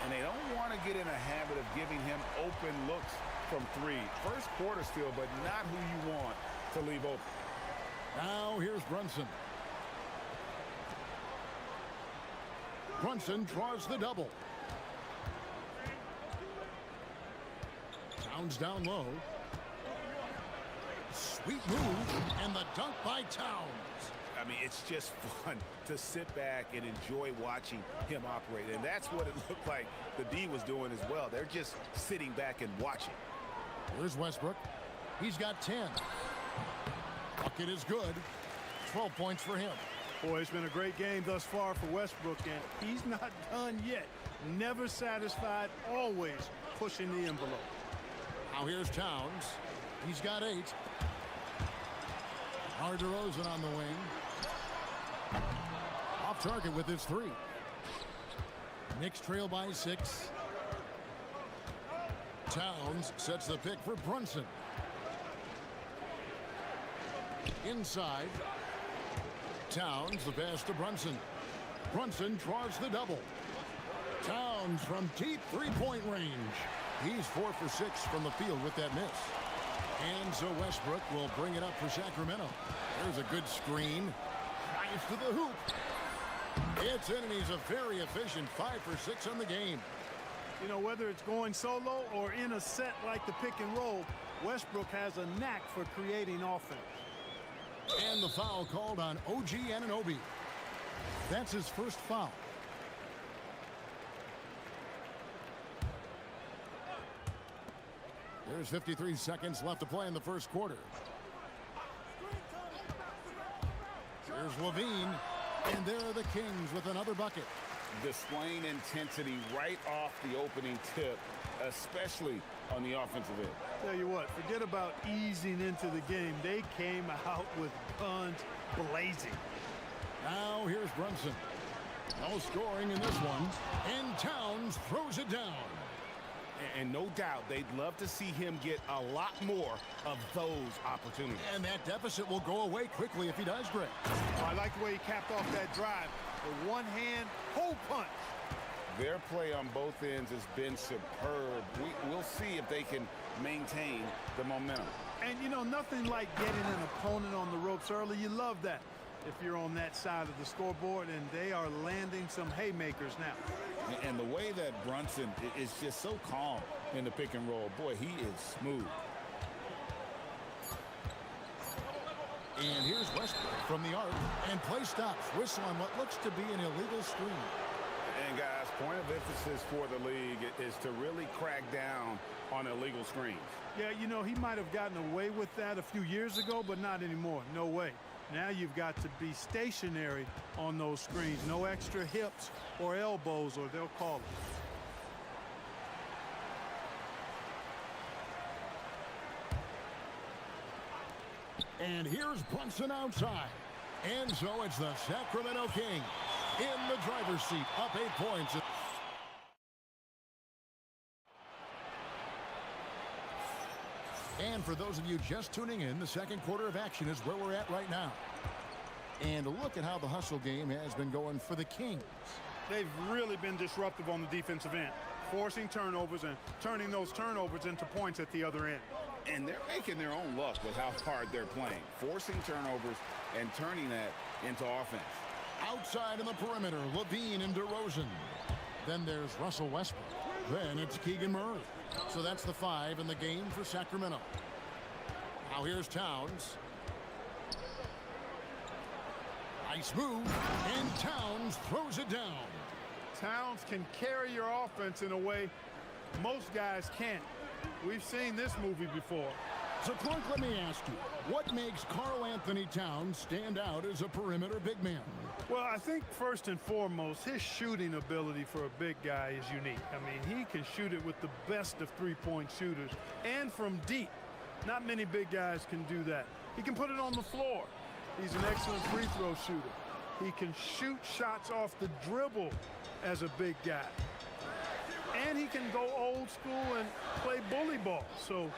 And they don't want to get in a habit of giving him open looks from 3. First quarter still, but not who you want to leave open. Now here's Brunson. Brunson draws the double. Towns down low. Sweet move, and the dunk by Towns. I mean, it's just fun to sit back and enjoy watching him operate. And that's what it looked like the D was doing as well. They're just sitting back and watching. Here's Westbrook. He's got 10. Bucket is good. 12 points for him. Boy, it's been a great game thus far for Westbrook, and he's not done yet. Never satisfied, always pushing the envelope. Now here's Towns. He's got 8. DeRozan on the wing. Off target with his 3. Knicks trail by 6. Towns sets the pick for Brunson. Inside. Towns the pass to Brunson. Brunson draws the double. Towns from deep three-point range. He's 4 for 6 from the field with that miss. And so Westbrook will bring it up for Sacramento. There's a good screen. Drives to the hoop. It's in, and he's a very efficient 5 for 6 on the game. You know, whether it's going solo or in a set like the pick and roll, Westbrook has a knack for creating offense. And the foul called on OG Anunoby. That's his first foul. There's 53 seconds left to play in the first quarter. Here's Levine. And there are the Kings with another bucket. Displaying intensity right off the opening tip, especially on the offensive end. Tell you what, forget about easing into the game. They came out with guns blazing. Now here's Brunson. No scoring in this one. And Towns throws it down. And no doubt they'd love to see him get a lot more of those opportunities. And that deficit will go away quickly if he does, Greg. I like the way he capped off that drive. With one hand, hole punch. Their play on both ends has been superb. We'll see if they can maintain the momentum. And, you know, nothing like getting an opponent on the ropes early. You love that if you're on that side of the scoreboard, and they are landing some haymakers now. And the way that Brunson is just so calm in the pick and roll, boy, he is smooth. And here's Westbrook from the arc, and play stops. Whistle on what looks to be an illegal screen. And guys, point of emphasis for the league is to really crack down on illegal screens. Yeah, you know, he might have gotten away with that a few years ago, but not anymore. No way. Now you've got to be stationary on those screens. No extra hips or elbows, or they'll call it. And here's Brunson outside. And so it's the Sacramento Kings in the driver's seat, up 8 points. And for those of you just tuning in, the second quarter of action is where we're at right now. And look at how the hustle game has been going for the Kings. They've really been disruptive on the defensive end, forcing turnovers and turning those turnovers into points at the other end. And they're making their own luck with how hard they're playing, forcing turnovers and turning that into offense. Outside in the perimeter, Levine and DeRozan. Then there's Russell Westbrook. Then it's Keegan Murray. So that's the 5 in the game for Sacramento. Now here's Towns. Nice move, and Towns throws it down. Towns can carry your offense in a way most guys can't. We've seen this movie before. So, Clark, let me ask you, what makes Karl Anthony Towns stand out as a perimeter big man? Well, I think first and foremost, his shooting ability for a big guy is unique. I mean, he can shoot it with the best of three-point shooters and from deep. Not many big guys can do that. He can put it on the floor. He's an excellent free throw shooter. He can shoot shots off the dribble as a big guy. And he can go old school and play bully ball. So,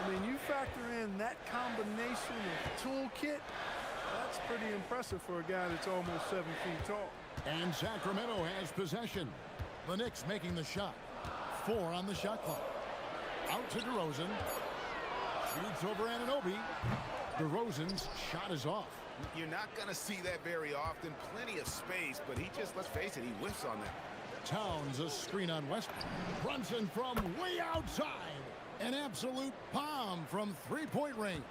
I mean, you factor in that combination of toolkit, that's pretty impressive for a guy that's almost 7 feet tall. And Sacramento has possession. The Knicks making the shot. 4 on the shot clock. Out to DeRozan. Shoots over Anunoby. DeRozan's shot is off. You're not going to see that very often. Plenty of space, but he just, let's face it, he whiffs on that. Towns a screen on Westbrook. Brunson from way outside. An absolute bomb from three-point range.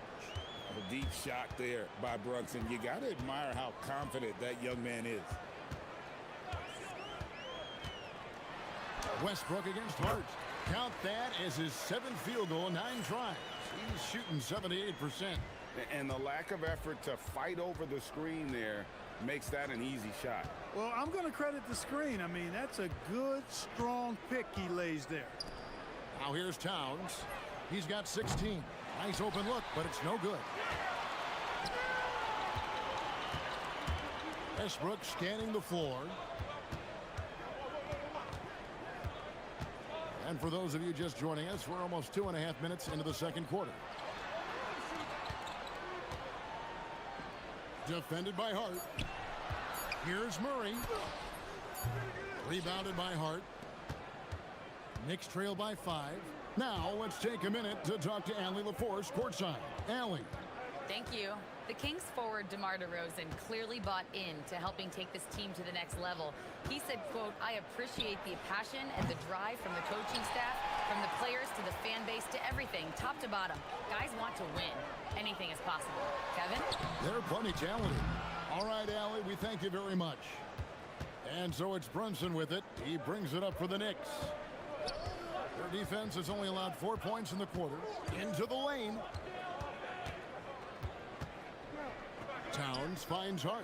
A deep shot there by Brunson. You got to admire how confident that young man is. Westbrook against Hart. Count that as his 7th field goal in 9 tries. He's shooting 78%. And the lack of effort to fight over the screen there makes that an easy shot. Well, I'm going to credit the screen. I mean, that's a good, strong pick he lays there. Now here's Towns. He's got 16. Nice open look, but it's no good. Westbrook scanning the floor. And for those of you just joining us, we're almost 2.5 minutes into the second quarter. Defended by Hart. Here's Murray. Rebounded by Hart. Knicks trail by 5. Now let's take a minute to talk to Allie LaForce courtside. Allie. Thank you. The Kings forward DeMar DeRozan clearly bought in to helping take this team to the next level. He said, quote, "I appreciate the passion and the drive from the coaching staff, from the players to the fan base to everything, top to bottom. Guys want to win. Anything is possible." Kevin? They're plenty talented. All right, Allie, we thank you very much. And so it's Brunson with it. He brings it up for the Knicks. Their defense has only allowed 4 points in the quarter. Into the lane. Towns Barnes finds Hart.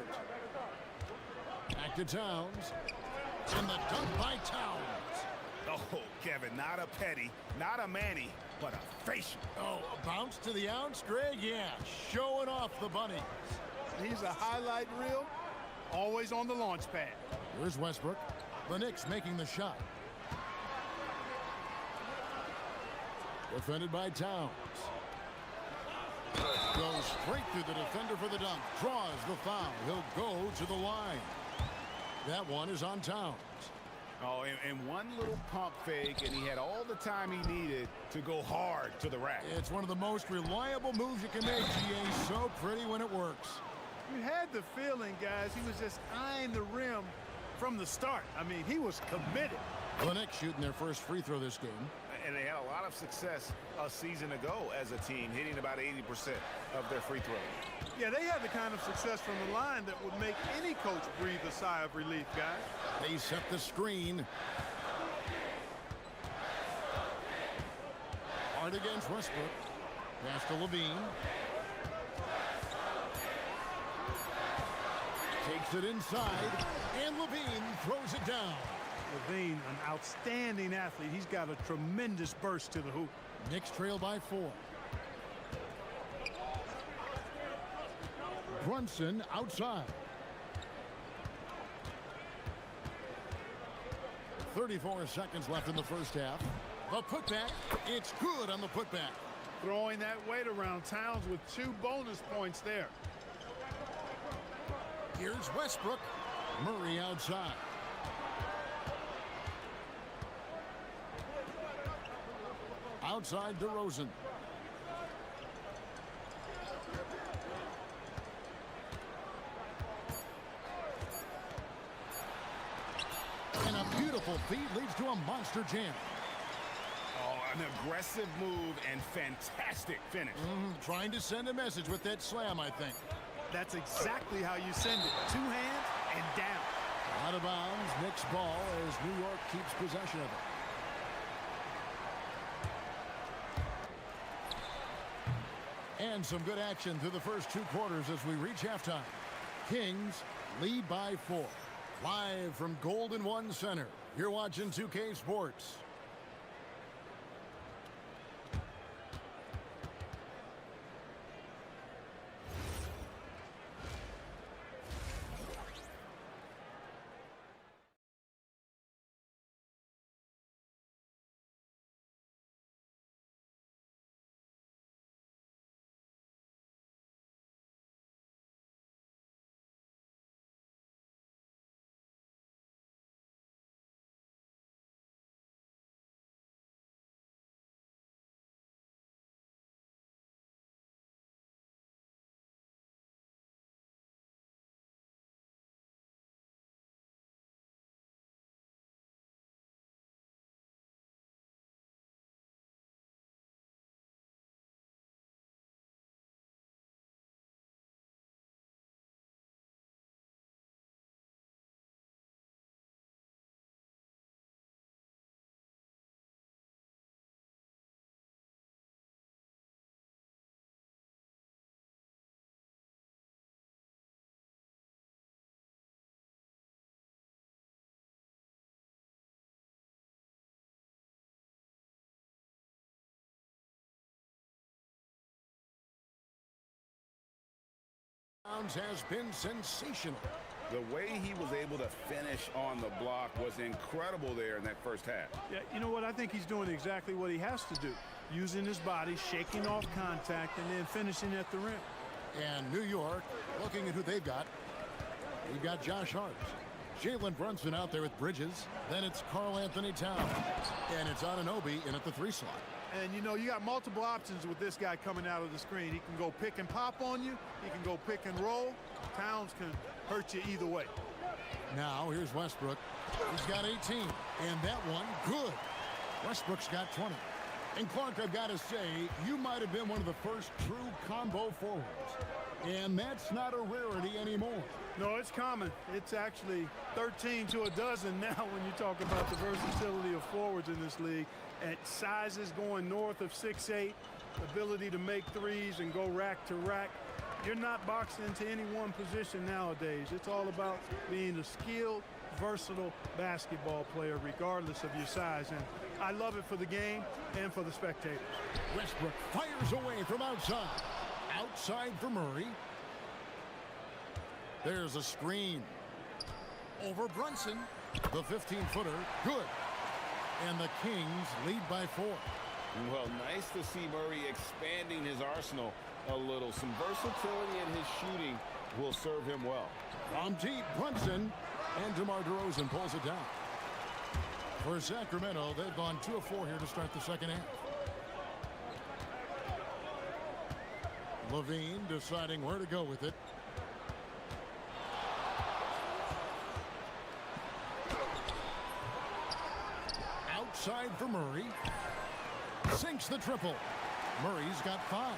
Back to Towns. And the dunk by Towns. Oh, Kevin, not a petty, not a Manny, but a facial. Oh, a bounce to the ounce, Greg? Yeah, showing off the bunnies. He's a highlight reel, always on the launch pad. Here's Westbrook. The Knicks making the shot. Defended by Towns. Goes straight through the defender for the dunk. Draws the foul. He'll go to the line. That one is on Towns. Oh, and one little pump fake, and he had all the time he needed to go hard to the rack. It's one of the most reliable moves you can make, GA. So pretty when it works. You had the feeling, guys, he was just eyeing the rim from the start. I mean, he was committed. The Knicks shooting their first free throw this game. And they had a lot of success a season ago as a team, hitting about 80% of their free throws. Yeah, they had the kind of success from the line that would make any coach breathe a sigh of relief, guys. They set the screen. Hard against Westbrook. Pass to Levine. Takes it inside, and Levine throws it down. Levine, an outstanding athlete. He's got a tremendous burst to the hoop. Knicks trail by 4. Brunson outside. 34 seconds left in the first half. The putback, it's good on the putback. Throwing that weight around. Towns with 2 bonus points there. Here's Westbrook. Murray outside. Outside DeRozan. And a beautiful feed leads to a monster jam. Oh, an aggressive move and fantastic finish. Trying to send a message with that slam, I think. That's exactly how you send it. 2 hands and down. Out of bounds, Knicks ball as New York keeps possession of it. And some good action through the first 2 quarters as we reach halftime. Kings lead by 4. Live from Golden One Center, you're watching 2K Sports. Has been sensational. The way he was able to finish on the block was incredible there in that first half. Yeah, you know what? I think he's doing exactly what he has to do. Using his body, shaking off contact, and then finishing at the rim. And New York, looking at who they've got. We've got Josh Hart. Jalen Brunson out there with Bridges. Then it's Karl Anthony Towns. And it's Anunoby in at the 3 slot. And, you know, you got multiple options with this guy coming out of the screen. He can go pick and pop on you. He can go pick and roll. Towns can hurt you either way. Now, here's Westbrook. He's got 18. And that one, good. Westbrook's got 20. And, Clark, I've got to say, you might have been one of the first true combo forwards. And that's not a rarity anymore. No, it's common. It's actually 13 to a dozen now when you talk about the versatility of forwards in this league. At sizes going north of 6'8", ability to make threes and go rack to rack. You're not boxed into any one position nowadays. It's all about being a skilled, versatile basketball player, regardless of your size. And I love it for the game and for the spectators. Westbrook fires away from outside. Outside for Murray. There's a screen. Over Brunson. The 15-footer. Good. And the Kings lead by 4. Well, nice to see Murray expanding his arsenal a little. Some versatility in his shooting will serve him well. From deep, Brunson. And DeMar DeRozan pulls it down. For Sacramento, they've gone 2 of 4 here to start the second half. Levine deciding where to go with it. Outside for Murray. Sinks the triple. Murray's got 5.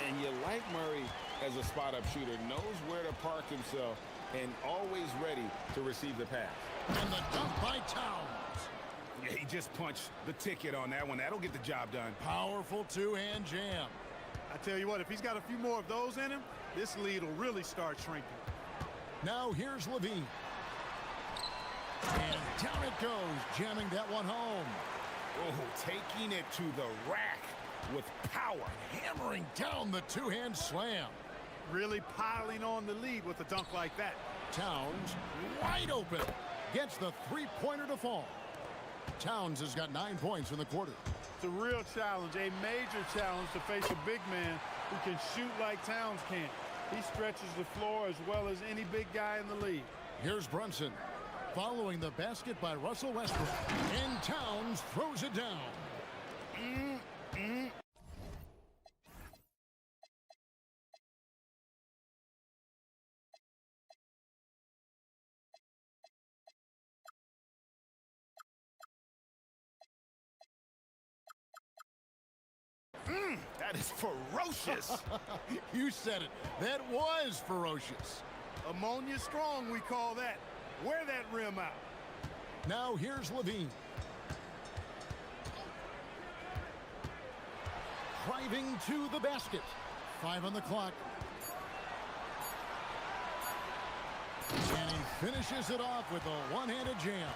And you like Murray as a spot-up shooter. Knows where to park himself and always ready to receive the pass. And the dunk by Towns. Yeah, he just punched the ticket on that one. That'll get the job done. Powerful two-hand jam. I tell you what, if he's got a few more of those in him, this lead will really start shrinking. Now here's Levine. And down it goes, jamming that one home. Oh, taking it to the rack with power. Hammering down the two-hand slam. Really piling on the lead with a dunk like that. Towns wide open. Gets the three-pointer to fall. Towns has got 9 points in the quarter. It's a real challenge, a major challenge to face a big man who can shoot like Towns can. He stretches the floor as well as any big guy in the league. Here's Brunson. Following the basket by Russell Westbrook. And Towns throws it down. That is ferocious. You said it. That was ferocious. Ammonia strong, we call that. Wear that rim out. Now here's Levine. Driving to the basket. 5 on the clock. And he finishes it off with a one-handed jam.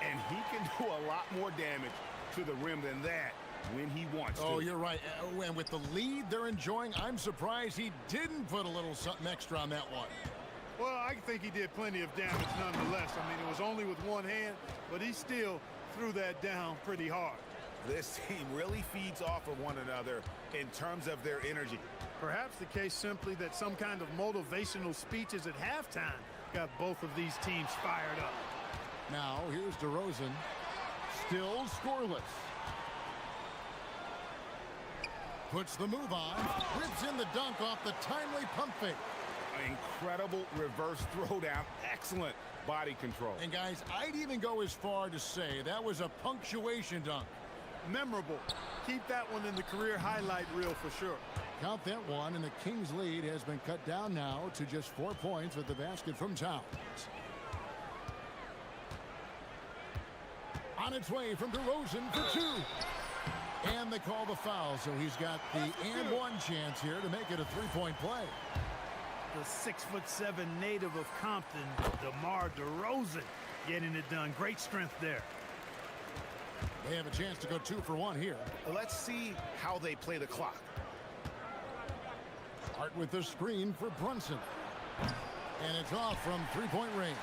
And he can do a lot more damage to the rim than that when he wants to. Oh, you're right. And with the lead they're enjoying, I'm surprised he didn't put a little something extra on that one. Well, I think he did plenty of damage nonetheless. I mean, it was only with one hand, but he still threw that down pretty hard. This team really feeds off of one another in terms of their energy. Perhaps the case simply that some kind of motivational speeches at halftime got both of these teams fired up. Now, here's DeRozan. Still scoreless. Puts the move on. Rips in the dunk off the timely pump fake. Incredible reverse throwdown. Excellent body control. And guys, I'd even go as far to say that was a punctuation dunk. Memorable. Keep that one in the career highlight reel for sure. Count that one, and the Kings lead has been cut down now to just 4 points with the basket from Towns. On its way from DeRozan for 2. And they call the foul, so he's got the and one chance here to make it a three-point play. The 6'7" native of Compton, DeMar DeRozan, getting it done. Great strength there. They have a chance to go 2 for 1 here. Let's see how they play the clock. Hart with the screen for Brunson. And it's off from three-point range.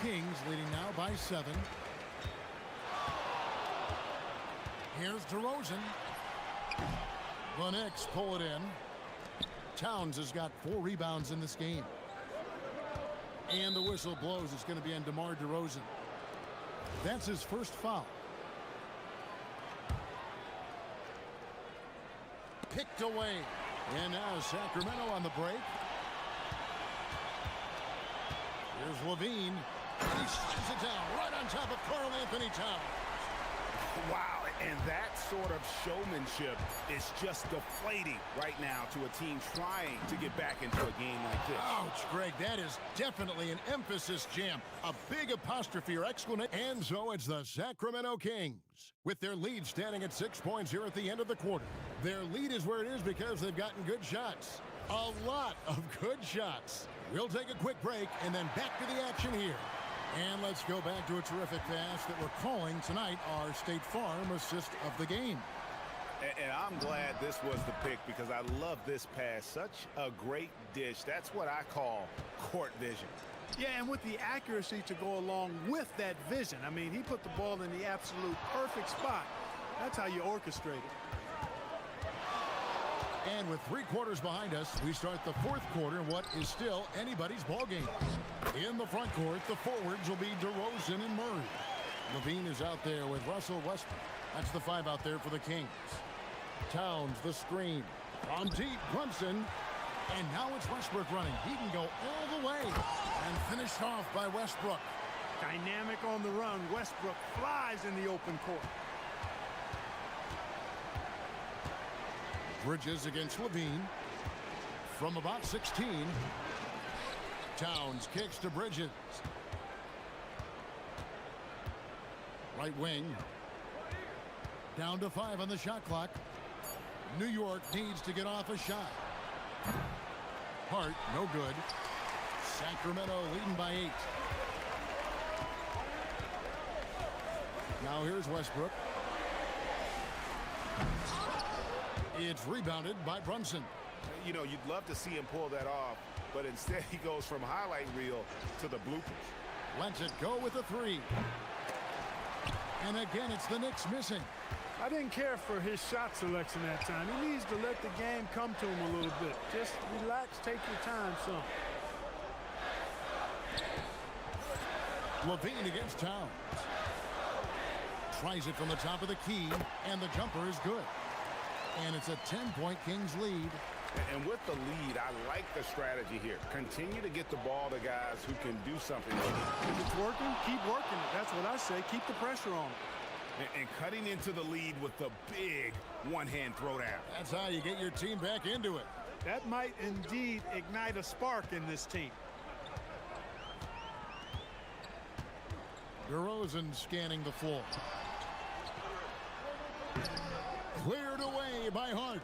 Kings leading now by 7. Here's DeRozan. The Knicks pull it in. Towns has got 4 rebounds in this game. And the whistle blows. It's going to be on DeMar DeRozan. That's his first foul. Picked away. And now Sacramento on the break. Here's Levine. And he slides it down right on top of Karl Anthony Towns. Wow, and that sort of showmanship is just deflating right now to a team trying to get back into a game like this. Ouch, Greg, that is definitely an emphasis jam. A big apostrophe or exclamation. And so it's the Sacramento Kings with their lead standing at 6 points here at the end of the quarter. Their lead is where it is because they've gotten good shots. A lot of good shots. We'll take a quick break and then back to the action here. And let's go back to a terrific pass that we're calling tonight our State Farm assist of the game. And I'm glad this was the pick because I love this pass. Such a great dish. That's what I call court vision. Yeah, and with the accuracy to go along with that vision. I mean, he put the ball in the absolute perfect spot. That's how you orchestrate it. And with 3 quarters behind us, we start the 4th quarter in what is still anybody's ball game. In the front court, the forwards will be DeRozan and Murray. Levine is out there with Russell Westbrook. That's the 5 out there for the Kings. Towns, the screen. From deep, Brunson. And now it's Westbrook running. He can go all the way. And finished off by Westbrook. Dynamic on the run. Westbrook flies in the open court. Bridges against Levine. From about 16. Towns kicks to Bridges. Right wing. Down to 5 on the shot clock. New York needs to get off a shot. Hart, no good. Sacramento leading by 8. Now here's Westbrook. It's rebounded by Brunson. You know, you'd love to see him pull that off, but instead he goes from highlight reel to the bloopers. Lets it go with a 3. And again, it's the Knicks missing. I didn't care for his shot selection that time. He needs to let the game come to him a little bit. Just relax, take your time some. Levine against Towns. Tries it from the top of the key, and the jumper is good. And it's a 10-point Kings lead. And with the lead, I like the strategy here. Continue to get the ball to guys who can do something with it. If it's working, keep working it. That's what I say. Keep the pressure on it. And cutting into the lead with the big one-hand throwdown. That's how you get your team back into it. That might indeed ignite a spark in this team. DeRozan scanning the floor. Cleared away by Hart.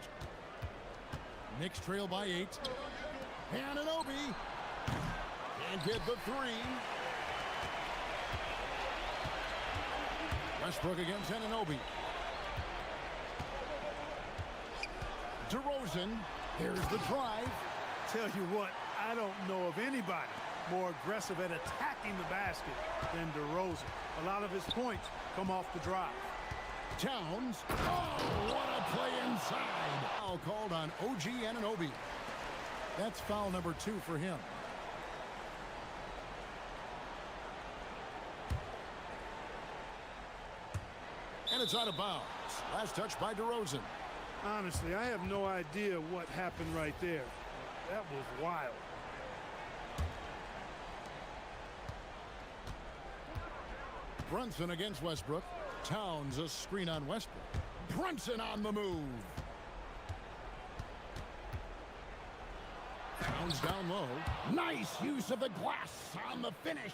Knicks trail by 8. Anunoby can't get the 3. Westbrook against Anunoby. DeRozan. Here's the drive. Tell you what, I don't know of anybody more aggressive at attacking the basket than DeRozan. A lot of his points come off the drive. Towns. Oh, what a play inside. Foul called on OG Anunoby. That's foul number 2 for him. And it's out of bounds. Last touch by DeRozan. Honestly, I have no idea what happened right there. That was wild. Brunson against Westbrook. Towns a screen on Westbrook. Brunson on the move. Towns down low. Nice use of the glass on the finish.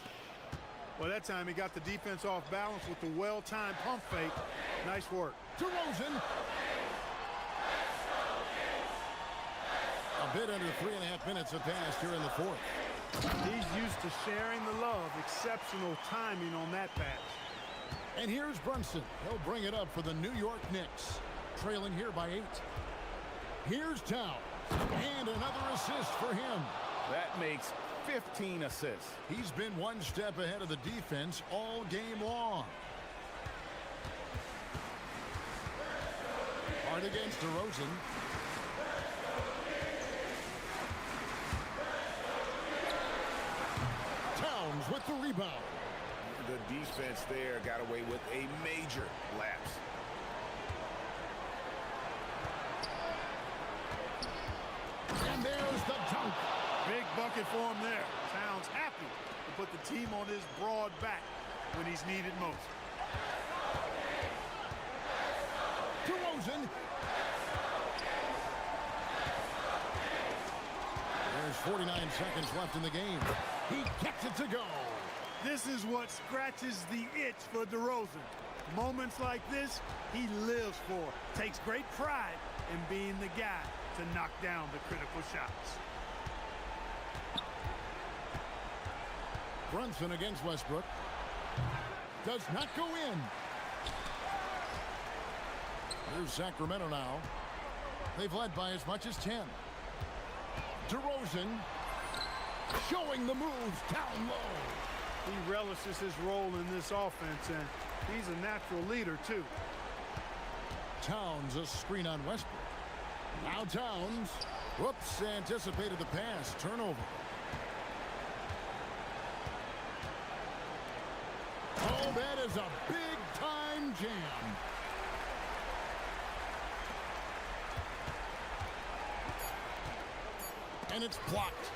Well, that time he got the defense off balance with the well-timed pump fake. Nice work. DeRozan. A bit under 3.5 minutes have passed here in the 4th. He's used to sharing the love. Exceptional timing on that pass. And here's Brunson. He'll bring it up for the New York Knicks. Trailing here by 8. Here's Towns. And another assist for him. That makes 15 assists. He's been one step ahead of the defense all game long. Hard against DeRozan. Towns with the rebound. The defense there got away with a major lapse. And there's the dunk. Big bucket for him there. Towns happy to put the team on his broad back when he's needed most. DeRozan. There's 49 seconds left in the game. He gets it to go. This is what scratches the itch for DeRozan. Moments like this, he lives for. Takes great pride in being the guy to knock down the critical shots. Brunson against Westbrook. Does not go in. Here's Sacramento now. They've led by as much as 10. DeRozan showing the moves down low. He relishes his role in this offense, and he's a natural leader, too. Towns a screen on Westbrook. Now Towns. Whoops, anticipated the pass. Turnover. Oh, that is a big-time jam. And it's blocked.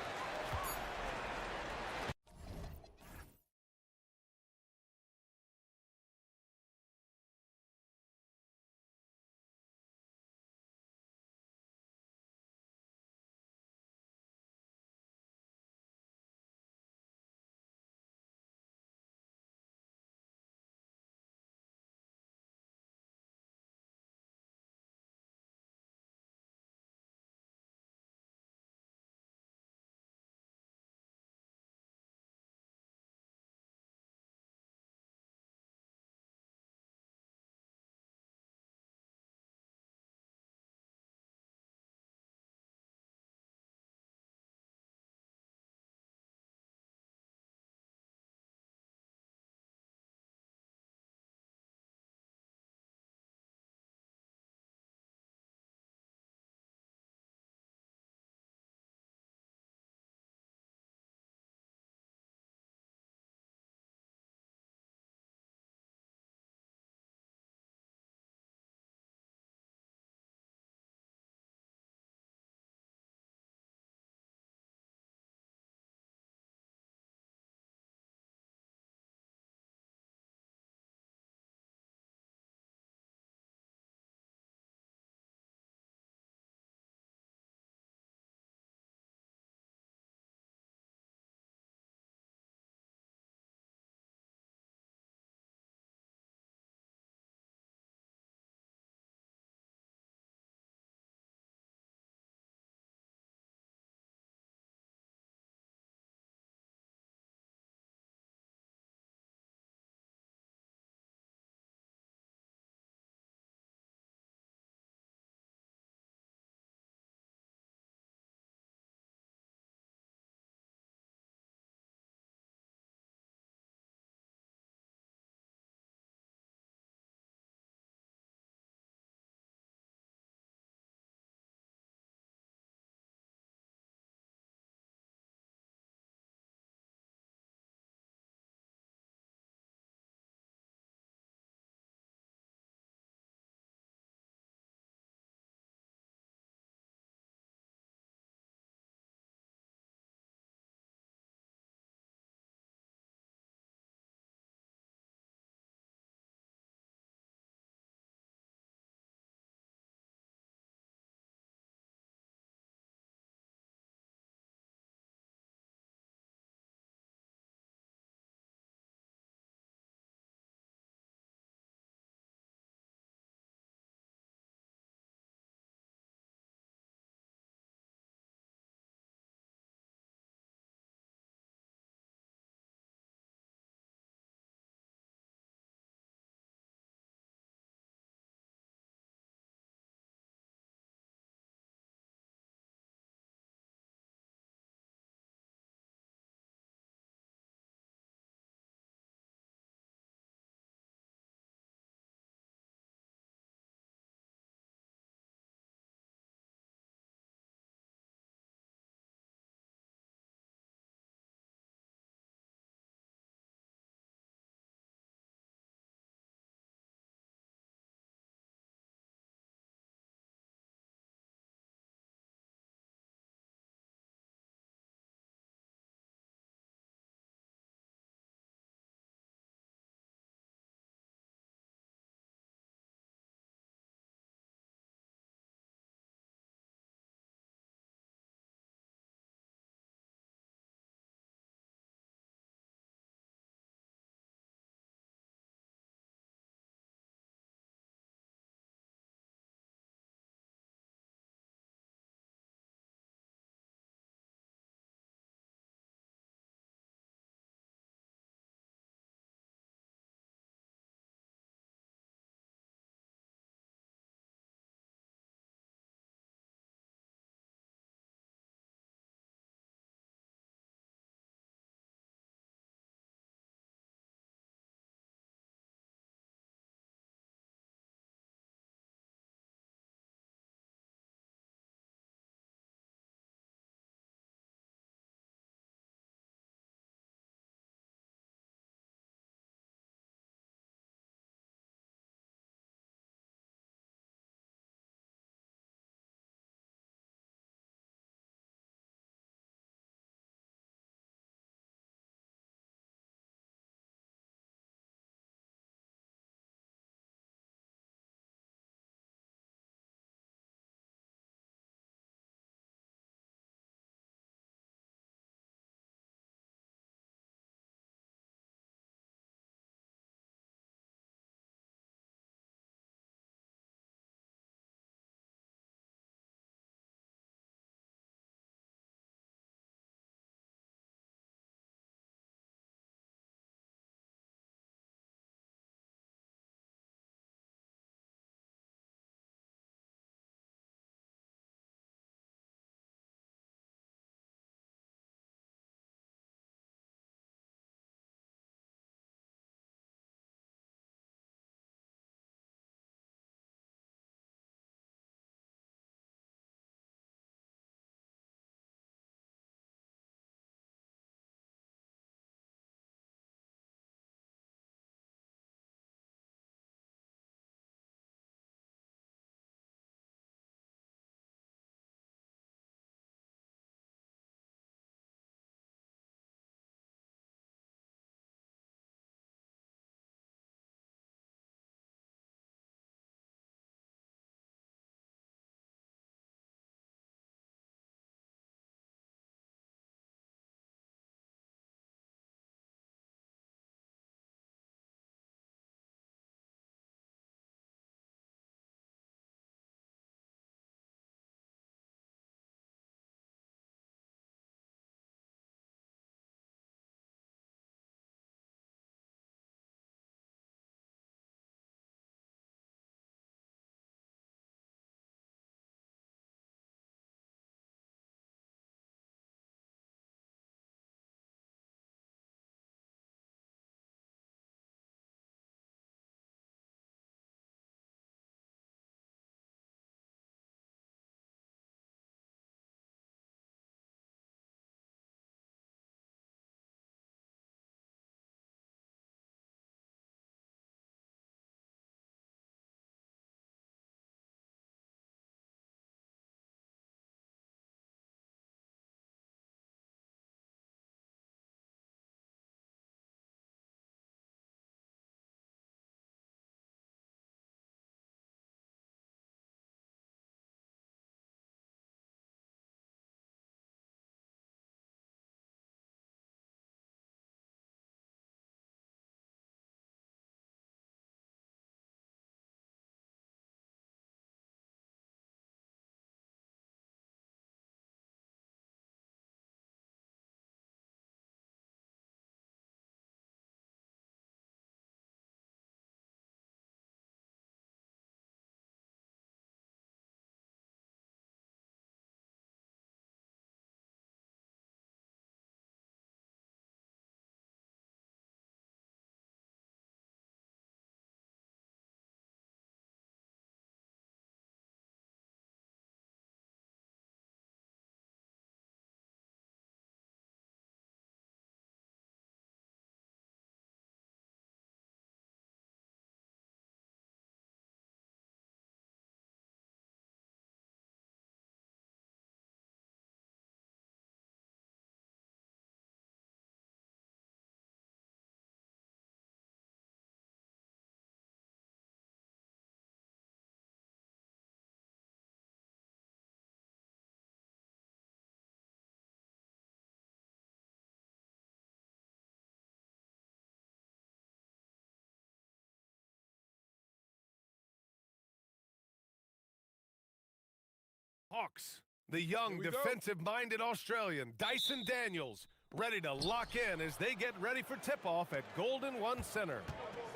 Hawks, the young defensive-minded Australian, Dyson Daniels, ready to lock in as they get ready for tip-off at Golden One Center.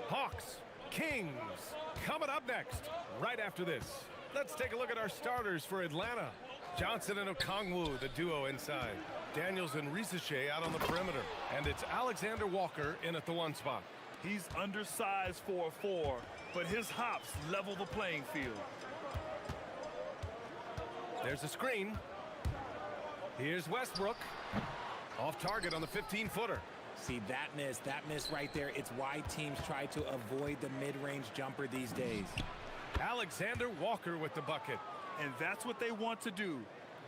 Hawks, Kings, coming up next, right after this. Let's take a look at our starters for Atlanta. Johnson and Okongwu, the duo inside. Daniels and Risache out on the perimeter. And it's Alexander Walker in at the one spot. He's undersized for a 4, but his hops level the playing field. There's a screen. Here's Westbrook. Off target on the 15-footer. See, that miss right there, it's why teams try to avoid the mid-range jumper these days. Alexander Walker with the bucket. And that's what they want to do.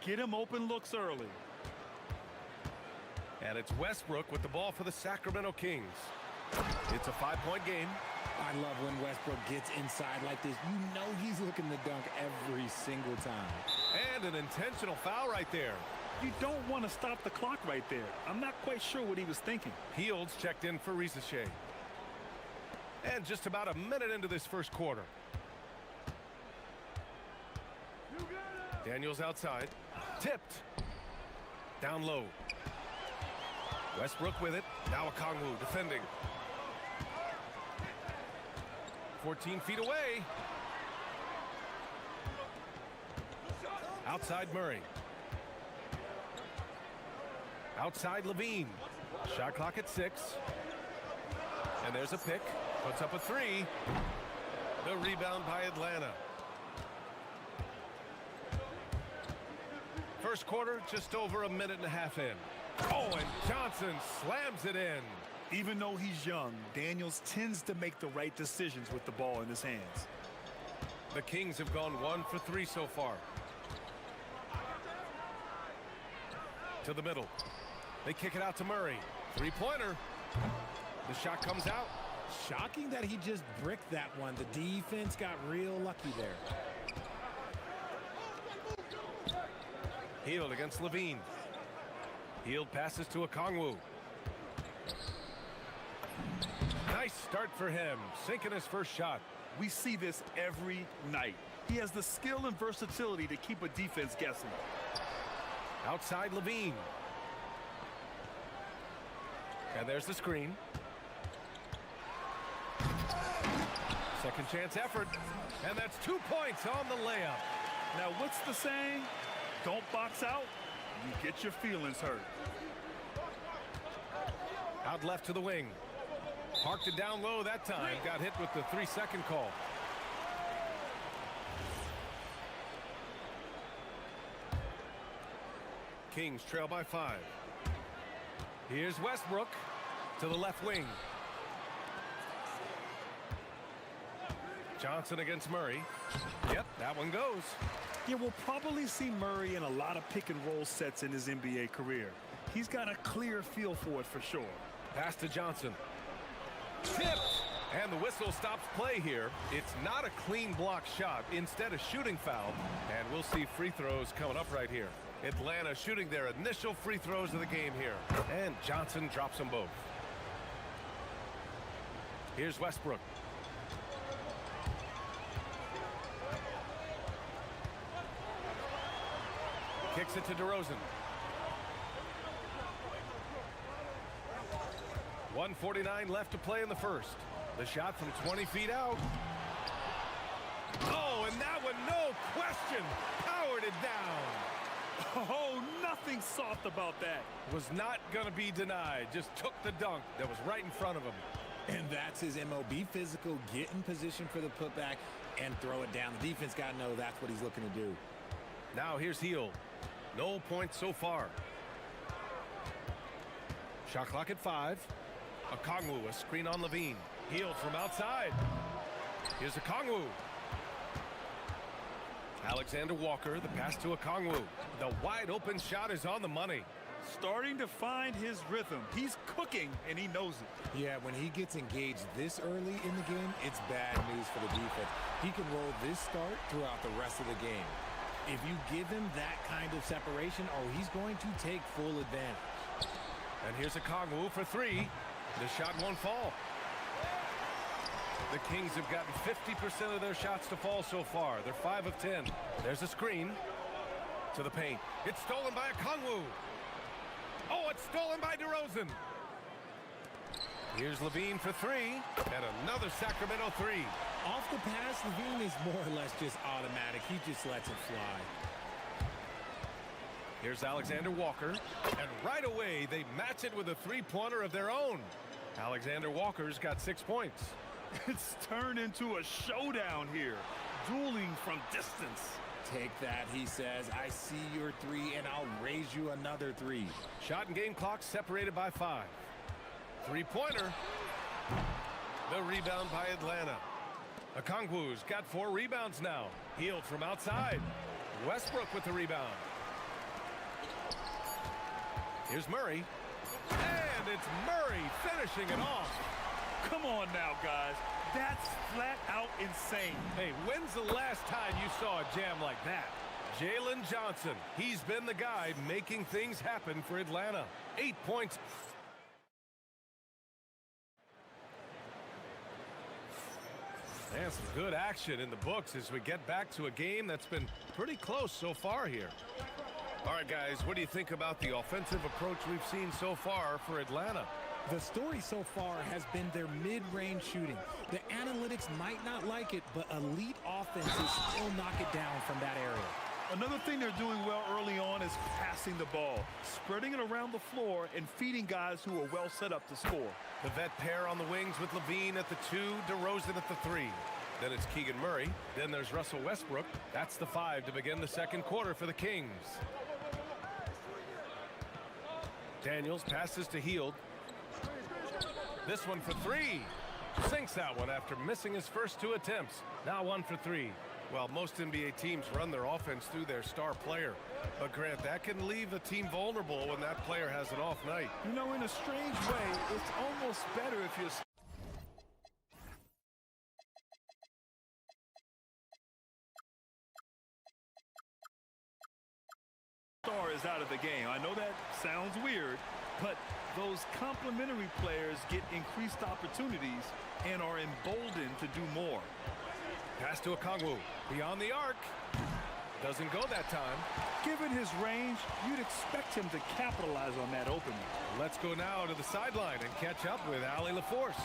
Get him open looks early. And it's Westbrook with the ball for the Sacramento Kings. It's a 5-point game. I love when Westbrook gets inside like this. You know he's looking to dunk every single time. And an intentional foul right there. You don't want to stop the clock right there. I'm not quite sure what he was thinking. Fields checked in for Risache. And just about a minute into this first quarter. Daniels outside. Tipped. Down low. Westbrook with it. Now Okongwu defending. 14 feet away. Outside Murray. Outside Levine. Shot clock at 6. And there's a pick. Puts up a 3. The rebound by Atlanta. First quarter, just over a minute and a half in. Oh, and Johnson slams it in. Even though he's young, Daniels tends to make the right decisions with the ball in his hands. The Kings have gone 1 for 3 so far. To the middle. They kick it out to Murray. Three-pointer. The shot comes out. Shocking that he just bricked that one. The defense got real lucky there. Hield against Levine. Hield passes to Okongwu. Nice start for him, sinking his first shot. We see this every night. He has the skill and versatility to keep a defense guessing. Outside Levine. And there's the screen. Second chance effort. And that's 2 points on the layup. Now what's the saying? Don't box out, you get your feelings hurt. Out left to the wing. Parked it down low that time. Got hit with the 3-second call. Kings trail by 5. Here's Westbrook to the left wing. Johnson against Murray. Yep, that one goes. Yeah, we'll probably see Murray in a lot of pick-and-roll sets in his NBA career. He's got a clear feel for it for sure. Pass to Johnson. Tipped! And the whistle stops play here. It's not a clean block shot, instead a shooting foul. And we'll see free throws coming up right here. Atlanta shooting their initial free throws of the game here. And Johnson drops them both. Here's Westbrook. Kicks it to DeRozan. 1:49 left to play in the first. The shot from 20 feet out. Oh, and that one, no question, powered it down. Oh, nothing soft about that. Was not going to be denied. Just took the dunk that was right in front of him. And that's his MO. Be physical, get in position for the putback, and throw it down. The defense got to know that's what he's looking to do. Now here's Hield. No points so far. Shot clock at 5. Okongwu, a screen on Levine. Hield from outside. Here's Okongwu. Alexander Walker, the pass to Okongwu. The wide open shot is on the money. Starting to find his rhythm. He's cooking, and he knows it. Yeah, when he gets engaged this early in the game, it's bad news for the defense. He can roll this start throughout the rest of the game. If you give him that kind of separation, oh, he's going to take full advantage. And here's Okongwu for 3. The shot won't fall. The Kings have gotten 50% of their shots to fall so far. They're 5 of 10. There's a screen. To the paint. It's stolen by Okongwu. Oh, it's stolen by DeRozan. Here's Levine for three. And another Sacramento three. Off the pass, Levine is more or less just automatic. He just lets it fly. Here's Alexander Walker. And right away, they match it with a three-pointer of their own. Alexander Walker's got 6 points. It's turned into a showdown here. Dueling from distance. Take that, he says. I see your three, and I'll raise you another three. Shot and game clock separated by 5. Three-pointer. The rebound by Atlanta. Okongwu's got 4 rebounds now. Healed from outside. Westbrook with the rebound. Here's Murray. And it's Murray finishing it off. Come on now, guys. That's flat out insane. Hey, when's the last time you saw a jam like that? Jalen Johnson. He's been the guy making things happen for Atlanta. 8 points. And some good action in the books as we get back to a game that's been pretty close so far here. All right, guys, what do you think about the offensive approach we've seen so far for Atlanta? The story so far has been their mid-range shooting. The analytics might not like it, but elite offenses still knock it down from that area. Another thing they're doing well early on is passing the ball, spreading it around the floor and feeding guys who are well set up to score. The vet pair on the wings with Levine at the 2, DeRozan at the 3. Then it's Keegan Murray. Then there's Russell Westbrook. That's the 5 to begin the second quarter for the Kings. Daniels passes to Hield. This one for 3. Sinks that one after missing his first 2 attempts. Now 1 for 3. Well, most NBA teams run their offense through their star player. But, Grant, that can leave a team vulnerable when that player has an off night. You know, in a strange way, it's almost better if you're... star is out of the game. I know that sounds weird, but those complementary players get increased opportunities and are emboldened to do more. Pass to Okongwu. Beyond the arc. Doesn't go that time. Given his range, you'd expect him to capitalize on that opening. Let's go now to the sideline and catch up with Allie LaForce.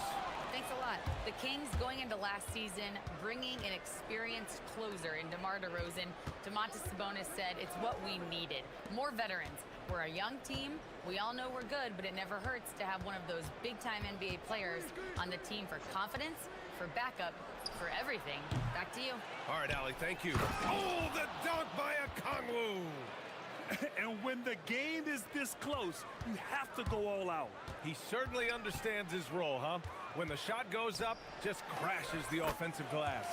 Thanks a lot. The Kings going into last season, bringing an experienced closer in DeMar DeRozan. Domantas Sabonis said it's what we needed. More veterans. We're a young team. We all know we're good, but it never hurts to have one of those big-time NBA players on the team for confidence, for backup, for everything. Back to you. All right, Allie, thank you. Oh, the dunk by Okongwu! And when the game is this close, you have to go all out. He certainly understands his role, huh? When the shot goes up, just crashes the offensive glass.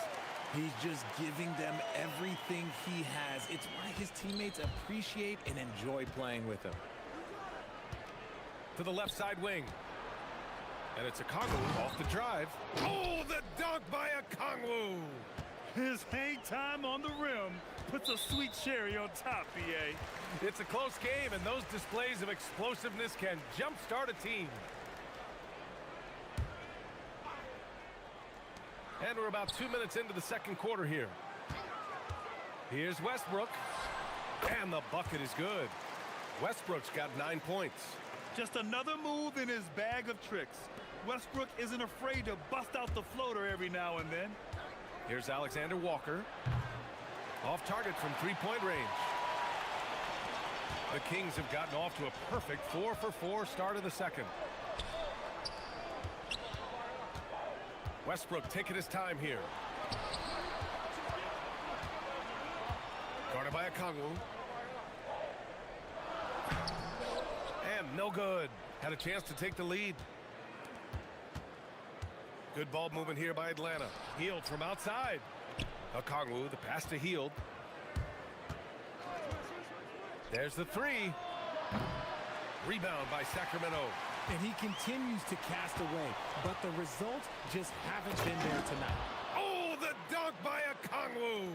He's just giving them everything he has. It's why his teammates appreciate and enjoy playing with him. To the left side wing. And it's Okongwu off the drive. Oh, the dunk by Okongwu! His hang time on the rim puts a sweet cherry on top, BA. It's a close game, and those displays of explosiveness can jumpstart a team. And we're about 2 minutes into the second quarter here. Here's Westbrook. And the bucket is good. Westbrook's got 9 points. Just another move in his bag of tricks. Westbrook isn't afraid to bust out the floater every now and then. Here's Alexander Walker. Off target from three-point range. The Kings have gotten off to a perfect 4-for-4 start of the second. Westbrook taking his time here. Guarded by Okongwu. And no good. Had a chance to take the lead. Good ball movement here by Atlanta. Hield from outside. Okongwu, the pass to Hield. There's the 3. Rebound by Sacramento. And he continues to cast away, but the results just haven't been there tonight. Oh, the dunk by Okongwu!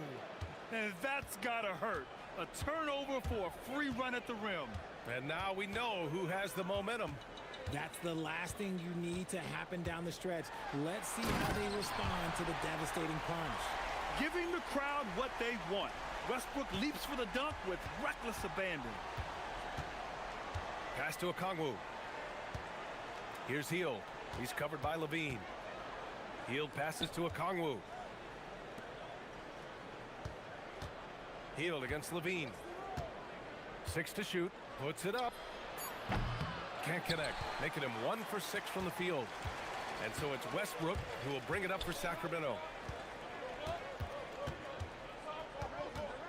And that's gotta hurt. A turnover for a free run at the rim. And now we know who has the momentum. That's the last thing you need to happen down the stretch. Let's see how they respond to the devastating punch. Giving the crowd what they want. Westbrook leaps for the dunk with reckless abandon. Pass to Okongwu. Here's Hield. He's covered by Levine. Hield passes to Okongwu. Hield against Levine. 6 to shoot. Puts it up. Can't connect. Making him 1 for 6 from the field. And so it's Westbrook who will bring it up for Sacramento.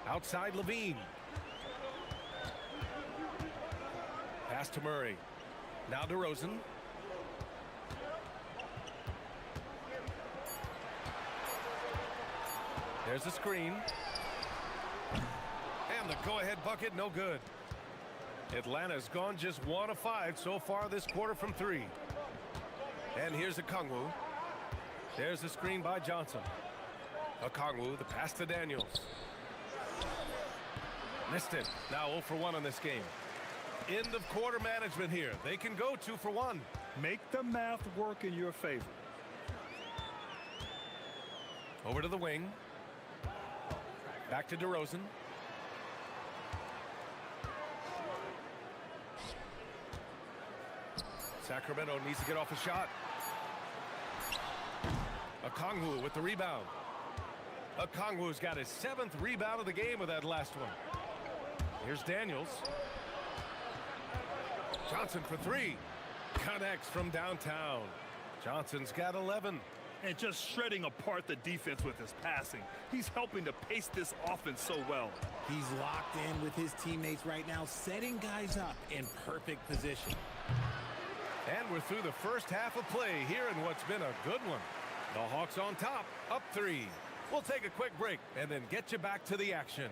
Outside Levine. Pass to Murray. Now DeRozan. There's the screen. And the go-ahead bucket, no good. Atlanta's gone just 1 of 5 so far this quarter from 3. And here's Okongwu. There's the screen by Johnson. Okongwu, the pass to Daniels. Missed it. Now 0 for 1 in this game. End of quarter management here. They can go 2 for 1. Make the math work in your favor. Over to the wing. Back to DeRozan. Sacramento needs to get off a shot. Okongwu with the rebound. Okongwu's got his 7th rebound of the game with that last one. Here's Daniels. Johnson for 3. Connects from downtown. Johnson's got 11. And just shredding apart the defense with his passing. He's helping to pace this offense so well. He's locked in with his teammates right now, setting guys up in perfect position. And we're through the first half of play here in what's been a good one. The Hawks on top, up 3. We'll take a quick break and then get you back to the action.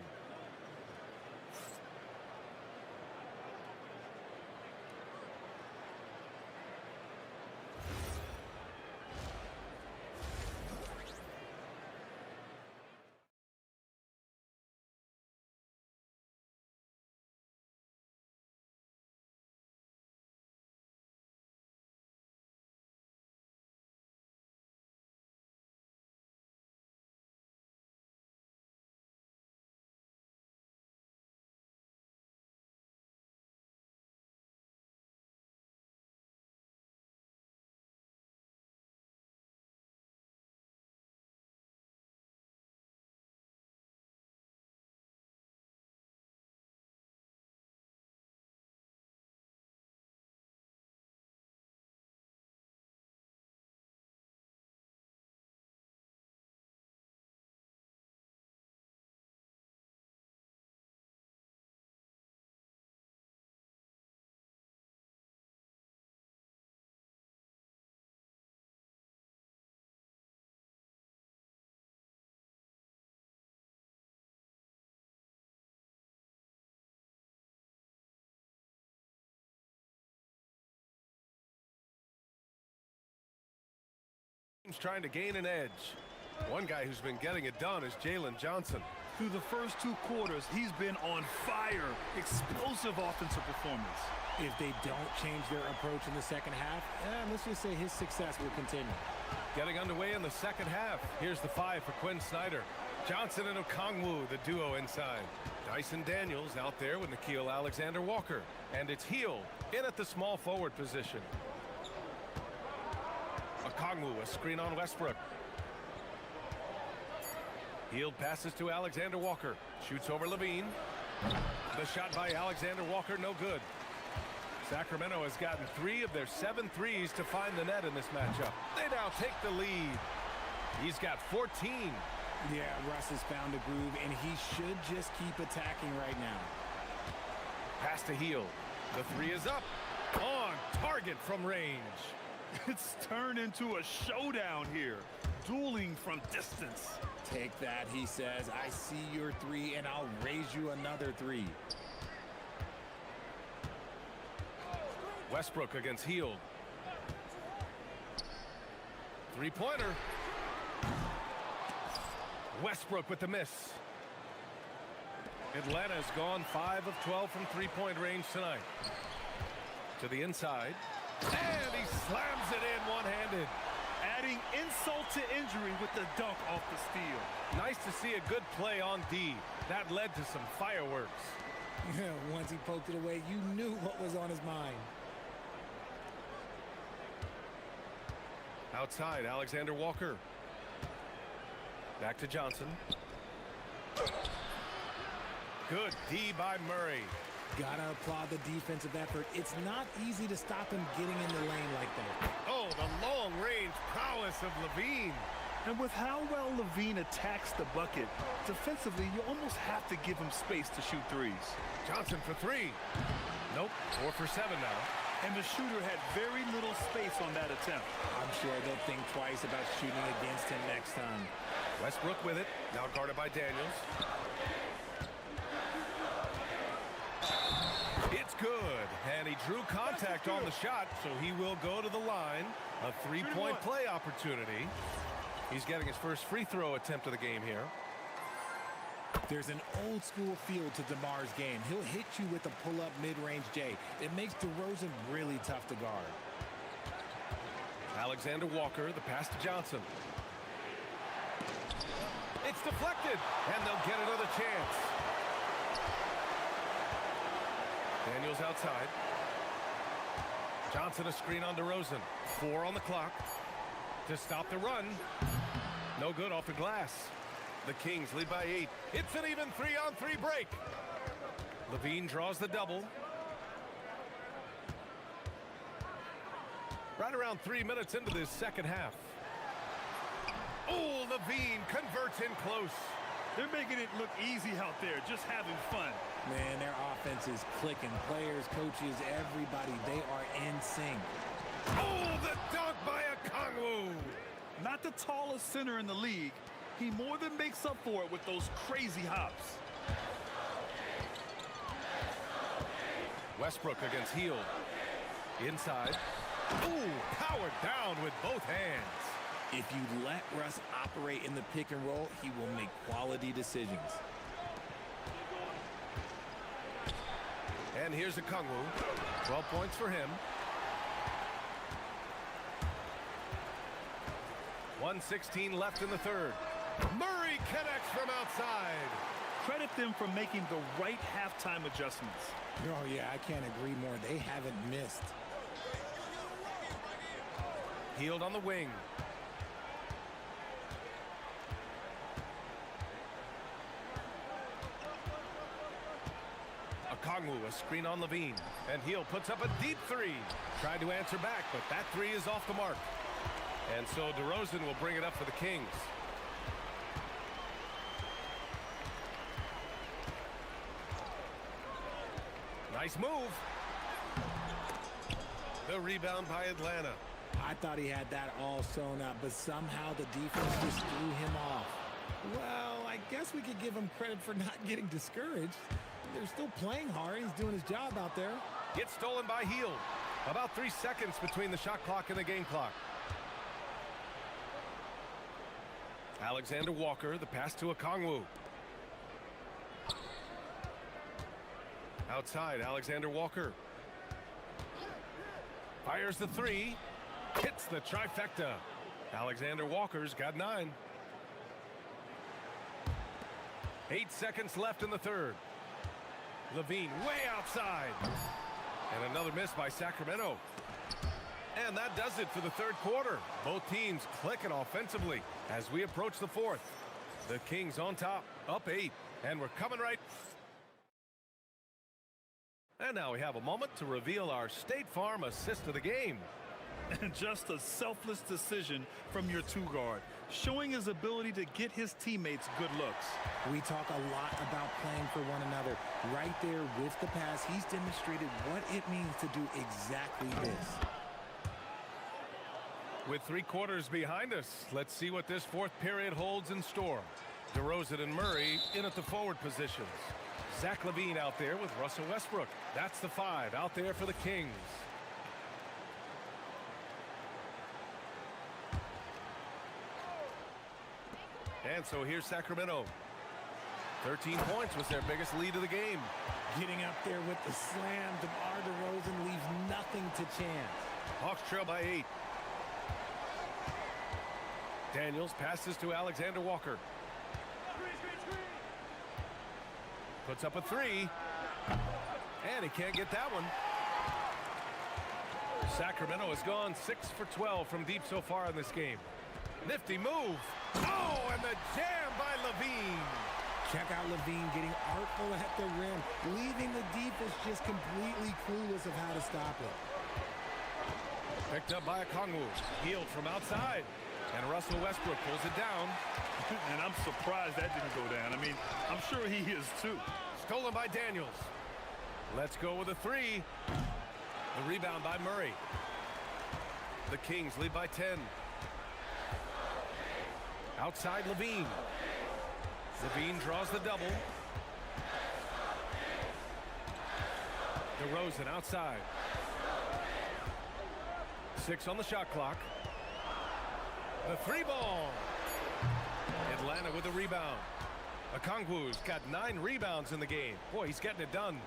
Trying to gain an edge. One guy who's been getting it done is Jalen Johnson. Through the first 2 quarters, he's been on fire. Explosive offensive performance. If they don't change their approach in the second half, let's just say his success will continue. Getting underway in the second half. Here's the 5 for Quinn Snyder. Johnson and Okongwu, the duo inside. Dyson Daniels out there with Nickeil Alexander-Walker. And it's Hield in at the small forward position. Okongwu, a screen on Westbrook. Hield passes to Alexander-Walker. Shoots over Levine. The shot by Alexander-Walker, no good. Sacramento has gotten 3 of their 7 threes to find the net in this matchup. They now take the lead. He's got 14. Yeah, Russ has found a groove, and he should just keep attacking right now. Pass to Hield. The 3 is up. On target from range. It's turned into a showdown here. Dueling from distance. Take that, he says. I see your 3, and I'll raise you another 3. Westbrook against Hield. 3-pointer. Westbrook with the miss. Atlanta's gone 5 of 12 from 3-point range tonight. To the inside. And he slams it in one-handed. Adding insult to injury with the dunk off the steal. Nice to see a good play on D. That led to some fireworks. Once he poked it away, you knew what was on his mind. Outside, Alexander Walker. Back to Johnson. Good D by Murray. Gotta applaud the defensive effort. It's not easy to stop him getting in the lane like that. Oh, the long-range prowess of Levine. And with how well Levine attacks the bucket, defensively, you almost have to give him space to shoot threes. Johnson for three. Nope, 4 for 7 now. And the shooter had very little space on that attempt. I'm sure they'll think twice about shooting against him next time. Westbrook with it, now guarded by Daniels. It's good, and he drew contact on the shot, so he will go to the line. A three-point play opportunity. He's getting his first free throw attempt of the game here. There's an old-school feel to DeMar's game. He'll hit you with a pull-up mid-range J. It makes DeRozan really tough to guard. Alexander Walker, the pass to Johnson. It's deflected, and they'll get another chance. Daniels outside. Johnson a screen on DeRozan. 4 on the clock. To stop the run. No good off the glass. The Kings lead by 8. It's an even 3-on-3 break. Levine draws the double. Right around 3 minutes into this second half. Oh, Levine converts in close. They're making it look easy out there, just having fun. Man, their offense is clicking. Players, coaches, everybody, they are in sync. Oh, the dunk by Okongwu. Not the tallest center in the league. He more than makes up for it with those crazy hops. Westbrook against Hield. Inside. Ooh, powered down with both hands. If you let Russ operate in the pick and roll, he will make quality decisions. And here's Okongwu. 12 points for him. 1:16 left in the third. Murray connects from outside. Credit them for making the right halftime adjustments. Oh, yeah, I can't agree more. They haven't missed. Hield on the wing. Okongwu, a screen on Levine. And Hield puts up a deep three. Tried to answer back, but that three is off the mark. And so DeRozan will bring it up for the Kings. Nice move. The rebound by Atlanta. I thought he had that all sewn up, but somehow the defense just threw him off. Well, I guess we could give him credit for not getting discouraged. They're still playing hard. He's doing his job out there. Gets stolen by Hield. About 3 seconds between the shot clock and the game clock. Alexander Walker, the pass to Okongwu. Outside, Alexander Walker. Fires the three. Hits the trifecta. Alexander Walker's got 9. 8 seconds left in the third. Levine way outside. And another miss by Sacramento. And that does it for the third quarter. Both teams clicking offensively as we approach the fourth. The Kings on top, up 8. And we're coming right. And now we have a moment to reveal our State Farm assist of the game. And just a selfless decision from your two-guard, showing his ability to get his teammates good looks. We talk a lot about playing for one another. Right there with the pass, he's demonstrated what it means to do exactly this. With 3 quarters behind us, let's see what this fourth period holds in store. DeRozan and Murray in at the forward positions. Zach LaVine out there with Russell Westbrook. That's the 5 out there for the Kings. And so here's Sacramento. 13 points was their biggest lead of the game. Getting up there with the slam, DeMar DeRozan leaves nothing to chance. Hawks trail by 8. Daniels passes to Alexander Walker. Puts up a three. And he can't get that one. Sacramento has gone 6 for 12 from deep so far in this game. Nifty move. Oh, and the jam by Levine. Check out Levine getting artful at the rim, leaving the defense just completely clueless of how to stop it. Picked up by Okongwu. Healed from outside. And Russell Westbrook pulls it down. And I'm surprised that didn't go down. I mean, I'm sure he is too. Stolen by Daniels. Let's go with a three. The rebound by Murray. The Kings lead by 10. Outside Levine. Levine draws the double. DeRozan outside. 6 on the shot clock. The three ball. Atlanta with the rebound. Okongwu's got 9 rebounds in the game. Boy, he's getting it done.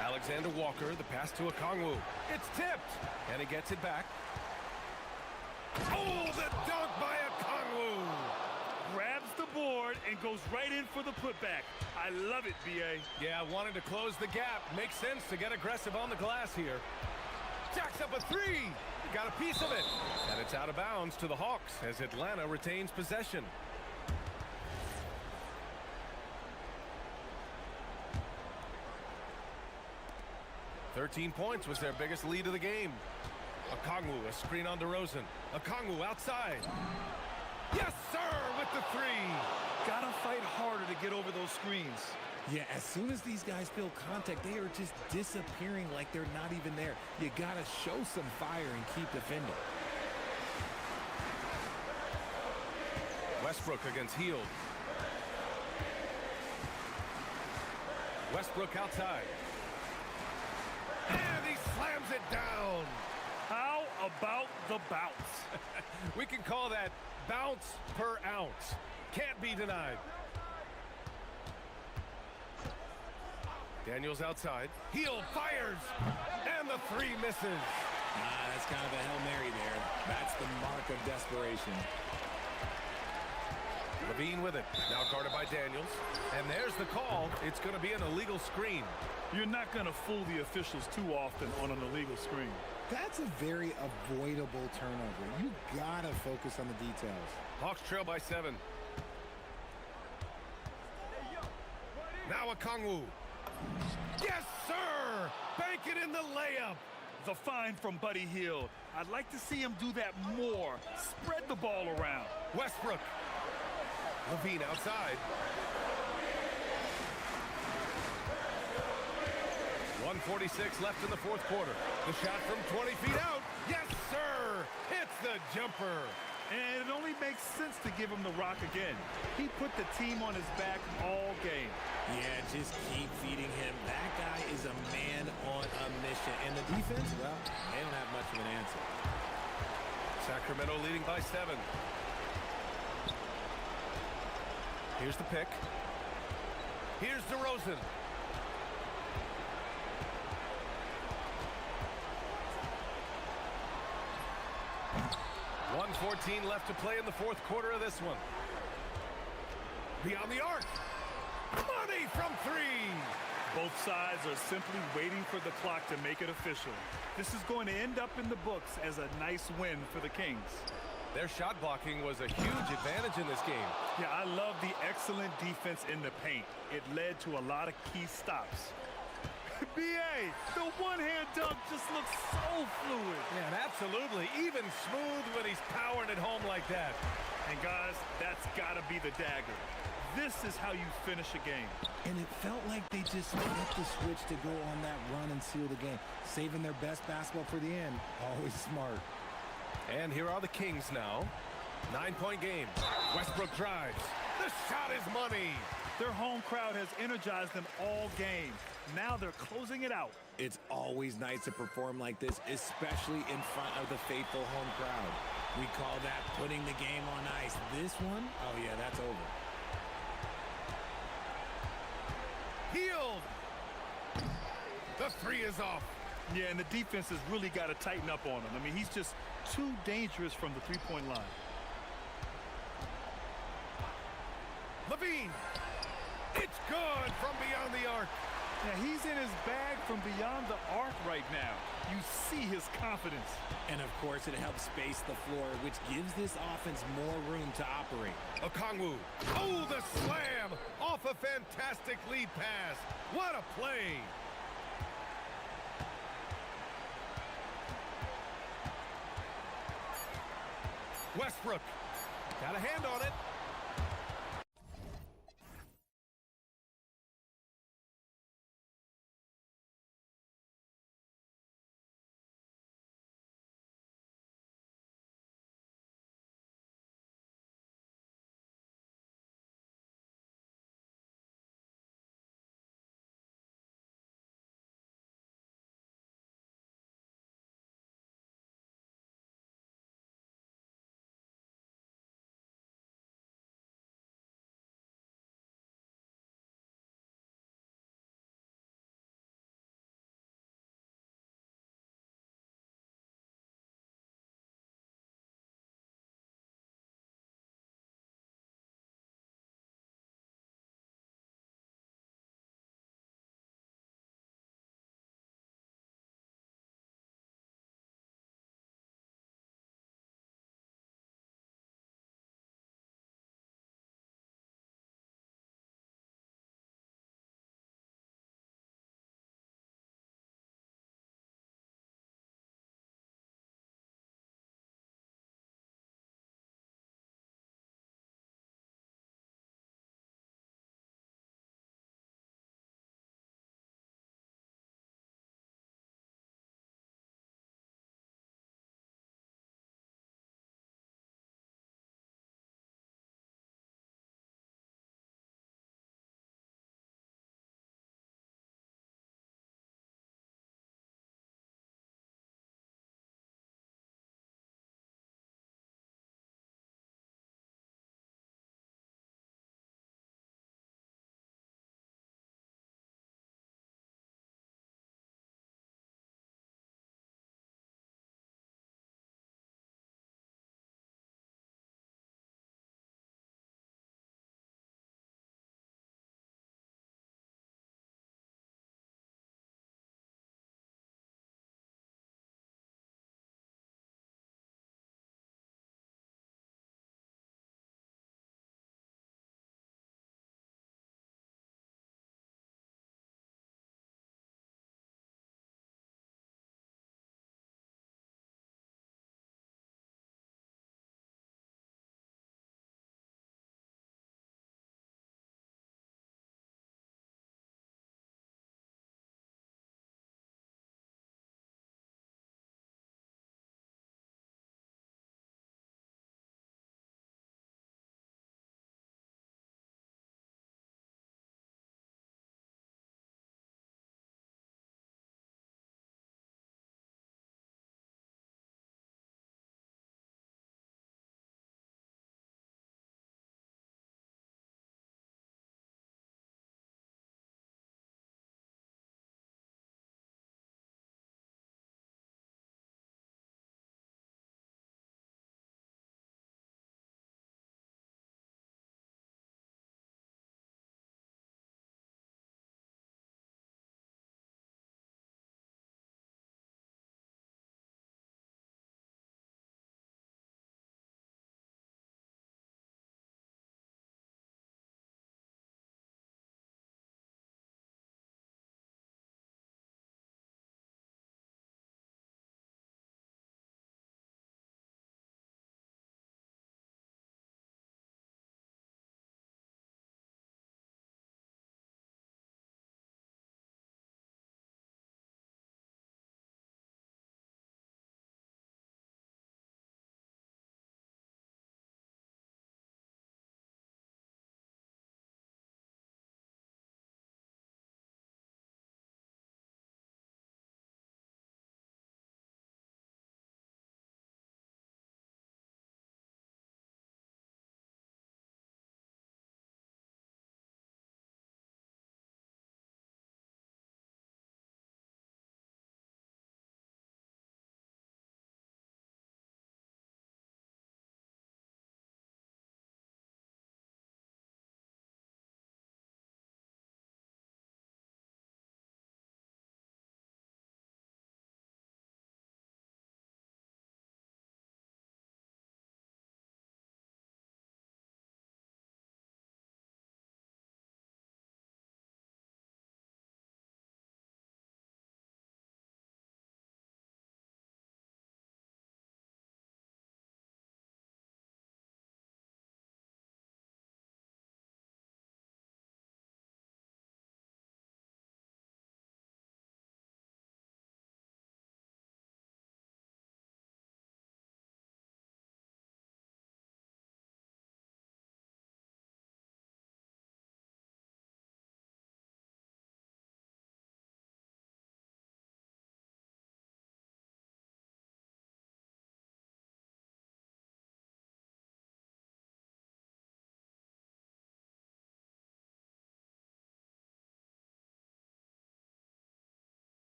Alexander Walker, the pass to Okongwu. It's tipped, and he gets it back. Oh, the dunk by Okongwu! Grabs the board and goes right in for the putback. I love it, B.A. Yeah, wanted to close the gap. Makes sense to get aggressive on the glass here. Jacks up a three. Got a piece of it. And it's out of bounds to the Hawks as Atlanta retains possession. "13 points was their biggest lead of the game. Okongwu, a screen on DeRozan. Okongwu outside. Yes, sir, with the three. Gotta fight harder to get over those screens. Yeah, as soon as these guys feel contact, they are just disappearing like they're not even there. You gotta show some fire and keep defending. Westbrook against Hield. Westbrook outside. And he slams it down. How about the bounce? We can call that bounce per ounce. Can't be denied. Daniels outside. Hield fires. And the three misses. That's kind of a Hail Mary there. That's the mark of desperation. Levine with it. Now guarded by Daniels. And there's the call. It's going to be an illegal screen. You're not going to fool the officials too often on an illegal screen. That's a very avoidable turnover. You gotta focus on the details. Hawks trail by 7. Now Okongwu. Yes, sir! Bank it in the layup. The find from Buddy Hield. I'd like to see him do that more. Spread the ball around. Westbrook. Levine outside. 1:46 left in the fourth quarter. The shot from 20 feet out. Yes, sir! Hits the jumper. And it only makes sense to give him the rock again. He put the team on his back all game. Yeah, just keep feeding him. That guy is a man on a mission. And the defense, well, they don't have much of an answer. Sacramento leading by 7. Here's the pick. Here's DeRozan. .114 left to play in the fourth quarter of this one. Beyond the arc. Money from 3. Both sides are simply waiting for the clock to make it official. This is going to end up in the books as a nice win for the Kings. Their shot blocking was a huge advantage in this game. Yeah, I love the excellent defense in the paint. It led to a lot of key stops. B.A., the one-hand dunk just looks so fluid. Yeah, absolutely. Even smooth when he's powering it home like that. And guys, that's got to be the dagger. This is how you finish a game. And it felt like they just flipped the switch to go on that run and seal the game. Saving their best basketball for the end. Always smart. And here are the Kings now. 9-point game. Westbrook drives. The shot is money. Their home crowd has energized them all game. Now they're closing it out. It's always nice to perform like this, especially in front of the faithful home crowd. We call that putting the game on ice. This one, oh yeah, that's over. Hield. The 3 is off. Yeah, and the defense has really got to tighten up on him. I mean, he's just too dangerous from the three-point line. Levine. It's good from beyond the arc. Yeah, he's in his bag from beyond the arc right now. You see his confidence. And of course, it helps space the floor, which gives this offense more room to operate. Okongwu. Oh, the slam off a fantastic lead pass. What a play. Westbrook. Got a hand on it.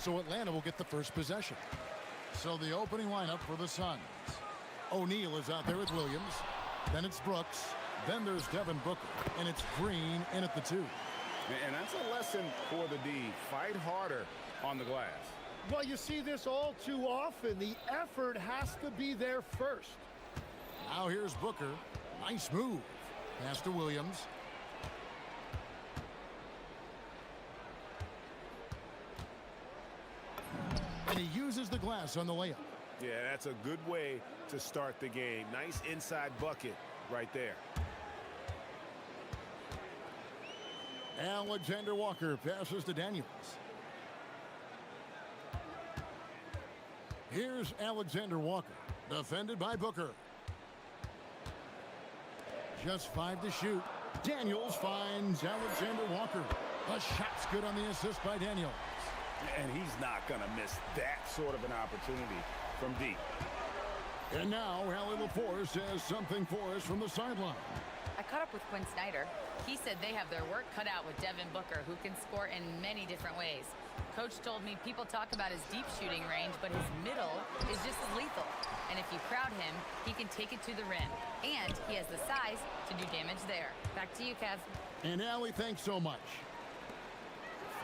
So Atlanta will get the first possession. So the opening lineup for the Suns. O'Neal is out there with Williams. Then it's Brooks. Then there's Devin Booker. And it's Green in at the 2. And that's a lesson for the D. Fight harder on the glass. Well, you see this all too often. The effort has to be there first. Now here's Booker. Nice move. Pass to Williams. And he uses the glass on the layup. Yeah, that's a good way to start the game. Nice inside bucket right there. Alexander Walker passes to Daniels. Here's Alexander Walker, defended by Booker. Just 5 to shoot. Daniels finds Alexander Walker. The shot's good on the assist by Daniels. And he's not going to miss that sort of an opportunity from deep. And now, Allie LaForce has something for us from the sideline. I caught up with Quinn Snyder. He said they have their work cut out with Devin Booker, who can score in many different ways. Coach told me people talk about his deep shooting range, but his middle is just as lethal. And if you crowd him, he can take it to the rim. And he has the size to do damage there. Back to you, Kev. And Allie, thanks so much.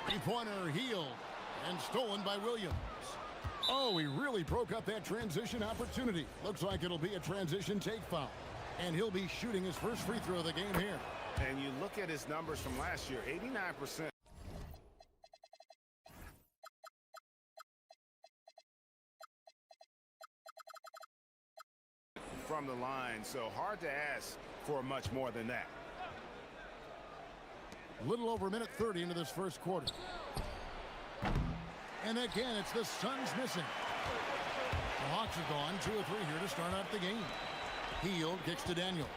Three-pointer healed and stolen by Williams. Oh, he really broke up that transition opportunity. Looks like it'll be a transition take foul. And he'll be shooting his first free throw of the game here. And you look at his numbers from last year, 89%. From the line, so hard to ask for much more than that. A little over a minute 30 into this first quarter. And again, it's the Suns missing. The Hawks have gone 2 or 3 here to start out the game. Hield kicks to Daniels.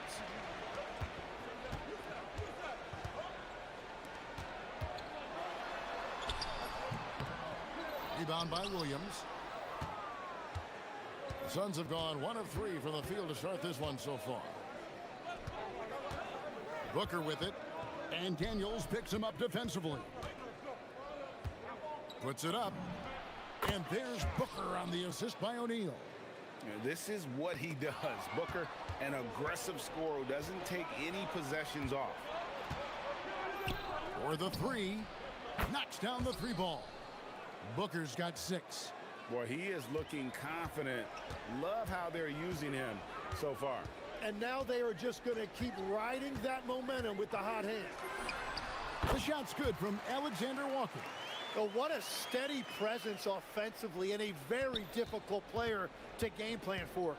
Rebound by Williams. The Suns have gone 1 of 3 from the field to start this one so far. Booker with it. And Daniels picks him up defensively. Puts it up. And there's Booker on the assist by O'Neal. This is what he does. Booker, an aggressive scorer who doesn't take any possessions off. For the 3. Knocks down the 3 ball. Booker's got 6. Boy, he is looking confident. Love how they're using him so far. And now they are just going to keep riding that momentum with the hot hand. The shot's good from Alexander Walker. Oh, what a steady presence offensively and a very difficult player to game plan for.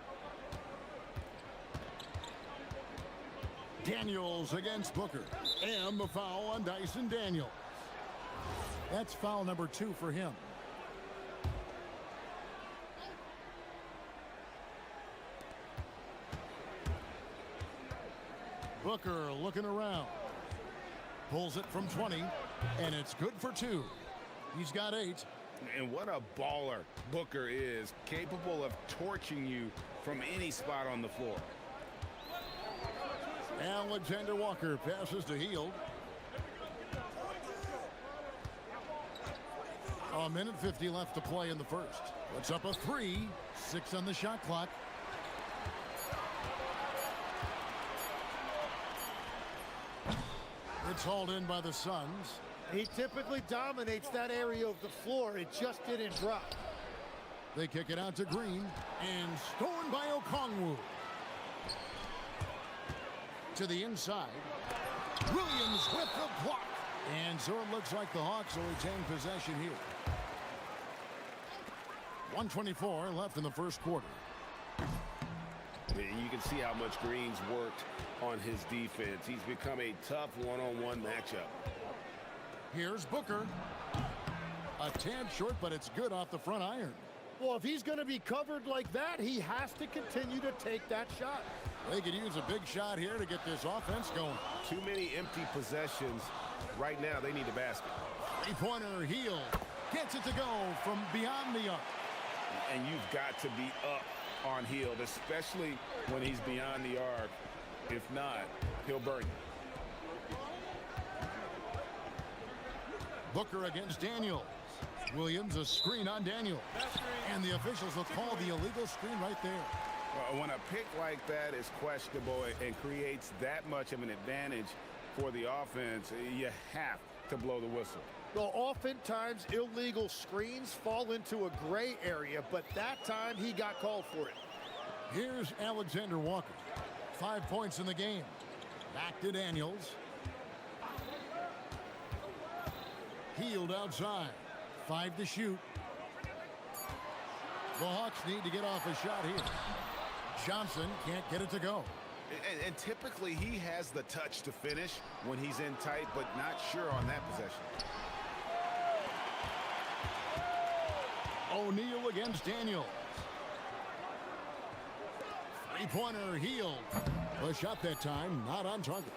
Daniels against Booker. And the foul on Dyson Daniels. That's foul number 2 for him. Booker looking around. Pulls it from 20, and it's good for 2. He's got 8. And what a baller Booker is, capable of torching you from any spot on the floor. Alexander Walker passes to Hield. A minute 50 left to play in the first. Puts up a 3. 6 on the shot clock. It's hauled in by the Suns. He typically dominates that area of the floor. It just didn't drop. They kick it out to Green. And stolen by Okongwu. To the inside. Williams with the block. And so it looks like the Hawks will retain possession here. 1:24 left in the first quarter. You can see how much Green's worked on his defense. He's become a tough one-on-one matchup. Here's Booker. A tad short, but it's good off the front iron. Well, if he's going to be covered like that, he has to continue to take that shot. They could use a big shot here to get this offense going. Too many empty possessions. Right now, they need a basket. Three-pointer Hield gets it to go from beyond the arc. And you've got to be up on Hield, especially when he's beyond the arc. If not, he'll burn you. Booker against Daniels. Williams, a screen on Daniel. And the officials will call the illegal screen right there. When a pick like that is questionable and creates that much of an advantage for the offense, you have to blow the whistle. Well, oftentimes illegal screens fall into a gray area, but that time he got called for it. Here's Alexander Walker. 5 points in the game. Back to Daniels. Healed outside. 5 to shoot. The Hawks need to get off a shot here. Johnson can't get it to go. And typically he has the touch to finish when he's in tight, but not sure on that possession. O'Neal against Daniels. Three-pointer Healed. The shot that time not on target.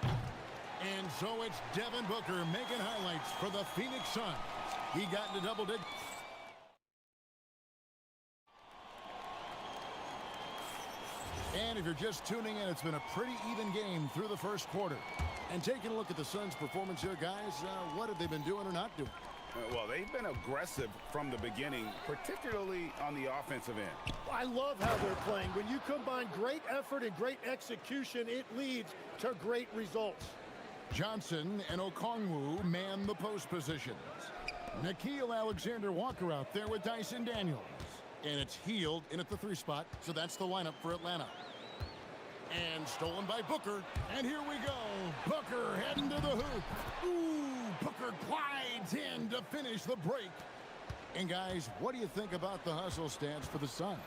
And so it's Devin Booker making highlights for the Phoenix Suns. He got into double digits. And if you're just tuning in, it's been a pretty even game through the first quarter. And taking a look at the Suns' performance here, guys, what have they been doing or not doing? Well, they've been aggressive from the beginning, particularly on the offensive end. I love how they're playing. When you combine great effort and great execution, it leads to great results. Johnson and Okongwu man the post positions. Nickeil Alexander-Walker out there with Dyson Daniels. And it's Healed in at the 3 spot, so that's the lineup for Atlanta. And stolen by Booker, and here we go. Booker heading to the hoop. Ooh, Booker glides in to finish the break. And guys, what do you think about the hustle stance for the Suns?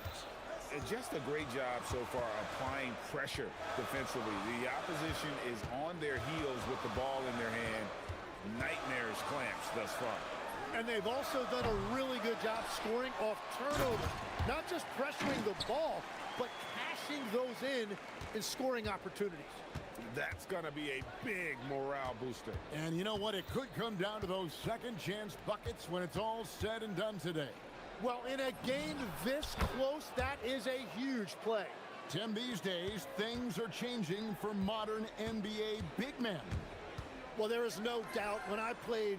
Just a great job so far applying pressure defensively. The opposition is on their heels with the ball in their hand. Nightmares clamps thus far. And they've also done a really good job scoring off turnovers. Not just pressuring the ball, but cashing those in scoring opportunities. That's going to be a big morale booster. And you know what? It could come down to those second chance buckets when it's all said and done today. Well, in a game this close, that is a huge play. Tim, these days, things are changing for modern NBA big men. Well, there is no doubt when I played,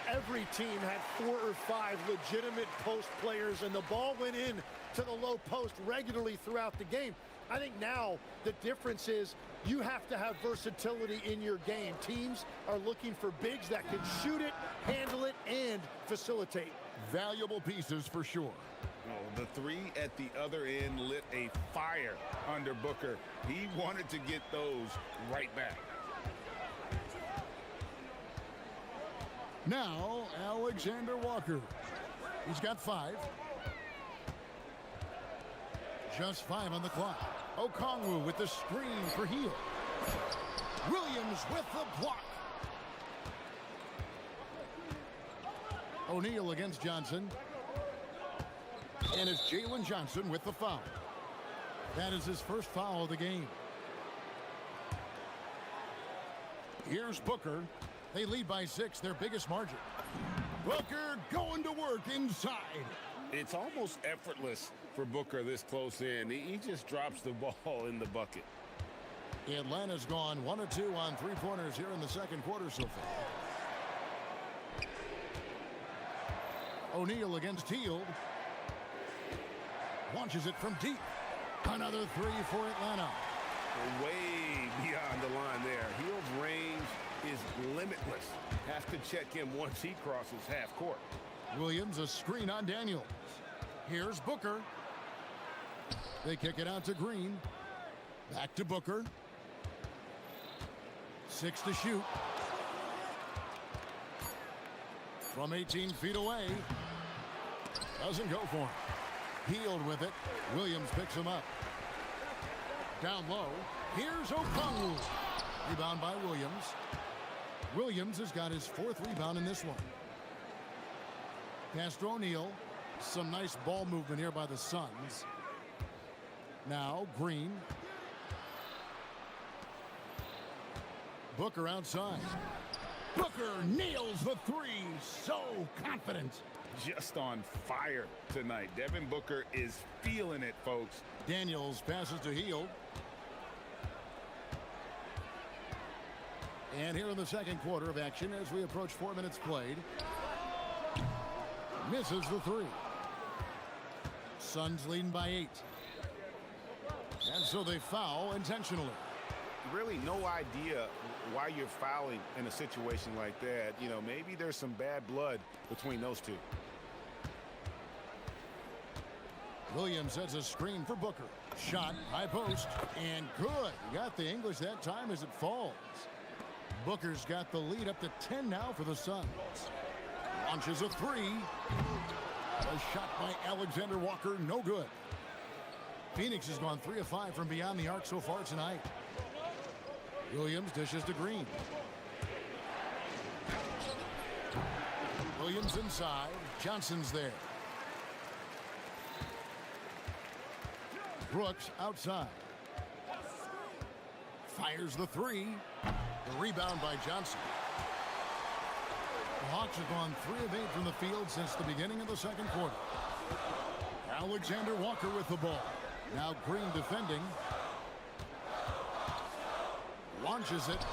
every team had 4 or 5 legitimate post players, and the ball went in to the low post regularly throughout the game. I think now the difference is you have to have versatility in your game. Teams are looking for bigs that can shoot it, handle it, and facilitate. Valuable pieces for sure. Oh, the 3 at the other end lit a fire under Booker. He wanted to get those right back. Now, Alexander Walker. He's got 5. Just 5 on the clock. Okongwu with the screen for Heal. Williams with the block. O'Neal against Johnson. And it's Jalen Johnson with the foul. That is his first foul of the game. Here's Booker. They lead by 6, their biggest margin. Booker going to work inside. It's almost effortless for Booker this close in. He just drops the ball in the bucket. Atlanta's gone 1 of 2 on 3-pointers here in the second quarter so far. O'Neal against Healed. Launches it from deep. Another 3 for Atlanta. Way beyond the line there. Heald's range is limitless. Have to check him once he crosses half court. Williams, a screen on Daniels. Here's Booker. They kick it out to Green. Back to Booker. 6 to shoot. From 18 feet away. Doesn't go for him. Healed with it. Williams picks him up. Down low. Here's Okongwu. Rebound by Williams. Williams has got his 4th rebound in this one. Pass to O'Neal. Some nice ball movement here by the Suns. Now Green. Booker outside. Booker nails the 3. So confident. Just on fire tonight. Devin Booker is feeling it, folks. Daniels passes to Healed. And here in the second quarter of action as we approach 4 minutes played. Misses the three. Suns leading by 8. And so they foul intentionally. Really no idea why you're fouling in a situation like that. You know, maybe there's some bad blood between those two. Williams sets a screen for Booker. Shot, high post, and good. He got the English that time as it falls. Booker's got the lead up to 10 now for the Suns. Launches a three. A shot by Alexander Walker, no good. Phoenix has gone 3 of 5 from beyond the arc so far tonight. Williams dishes to Green. Williams inside. Johnson's there. Brooks outside. Fires the three. The rebound by Johnson. The Hawks have gone 3 of 8 from the field since the beginning of the second quarter. Alexander Walker with the ball. Now Green defending. Launches it.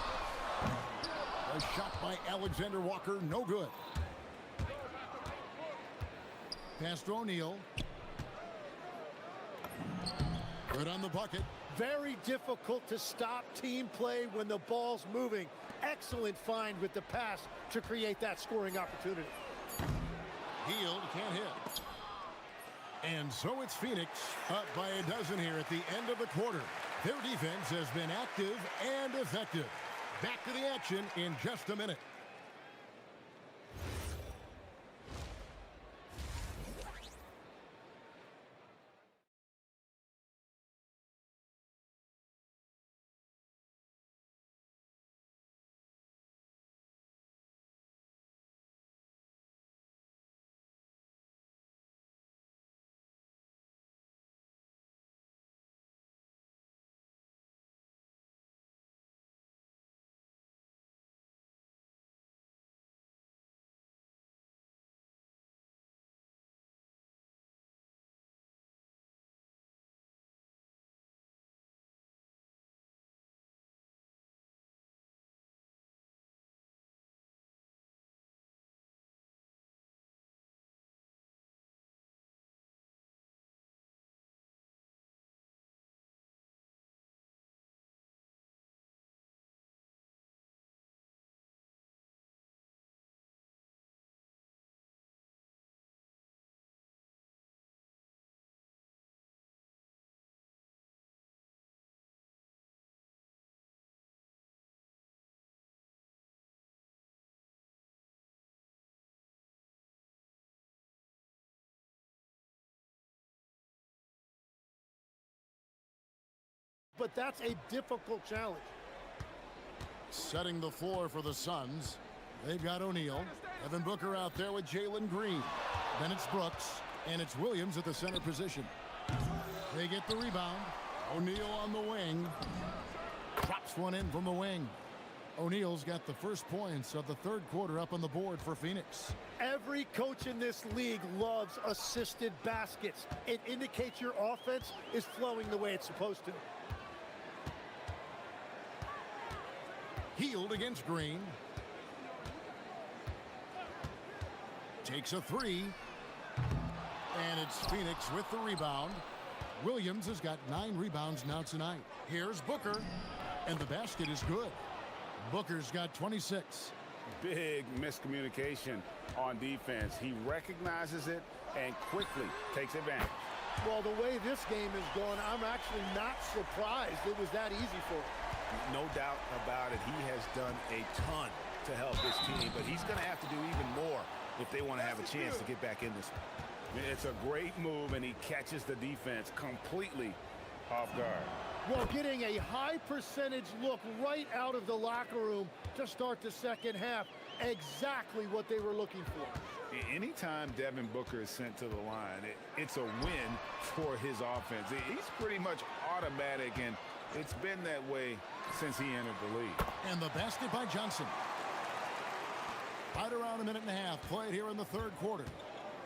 A shot by Alexander Walker, no good. Pass to O'Neal. Good on the bucket. Very difficult to stop team play when the ball's moving. Excellent find with the pass to create that scoring opportunity. Hield can't hit. And so it's Phoenix up by a dozen here at the end of the quarter. Their defense has been active and effective. Back to the action in just a minute. But that's a difficult challenge. Setting the floor for the Suns. They've got O'Neal. Evan Booker out there with Jalen Green. Then it's Brooks. And it's Williams at the center position. They get the rebound. O'Neal on the wing. Drops one in from the wing. O'Neal's got the first points of the third quarter up on the board for Phoenix. Every coach in this league loves assisted baskets. It indicates your offense is flowing the way it's supposed to. Hield against Green. Takes a three. And it's Phoenix with the rebound. Williams has got 9 rebounds now tonight. Here's Booker. And the basket is good. Booker's got 26. Big miscommunication on defense. He recognizes it and quickly takes advantage. Well, the way this game is going, I'm actually not surprised it was that easy for him. No doubt about it. He has done a ton to help his team, but he's going to have to do even more if they want to have a chance to get back in this one. It's a great move, and he catches the defense completely off guard. Well, getting a high percentage look right out of the locker room to start the second half. Exactly what they were looking for. Anytime Devin Booker is sent to the line, it's a win for his offense. He's pretty much automatic, and it's been that way since he entered the league. And the basket by Johnson. Right around a minute and a half played here in the third quarter.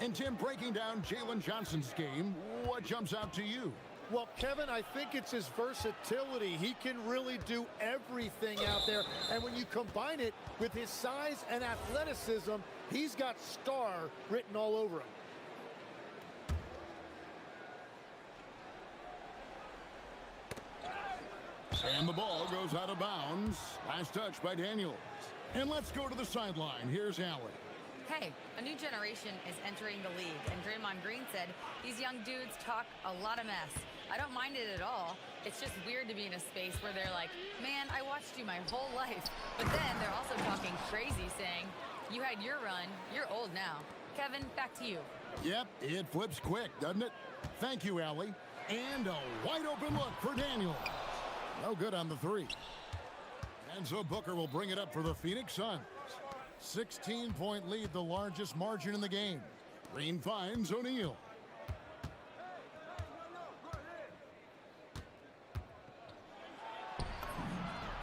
And Tim, breaking down Jalen Johnson's game, what jumps out to you? Well, Kevin, I think it's his versatility. He can really do everything out there. And when you combine it with his size and athleticism, he's got star written all over him. And the ball goes out of bounds. Last touch by Daniels. And let's go to the sideline. Here's Allen. Hey, a new generation is entering the league, and Draymond Green said these young dudes talk a lot of mess. I don't mind it at all. It's just weird to be in a space where they're like, man, I watched you my whole life. But then they're also talking crazy, saying, you had your run, you're old now. Kevin, back to you. Yep, it flips quick, doesn't it? Thank you, Allie. And a wide open look for Daniel. No good on the three. And so Booker will bring it up for the Phoenix Suns. 16-point lead, the largest margin in the game. Green finds O'Neal.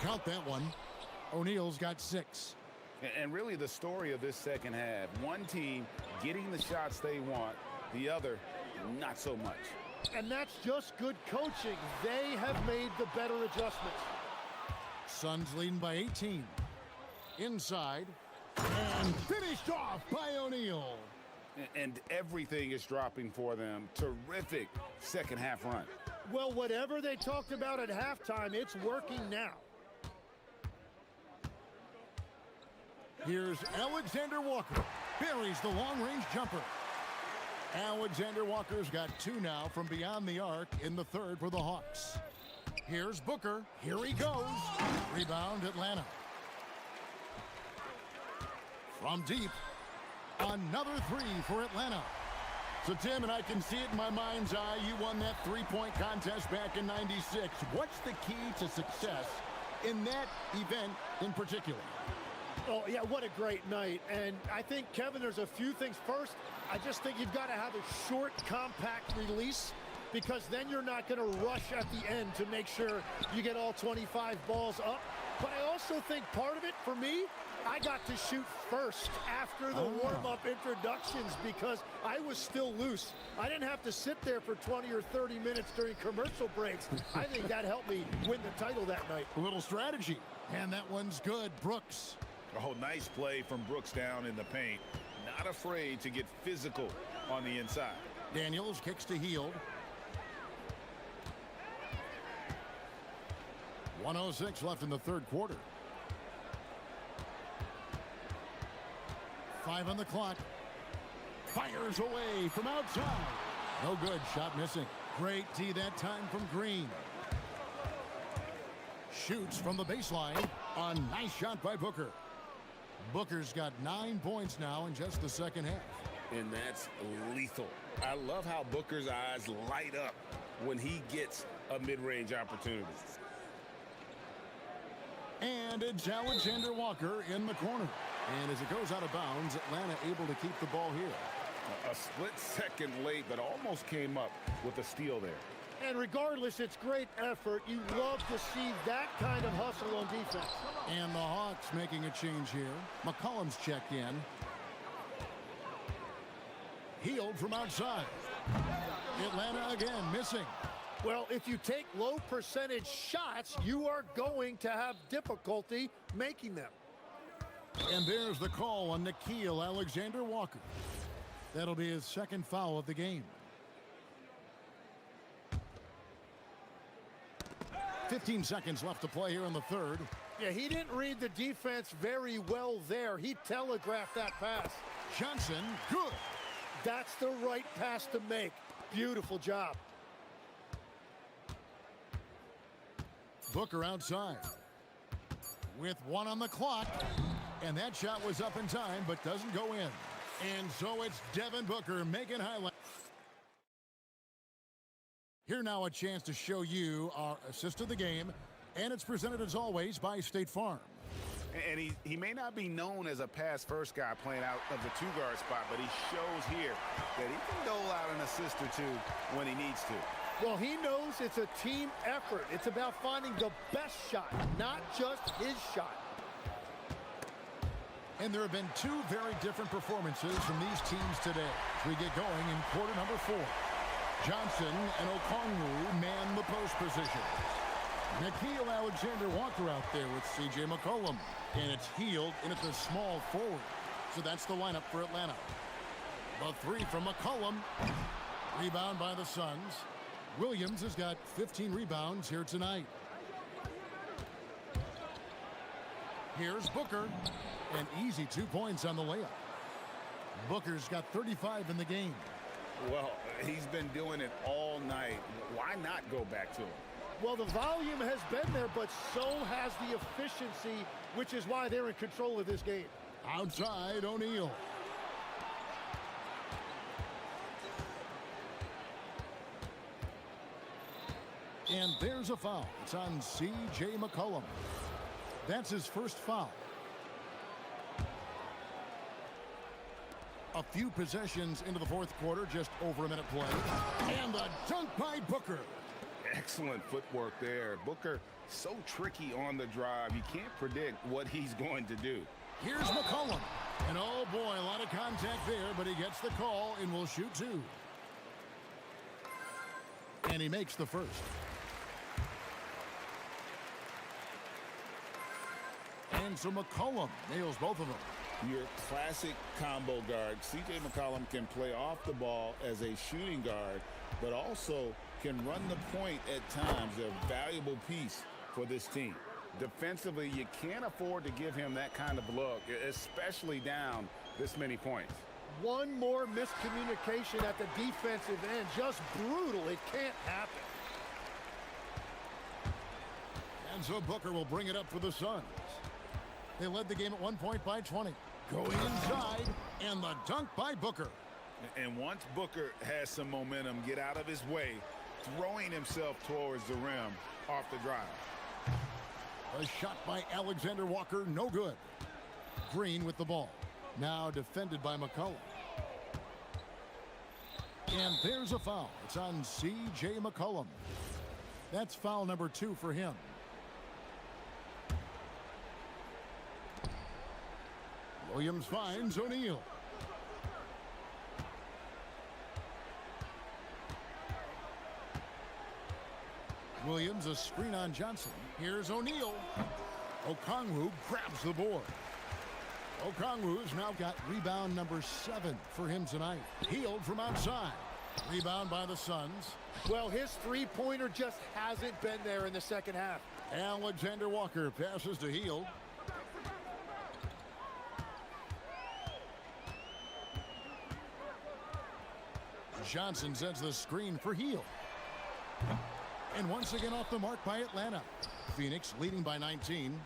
Count that one. O'Neal's got 6. And really the story of this second half, one team getting the shots they want, the other not so much. And that's just good coaching. They have made the better adjustments. Suns leading by 18. Inside. And finished off by O'Neal. And everything is dropping for them. Terrific second half run. Well, whatever they talked about at halftime, it's working now. Here's Alexander Walker. Buries the long-range jumper. Alexander Walker's got 2 now from beyond the arc in the third for the Hawks. Here's Booker. Here he goes. Rebound Atlanta. From deep, another 3 for Atlanta. So, Tim, and I can see it in my mind's eye, you won that three-point contest back in '96. What's the key to success in that event in particular? Oh, yeah, what a great night. And I think, Kevin, there's a few things. First, I just think you've got to have a short, compact release, because then you're not going to rush at the end to make sure you get all 25 balls up. But I also think part of it, for me, I got to shoot first after the warm-up introductions because I was still loose. I didn't have to sit there for 20 or 30 minutes during commercial breaks. I think that helped me win the title that night. A little strategy. And that one's good. Brooks. Oh, nice play from Brooks down in the paint. Not afraid to get physical on the inside. Daniels kicks to Hield. 1:06 left in the third quarter. 5 on the clock. Fires away from outside. No good. Shot missing. Great D that time from Green. Shoots from the baseline. A nice shot by Booker. Booker's got 9 points now in just the second half. And that's lethal. I love how Booker's eyes light up when he gets a mid-range opportunity. And it's Alexander Walker in the corner. And as it goes out of bounds, Atlanta able to keep the ball here. A split second late, but almost came up with a steal there. And regardless, it's great effort. You love to see that kind of hustle on defense. And the Hawks making a change here. McCollum's checked in. Hield from outside. Atlanta again missing. Well, if you take low percentage shots, you are going to have difficulty making them. And there's the call on Nickeil Alexander Walker. That'll be his second foul of the game. 15 seconds left to play here in the third. Yeah, he didn't read the defense very well there. He telegraphed that pass. Johnson, good. That's the right pass to make. Beautiful job. Booker outside. With 1 on the clock. And that shot was up in time, but doesn't go in. And so it's Devin Booker making highlights. Here now a chance to show you our assist of the game. And it's presented as always by State Farm. And he may not be known as a pass-first guy playing out of the two-guard spot, but he shows here that he can dole out an assist or two when he needs to. Well, he knows it's a team effort. It's about finding the best shot, not just his shot. And there have been 2 very different performances from these teams today as we get going in quarter number 4. Johnson and Okongwu man the post position. Nickeil Alexander-Walker out there with C.J. McCollum. And it's Hield in at the small forward. So that's the lineup for Atlanta. The three from McCollum. Rebound by the Suns. Williams has got 15 rebounds here tonight. Here's Booker. An easy 2 points on the layup. Booker's got 35 in the game. Well, he's been doing it all night. Why not go back to him? Well, the volume has been there, but so has the efficiency, which is why they're in control of this game. Outside, O'Neal. And there's a foul. It's on C.J. McCollum. That's his first foul. A few possessions into the fourth quarter, just over a minute play. And the dunk by Booker. Excellent footwork there. Booker, so tricky on the drive. You can't predict what he's going to do. Here's McCollum. And oh boy, a lot of contact there, but he gets the call and will shoot two. And he makes the first. And so McCollum nails both of them. Your classic combo guard. C.J. McCollum can play off the ball as a shooting guard, but also can run the point at times. A valuable piece for this team. Defensively, you can't afford to give him that kind of look, especially down this many points. One more miscommunication at the defensive end. Just brutal. It can't happen. And so Booker will bring it up for the Suns. They led the game at 1 point by 20. Going inside, and the dunk by Booker. And once Booker has some momentum, get out of his way, throwing himself towards the rim off the drive. A shot by Alexander Walker, no good. Green with the ball. Now defended by McCollum. And there's a foul. It's on C.J. McCollum. That's foul number 2 for him. Williams finds O'Neal. Williams, a screen on Johnson. Here's O'Neal. Okongwu grabs the board. Okongwu's now got rebound number 7 for him tonight. Hield from outside. Rebound by the Suns. Well, his three-pointer just hasn't been there in the second half. Alexander Walker passes to Hield. Johnson sends the screen for Hield. And once again off the mark by Atlanta. Phoenix leading by 19.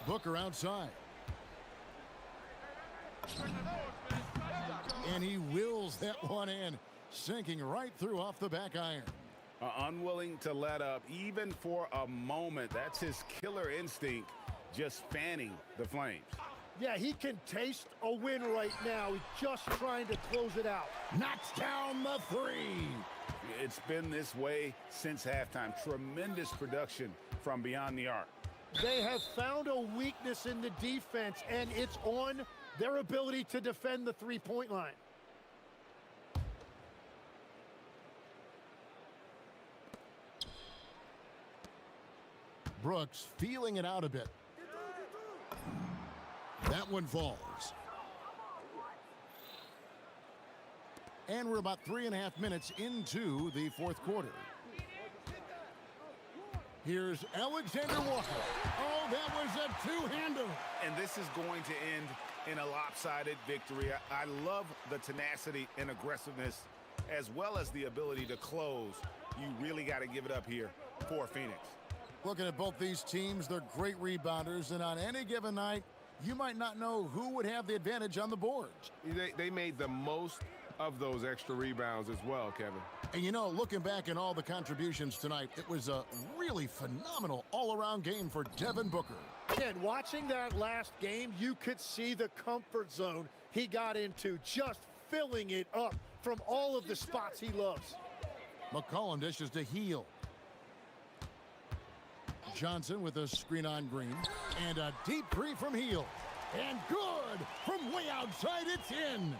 Booker outside. And he wills that one in, sinking right through off the back iron. Unwilling to let up even for a moment. That's his killer instinct, just fanning the flames. Yeah, he can taste a win right now. He's just trying to close it out. Knocks down the 3. It's been this way since halftime. Tremendous production from beyond the arc. They have found a weakness in the defense, and it's on their ability to defend the three-point line. Brooks feeling it out a bit. That one falls. And we're about 3.5 minutes into the fourth quarter. Here's Alexander Walker. Oh, that was a two-hander. And this is going to end in a lopsided victory. I love the tenacity and aggressiveness, as well as the ability to close. You really got to give it up here for Phoenix. Looking at both these teams, they're great rebounders, and on any given night, you might not know who would have the advantage on the boards. They made the most of those extra rebounds as well, Kevin. And you know, looking back at all the contributions tonight, it was a really phenomenal all-around game for Devin Booker. Again, watching that last game, you could see the comfort zone he got into, just filling it up from all of the spots he loves. McCollum dishes to Hield. Johnson with a screen on Green. And a deep three from Hield. And good! From way outside, it's in!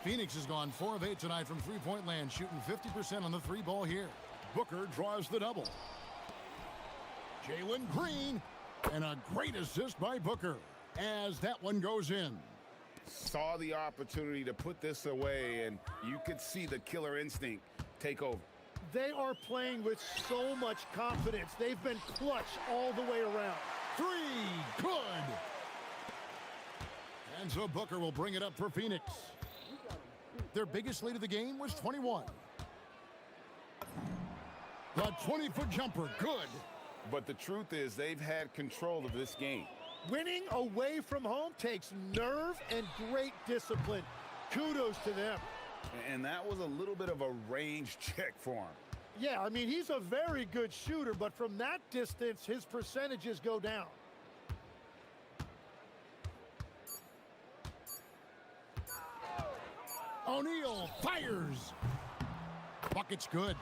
Phoenix has gone 4 of 8 tonight from three-point land, shooting 50% on the three ball here. Booker draws the double. Jalen Green, and a great assist by Booker as that one goes in. Saw the opportunity to put this away, and you could see the killer instinct take over. They are playing with so much confidence. They've been clutch all the way around. Three, good. And so Booker will bring it up for Phoenix. Their biggest lead of the game was 21. The 20-foot jumper, good. But the truth is, they've had control of this game. Winning away from home takes nerve and great discipline. Kudos to them. And that was a little bit of a range check for him. Yeah, I mean, he's a very good shooter, but from that distance, his percentages go down. O'Neal fires. Bucket's good.